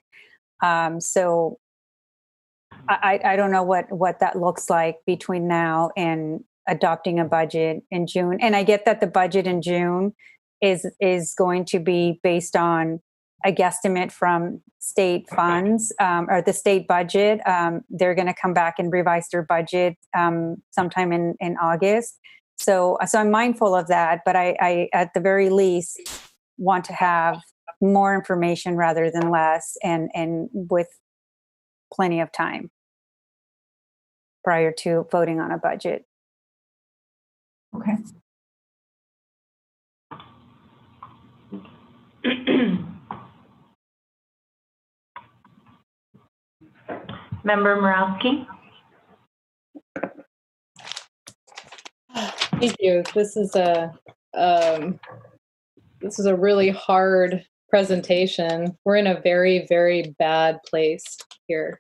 So I don't know what that looks like between now and adopting a budget in June. And I get that the budget in June is going to be based on a guesstimate from state funds, or the state budget. They're going to come back and revise their budget sometime in August. So I'm mindful of that, but I at the very least want to have more information rather than less, and with plenty of time prior to voting on a budget. Okay. Member Morowski? Thank you. This is a really hard presentation. We're in a very, very bad place here.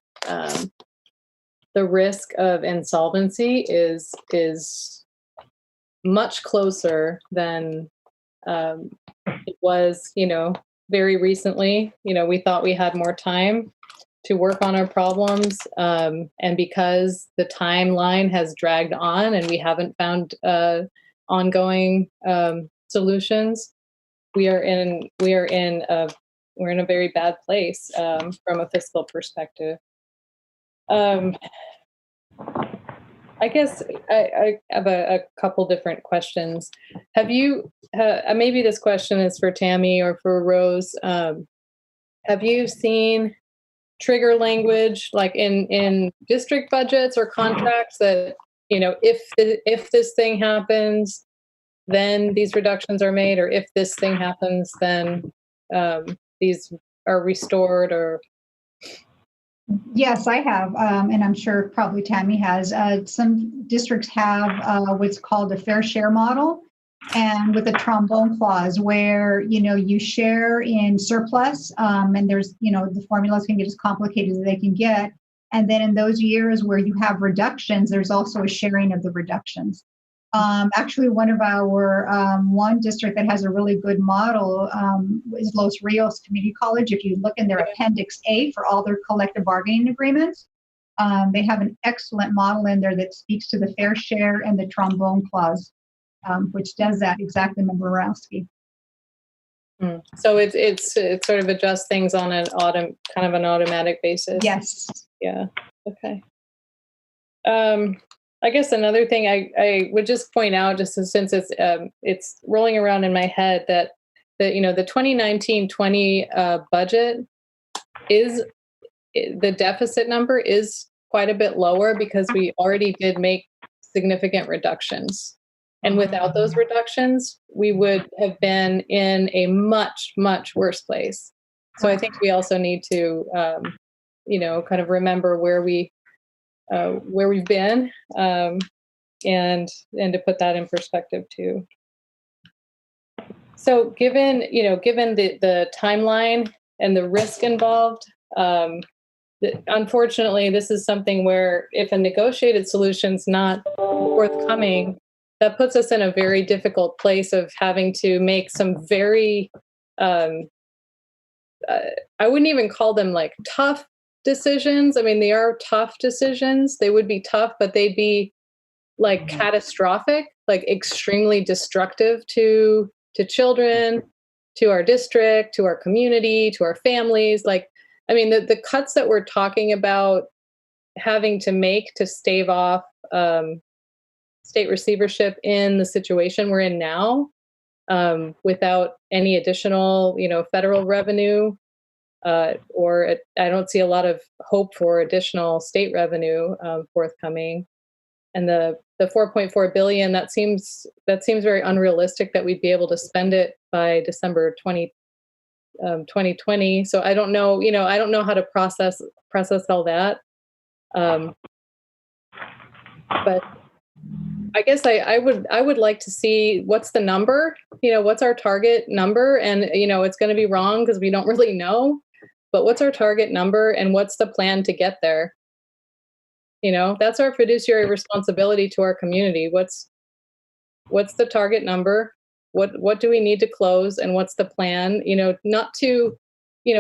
The risk of insolvency is much closer than it was, very recently. We thought we had more time to work on our problems, and because the timeline has dragged on and we haven't found ongoing solutions, we're in a very bad place from a fiscal perspective. I guess I have a couple different questions. Have you, maybe this question is for Tammy or for Rose, have you seen trigger language like in district budgets or contracts that, if this thing happens, then these reductions are made, or if this thing happens, then these are restored? Or Yes, I have, and I'm sure probably Tammy has. Some districts have what's called a fair share model, and with a trombone clause where, you share in surplus, and there's, the formulas can get as complicated as they can get. And then in those years where you have reductions, there's also a sharing of the reductions. Actually, one of our one district that has a really good model is Los Rios Community College. If you look in their Appendix A for all their collective bargaining agreements, they have an excellent model in there that speaks to the fair share and the trombone clause, which does that exactly, Member Borowski. So it sort of adjusts things on an automatic basis. Yes. Yeah. Okay. I guess another thing I would just point out, just since it's rolling around in my head, that the 2019-20 budget the deficit number is quite a bit lower because we already did make significant reductions. And without those reductions, we would have been in a much, much worse place. So I think we also need to, kind of remember where we've been, and to put that in perspective too. So given the timeline and the risk involved, unfortunately, this is something where if a negotiated solution's not forthcoming, that puts us in a very difficult place of having to make some very, I wouldn't even call them like tough decisions. I mean, they are tough decisions. They would be tough, but they'd be like catastrophic, like extremely destructive to children, to our district, to our community, to our families. Like, I mean, the cuts that we're talking about having to make to stave off state receivership in the situation we're in now, without any additional, federal revenue, or I don't see a lot of hope for additional state revenue forthcoming. And the 4.4 billion, that seems very unrealistic that we'd be able to spend it by December 2020. So I don't know, I don't know how to process all that. But I guess I would like to see what's the number, what's our target number, and it's going to be wrong because we don't really know, but what's our target number and what's the plan to get there? That's our fiduciary responsibility to our community. What's the target number? What do we need to close, and what's the plan? Not to,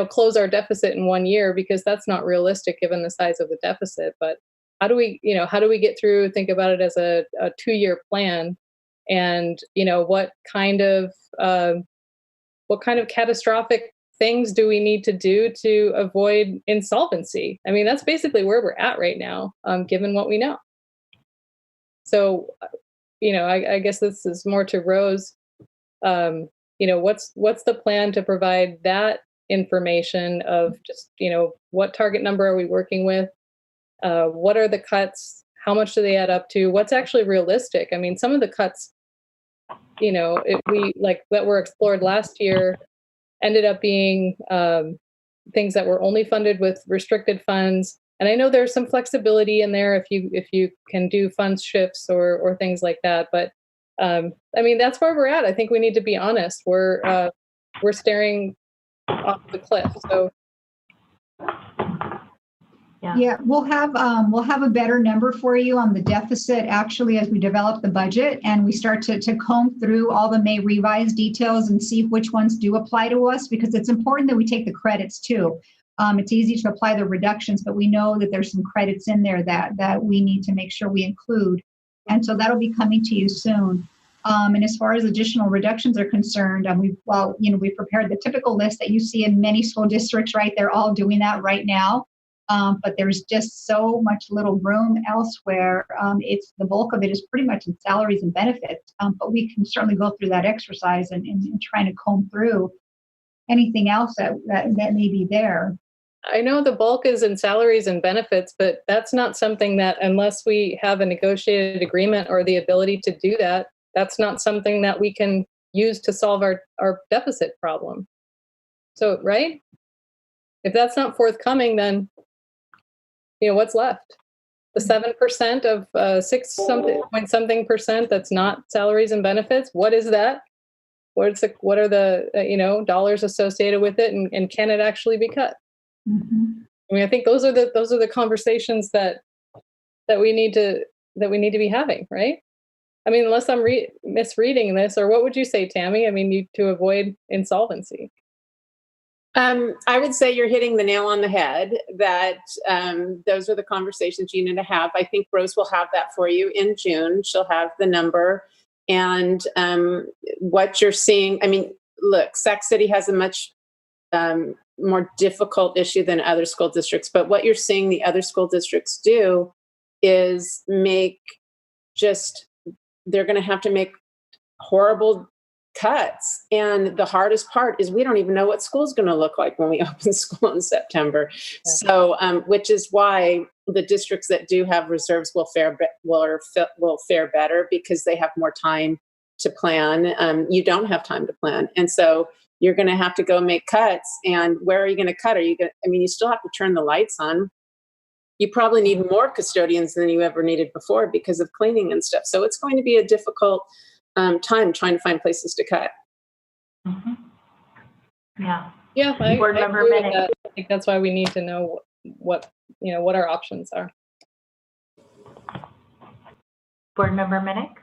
close our deficit in 1 year, because that's not realistic given the size of the deficit. But how do we get through? Think about it as a 2-year plan, and what kind of catastrophic things do we need to do to avoid insolvency? I mean, that's basically where we're at right now, given what we know. So, I guess this is more to Rose. What's the plan to provide that information of just, what target number are we working with? What are the cuts? How much do they add up to? What's actually realistic? I mean, some of the cuts, that were explored last year ended up being things that were only funded with restricted funds. And I know there's some flexibility in there if you can do funds shifts or things like that. But I mean, that's where we're at. I think we need to be honest. We're staring off the cliff. So yeah, we'll have a better number for you on the deficit actually as we develop the budget and we start to comb through all the May revised details and see which ones do apply to us, because it's important that we take the credits too. It's easy to apply the reductions, but we know that there's some credits in there that we need to make sure we include. And so that'll be coming to you soon. And as far as additional reductions are concerned, we prepared the typical list that you see in many school districts, right? They're all doing that right now. But there's just so much little room elsewhere. It's the bulk of it is pretty much in salaries and benefits. But we can certainly go through that exercise and trying to comb through anything else that may be there. I know the bulk is in salaries and benefits, but that's not something that, unless we have a negotiated agreement or the ability to do that, that's not something that we can use to solve our deficit problem. So, right? If that's not forthcoming, then what's left? The 7% of 6% that's not salaries and benefits. What is that? What are the dollars associated with it, and can it actually be cut? Mm-hmm. I mean, I think those are the conversations that we need to be having, right? I mean, unless I'm misreading this, or what would you say, Tammy? I mean, to avoid insolvency. I would say you're hitting the nail on the head, that those are the conversations you need to have. I think Rose will have that for you in June. She'll have the number and what you're seeing. I mean, look, Sac City has a much more difficult issue than other school districts, but what you're seeing the other school districts do is they're going to have to make horrible cuts. And the hardest part is we don't even know what school's going to look like when we open school in September. Yeah. So, which is why the districts that do have reserves will fare better, because they have more time to plan. You don't have time to plan. And so you're going to have to go make cuts. And where are you going to cut? You still have to turn the lights on. you probably need more custodians than you ever needed before because of cleaning and stuff. So it's going to be a difficult time trying to find places to cut. Mm-hmm. Yeah. Yeah, I Board Member agree with Minnick. that. I think that's why we need to know what our options are. Board Member Minnick?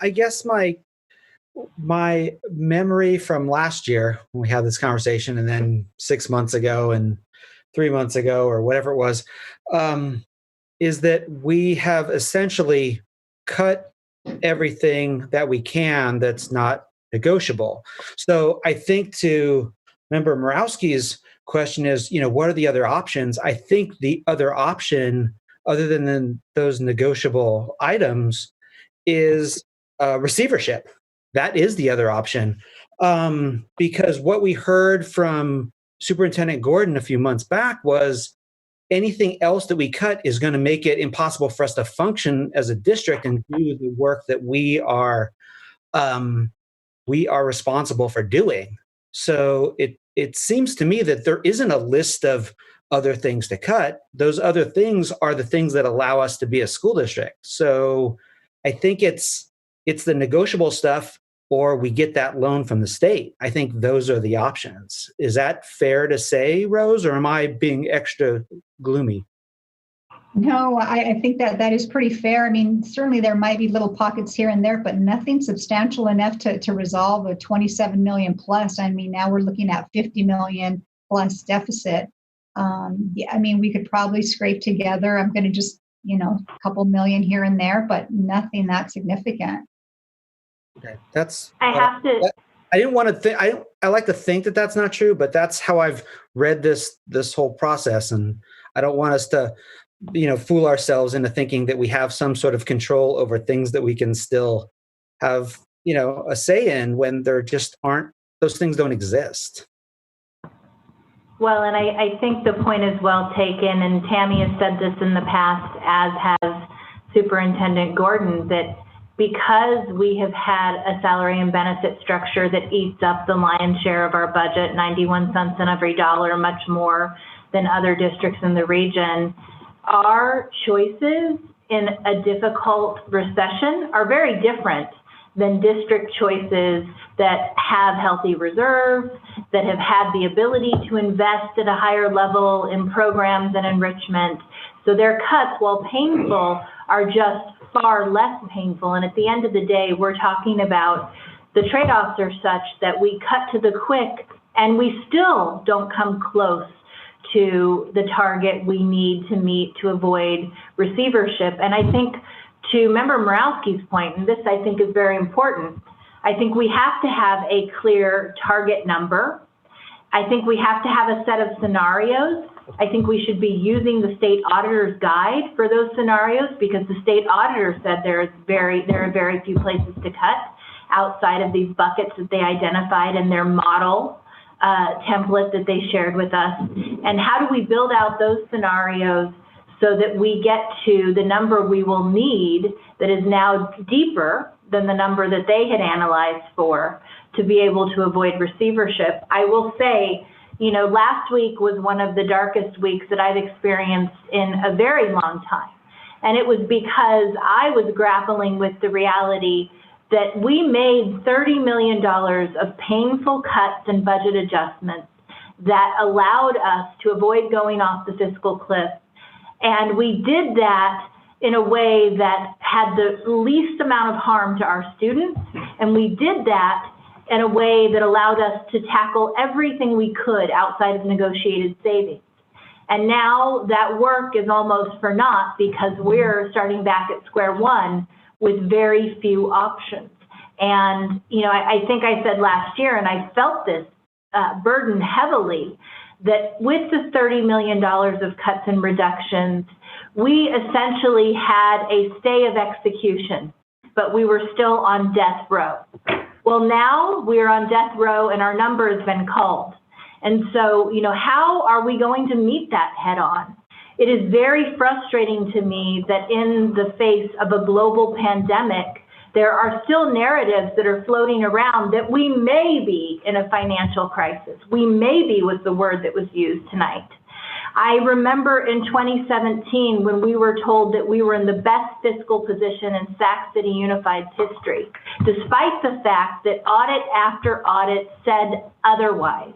I guess my memory from last year when we had this conversation, and then 6 months ago and 3 months ago or whatever it was, is that we have essentially cut everything that we can that's not negotiable. So I think to Member Morawski's question is, what are the other options? I think the other option, other than those negotiable items, is receivership. That is the other option. Because what we heard from Superintendent Gordon a few months back was anything else that we cut is going to make it impossible for us to function as a district and do the work that we are responsible for doing. So it seems to me that there isn't a list of other things to cut. Those other things are the things that allow us to be a school district. So I think it's the negotiable stuff, or we get that loan from the state. I think those are the options. Is that fair to say, Rose, or am I being extra gloomy? No, I think that is pretty fair. I mean, certainly there might be little pockets here and there, but nothing substantial enough to resolve a 27 million plus. I mean, now we're looking at 50 million plus deficit. Yeah, I mean, we could probably scrape together. I'm going to just, a couple million here and there, but nothing that significant. Okay, that's. I didn't want to think. I like to think that that's not true, but that's how I've read this whole process, and I don't want us to, fool ourselves into thinking that we have some sort of control over things that we can still have, a say in when there just aren't. Those things don't exist. Well, and I think the point is well taken, and Tammy has said this in the past, as has Superintendent Gordon, that because we have had a salary and benefit structure that eats up the lion's share of our budget, 91 cents on every dollar, much more than other districts in the region, our choices in a difficult recession are very different than district choices that have healthy reserves, that have had the ability to invest at a higher level in programs and enrichment. So their cuts, while painful, are just far less painful. And at the end of the day, we're talking about the trade-offs are such that we cut to the quick and we still don't come close to the target we need to meet to avoid receivership. And I think to Member Morawski's point, and this I think is very important, I think we have to have a clear target number. I think we have to have a set of scenarios. I think we should be using the state auditor's guide for those scenarios, because the state auditor said there are very few places to cut outside of these buckets that they identified in their model template that they shared with us. And how do we build out those scenarios so that we get to the number we will need that is now deeper than the number that they had analyzed for to be able to avoid receivership? I will say, last week was one of the darkest weeks that I've experienced in a very long time. And it was because I was grappling with the reality that we made $30 million of painful cuts and budget adjustments that allowed us to avoid going off the fiscal cliff. And we did that in a way that had the least amount of harm to our students. And we did that in a way that allowed us to tackle everything we could outside of negotiated savings. And now that work is almost for naught because we're starting back at square one with very few options. And, I think I said last year, and I felt this burden heavily, that with the $30 million of cuts and reductions, we essentially had a stay of execution, but we were still on death row. Well, now we're on death row and our number has been called. And so, how are we going to meet that head on? It is very frustrating to me that in the face of a global pandemic, there are still narratives that are floating around that we may be in a financial crisis. We may be was the word that was used tonight. I remember in 2017 when we were told that we were in the best fiscal position in Sac City Unified's history, despite the fact that audit after audit said otherwise.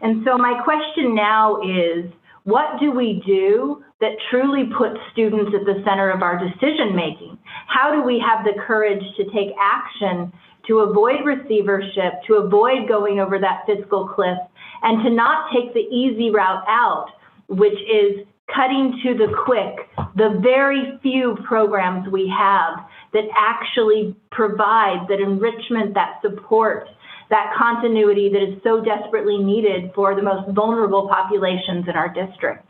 And so my question now is, what do we do that truly puts students at the center of our decision making? How do we have the courage to take action to avoid receivership, to avoid going over that fiscal cliff, and to not take the easy route out, which is cutting to the quick, the very few programs we have that actually provide that enrichment, that support, that continuity that is so desperately needed for the most vulnerable populations in our district.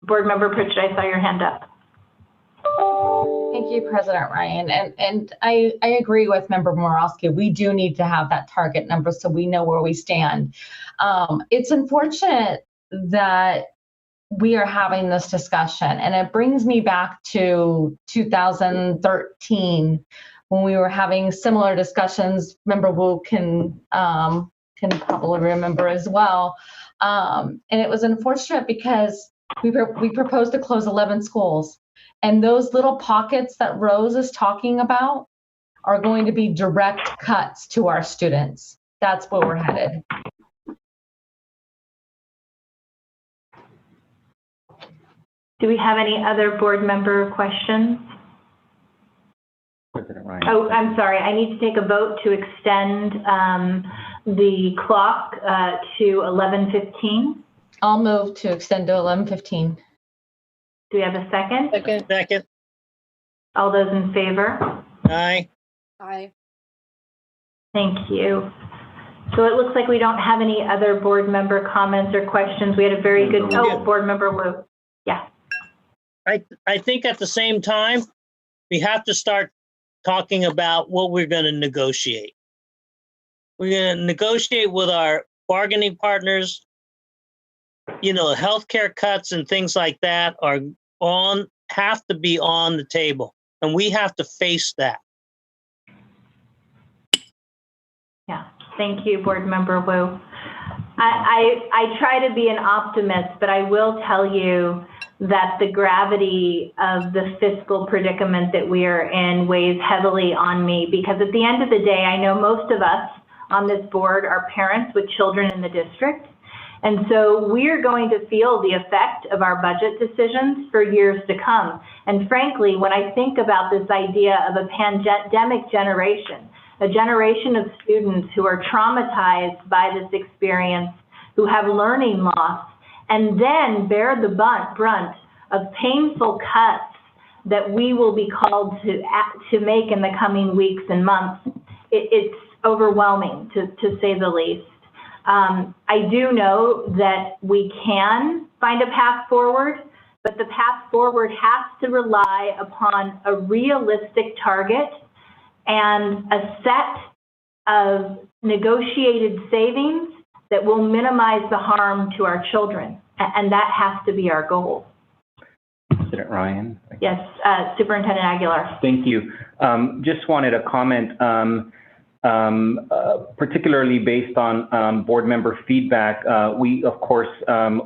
Board Member Pritchett, I saw your hand up. Thank you, President Ryan. And I agree with Member Morosky. We do need to have that target number so we know where we stand. It's unfortunate that we are having this discussion, and it brings me back to 2013 when we were having similar discussions. Member Wu can probably remember as well. And it was unfortunate because we proposed to close 11 schools. And those little pockets that Rose is talking about are going to be direct cuts to our students. That's where we're headed. Do we have any other board member questions? President Ryan. Oh, I'm sorry. I need to take a vote to extend the clock to 11:15. I'll move to extend to 11:15. Do we have a second? Second. All those in favor? Aye. Aye. Thank you. So it looks like we don't have any other board member comments or questions. We had a very good, Board Member Wu. Yeah. I think at the same time, we have to start talking about what we're going to negotiate. We're going to negotiate with our bargaining partners. You know, healthcare cuts and things like that have to be on the table, and we have to face that. Yeah, thank you, Board Member Wu. I try to be an optimist, but I will tell you that the gravity of the fiscal predicament that we are in weighs heavily on me, because at the end of the day, I know most of us on this board are parents with children in the district. And so we're going to feel the effect of our budget decisions for years to come. And frankly, when I think about this idea of a pandemic generation, a generation of students who are traumatized by this experience, who have learning loss, and then bear the brunt of painful cuts that we will be called to make in the coming weeks and months, it's overwhelming, to say the least. I do know that we can find a path forward, but the path forward has to rely upon a realistic target and a set of negotiated savings that will minimize the harm to our children. And that has to be our goal. President Ryan. Yes, Superintendent Aguilar. Thank you. Just wanted to comment, particularly based on board member feedback. We, of course,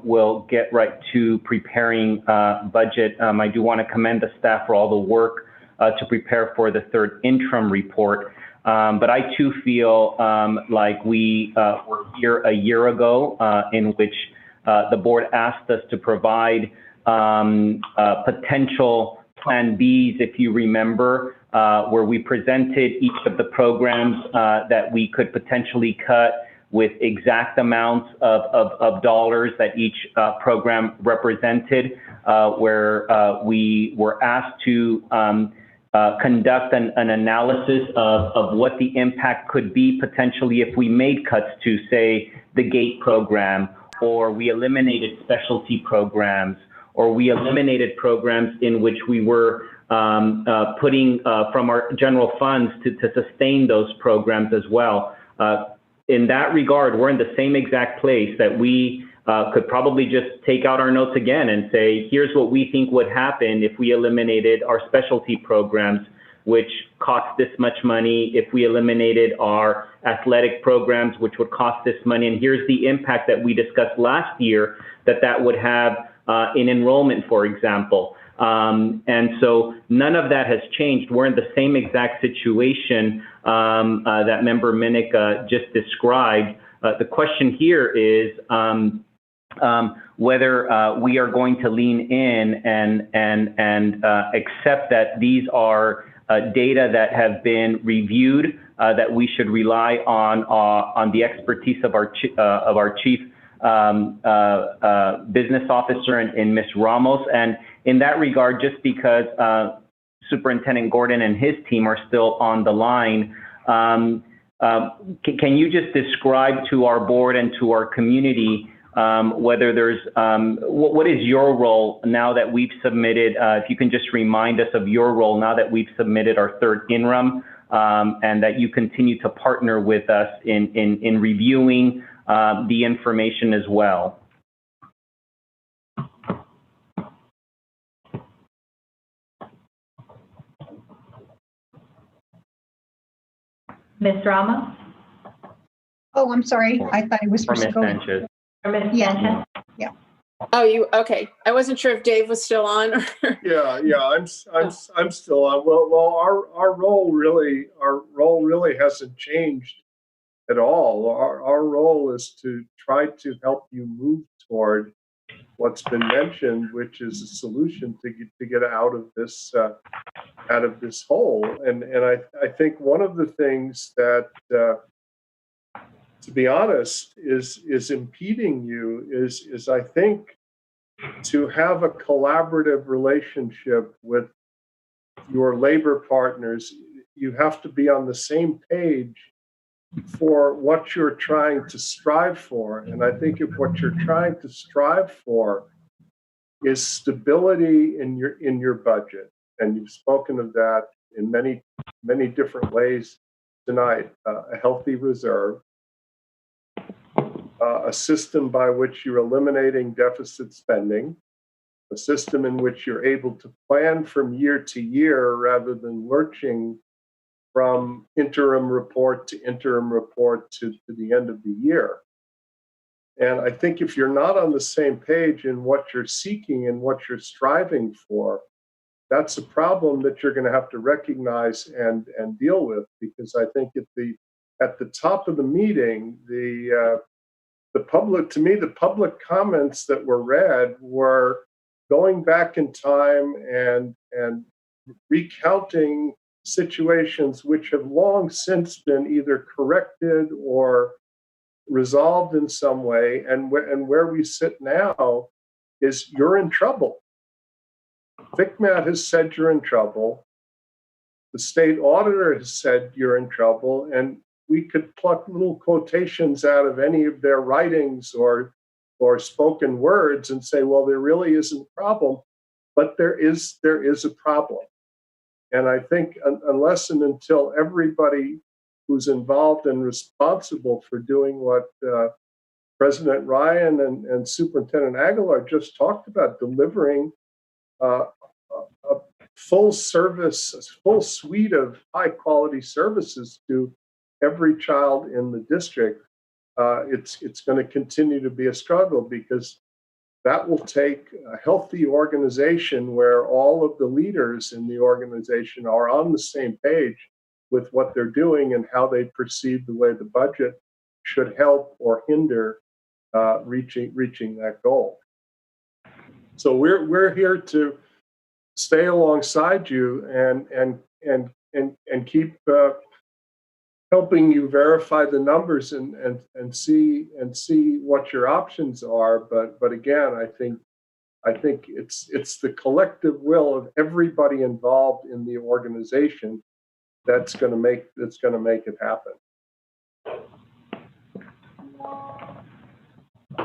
will get right to preparing budget. I do want to commend the staff for all the work to prepare for the third interim report. But I too feel like we were here a year ago in which the board asked us to provide potential Plan Bs, if you remember, where we presented each of the programs that we could potentially cut with exact amounts of dollars that each program represented, where we were asked to conduct an analysis of what the impact could be potentially if we made cuts to, say, the GATE program, or we eliminated specialty programs, or we eliminated programs in which we were putting from our general funds to sustain those programs as well. In that regard, we're in the same exact place that we could probably just take out our notes again and say, here's what we think would happen if we eliminated our specialty programs. which cost this much money, if we eliminated our athletic programs, which would cost this money, and here's the impact that we discussed last year that would have in enrollment, for example. And so none of that has changed. We're in the same exact situation that Member Minnick just described. The question here is whether we are going to lean in and accept that these are data that have been reviewed, that we should rely on the expertise of our chief business officer in Ms. Ramos. And in that regard, just because Superintendent Gordon and his team are still on the line, can you just describe to our board and to our community whether there's, what is your role now that we've submitted, if you can just remind us of your role now that we've submitted our third interim, and that you continue to partner with us in reviewing the information as well. Ms. Ramos? Oh, I'm sorry. I thought it was for Ms. Scoey. Sanchez. Or Ms. Sanchez? Yeah. Oh, you, okay. I wasn't sure if Dave was still on. Yeah, I'm still on. Well, our role really hasn't changed at all. Our role is to try to help you move toward what's been mentioned, which is a solution to get out of this hole. And I think one of the things that, to be honest, is impeding you is I think to have a collaborative relationship with your labor partners. You have to be on the same page for what you're trying to strive for. And I think if what you're trying to strive for is stability in your budget, and you've spoken of that in many different ways tonight, a healthy reserve, a system by which you're eliminating deficit spending, a system in which you're able to plan from year to year rather than lurching from interim report to the end of the year. And I think if you're not on the same page in what you're seeking and what you're striving for, that's a problem that you're going to have to recognize and deal with, because I think at the top of the meeting, the public comments that were read were going back in time and recounting situations which have long since been either corrected or resolved in some way, and where we sit now is you're in trouble. FCMAT has said you're in trouble. The state auditor has said you're in trouble, and we could pluck little quotations out of any of their writings or spoken words and say, well, there really isn't a problem, but there is a problem. And I think unless and until everybody who's involved and responsible for doing what President Ryan and Superintendent Aguilar just talked about, delivering a full service, a full suite of high quality services to every child in the district, it's going to continue to be a struggle, because that will take a healthy organization where all of the leaders in the organization are on the same page with what they're doing and how they perceive the way the budget should help or hinder reaching that goal. So we're here to stay alongside you and keep helping you verify the numbers and see what your options are. But again, I think it's the collective will of everybody involved in the organization that's going to make it happen.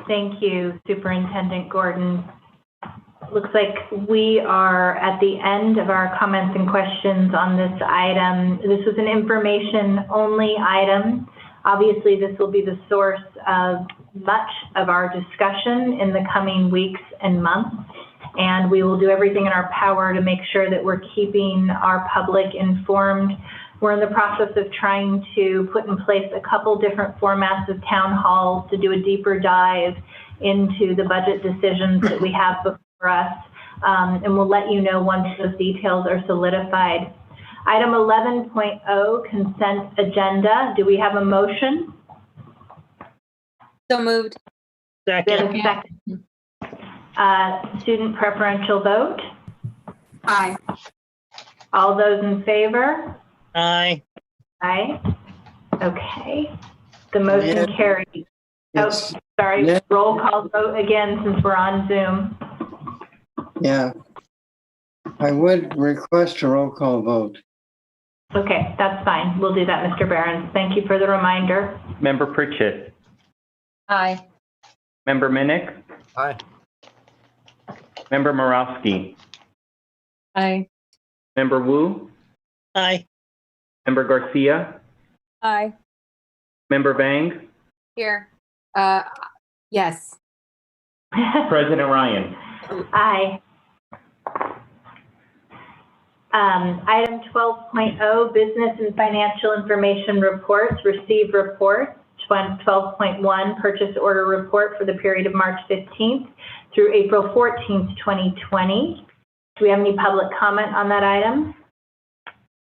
Thank you, Superintendent Gordon. Looks like we are at the end of our comments and questions on this item. This was an information-only item. Obviously, this will be the source of much of our discussion in the coming weeks and months. and we will do everything in our power to make sure that we're keeping our public informed. We're in the process of trying to put in place a couple different formats of town halls to do a deeper dive into the budget decisions that we have before us, and we'll let you know once those details are solidified. Item 11.0, consent agenda. Do we have a motion? So moved. Second. Second. Student preferential vote. Aye. All those in favor? Aye. Aye. Okay. The motion carries. Oh, It's, sorry. yeah. Roll call vote again since we're on Zoom. yeah. I would request a roll call vote. Okay, that's fine. We'll do that, Mr. Behrens. Thank you for the reminder. Member Pritchett, Aye. Member Minnick, Aye. Member Moravsky, Aye. Member Wu, Aye. Member Garcia, Aye. Member Vang, Here. Yes. President Ryan. Aye. Item 12.0, business and financial information reports, receive reports. 12.1, purchase order report for the period of March 15th through April 14th, 2020. Do we have any public comment on that item?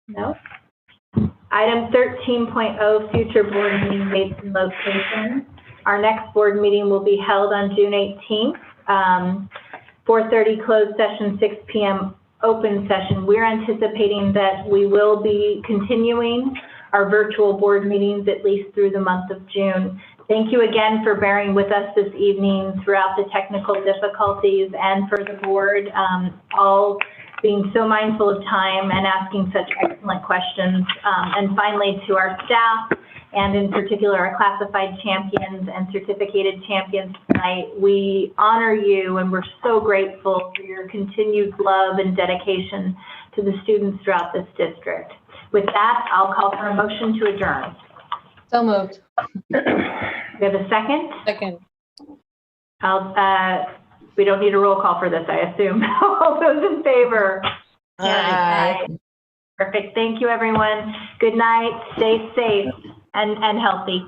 No. Item 13.0, future board meeting dates and locations. Our next board meeting will be held on June 18th, 4:30 closed session, 6 p.m. open session. We're anticipating that we will be continuing our virtual board meetings at least through the month of June. Thank you again for bearing with us this evening throughout the technical difficulties, and for the board, all being so mindful of time and asking such excellent questions. And finally, to our staff, and in particular our classified champions and certificated champions tonight, we honor you and we're so grateful for your continued love and dedication to the students throughout this district. With that, I'll call for a motion to adjourn. So moved. We have a second? Second. We don't need a roll call for this, I assume. All those in favor? Aye. Aye. Perfect. Thank you, everyone. Good night. Stay safe and healthy.